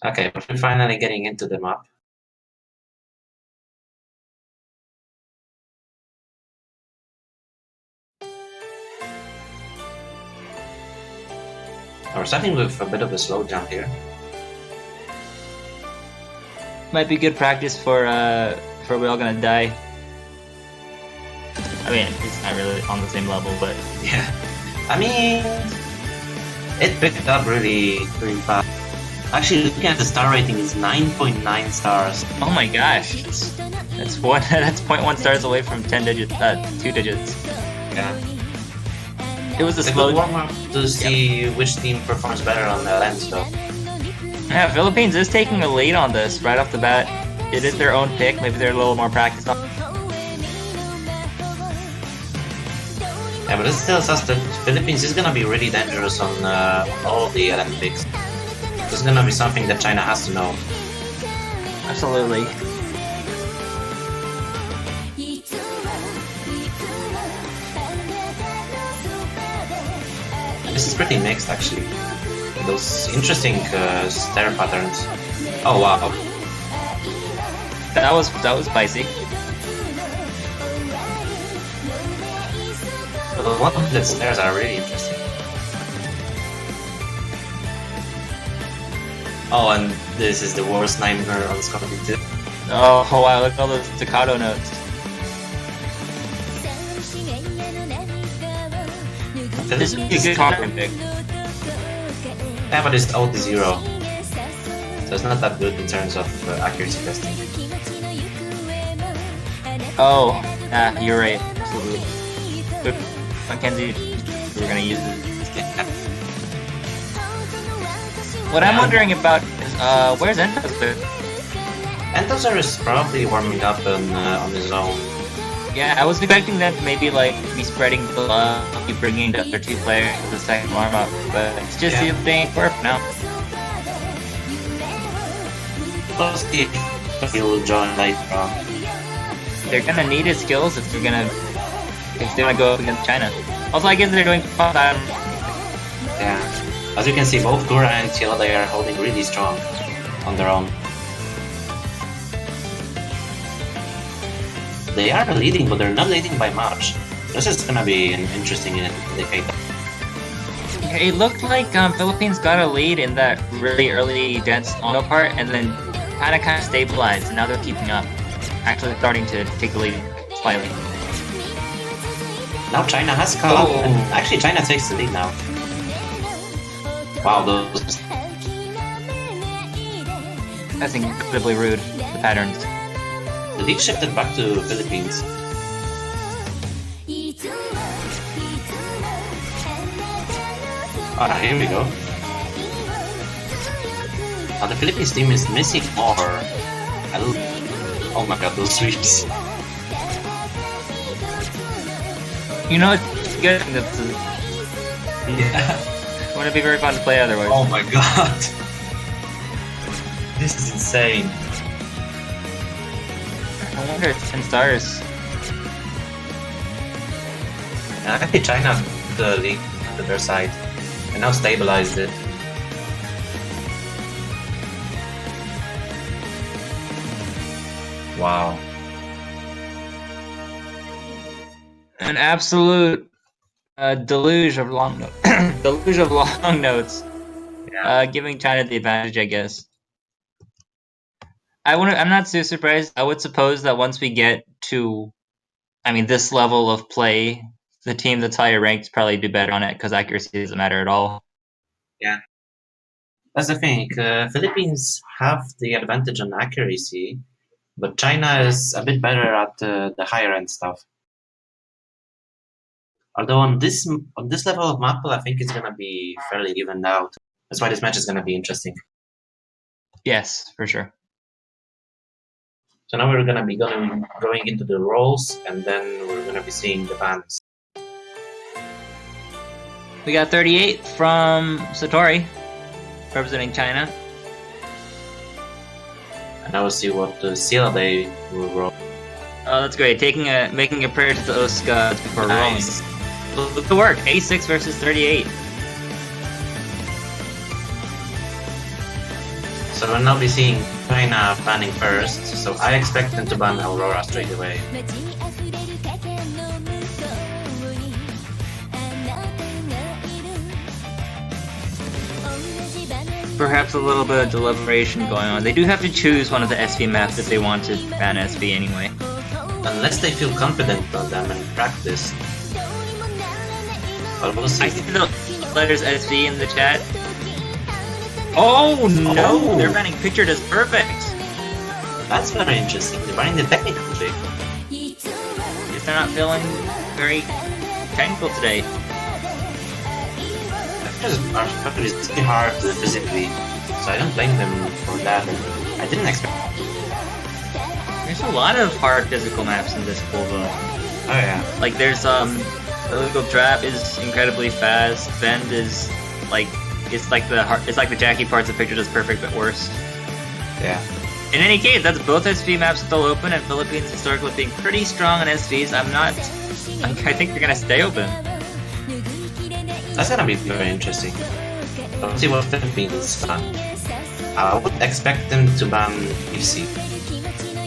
Okay, but we're finally getting into the map. We're starting with a bit of a slow jump here. Might be good practice for We're All Gonna Die. I mean, not really on the same level, but Yeah. I mean, it picked up really fast. Actually, looking at the star rating, is 9.9 stars. oh my gosh, that's one that's 0.1 stars away from 2 digits. Yeah. It was a It's a slow good warm up to see which team performs better on the lens, though. Yeah, Philippines is taking a lead on this right off the bat. It is their own pick. Maybe they're a little more practiced on. Yeah, but it still says that Philippines is gonna be really dangerous on all the Olympics. It's gonna be something that China has to know. Absolutely. This is pretty mixed, actually. Those interesting stair patterns. Oh wow. That was spicy. The one-handed stairs are really interesting. Oh, and this is the worst nightmare on Scorpion 2. Oh wow! Look at all those staccato notes. This is a good common pick. Yeah, but it's out to 0. So it's not that good in terms of accuracy testing. Oh, you're right. Absolutely. Good, Mackenzie. We're gonna use this. What I'm wondering about is, where's Entos? Entos is probably warming up on his own. Yeah, I was expecting them to maybe like be spreading the love, keep bringing the other 2 players to the second warm up, but it's just being work now. Plus, he'll join later on. They're gonna need his skills if they're gonna go up against China. Also, I guess they're doing fun. Yeah. As you can see, both Gura and Chila, they are holding really strong on their own. They are leading, but they're not leading by much. This is gonna be an interesting indicator. It looked like Philippines got a lead in that really early dense auto part, and then kind of stabilized, and now they're keeping up. Actually starting to take the lead slightly. Now China has caught up, and actually China takes the lead now. Wow, those... That's incredibly rude, the patterns. The lead shifted back to Philippines. Ah, here we go. Now the Philippines team is missing more. Oh my god, those sweeps. You know, it's good. Yeah. It wouldn't be very fun to play otherwise. Oh my god. This is insane. I wonder it's 10 stars. I think China put the lead to their side and now stabilized it. Wow. An absolute deluge of long notes. Deluge of long notes. Yeah. Giving China the advantage, I guess. I'm not too surprised. I would suppose that once we get to, this level of play, the team that's higher ranked probably do better on it because accuracy doesn't matter at all. Yeah. That's the thing. Philippines have the advantage on accuracy, but China is a bit better at the higher end stuff. Although on this level of map, I think it's gonna be fairly evened out. That's why this match is gonna be interesting. Yes, for sure. So now we're gonna be going into the roles, and then we're gonna be seeing the bans. We got 38 from Satori, representing China. And now we'll see what the Sila they will roll. Oh, that's great. Making a prayer to the Osk gods before Nice. rolling. Look to work. 86 versus 38. So we'll now be seeing China banning first, so I expect them to ban Aurora straight away. Perhaps a little bit of deliberation going on. They do have to choose one of the SV maps if they want to ban SV anyway. Unless they feel confident on them and practice, But we'll see. I see the letters SV in the chat. Oh no! Oh. They're banning pictured as perfect. That's very interesting. They're running the technical pick. Guess they're not feeling very technical today. It's really hard physically, so I don't blame them for that. And I didn't expect. There's a lot of hard physical maps in this pool though. Oh yeah. Like there's illegal trap is incredibly fast. Bend is like it's like the Jackie parts of pictured as perfect but worse. Yeah. In any case, that's both SV maps still open, and Philippines historically being pretty strong on SVs. I think they're gonna stay open. That's gonna be very interesting. Let's see what Philippines done. I would expect them to ban FC.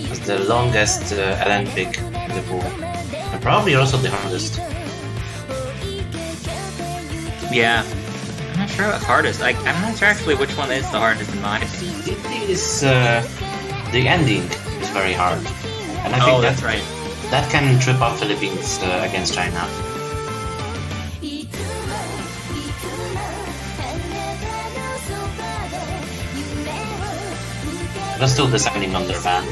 It's the longest LN pick in the pool. And probably also the hardest. Yeah. I'm not sure what's hardest. I'm not sure actually which one is the hardest in mine. Is the ending is very hard. And I think that's right. That can trip up Philippines against China. They're still deciding on their ban.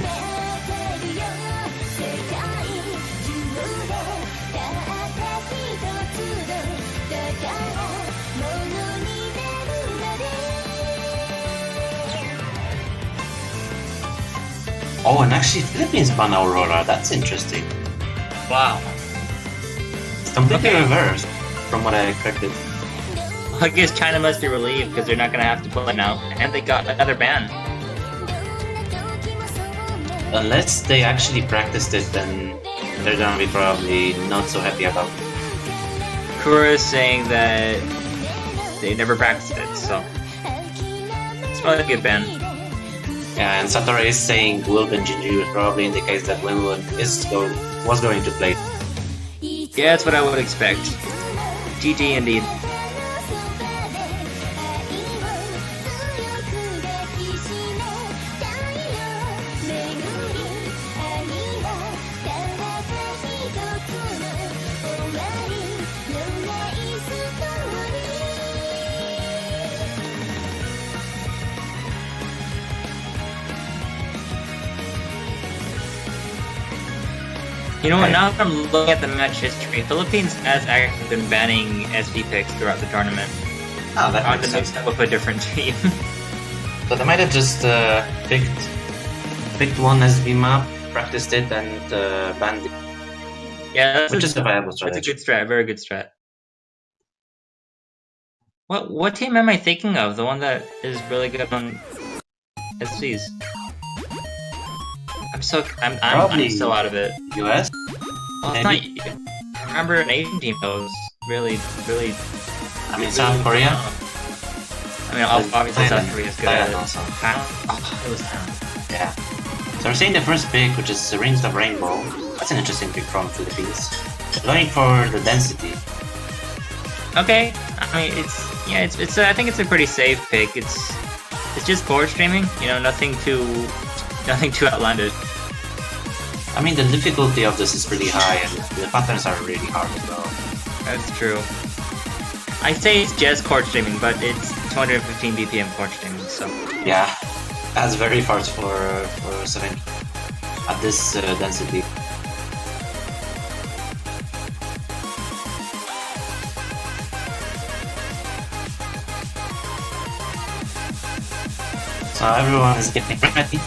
Oh, and actually Philippines ban Aurora. That's interesting. Wow. It's completely reversed from what I expected. I guess China must be relieved because they're not gonna have to play now, and they got another ban. Unless they actually practiced it, then they're gonna be probably not so happy about it. Kura is saying that they never practiced it, so it's probably a good ban. Yeah, and Satora is saying Wilbin Jinju probably indicates that Winwood was going to play. Yeah, that's what I would expect. GG indeed. You know what, now that I'm looking at the match history, Philippines has actually been banning SV picks throughout the tournament. Oh, that On makes the sense. mix with a different team. So they might have just picked one SV map, practiced it, and banned it. Yeah, Which is a viable that's a strategy. good strat, very good strat. What team am I thinking of? The one that is really good on SVs? I'm so out of it. US? Well, it's Maybe. not. I remember an Asian team that was really. I mean, South Korea? I mean, obviously Thailand. South Korea is good at Thailand it. also. Oh, it was Thailand. Yeah. So we're seeing the first pick, which is Rings of Rainbow. That's an interesting pick from Philippines. Going for the density. Okay, I mean it's I think it's a pretty safe pick. It's just core streaming, you know, nothing too outlandish. I mean, the difficulty of this is pretty high, and the patterns are really hard as well. That's true. I say it's just core streaming, but it's 215 BPM core streaming, so Yeah, that's very fast for 7 at this density. So everyone is getting ready,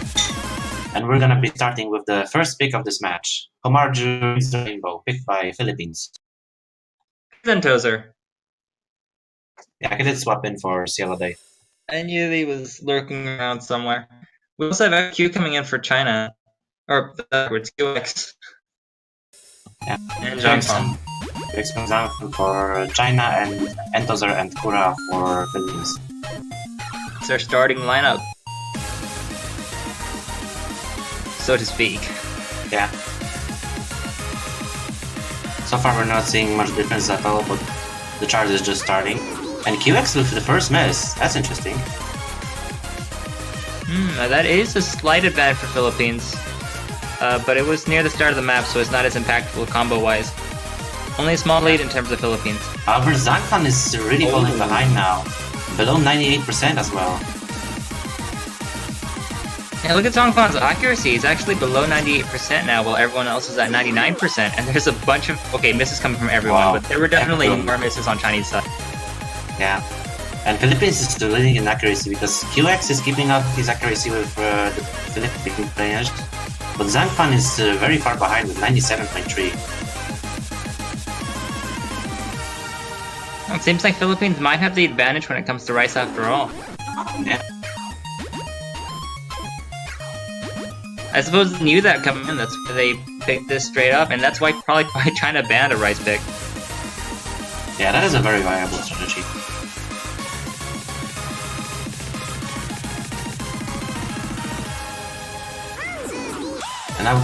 and we're gonna be starting with the first pick of this match. Homarju Rainbow, picked by Philippines. then Tozer. Yeah, I could swap in for Cielo Day. I knew he was lurking around somewhere. We also have FQ coming in for China, or backwards QX Yeah, and Zhangfang. X comes out for China and Entozer and Kura for Philippines. It's their starting lineup, so to speak. Yeah. So far we're not seeing much difference at all, but the charge is just starting. And QX with the first miss. That's interesting. That is a slight advantage for Philippines. But it was near the start of the map, so it's not as impactful combo-wise. Only a small lead in terms of Philippines. However, Zangfan is really falling behind now. Below 98% as well. Yeah, look at Zongfan's accuracy. He's actually below 98% now, while everyone else is at 99%. And there's a bunch of misses coming from everyone, Wow. but there were definitely Everyone. more misses on Chinese side. Yeah. And Philippines is still leading in accuracy because QX is keeping up his accuracy with the Philippine players. But Zangfan is very far behind with 97.3. It seems like Philippines might have the advantage when it comes to rice after all. Yeah. I suppose they knew that coming in, that's why they picked this straight up, and that's why probably China banned a rice pick. Yeah, that is a very viable strategy. And now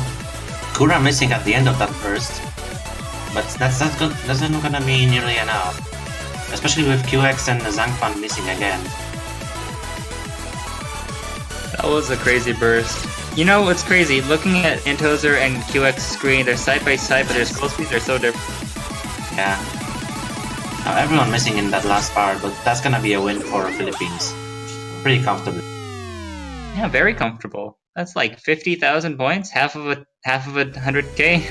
Kura missing at the end of that burst. But that's not good. That's not gonna be nearly enough. Especially with QX and Zangfan missing again. That was a crazy burst. You know what's crazy? Looking at Intozer and QX screen, they're side by side, but their scroll speeds are so different. Yeah. Now everyone missing in that last part, but that's gonna be a win for Philippines. Pretty comfortably. Yeah, very comfortable. That's like 50,000 points, half of a 100k.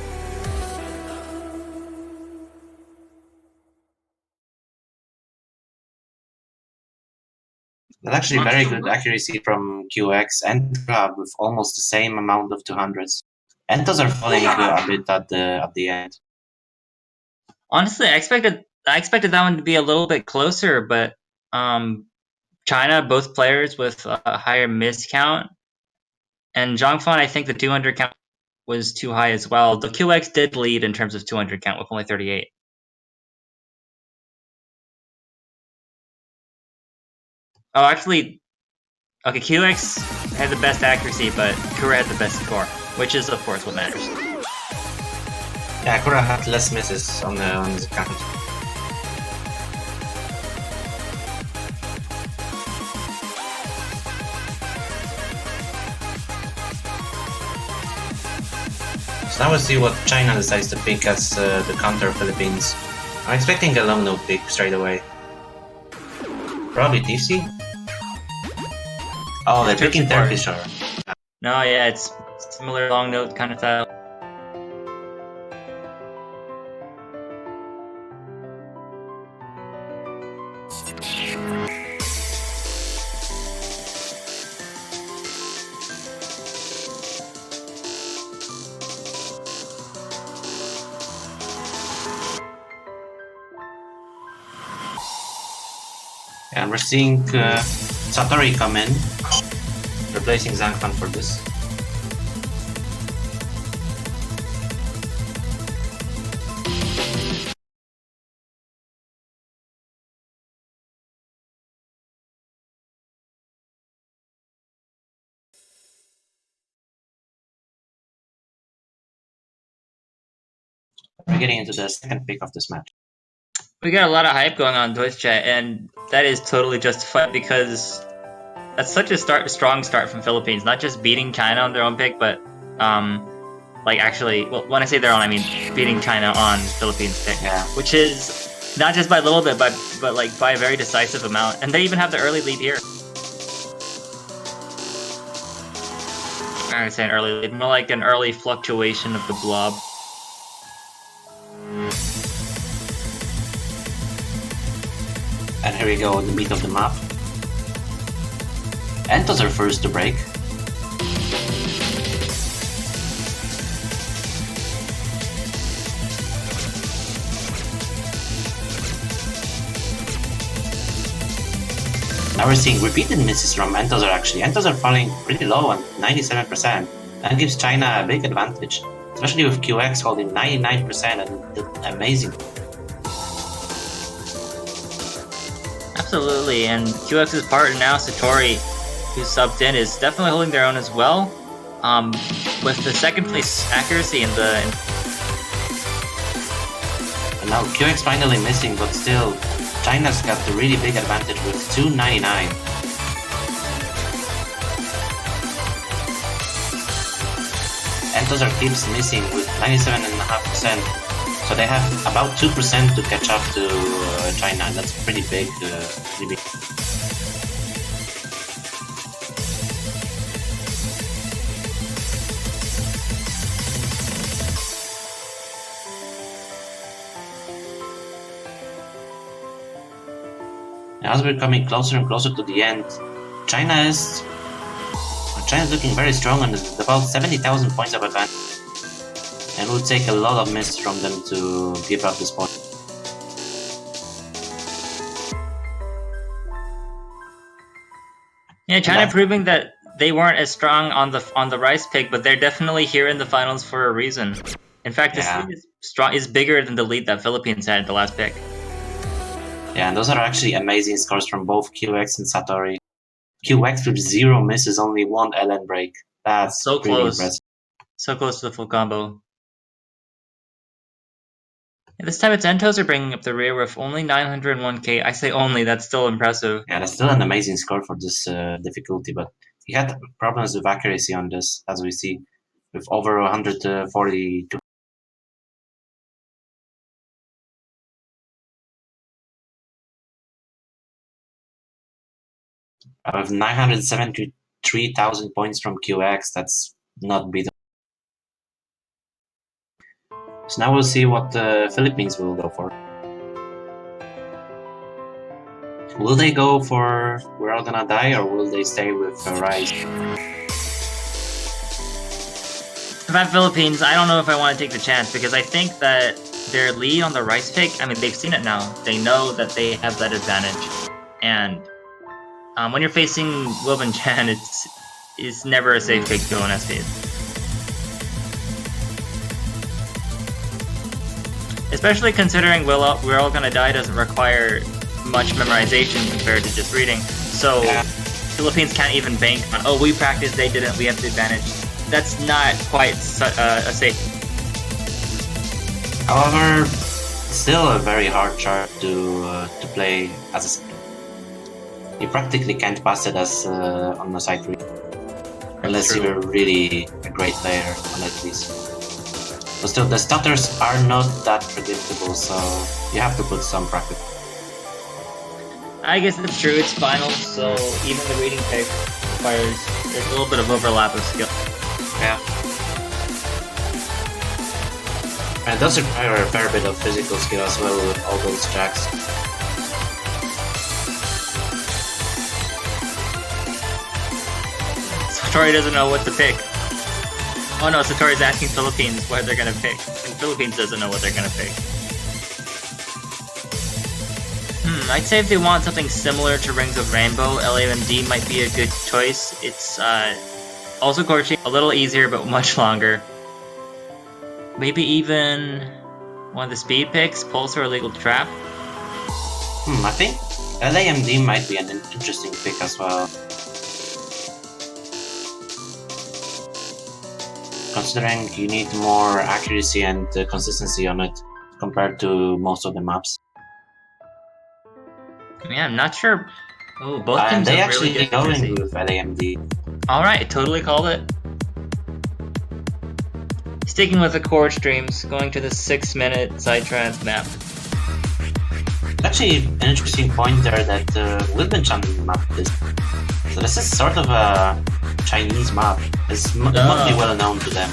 That's actually very good accuracy from QX and Club with almost the same amount of 200s. Entos are falling a bit at the end. Honestly, I expected that one to be a little bit closer, but China, both players with a higher miss count, and Zhongfan, I think the 200 count was too high as well. The QX did lead in terms of 200 count with only 38. Oh, actually, okay, QX had the best accuracy, but Kura had the best score, which is, of course, what matters. Yeah, Kura had less misses on his account. So now we'll see what China decides to pick as the counter Philippines. I'm expecting a long note pick straight away. Probably TC? Oh, they're picking Turkish or... No, yeah, it's similar long note kind of style. And we're seeing Satori come in, replacing Zangfan for this. We're getting into the second pick of this match. We got a lot of hype going on Twitch chat, and that is totally justified because that's such a strong start from Philippines. Not just beating China on their own pick, but like actually, well, when I say their own, I mean beating China on Philippines pick, Yeah. which is not just by a little bit, but like by a very decisive amount. And they even have the early lead here. I would say an early lead, more like an early fluctuation of the blob. And here we go, the meat of the map. Entos are first to break. Now we're seeing repeated misses from Entos are actually. Entos are falling pretty low at 97%. That gives China a big advantage, especially with QX holding 99% and amazing. Absolutely, and QX's partner now, Satori, who's subbed in, is definitely holding their own as well. With the second place accuracy in the... And now QX finally missing, but still, China's got the really big advantage with 299. Entozar keeps missing with 97.5%. So they have about 2% to catch up to China, and that's pretty big. Pretty big. As we're coming closer and closer to the end, China's looking very strong and is about 70,000 points of advantage. And it would take a lot of miss from them to give up this point. Yeah, China proving that they weren't as strong on the rice pick, but they're definitely here in the finals for a reason. In fact, this lead is bigger than the lead that Philippines had at the last pick. Yeah, and those are actually amazing scores from both QX and Satori. QX with 0 misses, only 1 LN break. That's so pretty close. impressive. So close to the full combo. Yeah, this time its Entos are bringing up the rear with only 901k. I say only, that's still impressive. Yeah, that's still an amazing score for this difficulty, but he had problems with accuracy on this, as we see, with over 142. Of 973,000 points from QX, that's not beatable. So now we'll see what the Philippines will go for. Will they go for We're All Gonna Die, or will they stay with Rise? If I'm Philippines, I don't know if I want to take the chance, because I think that their lead on the rice pick, I mean, they've seen it now. They know that they have that advantage. And when you're facing Wilvin Chan, it's never a safe pick to go on SP. Especially considering We're All Gonna Die doesn't require much memorization compared to just reading. So Philippines can't even bank on, oh, we practiced, they didn't, we have the advantage. That's not quite a safe. However, still a very hard chart to play as a. You practically can't pass it as on the side 3 unless you're really a great player on at least. But still, the stutters are not that predictable, so you have to put some practice. I guess it's true, it's finals, so even the reading pick requires there's a little bit of overlap of skill. Yeah. And it does require a fair bit of physical skill as well with all those jacks. Satori doesn't know what to pick. Oh no, Satori's asking Philippines what they're gonna pick, and Philippines doesn't know what they're gonna pick. I'd say if they want something similar to Rings of Rainbow, LAMD might be a good choice. It's also Korchi, a little easier but much longer. Maybe even one of the speed picks, Pulse or Legal Trap. I think LAMD might be an interesting pick as well. Considering you need more accuracy and consistency on it compared to most of the maps. Yeah, I'm not sure. Oh, both teams they are actually really going with LAMD. Alright, totally called it. Sticking with the core streams, going to the 6-minute Psytrance map. Actually, an interesting point there that Wilbin-chan map this. So this is sort of a Chinese map. It's must be well known to them.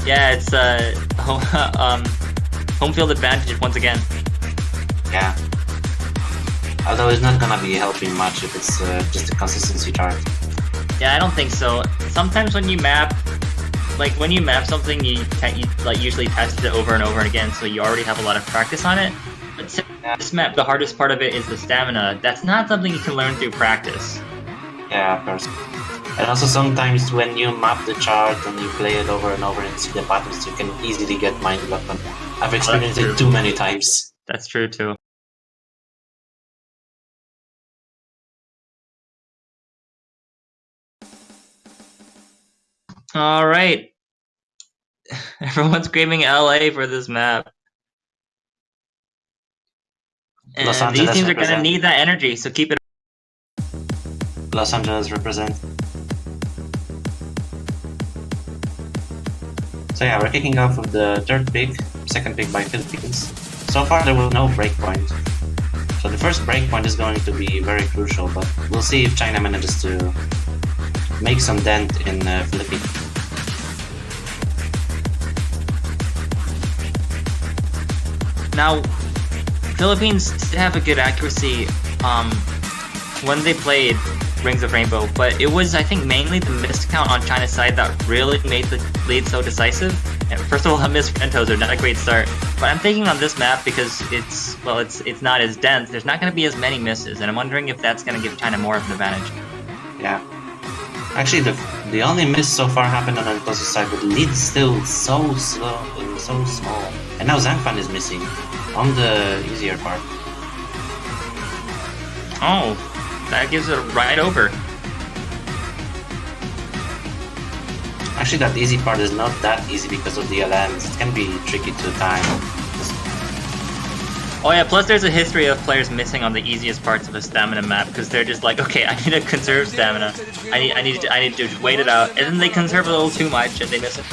Yeah, it's home field advantage once again. Yeah. Although it's not gonna be helping much if it's just a consistency chart. Yeah, I don't think so. Sometimes when you map, like when you map something, you like usually test it over and over again, so you already have a lot of practice on it. But this map, the hardest part of it is the stamina. That's not something you can learn through practice. Yeah, of course. And also sometimes when you map the chart and you play it over and over and see the patterns, you can easily get mind blocked. I've experienced it too many times. That's true too. Alright. Everyone's screaming LA for this map. And these teams are going to need that energy, so keep it. Los Angeles represent. So yeah, we're kicking off with the third pick, second pick by Philippines. So far there was no breakpoint. So the first breakpoint is going to be very crucial, but we'll see if China manages to make some dent in Philippines. Now, Philippines did have a good accuracy when they played Rings of Rainbow, but it was, I think, mainly the miscount on China's side that really made the lead so decisive. And first of all, a miss for Entozer, not a great start. But I'm thinking on this map, because it's not as dense, there's not going to be as many misses, and I'm wondering if that's going to give China more of an advantage. Yeah. Actually, the only miss so far happened on Entozer's side, but the lead is still so slow and so small. And now Zhangfan is missing on the easier part. Oh, that gives it right over. Actually, that easy part is not that easy because of the LMs. It can be tricky to time. Oh yeah, plus there's a history of players missing on the easiest parts of a stamina map because they're just like, okay, I need to conserve stamina. I need to wait it out, and then they conserve a little too much and they miss it.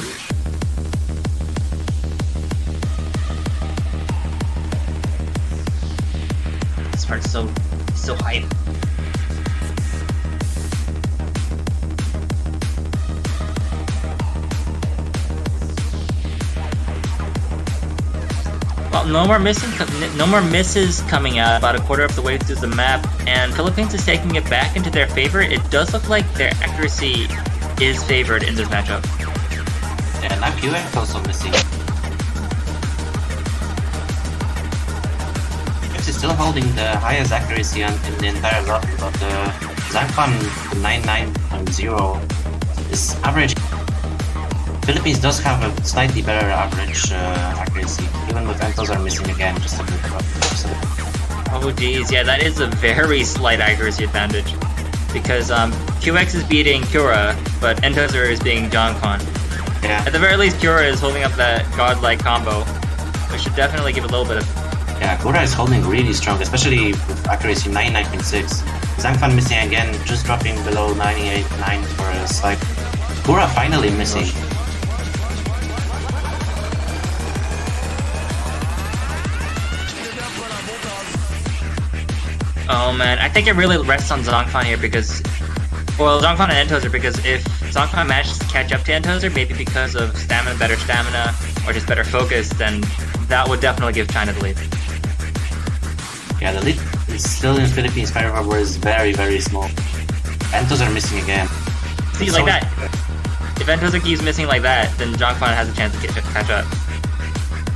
This part's so hype. Well, no more misses coming out about a quarter of the way through the map, and Philippines is taking it back into their favor. It does look like their accuracy is favored in this matchup. Yeah, now QX also missing. QX is still holding the highest accuracy in the entire lobby, but Zhangfan 99.0 is average. Philippines does have a slightly better average accuracy, even with Entozer missing again, just a bit. Oh geez, yeah, that is a very slight accuracy advantage. Because QX is beating Cura, but Entozer is beating Zhangfan. Yeah. At the very least, Cura is holding up that godlike combo, which should definitely give a little bit of... Yeah, Cura is holding really strong, especially with accuracy 99.6. Zhangfan missing again, just dropping below 98.9 for a slight. Cura finally missing. Oh man, I think it really rests on Zhangfan here because... Well, Zhangfan and Entozer, because if Zhangfan manages to catch up to Entozer, maybe because of better stamina, or just better focus, then that would definitely give China the lead. Yeah, the lead is still in Philippines' favor, where it's very, very small. Entozer missing again. See, like that. If Entozer keeps missing like that, then Zhangfan has a chance to catch up.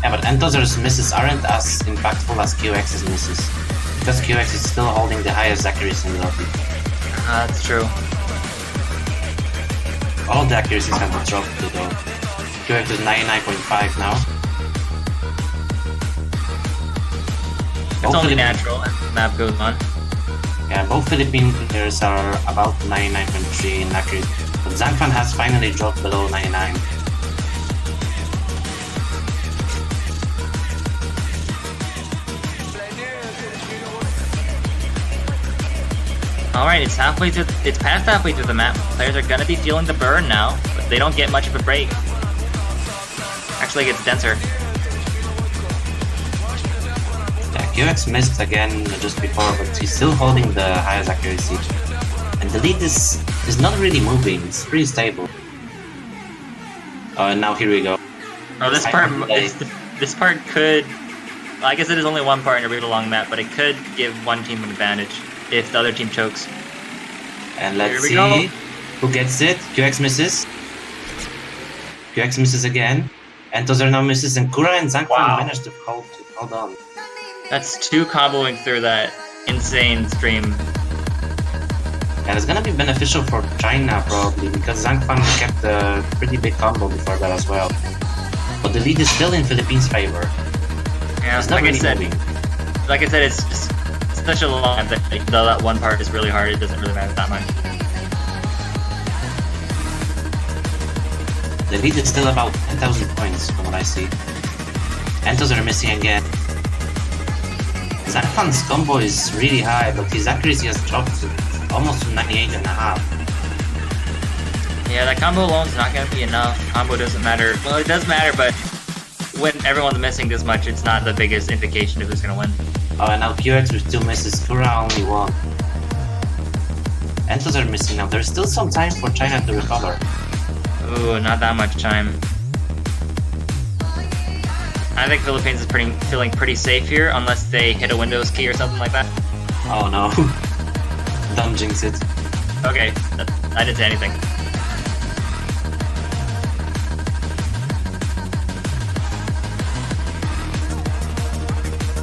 Yeah, but Entozer's misses aren't as impactful as QX's misses. Because QX is still holding the highest accuracy in the lobby. That's true. All the accuracies have dropped though. QX is 99.5 now. It's only natural as the map goes on. Yeah, both Philippine players are about 99.3 in accuracy. But Zhangfan has finally dropped below 99. Alright, it's past halfway through the map. Players are gonna be feeling the burn now, but they don't get much of a break. Actually, it gets denser. Yeah, QX missed again just before, but he's still holding the highest accuracy. And the lead is not really moving, it's pretty stable. And now here we go. Oh, this part could... Well, I guess it is only one part in a really long map, but it could give one team an advantage if the other team chokes. And let's see who gets it. QX misses. QX misses again. Entozer now misses, and Cura and Zhangfan managed to hold on. That's two comboing through that insane stream. And it's gonna be beneficial for China probably, because Zhangfan kept a pretty big combo before that as well. But the lead is still in Philippines' favor. Yeah, it's not like really I said, moving. Like I said, it's just such a long map that though that one part is really hard, it doesn't really matter that much. The lead is still about 10,000 points from what I see. Entozer are missing again. Zhangfan's combo is really high, but his accuracy has dropped to almost to 98.5. Yeah, that combo alone is not going to be enough. Combo doesn't matter. Well, it does matter, but when everyone's missing this much, it's not the biggest indication of who's gonna win. Oh, and now QX with 2 misses, Kura only 1. Entos are missing now. There's still some time for China to recover. Ooh, not that much time. I think Philippines is feeling pretty safe here, unless they hit a Windows key or something like that. Oh no. Don't jinx it. Okay, I didn't say anything.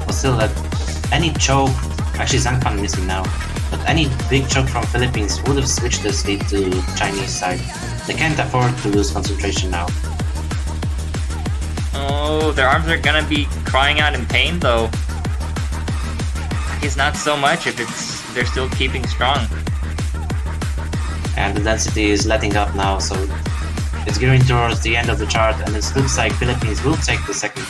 But still, any choke... Actually, Zhangfan missing now. But any big choke from Philippines would have switched this lead to Chinese side. They can't afford to lose concentration now. Oh, their arms are gonna be crying out in pain, though. It's not so much if they're still keeping strong. And the density is letting up now, so it's gearing towards the end of the chart, and it looks like Philippines will take the second.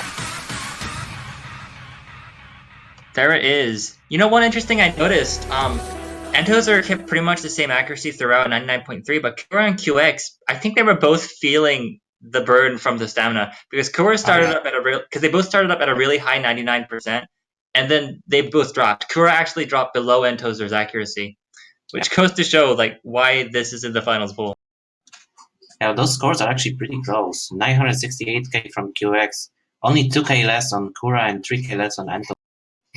There it is. You know, one interesting I noticed, Entos are kept pretty much the same accuracy throughout 99.3, but Kura and QX, I think they were both feeling the burn from the stamina, because Kura started up at they both started up at a really high 99%, and then they both dropped. Kura actually dropped below Entozer's accuracy, which goes to show like why this is in the finals pool. Yeah, those scores are actually pretty close. 968k from QX, only 2k less on Kura and 3k less on Entos.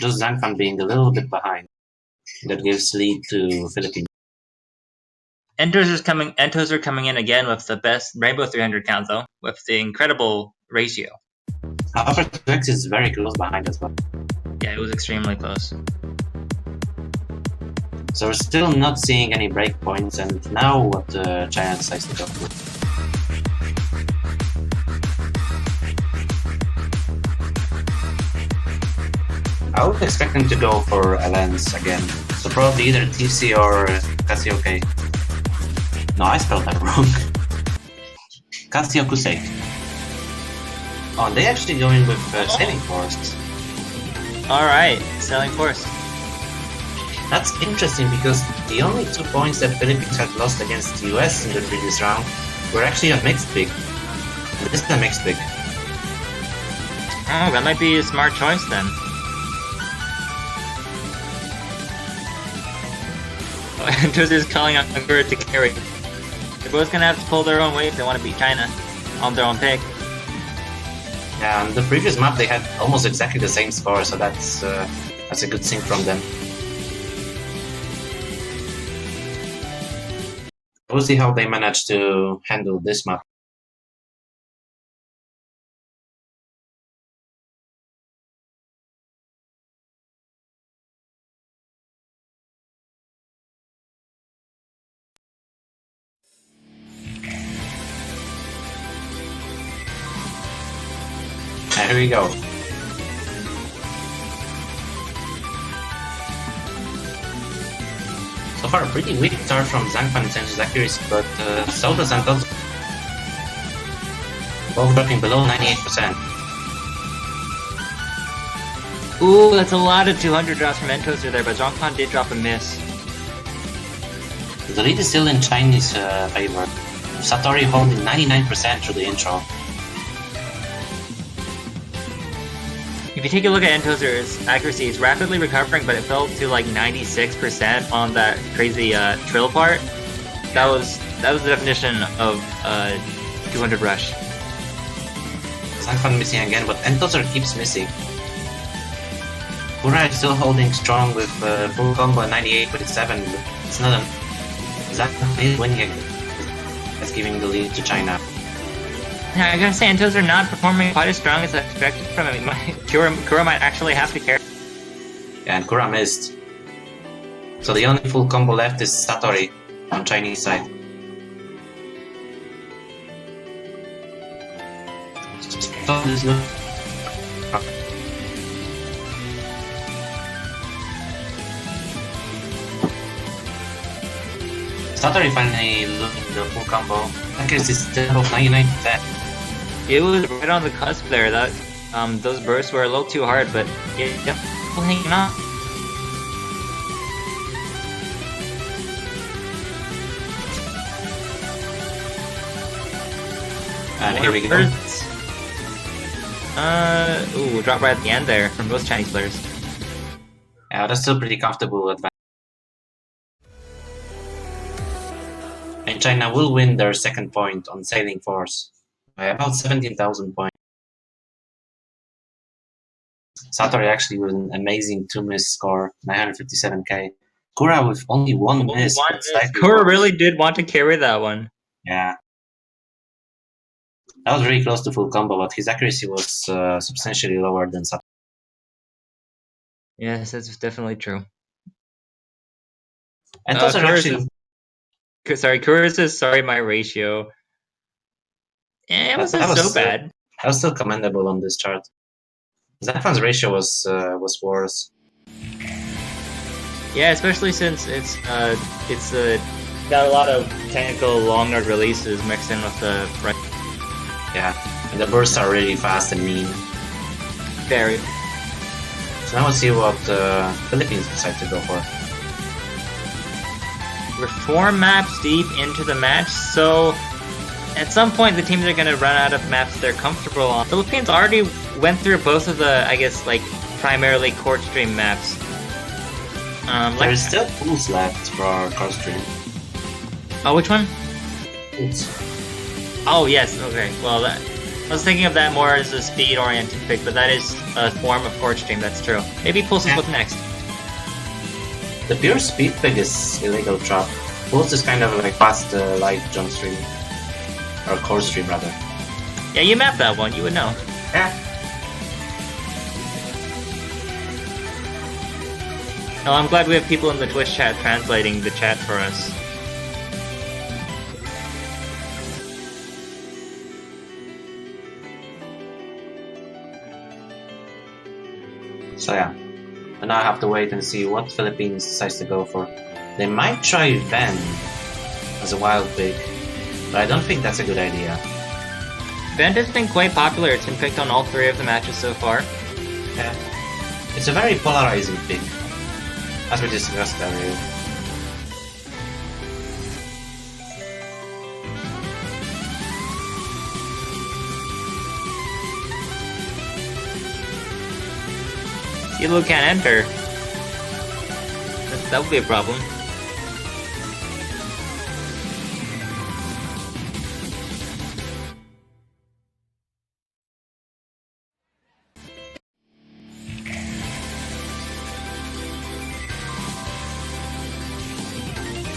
Just Zhangfan being a little bit behind. That gives lead to Philippines. Entos are coming in again with the best Rainbow 300 count though, with the incredible ratio. However, QX is very close behind as well. Yeah, it was extremely close. So we're still not seeing any breakpoints, and now what China decides to go for. I would expect them to go for a lens again. So probably either TC or Cassiope. No, I spelled that wrong. Cassiokusei. Oh, and they actually going with Sailing Force. Alright, Sailing Force. That's interesting because the only 2 points that Philippines had lost against the US in the previous round were actually a mixed pick. This is a mixed pick. Oh, that might be a smart choice then. Entos is calling on Kura to carry. They're both gonna have to pull their own weight if they want to beat China on their own pick. Yeah, on the previous map they had almost exactly the same score, so that's a good thing from them. We'll see how they manage to handle this map. And here we go. So far, a pretty weak start from Zhangfan in terms of accuracy, but so does Entos. Both dropping below 98%. Ooh, that's a lot of 200 drops from Entoser there, but Zhangfan did drop a miss. The lead is still in Chinese favor. Satori holding 99% through the intro. If you take a look at Entoser's accuracy, it's rapidly recovering, but it fell to like 96% on that crazy trill part. That was the definition of 200 rush. Zhangfan missing again, but Entoser keeps missing. Kura is still holding strong with full combo at 98.7. It's not a... Zhangfan is winning again. That's giving the lead to China. Yeah, I gotta say, Entos are not performing quite as strong as I expected from him. Kura might actually have to carry. Yeah, and Kura missed. So the only full combo left is Satori on Chinese side. Satori finally losing the full combo. Accuracy is still of 99%. It was right on the cusp there. That those bursts were a little too hard, but it definitely hanging on. And here we go. Ooh, drop right at the end there from most Chinese players. Yeah, that's still pretty comfortable advantage. And China will win their second point on Sailing Force by about 17,000 points. Satori actually with an amazing 2-miss score, 957k. Kura with only one miss. but slightly Kura worse. really did want to carry that one. Yeah. That was really close to full combo, but his accuracy was substantially lower than Satori. Yes, that's definitely true. And those are actually... Kura's my ratio. It wasn't so bad. That was still commendable on this chart. Zafan's ratio was worse. Yeah, especially since it's got a lot of technical long node releases mixed in with the Yeah, and the bursts are really fast and mean. very. So now let's see what the Philippines decide to go for. We're 4 maps deep into the match, so at some point the teams are going to run out of maps they're comfortable on. Philippines already went through both of the, I guess, like, primarily court stream maps. There's still pools left for court stream. Oh, which one? Pools. Oh, yes, okay. Well, I was thinking of that more as a speed-oriented pick, but that is a form of court stream, that's true. Maybe Pulse is what's next. The pure speed pick is illegal trap. Pulse is kind of like fast light jump stream. Or court stream, rather. Yeah, you mapped that one, you would know. Yeah. Oh, I'm glad we have people in the Twitch chat translating the chat for us. So yeah. And now I have to wait and see what Philippines decides to go for. They might try Ven as a wild pick, but I don't think that's a good idea. Vent has been quite popular, it's been picked on all 3 of the matches so far. Yeah. It's a very polarizing pick, as we discussed earlier. Yellow can't enter. That would be a problem.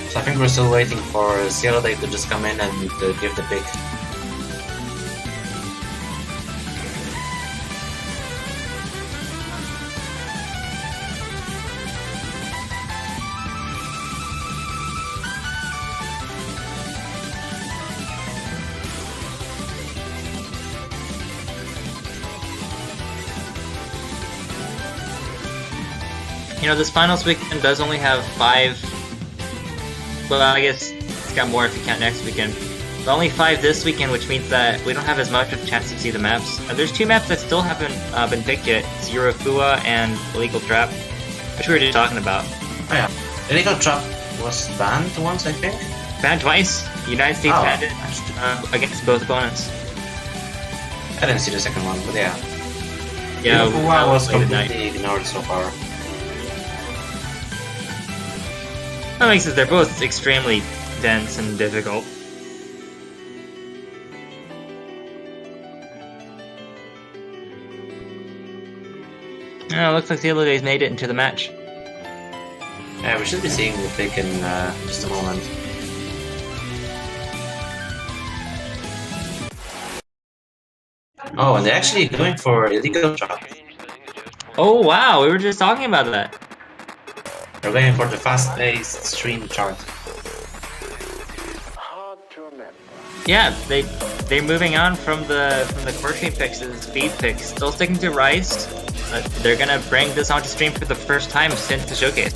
So I think we're still waiting for Cielo Day to just come in and give the pick. You know, this finals weekend does only have 5... Well, I guess it's got more if you count next weekend. But only 5 this weekend, which means that we don't have as much of a chance to see the maps. There's 2 maps that still haven't been picked yet. It's Eurofua and Illegal Trap, which we were just talking about. Oh yeah. Illegal Trap was banned once, I think? Banned twice. The United States banned it against both opponents. I didn't see the second one, but yeah. Yeah, Eurofua was completely ignored so far. That makes sense, they're both extremely dense and difficult. Oh, looks like the other days made it into the match. Yeah, we should be seeing the pick in just a moment. Oh, and they're actually going for illegal trap. Oh wow, we were just talking about that. They're going for the fast-paced stream chart. Yeah, they're moving on from the court stream picks to the speed picks. Still sticking to Rise. They're gonna bring this onto stream for the first time since the showcase.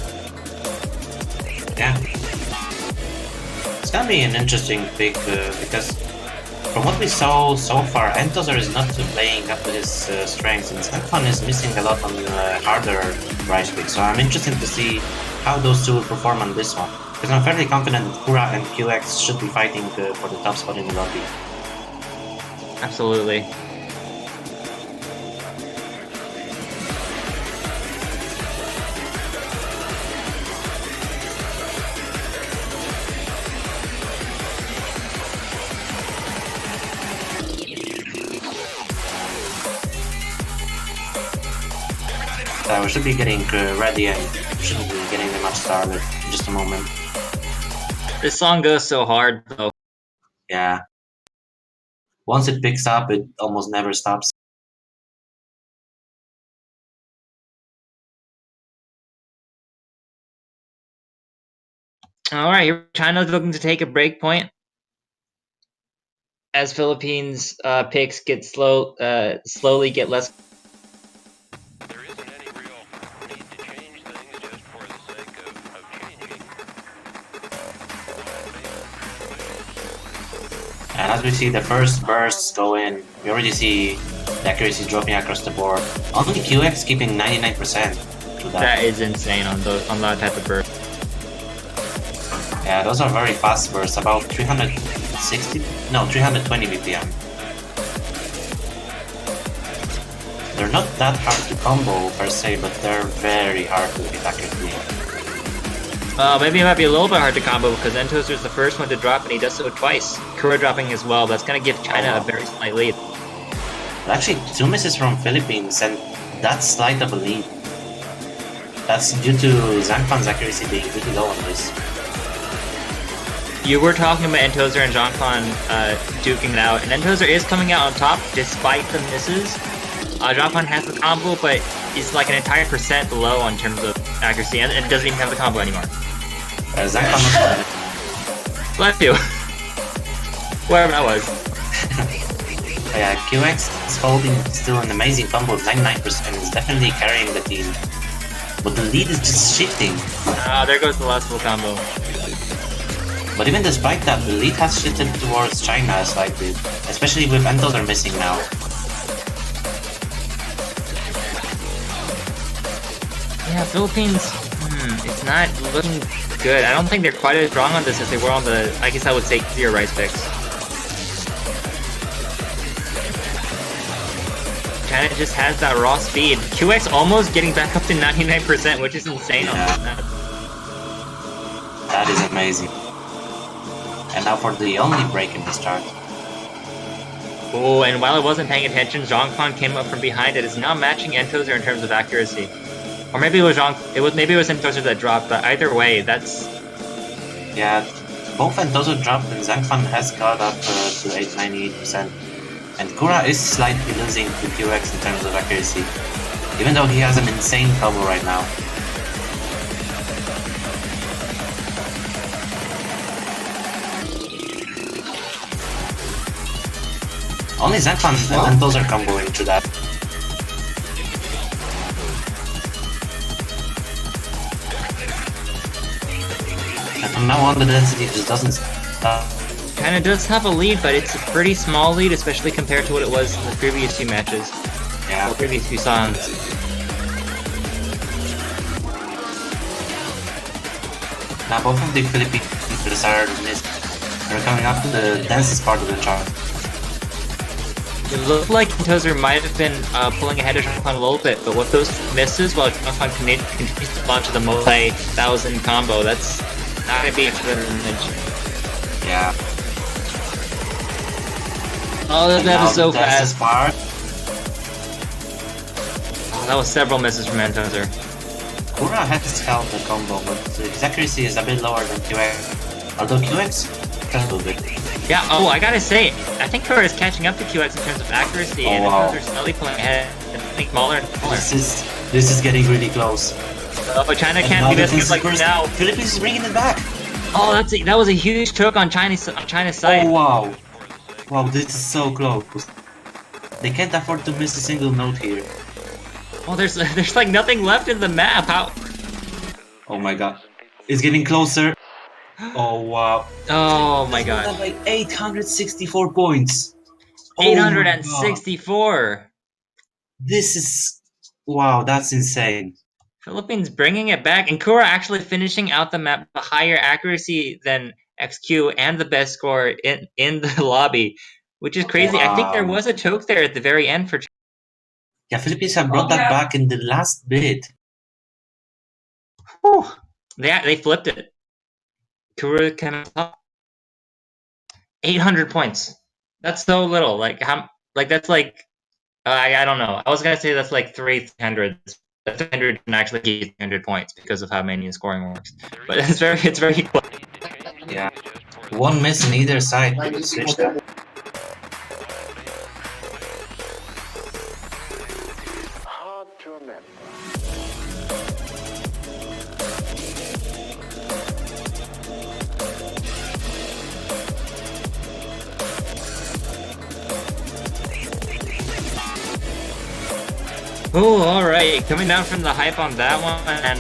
Yeah. It's gonna be an interesting pick because from what we saw so far, Entozer is not playing up to his strengths, and Stefan is missing a lot on harder Rise picks. So I'm interested to see how those two will perform on this one. Because I'm fairly confident that Kura and QX should be fighting for the top spot in the lobby. Absolutely. Yeah, we should be getting ready and should be getting the match started in just a moment. This song goes so hard, though. Yeah. Once it picks up, it almost never stops. All right, here China's looking to take a break point as Philippines picks get slowly get less. There isn't any real need to change things just for the sake of changing. And as we see the first bursts go in, we already see the accuracy dropping across the board. Only QX keeping 99% to that. That is insane on that type of burst. Yeah, those are very fast bursts, about 320 BPM. They're not that hard to combo per se, but they're very hard to hit accurately. Maybe it might be a little bit hard to combo because Entozer is the first one to drop and he does so twice. Kura dropping as well. That's going to give China a very slight lead. Actually, 2 misses from Philippines, and that's slight of a lead. That's due to Zhangfan's accuracy being pretty low on this. You were talking about Entozer and Zhangfan duking it out, and Entozer is coming out on top despite the misses. Zhangfan has the combo, but is like an entire percent below in terms of accuracy, and doesn't even have the combo anymore. Zhangfan Bless you. Wherever that was. Yeah, QX is holding still an amazing combo of 99%. Is definitely carrying the team. But the lead is just shifting. There goes the last full combo. But even despite that, the lead has shifted towards China slightly, especially with Entozer missing now. Yeah, Philippines, it's not looking good. I don't think they're quite as strong on this as they were on the, I guess I would say, zero rice picks. China just has that raw speed. QX almost getting back up to 99%, which is insane on this map. That is amazing. And now for the only break in this chart. Oh, and while I wasn't paying attention, Zhangfan came up from behind. It is now matching Entozer in terms of accuracy. Or maybe it was maybe it was Entozer that dropped, but either way, that's... Yeah, both Entozer dropped and Zhangfan has got up to 98%. And Kura is slightly losing to QX in terms of accuracy, even though he has an insane combo right now. Only Zhangfan and Entozer comboing to that. And from now on, the density just doesn't stop. China does have a lead, but it's a pretty small lead, especially compared to what it was in the previous few matches. Yeah. The previous few songs. Now both of the Philippines are coming up to the densest part of the chart. It looked like Entozer might have been pulling ahead of Zhangfan a little bit, but with those misses, while Zhangfan continues to launch the multi-thousand combo, that's not going to be a good advantage. Yeah. Oh, that was so fast. Part. That was several misses from Entozer. Kura has held the combo, but his accuracy is a bit lower than QX. Although QX can do it. Yeah, oh, I gotta say, I think Kura is catching up to QX in terms of accuracy, and Entozer slowly pulling ahead, and I think smaller and smaller. This is getting really close. But China can't be missing it like now. Philippines is bringing it back. Oh, that was a huge choke on China's side. Oh wow. Wow, this is so close. They can't afford to miss a single note here. Oh, there's like nothing left in the map. How? Oh my god. It's getting closer. Oh wow. Oh my god. Like 864 points. 864. This is... Wow, that's insane. Philippines bringing it back, and Kura actually finishing out the map with a higher accuracy than XQ and the best score in the lobby, which is crazy. Wow. I think there was a choke there at the very end for. Yeah, Philippines have brought that back in the last bit. Whew. They flipped it. Kura came up. 800 points. That's so little. Like how? Like that's like I don't know. I was gonna say that's like 300. the 300 can actually get 300 points because of how mania scoring works. But it's very close. Yeah. One miss on either side could switch that. Hard to remember. Oh, alright. Coming down from the hype on that one, and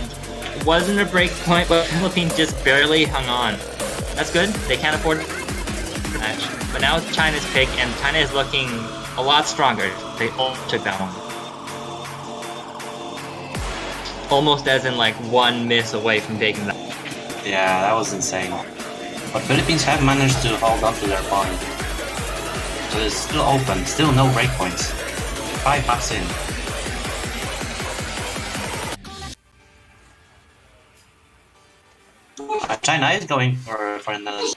it wasn't a break point, but Philippines just barely hung on. That's good. They can't afford a match. But now it's China's pick, and China is looking a lot stronger. They all took that one. Almost as in like one miss away from taking that. Yeah, that was insane. But Philippines have managed to hold on to their point. So it's still open, still no breakpoints. 5 bucks in. China is going for another.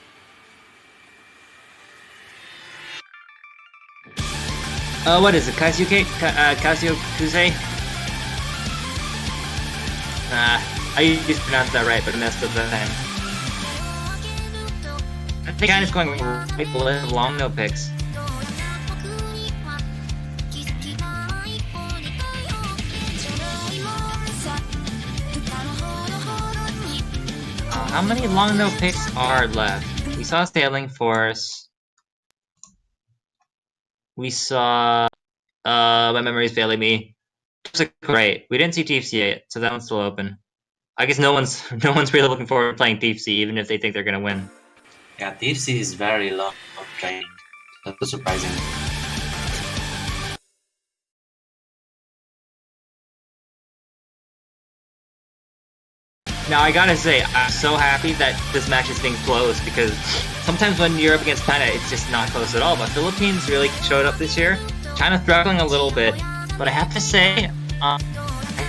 What is it? Kazuke? Kazuo Kuzei? I used to pronounce that right, but I messed up that time. I think China's going right below long no picks. How many long no picks are left? We saw Sailing Force. We saw my memory's failing me. Great. We didn't see TFC yet, so that one's still open. I guess no one's really looking forward to playing TFC, even if they think they're gonna win. Yeah, TFC is very low of training. That's surprising. Now I gotta say, I'm so happy that this match is being close, because sometimes when you're up against China, it's just not close at all. But Philippines really showed up this year. China's struggling a little bit, but I have to say, I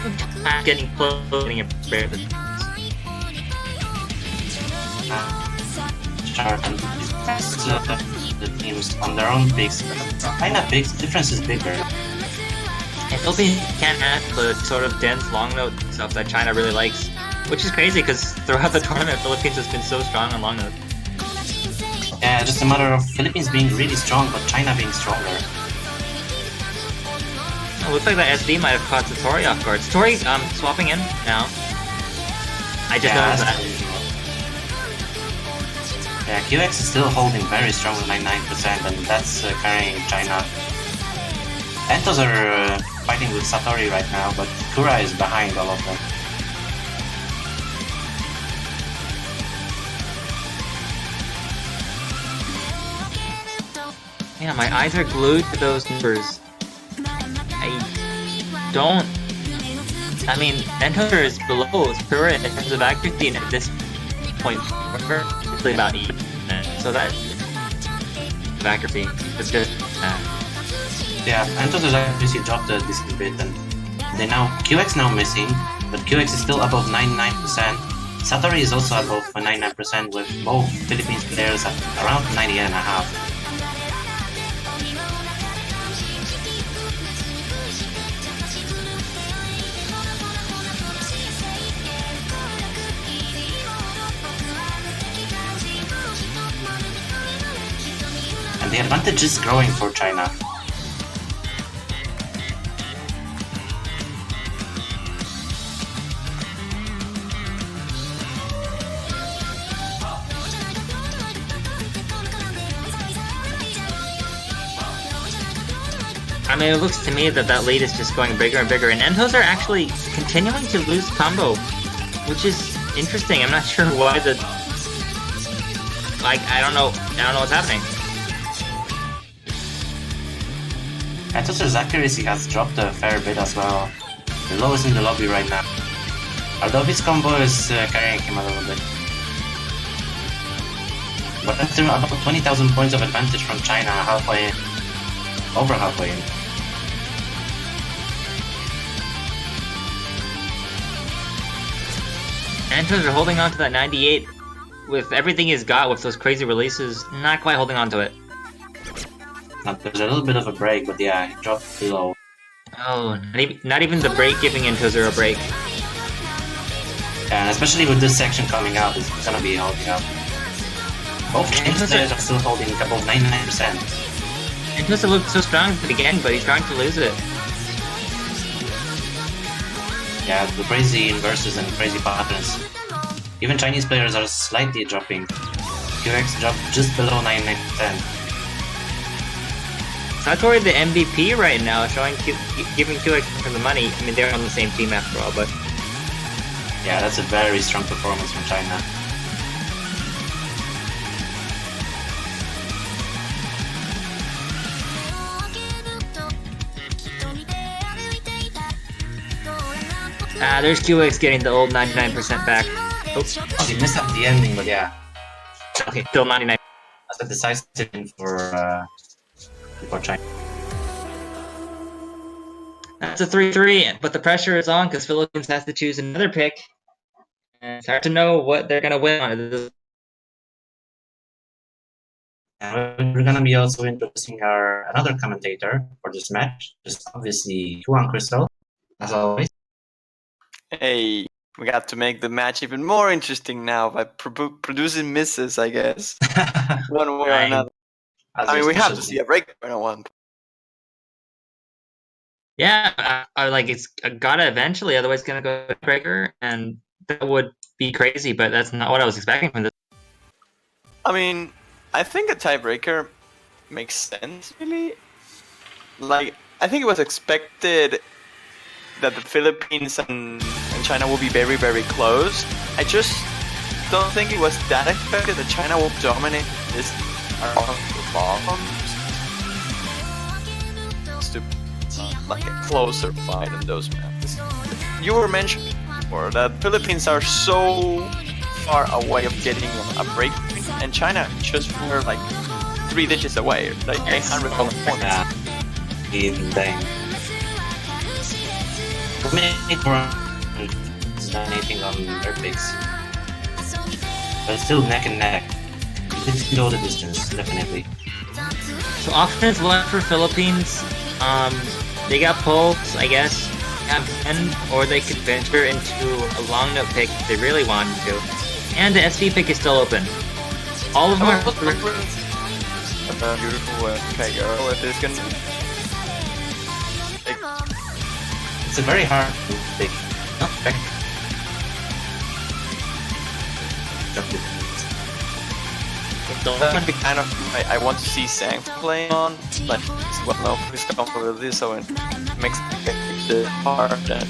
think China's getting close to getting a better than The teams on their own picks. China picks, the difference is bigger. And Philippines can't add the sort of dense long note stuff that China really likes. Which is crazy, because throughout the tournament, Philippines has been so strong on long note. Yeah, just a matter of Philippines being really strong, but China being stronger. It looks like the SD might have caught Satori off guard. Satori, swapping in now. I just noticed that. Yeah, QX is still holding very strong with 99%, and that's carrying China. Entos are fighting with Satori right now, but Kura is behind all of them. Yeah, my eyes are glued to those numbers. I mean, Entoser is below Kura in terms of accuracy, and at this point, we're basically about even. So that accuracy is good. Yeah, Entoser's accuracy dropped a decent bit, and they now QX now missing, but QX is still above 99%. Satori is also above 99%, with both Philippines players at around 98.5%. And the advantage is growing for China. I mean, it looks to me that that lead is just going bigger and bigger, and Entos are actually continuing to lose combo, which is interesting. I'm not sure why the... Like, I don't know what's happening. Entoser's accuracy has dropped a fair bit as well. The lowest in the lobby right now. Although his combo is carrying him a little bit. But that's still about 20,000 points of advantage from China halfway in. Over halfway in. Entos are holding on to that 98 with everything he's got with those crazy releases, not quite holding on to it. Now, there's a little bit of a break, but yeah, it dropped below. Oh, not even the break giving into a 0 break. And especially with this section coming out, it's gonna be holding up. Both Chinese players are still holding a couple of 99%. Intusa looked so strong at the beginning, but he's trying to lose it. Yeah, the crazy inverses and crazy patterns. Even Chinese players are slightly dropping. QX dropped just below 99%. Satori the MVP right now, giving QX for the money. I mean, they're on the same team after all, but... Yeah, that's a very strong performance from China. There's QX getting the old 99% back. Oops. Oh, he missed out the ending, but yeah. Okay, still 99. That's a decisive win for China. That's a 3-3, but the pressure is on because Philippines has to choose another pick. And it's hard to know what they're gonna win on. And we're gonna be also introducing our another commentator for this match. Just obviously Juan Crystal, as always. Hey, we got to make the match even more interesting now by producing misses, I guess. One way or another. I mean, we have to see a breakpoint at one point. Yeah, like it's gotta eventually, otherwise it's gonna go to breaker, and that would be crazy, but that's not what I was expecting from this. I mean, I think a tiebreaker makes sense, really. Like, I think it was expected that the Philippines and China will be very, very close. I just don't think it was that expected that China will dominate this to like a closer fight in those matches. You were mentioning before that Philippines are so far away of getting a break, and China just were like 3 digits away, like 800 points. Yeah. Anything on their picks. But still neck and neck. It's go the distance, definitely. So options left for Philippines. They got pulls, I guess, have 10, or they could venture into a long note pick if they really wanted to. And the SV pick is still open. All of them are... A beautiful okay, girl, if it's gonna... It's a very hard pick. Okay. That would be kind of I want to see Sang playing on, but it's well known for his comfortability, so it makes it hard, and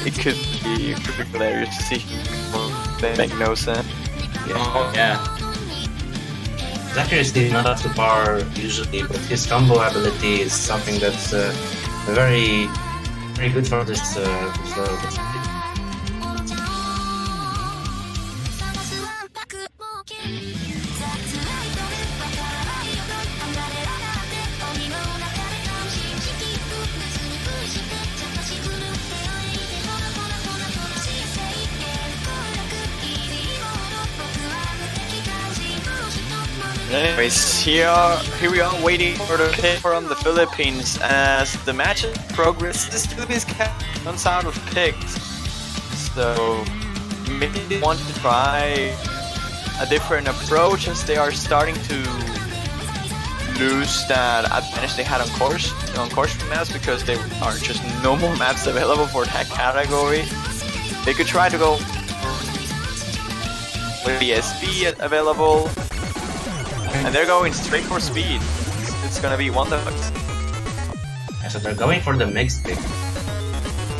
it could be pretty hilarious to see him. They make no sense. Yeah. Oh, yeah. His accuracy not up to par usually, but his combo ability is something that's very, very good for this. Anyways, here we are waiting for the pick from the Philippines. As the match progresses, the Philippines runs out of picks. So maybe they want to try a different approach as they are starting to lose that advantage they had on course maps because there are just no more maps available for that category. They could try to go with the SV available. And they're going straight for speed. It's gonna be Wonderbugs. Yeah, so they're going for the mixed pick.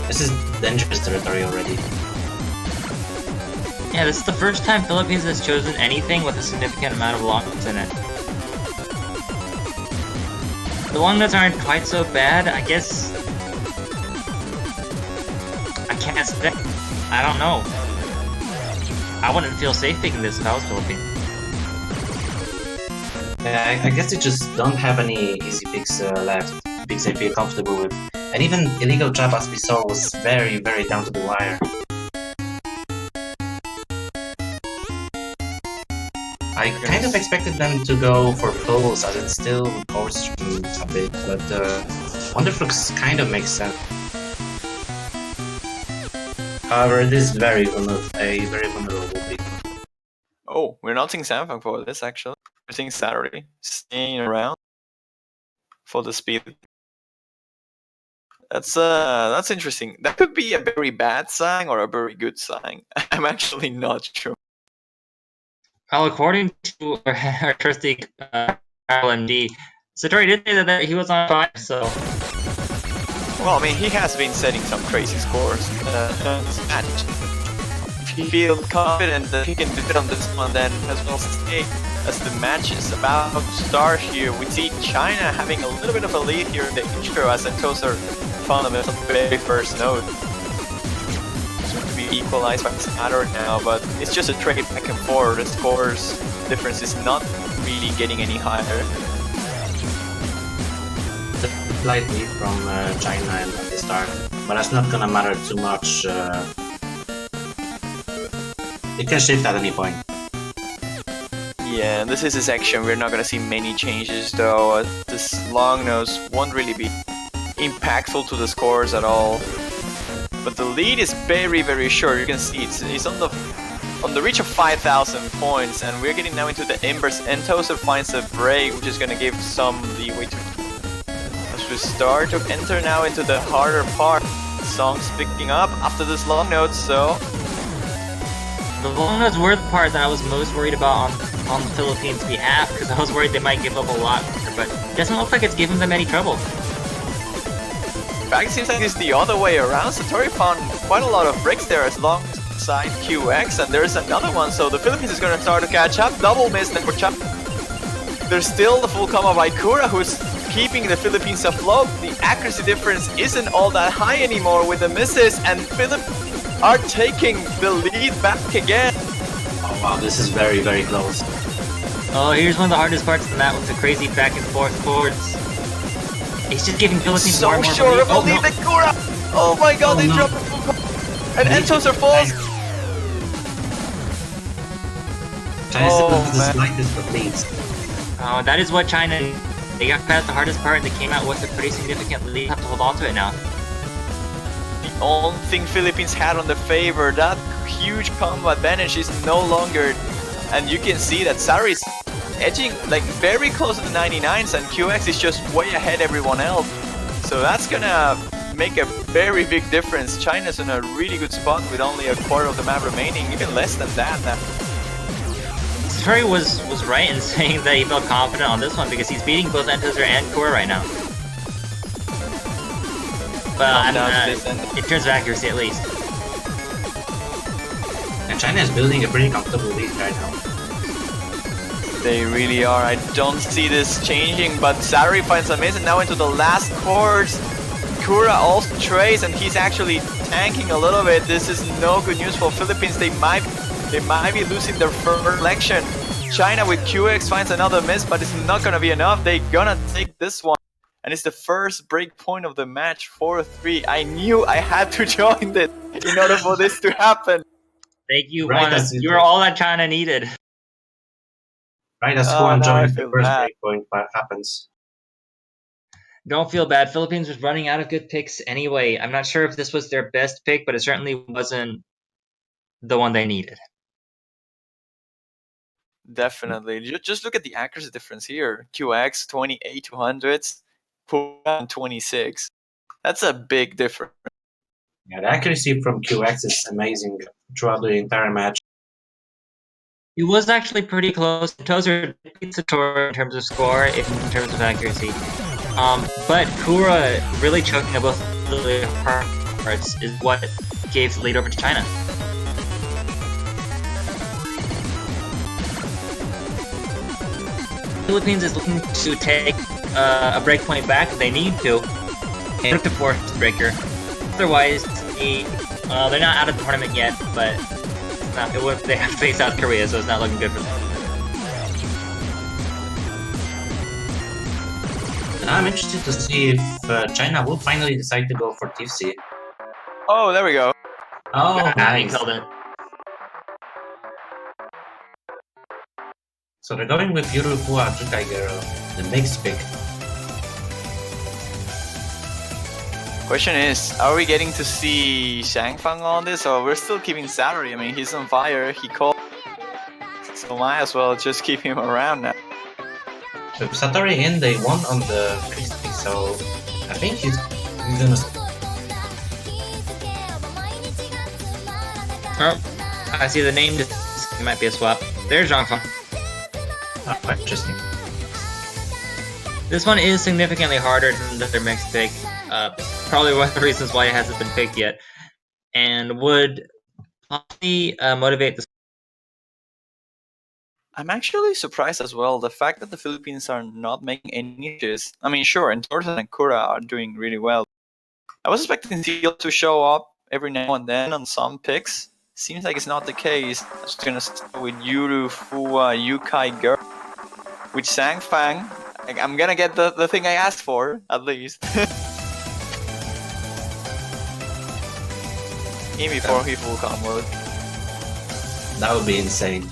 This is dangerous territory already. Yeah, this is the first time Philippines has chosen anything with a significant amount of long nuts in it. The long nuts aren't quite so bad, I guess. I can't say. I don't know. I wouldn't feel safe picking this if I was Philippines. Yeah, I guess they just don't have any easy picks left. Picks they feel comfortable with. And even illegal trap, as we saw, was very, very down to the wire. I kind of expected them to go for pulls, as it's still course a bit, but Wonderflux kind of makes sense. However, it is a very vulnerable pick. Oh, we're not seeing Samsung for this actually. We're seeing Saturday staying around for the speed. That's interesting. That could be a very bad sign or a very good sign. I'm actually not sure. Well, according to our trusty LMD, Satori did say that he was on 5, so Well, I mean, he has been setting some crazy scores in this match. If he feels confident that he can do it on this one, then as well stay. As the match is about to start here, we see China having a little bit of a lead here in the intro as Sentosa found them at the very first node. Soon to be equalized by this matter now, but it's just a trade back and forth. The scores difference is not really getting any higher. Slightly from China at the start, but that's not gonna matter too much. It can shift at any point. Yeah, this is a section we're not gonna see many changes though. This long nose won't really be impactful to the scores at all. But the lead is very, very short. You can see it's on the reach of 5,000 points, and we're getting now into the embers. Entoser finds a break, which is gonna give some leeway to. As we start to enter now into the harder part, the song's picking up after this long note. So the long notes were the part that I was most worried about on the Philippines' behalf, because I was worried they might give up a lot, but it doesn't look like it's giving them any trouble. in fact, it seems like it's the other way around. Satori found quite a lot of breaks there alongside QX, and there's another one. So the Philippines is going to start to catch up. Double miss then for China. There's still the full combo by Kura, who's keeping the Philippines afloat. The accuracy difference isn't all that high anymore with the misses, and Philippines are taking the lead back again. Oh wow, this is very, very close. Oh, here's one of the hardest parts of the map with the crazy back and forth forwards. He's just giving Philippines So more and more sure of a relief. lead that Kura! Oh my god, they dropped the full combo. And Entoser falls! China Oh, still has the man. slightest of leads. Oh, that is what China. They got past the hardest part and they came out with a pretty significant lead. They have to hold on to it now. The only thing Philippines had on their favor, that huge combo advantage is no longer, and you can see that Sari's edging like very close to the 99s, and QX is just way ahead everyone else. So that's gonna make a very big difference. China's in a really good spot with only a quarter of the map remaining, even less than that now. Satori was right in saying that he felt confident on this one because he's beating both Entoser and Core right now. Well, in terms of accuracy at least. And China is building a pretty comfortable lead right now. They really are. I don't see this changing, but Sari finds a miss, and now into the last course. Kura also trays, and he's actually tanking a little bit. This is no good news for Philippines. They might be losing their first election. China with QX finds another miss, but it's not gonna be enough. They're gonna take this one. And it's the first break point of the match, 4-3. I knew I had to join this in order for this to happen. Thank you, Right, Juan. You were all that China needed. Right as Oh, Juan now I joins, the feel first bad. breakpoint happens. Don't feel bad. Philippines was running out of good picks anyway. I'm not sure if this was their best pick, but it certainly wasn't the one they needed. Definitely. Just look at the accuracy difference here. QX 28 200s, Kura 26. That's a big difference. Yeah, the accuracy from QX is amazing throughout the entire match. It was actually pretty close. Tozer beat Satori in terms of score, in terms of accuracy. But Kura really choking at both the parts is what gave the lead over to China. Philippines is looking to take a breakpoint back if they need to, and look to force breaker. Otherwise, they're not out of the tournament yet, but they have to face South Korea, so it's not looking good for them. And I'm interested to see if China will finally decide to go for Tifsi. Oh, there we go. Oh, Nice. nice. So they're going with Yurufua Tsukaigero, the mixed pick. Question is, are we getting to see Shangfang on this, or we're still keeping Satori? I mean, he's on fire. He called, so might as well just keep him around now. With Satori in, they won on the free stick, so I think he's gonna. Oh, I see the name. It might be a swap. There's Zhangfeng. Oh, quite interesting. This one is significantly harder than the other mixed pick. Probably one of the reasons why it hasn't been picked yet, and would possibly motivate the. I'm actually surprised as well. The fact that the Philippines are not making any niches. I mean, sure, and Torsen and Kura are doing really well. I was expecting Seal to show up every now and then on some picks. Seems like it's not the case. I'm just gonna start with Yuru, Fua, Yukai, Girl. With Sangfang, I'm gonna get the thing I asked for, at least. Even before he full combo. That would be insane.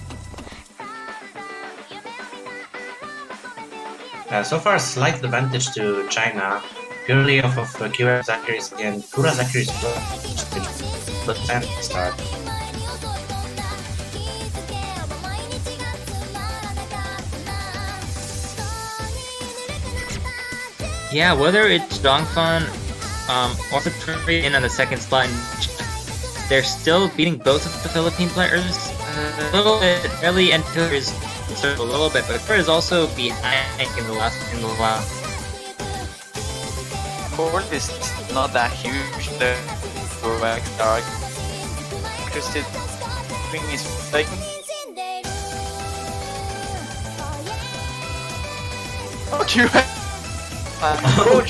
So far, slight advantage to China, purely off of QR's accuracy and Kura's accuracy. But 10 start. Yeah, whether it's Dongfan or Satori in on the second spot, they're still beating both of the Philippine players. A little bit early, and Kura is a little bit, but Kura is also behind in the last. Court is not that huge. The Max Dark. Interested thing is like. Okay.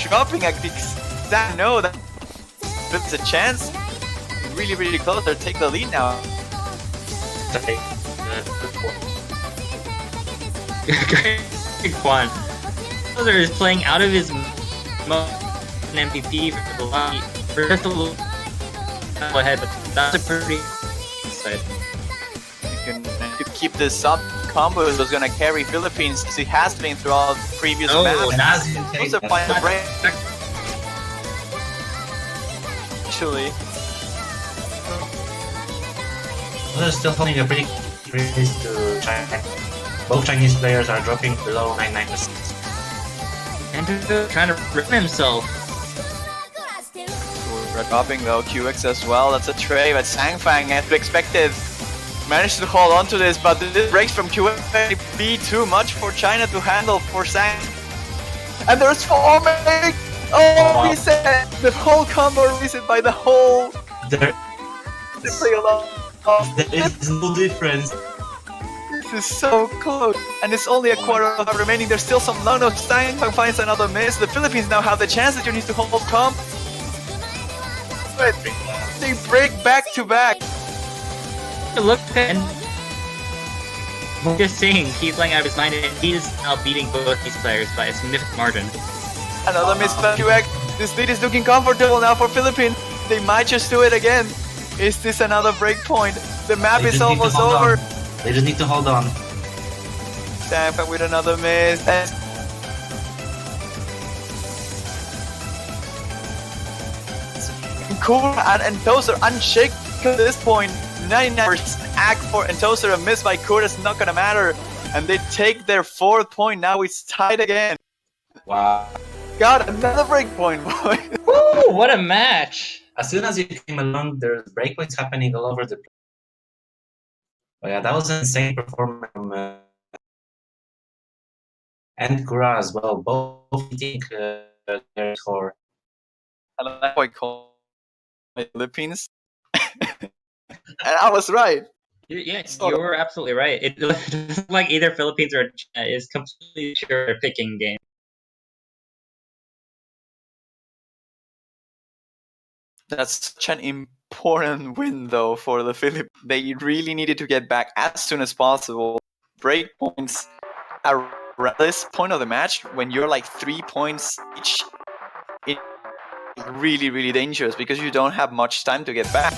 Dropping a big stack. No, that's a chance. Really close. They'll take the lead now. Great Quan. Bowser is playing out of his MVP for the lobby. For just a little ahead, but that's a pretty side. To keep this up, combo was gonna carry Philippines as it has been throughout previous matches. Those are fine to break. Actually, They're still holding a pretty race to China. Both Chinese players are dropping below 99%. And trying to rip himself. we're dropping though, QX as well. That's a tray, but Sangfang, as expected, managed to hold on to this, but this breaks from QX may be too much for China to handle for Sang. And there's forming! Oh, he said the whole combo reset by the whole. There is no difference. This is so close, and it's only a quarter of remaining. There's still some long. No, Sangfang finds another miss. The Philippines now have the chance that you need to hold comp. But they break back to back. Look, and just saying, he's playing out of his mind, and he's now beating both these players by a significant margin. Another miss by QX. This lead is looking comfortable now for Philippines. They might just do it again. Is this another break point? The map is almost over. They just need to hold on. Sangfang with another miss. Cool, and those are unshaken at this point. 99% act for and Toaster, a miss by Kura is not gonna matter. And they take their 4th point. Now it's tied again. Wow. Got another break point, boy. Woo! What a match! As soon as you came along, there's breakpoints happening all over the place. Oh yeah, that was an insane performance from and Kura as well. Both hitting their score. I like how I call it Philippines. And I was right. Yeah, you were absolutely right. It looks like either Philippines or China is completely sure they're picking game. That's such an important win, though, for the Philippines. They really needed to get back as soon as possible. Break points at this point of the match, when you're like 3 points each, it's really dangerous because you don't have much time to get back.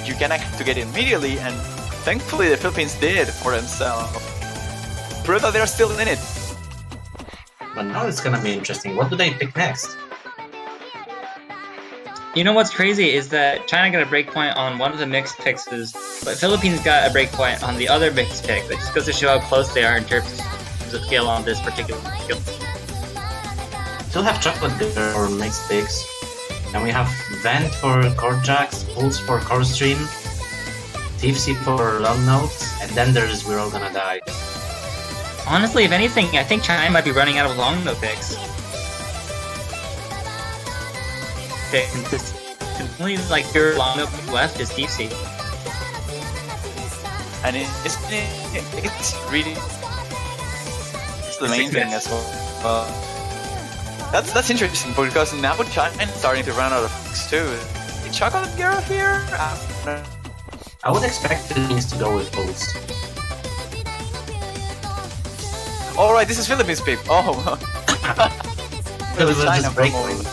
You can act to get it immediately, and thankfully the Philippines did for themselves. Prove that they're still in it. But now it's gonna be interesting. What do they pick next? You know what's crazy is that China got a breakpoint on one of the mixed fixes, but Philippines got a breakpoint on the other mixed pick. That just goes to show how close they are in terms of skill on this particular skill. Still have Chocolate Girl for mixed picks. And we have Vent for chord jacks, Pulse for chord stream, Tipsy for long notes, and then there's We're All Gonna Die. Honestly, if anything, I think China might be running out of long note picks. The only like pure long note pick left is Tipsy. And it's really it's the main thing as well. That's interesting because now China's starting to run out of picks too. Is Chocolate Girl here? I would expect the things to go with Pulse. Alright, this is Philippines pick. Oh. It was China just for a breakpoint. moment.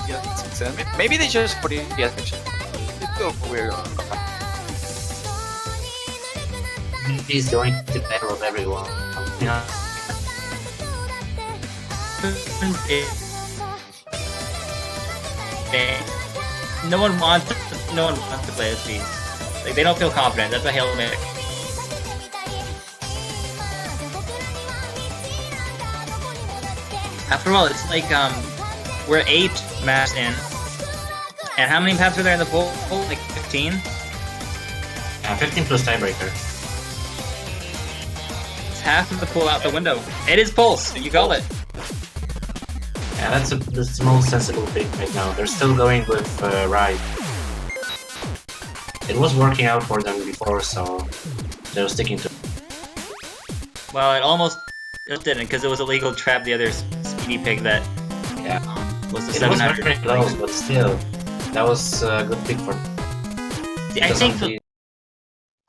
Yeah, that makes sense. Maybe they just put it. Yes, go for We're He's going to battle of everyone. Yeah. No one wants to play this piece. Like they don't feel confident. That's a Hail Mary. After all, it's like we're 8 maps in, and how many maps are there in the pool? Like 15. Yeah, 15 plus tiebreaker. It's half of the pool out the window. It is Pulse. You called it. Yeah, that's the most sensible pick right now. They're still going with Ride. It was working out for them before, so they're sticking to it. Well, it didn't because it was a legal trap. The other speedy pick that was the It was 700. very close, but still, that was a good pick for them. See,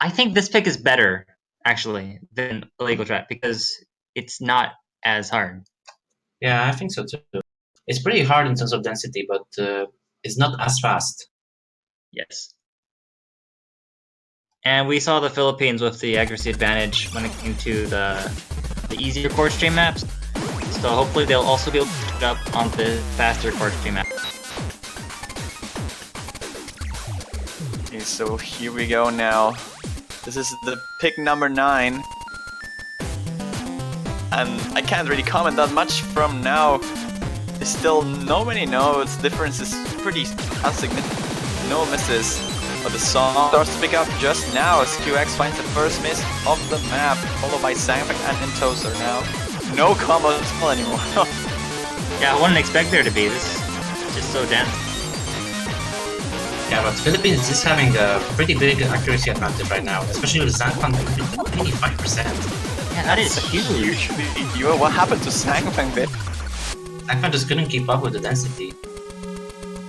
I think this pick is better actually than illegal trap because it's not as hard. Yeah, I think so too. It's pretty hard in terms of density, but it's not as fast. Yes. And we saw the Philippines with the accuracy advantage when it came to the easier chord stream maps. So hopefully they'll also be able to pick it up on the faster chord stream map. Okay, so here we go now. This is the pick number 9. And I can't really comment that much from now. There's still no many notes. Difference is pretty insignificant. No misses. But the song starts to pick up just now as QX finds the first miss of the map, followed by Sangback and Entoser now. No combos anymore. Yeah, I wouldn't expect there to be. This is just so dense. Yeah, but Philippines is having a pretty big accuracy advantage right now, especially with Zangfang 85%. Yeah, that is huge. What happened to Sangfang there? Zangfang just couldn't keep up with the density.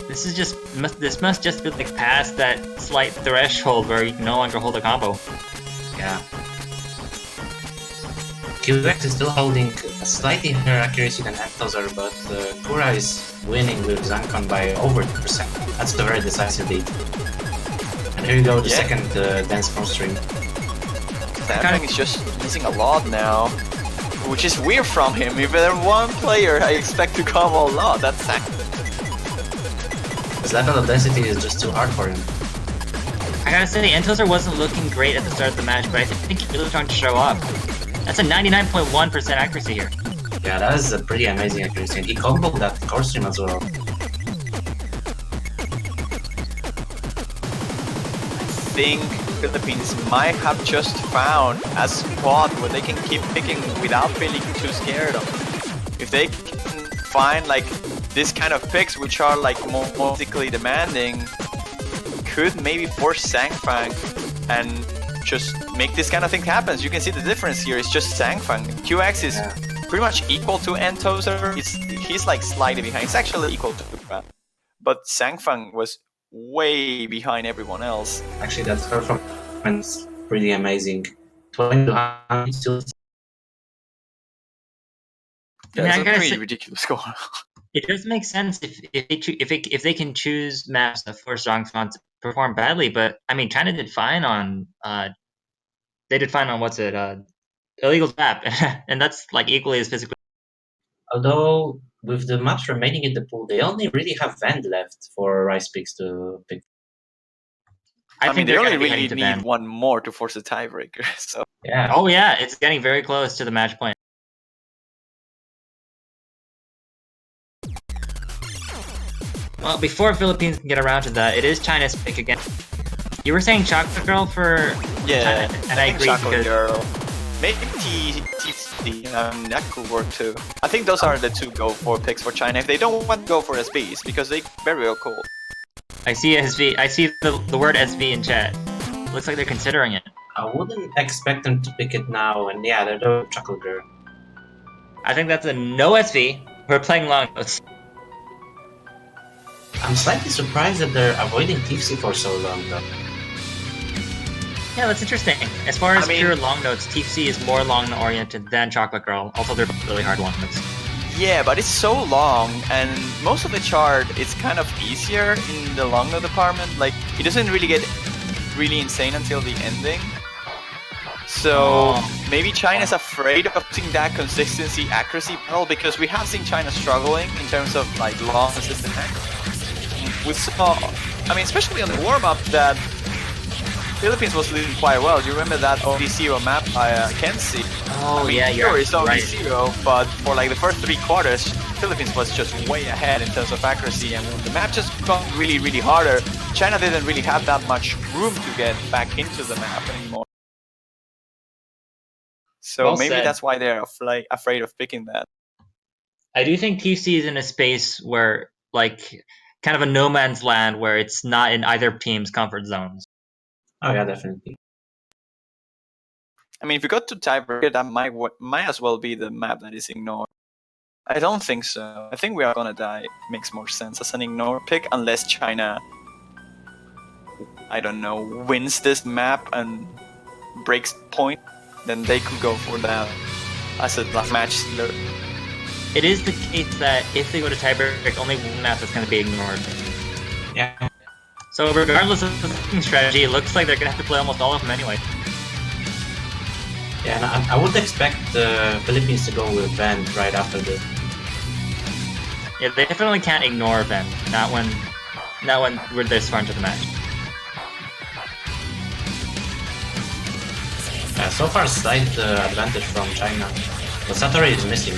This must just be like past that slight threshold where you can no longer hold a combo. Yeah. QX is still holding a slightly higher accuracy than Entoser, but Kura is winning with Zangfang by over 2%. That's a very decisive lead. And here you go, the second dance from stream. Zangfang is just missing a lot now, which is weird from him. If there's one player I expect to combo a lot, that's Zangfang. His level of density is just too hard for him. I gotta say, Entoser wasn't looking great at the start of the match, but I think he's really trying to show up. That's a 99.1% accuracy here. Yeah, that is a pretty amazing accuracy, and he comboed that core stream as well. I think Philippines might have just found a spot where they can keep picking without feeling too scared of it. If they can find like this kind of picks which are like more physically demanding, could maybe force Zangfang and just make this kind of thing happen. You can see the difference here. It's just Zangfang. QX is pretty much equal to Entoser. He's like slightly behind. It's actually equal to Kura. But Zangfang was way behind everyone else. Actually, that performance pretty amazing. 2200 still. Yeah, it's a pretty ridiculous score. It does make sense if they can choose maps that force Zangfang to perform badly, but I mean, China did fine on illegal map, and that's like equally as physically. Although with the maps remaining in the pool, they only really have Vend left for Rice Peaks to pick. I mean, think they they're only gonna be really heading to need Van. one more to force a tiebreaker. So Yeah. Oh yeah, it's getting very close to the match point. Well, before Philippines can get around to that, it is China's pick again. You were saying Chocolate Girl for yeah, China, and I agree Chocolate because Girl. Maybe TFC, that could work too. I think those are the two go for picks for China if they don't want to go for SBs because they very well cool. I see SV. I see the word SV in chat. Looks like they're considering it. I wouldn't expect them to pick it now, and yeah, they're the Chocolate Girl. I think that's a no SV. We're playing long notes. I'm slightly surprised that they're avoiding TFC for so long, though. Yeah, that's interesting. As far as I mean- pure long notes, TFC is more long oriented than Chocolate Girl. Also, they're both really hard long notes. Yeah, but it's so long, and most of the chart is kind of easier in the long note department. Like, it doesn't really get really insane until the ending. So maybe China's afraid of putting that consistency accuracy battle because we have seen China struggling in terms of like long consistent accuracy. We saw, I mean, especially on the warm-up that Philippines was leading quite well. Do you remember that OD0 map by Kenzie? Oh I mean, yeah, sure, it's right. OD0, but for like the first 3 quarters, Philippines was just way ahead in terms of accuracy, and when the map just got really, really harder, China didn't really have that much room to get back into the map anymore. So Well maybe said. that's why they're afraid of picking that. I do think TFC is in a space where, like, kind of a no man's land where it's not in either team's comfort zones. Oh yeah, definitely. I mean, if you got to tiebreaker, that might as well be the map that is ignored. I don't think so. I think We Are Gonna Die makes more sense as an ignore pick unless China, I don't know, wins this map and breaks point, then they could go for that as a match sealer. It is the case that if they go to tiebreak, only one map is going to be ignored. Yeah. So regardless of the picking strategy, it looks like they're going to have to play almost all of them anyway. Yeah, and I would expect the Philippines to go with Vend right after this. Yeah, they definitely can't ignore Ven. Not when we're this far into the match. So far, slight advantage from China, but Satori is missing.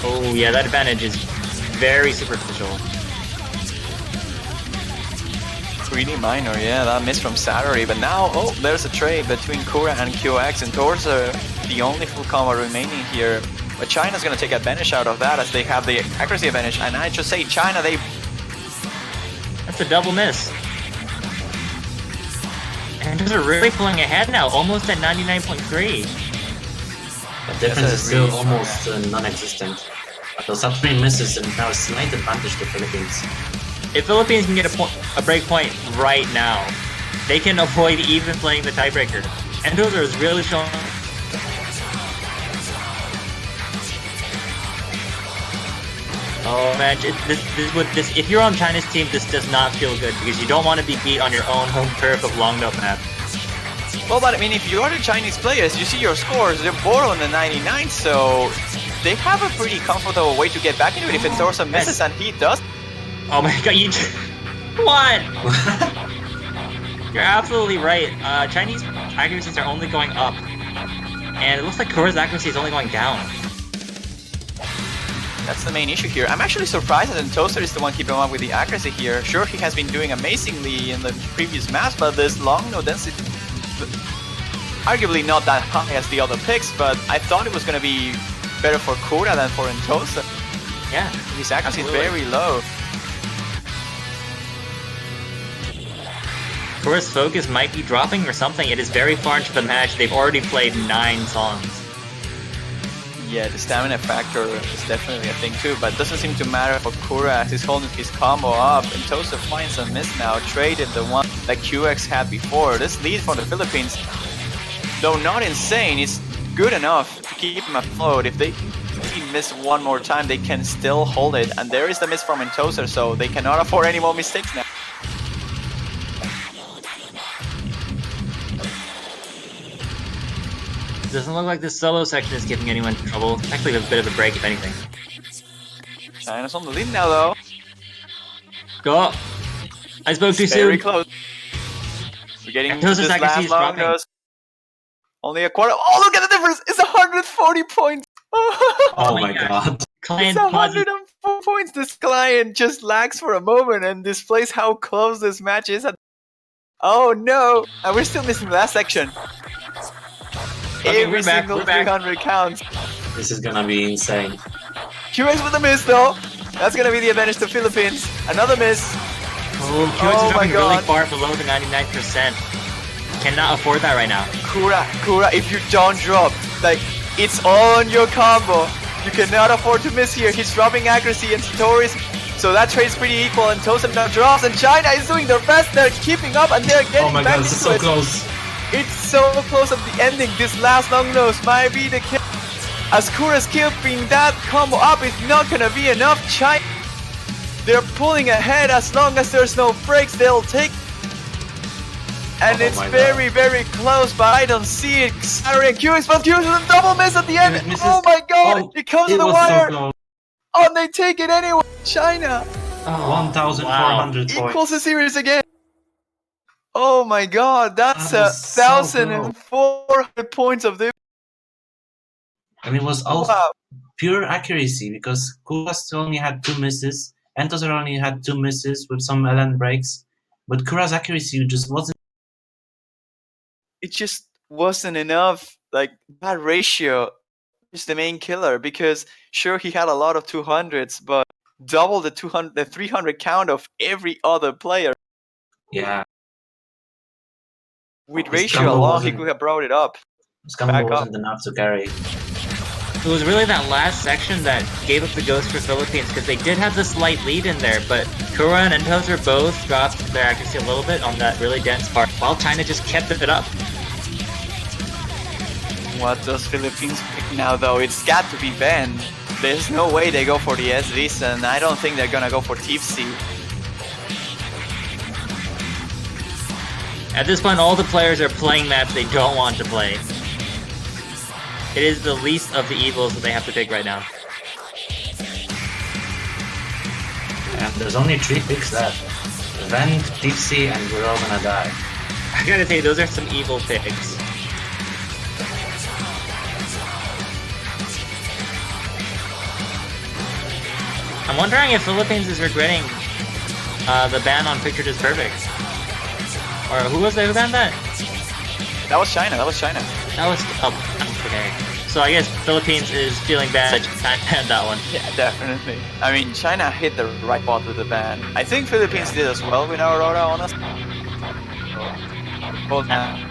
Oh yeah, that advantage is very superficial. Pretty minor, yeah, that miss from Saturday, but now, oh, there's a trade between Kura and QX, and towards the only full combo remaining here. But China's gonna take advantage out of that as they have the accuracy advantage, and I just say China, they... That's a double miss. And they're really pulling ahead now, almost at 99.3. The difference is still almost non-existent. So Satori misses and now a slight advantage to Philippines. If Philippines can get a break point right now, they can avoid even playing the tiebreaker. And Dozer is really showing. Oh man, if you're on China's team, this does not feel good because you don't want to be beat on your own home turf of Long Note map. Well, but I mean, if you are the Chinese players, you see your scores, they're both on the 99, so they have a pretty comfortable way to get back into it if Entorsa misses, and he does. Oh my god, you... What? You're absolutely right. Chinese accuracies are only going up. And it looks like Kura's accuracy is only going down. That's the main issue here. I'm actually surprised that Entoaster is the one keeping up with the accuracy here. Sure, he has been doing amazingly in the previous maps, but this long no density... Arguably not that high as the other picks, but I thought it was going to be better for Kura than for Entoaster. Yeah, his accuracy is absolutely. very low. Kura's focus might be dropping or something. It is very far into the match. They've already played 9 songs. Yeah, the stamina factor is definitely a thing too, but it doesn't seem to matter for Kura as he's holding his combo up, and Tosa finds a miss now, traded the one that QX had before. This lead for the Philippines, though not insane, is good enough to keep him afloat. If they miss one more time, they can still hold it, and there is the miss from Entosa, so they cannot afford any more mistakes now. Doesn't look like this solo section is giving anyone trouble. Actually, a bit of a break, if anything. China's on the lead now, though. Go! I spoke too Very soon. close. We're getting to Tosa's this accuracy last is long dropping. nose. Only a quarter. Oh, look at the difference! It's 140 points. Oh my god. Client It's pauses. 104 points. This client just lags for a moment and displays how close this match is. Oh no! And we're still missing the last section. Okay, Every we're back, single we're back. 300 counts. This is gonna be insane. QX with a miss though. That's gonna be the advantage to Philippines. Another miss. Oh, QX Oh is my dropping really God. far below the 99%. Cannot afford that right now. Kura, if you don't drop, like, it's on your combo. You cannot afford to miss here. He's dropping accuracy and Satori's, so that trade's pretty equal, and Tosa now drops, and China is doing their best. They're keeping up, and they're getting Oh my back god, this is into so it. close. It's so close at the ending. This last long nose might be the kill. As Kura's keeping that combo up, it's not gonna be enough. China, they're pulling ahead. As long as there's no breaks, they'll take. And Oh it's my very, very close, but I don't see it. Saturday and QX, but QX with a double miss at the end. Misses. Oh my god, Oh, it comes to It the was wire. so close. Oh, and they take it anyway. China 1,400 equals points. the series again. Oh my god, that's That was so 1,400 points of the. And it was all Wow. pure accuracy because Kuras only had 2 misses, Entoser only had 2 misses with some LN breaks, but Kura's accuracy just wasn't. It just wasn't enough. Like, that ratio is the main killer, because sure, he had a lot of 200s, but double the 300 count of every other player. Yeah, With His ratio combo alone, he wasn't- could have brought it up. his combo Back up. wasn't enough to carry. It was really that last section that gave up the ghost for Philippines, because they did have the slight lead in there, but Kura and Entoser both dropped their accuracy a little bit on that really dense part, while China just kept it up. What does Philippines pick now, though? It's got to be Ben. There's no way they go for the SVs, and I don't think they're gonna go for TFC. At this point, all the players are playing maps they don't want to play. It is the least of the evils that they have to pick right now. And there's only 3 picks left. Vent, Tipsy, and we're all gonna die. I gotta say, those are some evil picks. I'm wondering if Philippines is regretting the ban on Picture Just Perfect. Or who was that who banned that? That was China. That was China. That was... oh, okay. So I guess Philippines is feeling bad that China banned that one. Yeah, definitely. I mean, China hit the right spot with the ban. I think Philippines did as well with Aurora, honestly. Both now.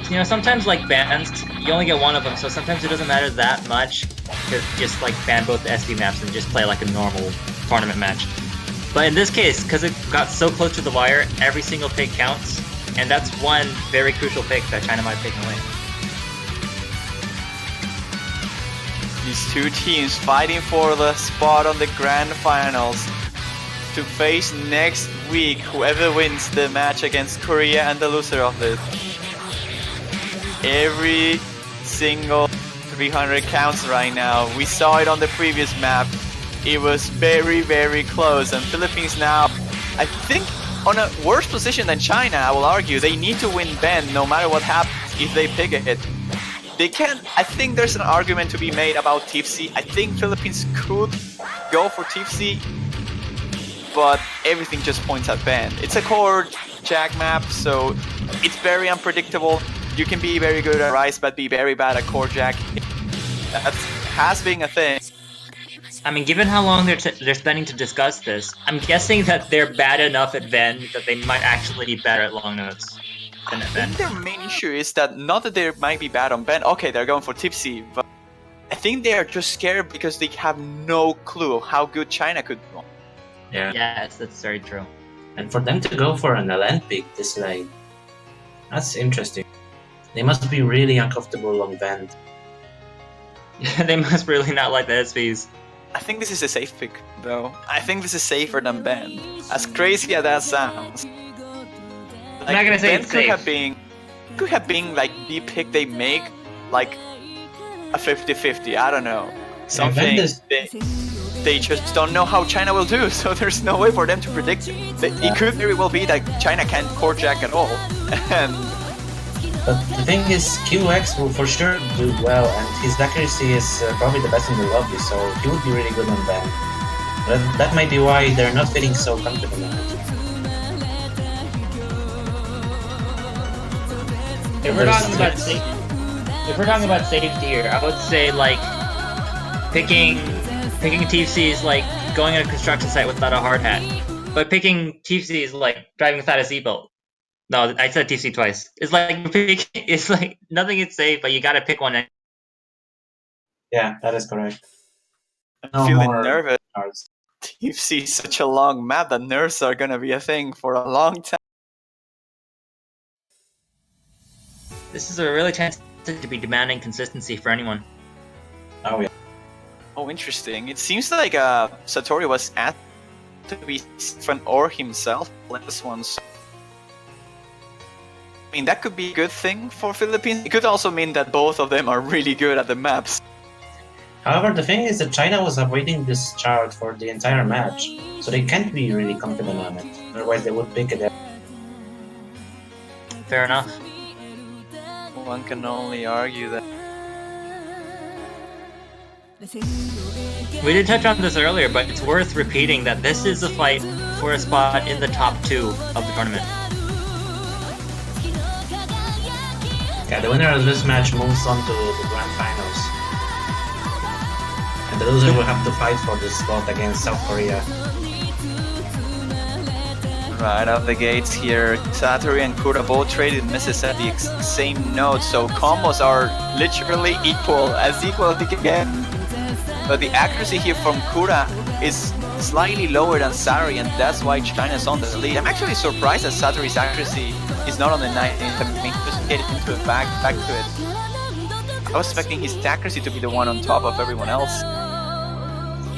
You know, sometimes like bans, you only get one of them, so sometimes it doesn't matter that much to just like ban both the SV maps and just play like a normal tournament match. But in this case, because it got so close to the wire, every single pick counts, and that's one very crucial pick that China might have taken away. These two teams fighting for the spot on the grand finals to face next week whoever wins the match against Korea and the loser of this. Every single 300 counts right now. We saw it on the previous map. It was very, very close, and Philippines now, I think, on a worse position than China, I will argue. They need to win Ben no matter what happens if they pick it. They can't. I think there's an argument to be made about TFC. I think Philippines could go for TFC, but everything just points at Ben. It's a core jack map, so it's very unpredictable. You can be very good at Rice, but be very bad at core jack. That has been a thing. I mean, given how long they're spending to discuss this, I'm guessing that they're bad enough at Ben that they might actually be better at long notes than at I Ben. think their main issue is that not that they might be bad on Ben. Okay, they're going for Tipsy, but I think they are just scared because they have no clue how good China could be. Yeah. Yes, that's very true. And for them to go for an LN pick this late, that's interesting. They must be really uncomfortable on Vent. They must really not like the SVs. I think this is a safe pick, though. I think this is safer than Ben. As crazy as that sounds. I'm not gonna say Ben it's could safe. have been like the pick they make, like a 50-50. I don't know. And Something this- they just don't know how China will do, so there's no way for them to predict it. It could very well be that China can't core jack at all. And But the thing is, QX will for sure do well, and his accuracy is probably the best in the lobby, so he would be really good on them. But that might be why they're not feeling so confident on it. If we're talking about safety here, I would say like picking TFC is like going on a construction site without a hard hat, but picking TFC is like driving without a seatbelt. No, I said TFC twice. It's like nothing is safe, but you gotta pick one. Yeah, that is correct. I'm feeling more nervous. cards. TFC is such a long map that nerfs are gonna be a thing for a long time. This is a really chance to be demanding consistency for anyone. Oh yeah. Oh, interesting. It seems like Satori was asked to be different or himself last once. I mean, that could be a good thing for Philippines. It could also mean that both of them are really good at the maps. However, the thing is that China was avoiding this chart for the entire match, so they can't be really confident on it. Otherwise, they would pick it. Fair enough. One can only argue that. We did touch on this earlier, but it's worth repeating that this is a fight for a spot in the top 2 of the tournament. Yeah, the winner of this match moves on to the grand finals. And the loser will have to fight for this spot against South Korea. Right off the gates here, Satori and Kura both traded misses at the same note, so combos are literally equal as they can get. But the accuracy here from Kura is slightly lower than Satori, and that's why China's on the lead. I'm actually surprised that Satori's accuracy is not on the 19th. I mean, just get into it, back to it. I was expecting his accuracy to be the one on top of everyone else.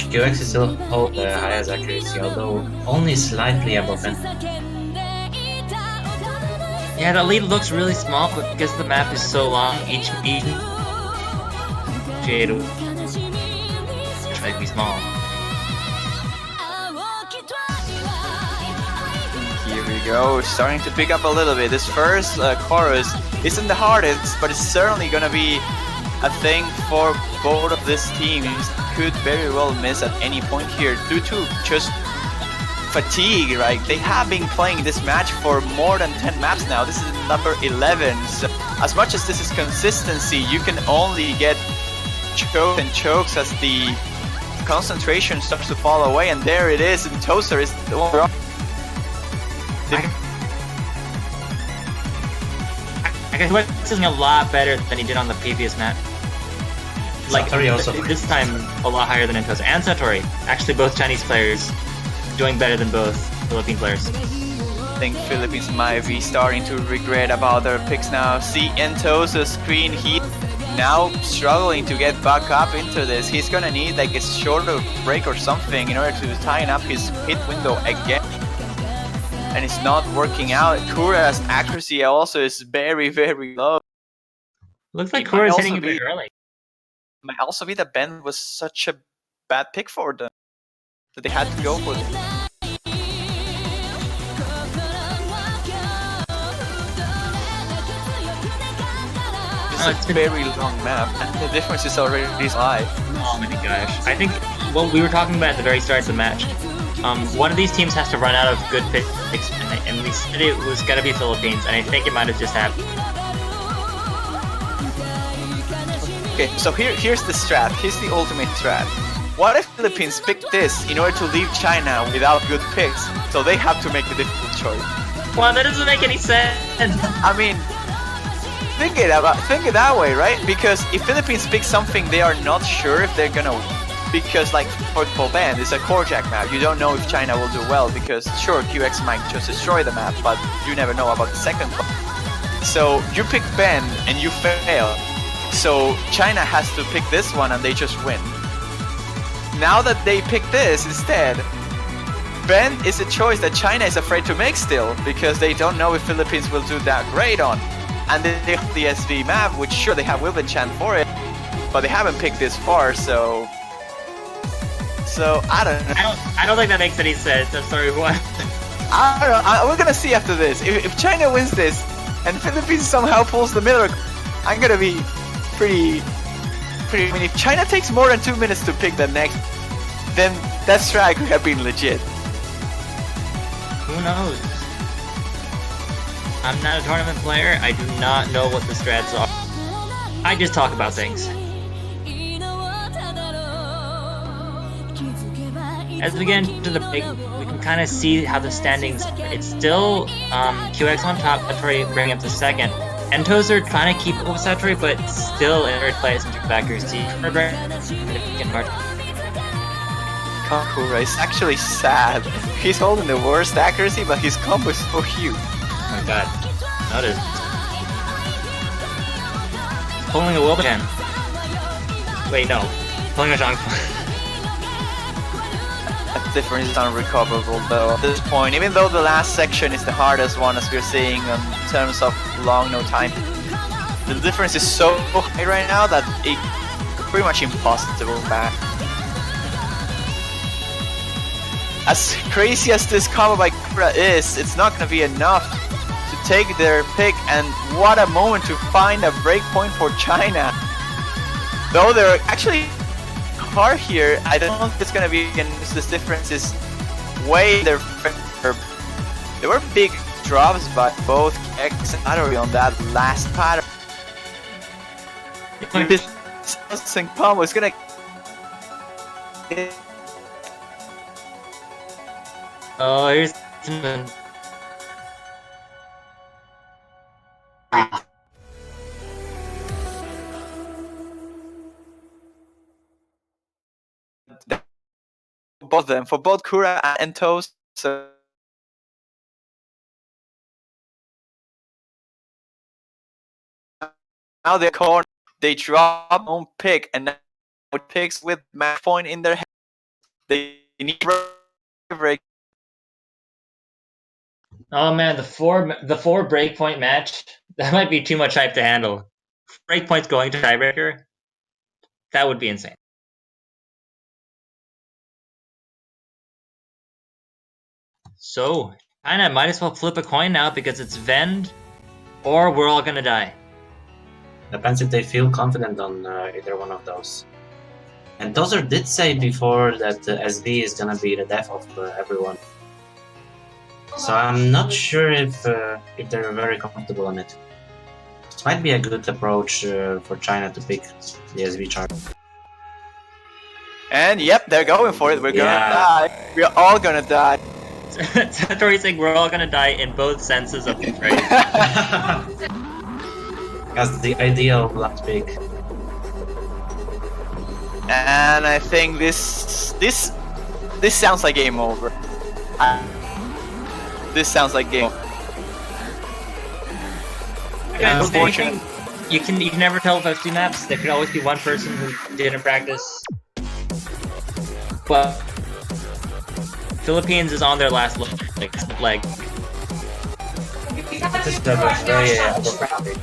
QX is still hold the highest accuracy, although only slightly above it. Yeah, the lead looks really small, but because the map is so long, each might be small. Here we go, starting to pick up a little bit. This first chorus isn't the hardest, but it's certainly gonna be a thing for both of these teams. Could very well miss at any point here due to just fatigue, right? They have been playing this match for more than 10 maps now. This is number 11. So as much as this is consistency, you can only get chokes as the concentration starts to fall away, and there it is, and Toaster is the one. I guess he's doing a lot better than he did on the previous map. Like, this time a lot higher than in Toaster. And Satori. Actually, both Chinese players doing better than both Philippine players. I think Philippines might be starting to regret about their picks now. See Entosa's screen, he now struggling to get back up into this. He's gonna need like a shorter break or something in order to tighten up his hit window again. And it's not working out. Kura's accuracy also is very, very low. Looks like Kura's hitting a bit early. Might also be that Ben was such a bad pick for them that they had to go for it. It's a very long map, and the difference is already this high. Oh my gosh. I think what we were talking about at the very start of the match, one of these teams has to run out of good picks, and we said it was going to be Philippines, and I think it might have just happened. Okay, so here's the strat. Here's the ultimate strat. What if Philippines pick this in order to leave China without good picks, so they have to make the difficult choice? Well, that doesn't make any sense. I mean, think it that way, right? Because if Philippines pick something they are not sure if they're gonna win, because like for example, Ben is a core jack map. You don't know if China will do well because sure QX might just destroy the map, but you never know about the second one. So you pick Ben and you fail. So China has to pick this one and they just win. Now that they pick this instead, Ben is a choice that China is afraid to make still because they don't know if Philippines will do that great on. and they have the SV map, which sure they have Wilbur Chan for it, but they haven't picked this far, so I don't know. I don't think that makes any sense. I'm sorry, what? I don't know. We're gonna see after this. If China wins this and Philippines somehow pulls the miracle, I'm gonna be pretty. I mean, if China takes more than 2 minutes to pick the next, then that strike could have been legit. Who knows? I'm not a tournament player. I do not know what the strats are. I just talk about things. As we get into the break, we can kind of see how the standings. It's still QX on top, Satori bringing up the second. Entos are trying to keep up with Satori, but still in third place in terms of accuracy. Kakura is actually sad. He's holding the worst accuracy, but his combo is so huge. Oh my god. Notice. Pulling a Wilbur. Wait, no. Pulling a Zhang. That difference is unrecoverable though at this point, even though the last section is the hardest one as we're seeing in terms of long no time. The difference is so high right now that it's pretty much impossible back. As crazy as this combo by Kura is, it's not going to be enough to take their pick, and what a moment to find a breakpoint for China. Though they're actually hard here, I don't know if it's going to be, and this difference is way there were big drops by both X and Satori on that last pattern. This combo is going to... Oh, here's... both of them, for both Kura and Toast. So now they're cornered. They drop on pick, and now it picks with match point in their head. They need to break. Oh man, the four breakpoint match, that might be too much hype to handle. Breakpoints going to tiebreaker, that would be insane. So, China might as well flip a coin now because it's Vend or we're all gonna die. Depends if they feel confident on either one of those. And Dozer did say before that SB is gonna be the death of everyone. So I'm not sure if they're very comfortable on it. It might be a good approach for China to pick the SV chart. And yep, they're going for it. We're gonna die. We're all gonna die. Satori saying we're all gonna die in both senses of the phrase. That's the ideal last pick. And I think this sounds like game over. This sounds like game. Unfortunately, you can never tell with FC maps. There could always be one person who didn't practice. But Philippines is on their last leg. This is very overcrowded.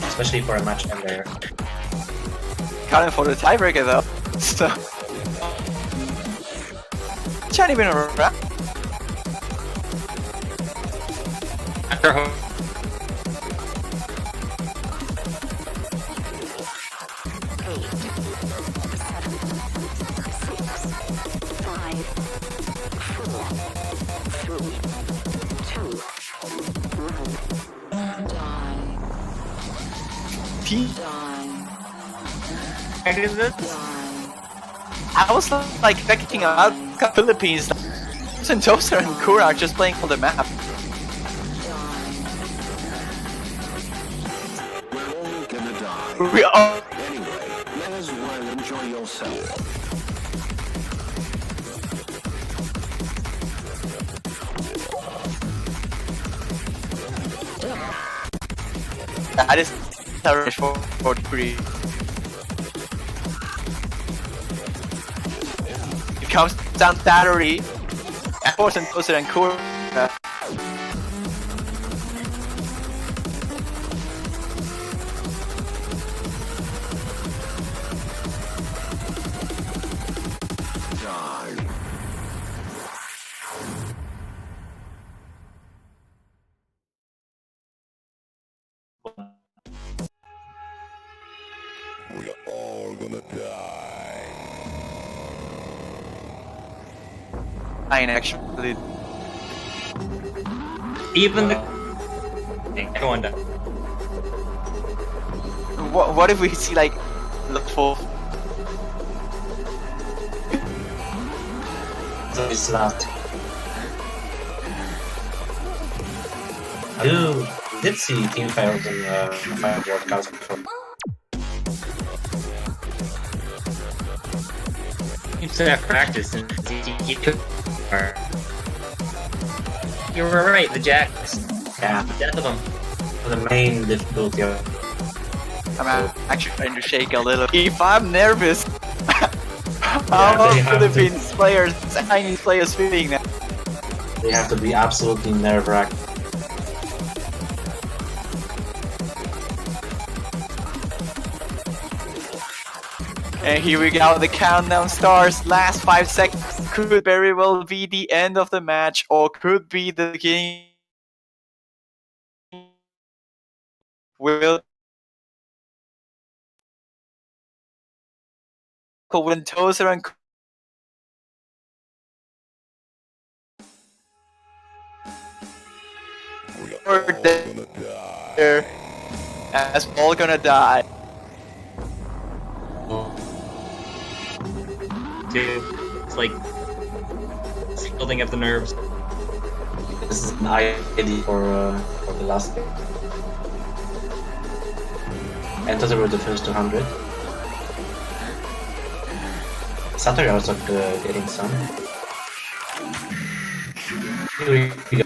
Especially for a match in there. Counting for the tiebreaker though. So China been around. I was like expecting out Philippines. Sentosa and Kura are just playing for the map. We are. Anyway, let us well enjoy yourself. That is for free. It comes down battery, and for Sentosa and Kura Fine, actually. Even the going down. What if we see like the full? So it's left. I did see team fails in Fire World Cups before. Seems to have practice and he took. You were right, the Jacks. Yeah, The death of them. the main difficulty of I'm actually trying to shake a little. If I'm nervous, how Yeah, are they have to. Philippines players, Chinese players feeling now? they have to be absolutely nerve-wracking. And here we go, the countdown starts. Last 5 seconds could very well be the end of the match, or could be the beginning. Will when Tozer and there, as all gonna die. Dude, it's like it's building up the nerves. This is an ID for the last game. And those were the first 200. Satori also getting some. Here we go.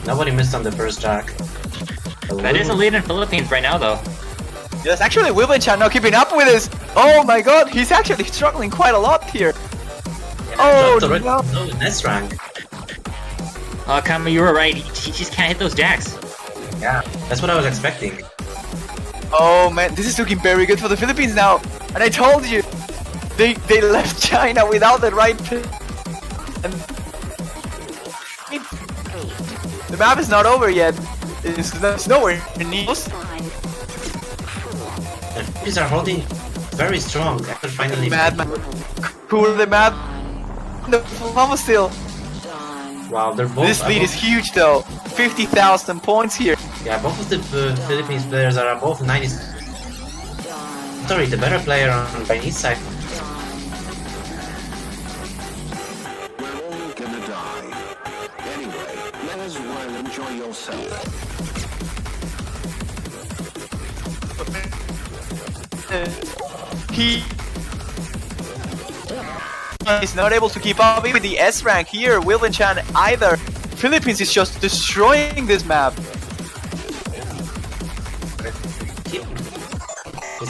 Nobody missed on the first jack. That is a lead in Philippines right now, though. Yes, actually, Wilbur-chan not keeping up with this. Oh my god, he's actually struggling quite a lot here. Oh Dropped no! in S rank. Kama, you were right. He just can't hit those jacks. Yeah, that's what I was expecting. Oh man, this is looking very good for the Philippines now. And I told you, they left China without the right pick. And the map is not over yet. It's nowhere near. The Philippines are holding very strong after finally. Madman, cool the map. No, almost still. Wow, they're both. This lead is huge though. 50,000 points here. Yeah, both of the Philippines players are above 90. Sorry, the better player on Chinese side. We're all gonna die. Anyway, let as well enjoy yourself. He is not able to keep up with the S rank here. Wilvin Chan either. Philippines is just destroying this map.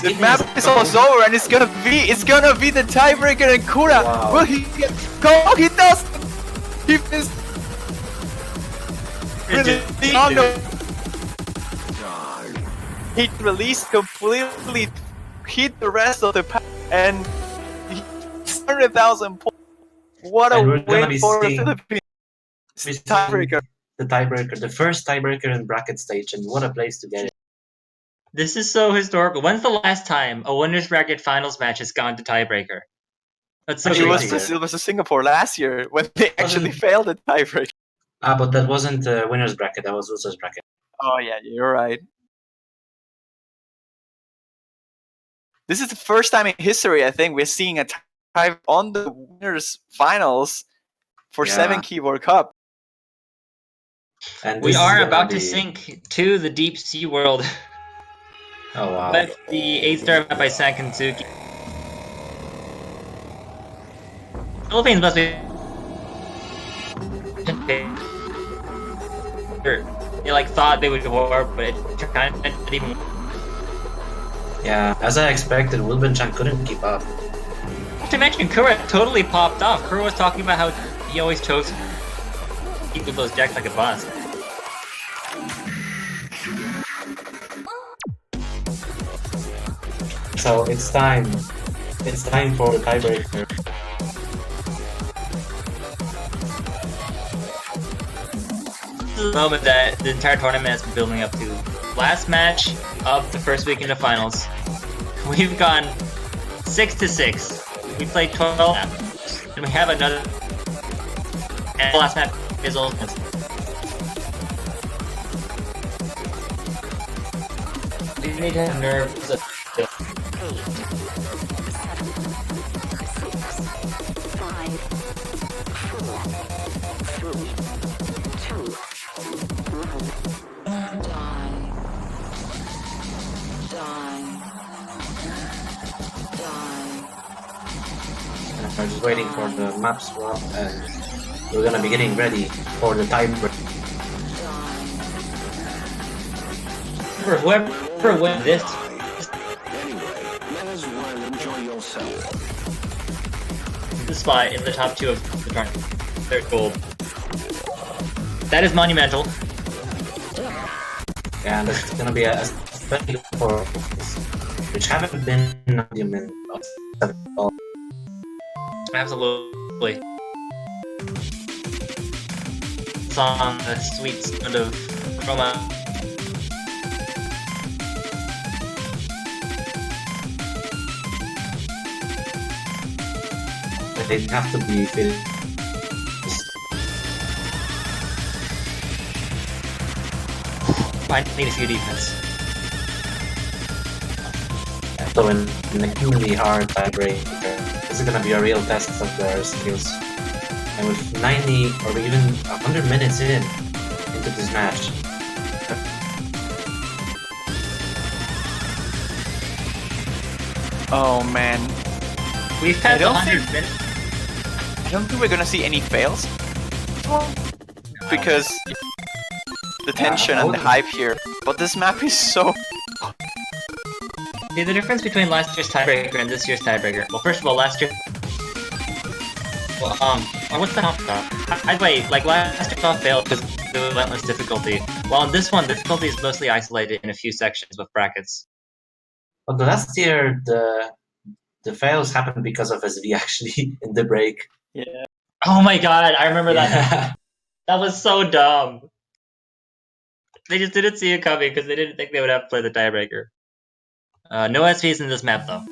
The map is almost over, and it's gonna be the tiebreaker and Kura. Wow. Will he get go? Oh, he does. He missed. He released completely, hit the rest of the pack, and 100,000 points. What a And we're gonna win be for the seeing- Philippines. We're seeing Tiebreaker. The tiebreaker, the first tiebreaker in bracket stage, and what a place to get it. This is so historical. When's the last time a winners bracket finals match has gone to tiebreaker? That's so It was crazy. it was Singapore last year when they actually failed the tiebreaker. Ah, but that wasn't winner's bracket, that was loser's bracket. Oh yeah, you're right. This is the first time in history, I think, we're seeing a tie on the winners finals for Yeah. 7 Key World Cup. And We this is are gonna about to be- sink to the deep sea world. Oh wow. That's the 8-star map by Sankansuki. Philippines must be. They like thought they would war, but it kind of didn't even. Yeah, as I expected, Wilbin Chan couldn't keep up. to mention, Kura totally popped off. Kura was talking about how he always chose keep with those jacks like a boss. So it's time. It's time for the tiebreaker. This is the moment that the entire tournament has been building up to. Last match of the first week in the finals. We've gone 6-6. We played 12 maps. And we have another. And the last map is ultimate. You need to have nerves. We're just waiting for the map swap, and we're gonna be getting ready for the tiebreaker. Whoever wins this. The spot in the top 2 of the tournament. They're gold. That is monumental. And it's gonna be a special for which haven't been monumental. Absolutely. Song, the sweet sound of chroma. They have to be filled. I need to see defense. So in a really hard tiebreaker, this is gonna be a real test of their skills. And with 90 or even 100 minutes into this match, Oh man, We've had I don't 100 minutes. I don't think we're gonna see any fails. Because the tension and the hype here. But this map is so... See, the difference between last year's tiebreaker and this year's tiebreaker. Well, first of all, last year. Well, what's the top? I'd wait. Like last year, top failed because of the relentless difficulty. While in this one, the difficulty is mostly isolated in a few sections with brackets. but the last year the fails happened because of SV actually in the break. Yeah. Oh my god, I remember that. Yeah. That was so dumb. They just didn't see it coming because they didn't think they would have to play the tiebreaker. No SVs in this map though.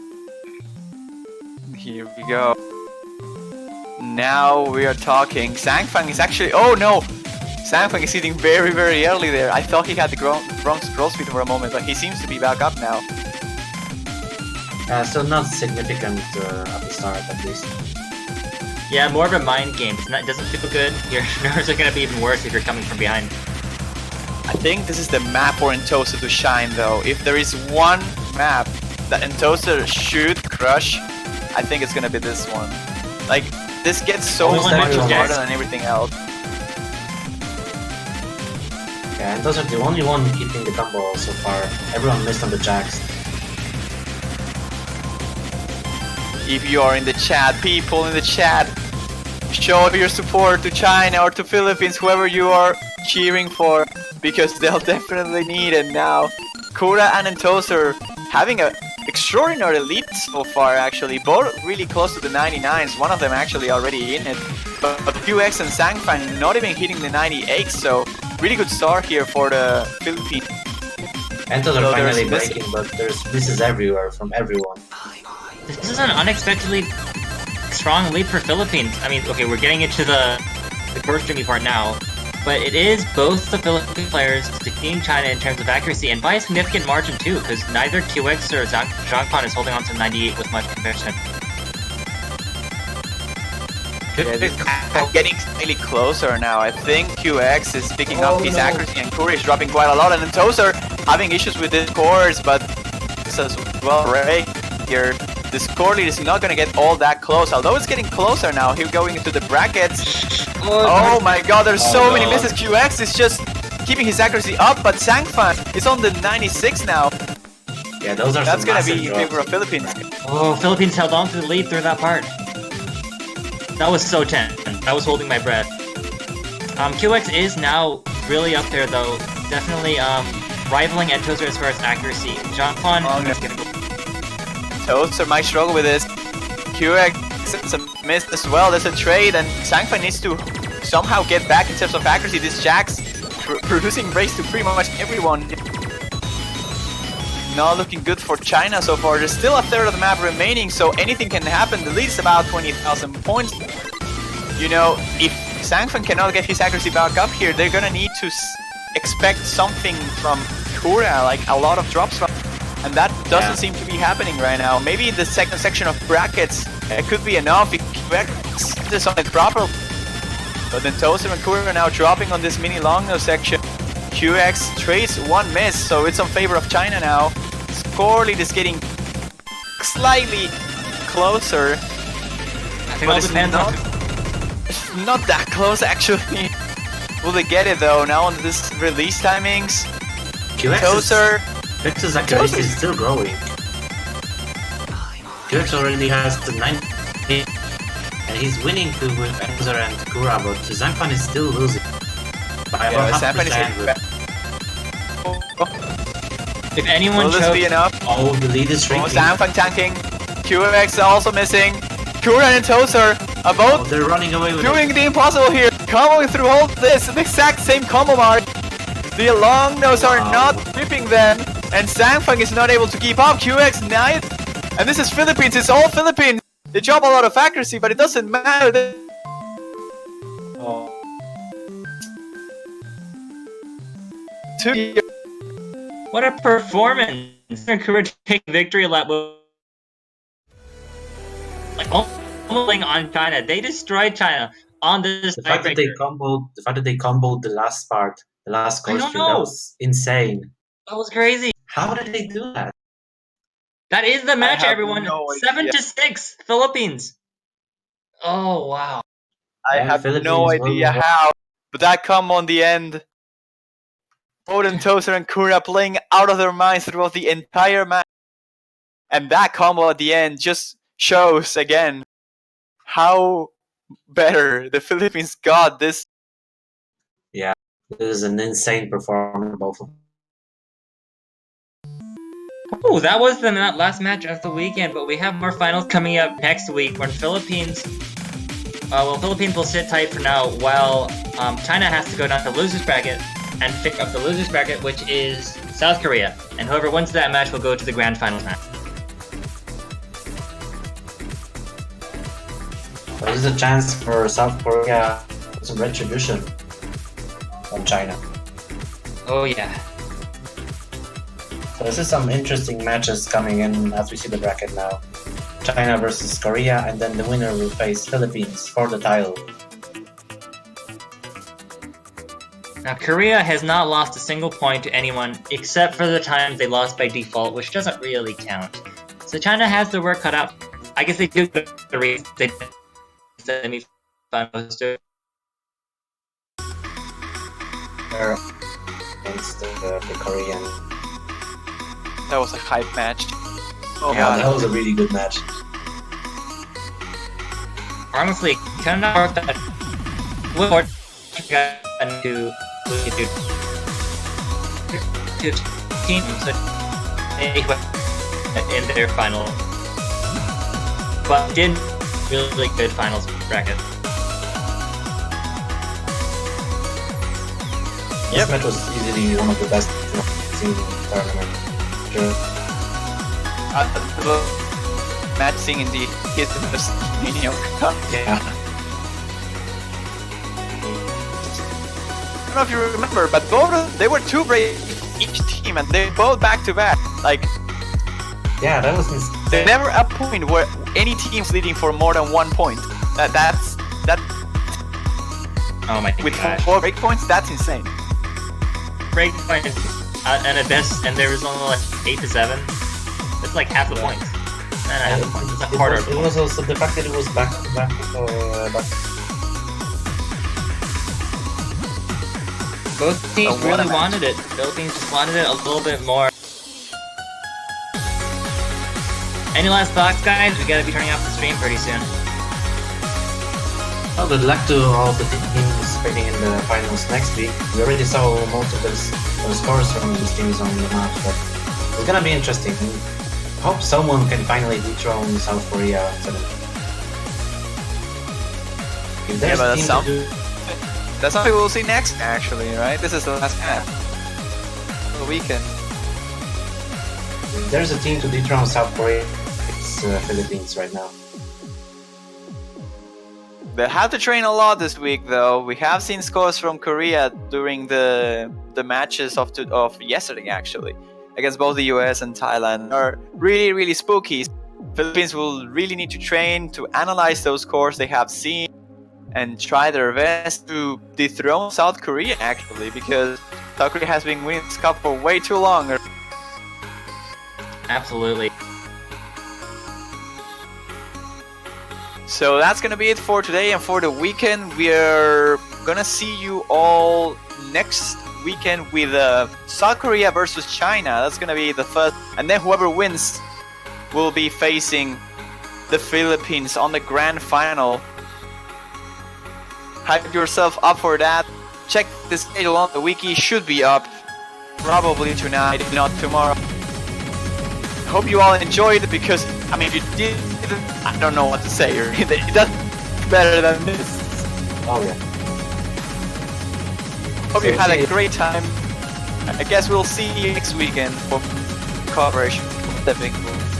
Here we go. Now we are talking. Zhangfang is actually... Oh no! Zhangfang is hitting very, very early there. I thought he had the wrong scroll speed for a moment, but he seems to be back up now. Still not significant at the start, at least. Yeah, more of a mind game. It doesn't feel good. Your nerves are gonna be even worse if you're coming from behind. I think this is the map for Entosa to shine though. If there is one map that Entosa should crush, I think it's gonna be this one. Like, this gets so Almost much everyone harder does. than everything else. Yeah, and those are the only one keeping the combo so far. Everyone missed on the jacks. If you are in the chat, people in the chat, show your support to China or to Philippines, whoever you are cheering for, because they'll definitely need it now. Kura and Entosa are having a extraordinary lead so far actually, both really close to the 99s, one of them actually already in it, but QX and Zhangfang not even hitting the 98, so really good start here for the Philippines. And those So are finally there's breaking, but there's misses everywhere from everyone. This is an unexpectedly strong lead for Philippines. I mean, okay, we're getting into the core streamy part now, but it is both the Philippine players defeating China in terms of accuracy, and by a significant margin too, because neither QX or Zhangfang is holding on to 98 with much conviction. Yeah, this is getting slightly closer now. I think QX is picking up his accuracy and Kura is dropping quite a lot, and Entosa having issues with this cores, but this as well, Ray here. The score lead is not gonna get all that close, although it's getting closer now. Here going into the brackets. Oh my god, there's so many misses. QX is just keeping his accuracy up, but Zhangfang is on the 96 now. Yeah, those are That's some gonna massive be in drops. favor of Philippines. Oh, Philippines held on to the lead through that part. That was so tense. I was holding my breath. QX is now really up there though. Definitely rivaling Entozer as far as accuracy. Jean-Fon is gonna go. Toaster might struggle with this. QX is a miss as well. There's a trade, and Sangfa needs to somehow get back in terms of accuracy. This Jack's producing race to pretty much everyone. Not looking good for China so far. There's still a third of the map remaining, so anything can happen. The lead is about 20,000 points. You know, if Sangfan cannot get his accuracy back up here, they're gonna need to expect something from Korea, like a lot of drops from, and that doesn't seem to be happening right now. Maybe in the second section of brackets, it could be enough if QX is on it properly. But then Toaster and Korea are now dropping on this mini long nose section. QX trades one miss, so it's in favor of China now. Score lead is getting slightly closer. I think all depends on. It's not that close actually. Will they get it though? Now on this release timings. QX's accuracy is still growing. QX already has the 9, and he's winning with Enzer and Kura, but Zangfan is still losing. By about half percent with... If anyone will this be enough? Oh, the lead is shrinking. Zangfan tanking. QX also missing. Kura and Toaster are both they're running away with doing the impossible here. Comboing through all this, the exact same combo mark. The long nose are not gripping them, and Sangfang is not able to keep up. QX neither. And this is Philippines, it's all Philippines. They drop a lot of accuracy, but it doesn't matter. What a performance! Korea take victory lap. Like almost on China, they destroyed China on this. The fact that they comboed the last part, the last course stream, that was insane. That was crazy. How did they do that? That is the match, everyone. No 7-6, Philippines. Oh wow! I have no idea how, but that come on the end. Odin, Toaster, and Kura playing out of their minds throughout the entire match, and that combo at the end just shows again how better the Philippines got this. Yeah, this is an insane performance, both of them. Oh, that was the last match of the weekend, but we have more finals coming up next week when Philippines... Philippines will sit tight for now while China has to go down to losers bracket and pick up the losers bracket, which is South Korea. And whoever wins that match will go to the grand finals match. There is a chance for South Korea for some retribution on China. Oh yeah. So this is some interesting matches coming in as we see the bracket now. China versus Korea, and then the winner will face Philippines for the title. Now Korea has not lost a single point to anyone except for the times they lost by default, which doesn't really count. So China has their work cut out. I guess they do the reason they semi-finals too. Against the Korean. That was a hype match. Oh yeah, that was a really good match. Honestly, kind of worked out. What to teams in their final, but did really good finals bracket. This match was easily one of the best in the tournament. Sure. Match seeing in the mania. Yeah. I don't know if you remember, but they were two brave each team, and they both back to back. Like, yeah, that was insane. There's never a point where any team's leading for more than 1 point. That's oh my with gosh. 4 break points, that's insane. Break point and at best, and there was only like 8 to 7. It's like half the points. And half the points. It's a quarter. It was also the fact that it was back to back. Both teams really wanted it. Philippines just wanted it a little bit more. Any last thoughts, guys? We gotta be turning off the stream pretty soon. Well, good luck to all the teams participating in the finals next week. We already saw most of the scores from these teams on the map, but it's gonna be interesting. I hope someone can finally dethrone South Korea. If Yeah, there's but a team to do, that's something we'll see next, actually, right? This is the last map. The weekend. if there's a team to dethrone South Korea, it's Philippines right now. They have to train a lot this week, though. We have seen scores from Korea during the matches of yesterday, actually, against both the US and Thailand. Are really, really spooky. Philippines will really need to train to analyze those scores they have seen and try their best to dethrone South Korea, actually, because South Korea has been winning this cup for way too long. Absolutely. So that's gonna be it for today and for the weekend. We're gonna see you all next weekend with South Korea versus China. That's gonna be the first, and then whoever wins will be facing the Philippines on the grand final. Hype yourself up for that. Check the schedule on the wiki, should be up probably tonight, if not tomorrow. Hope you all enjoyed it, because I mean, if you did, I don't know what to say. It does better than this. Oh yeah. Hope you had a great time. I guess we'll see you next weekend for coverage of the big move.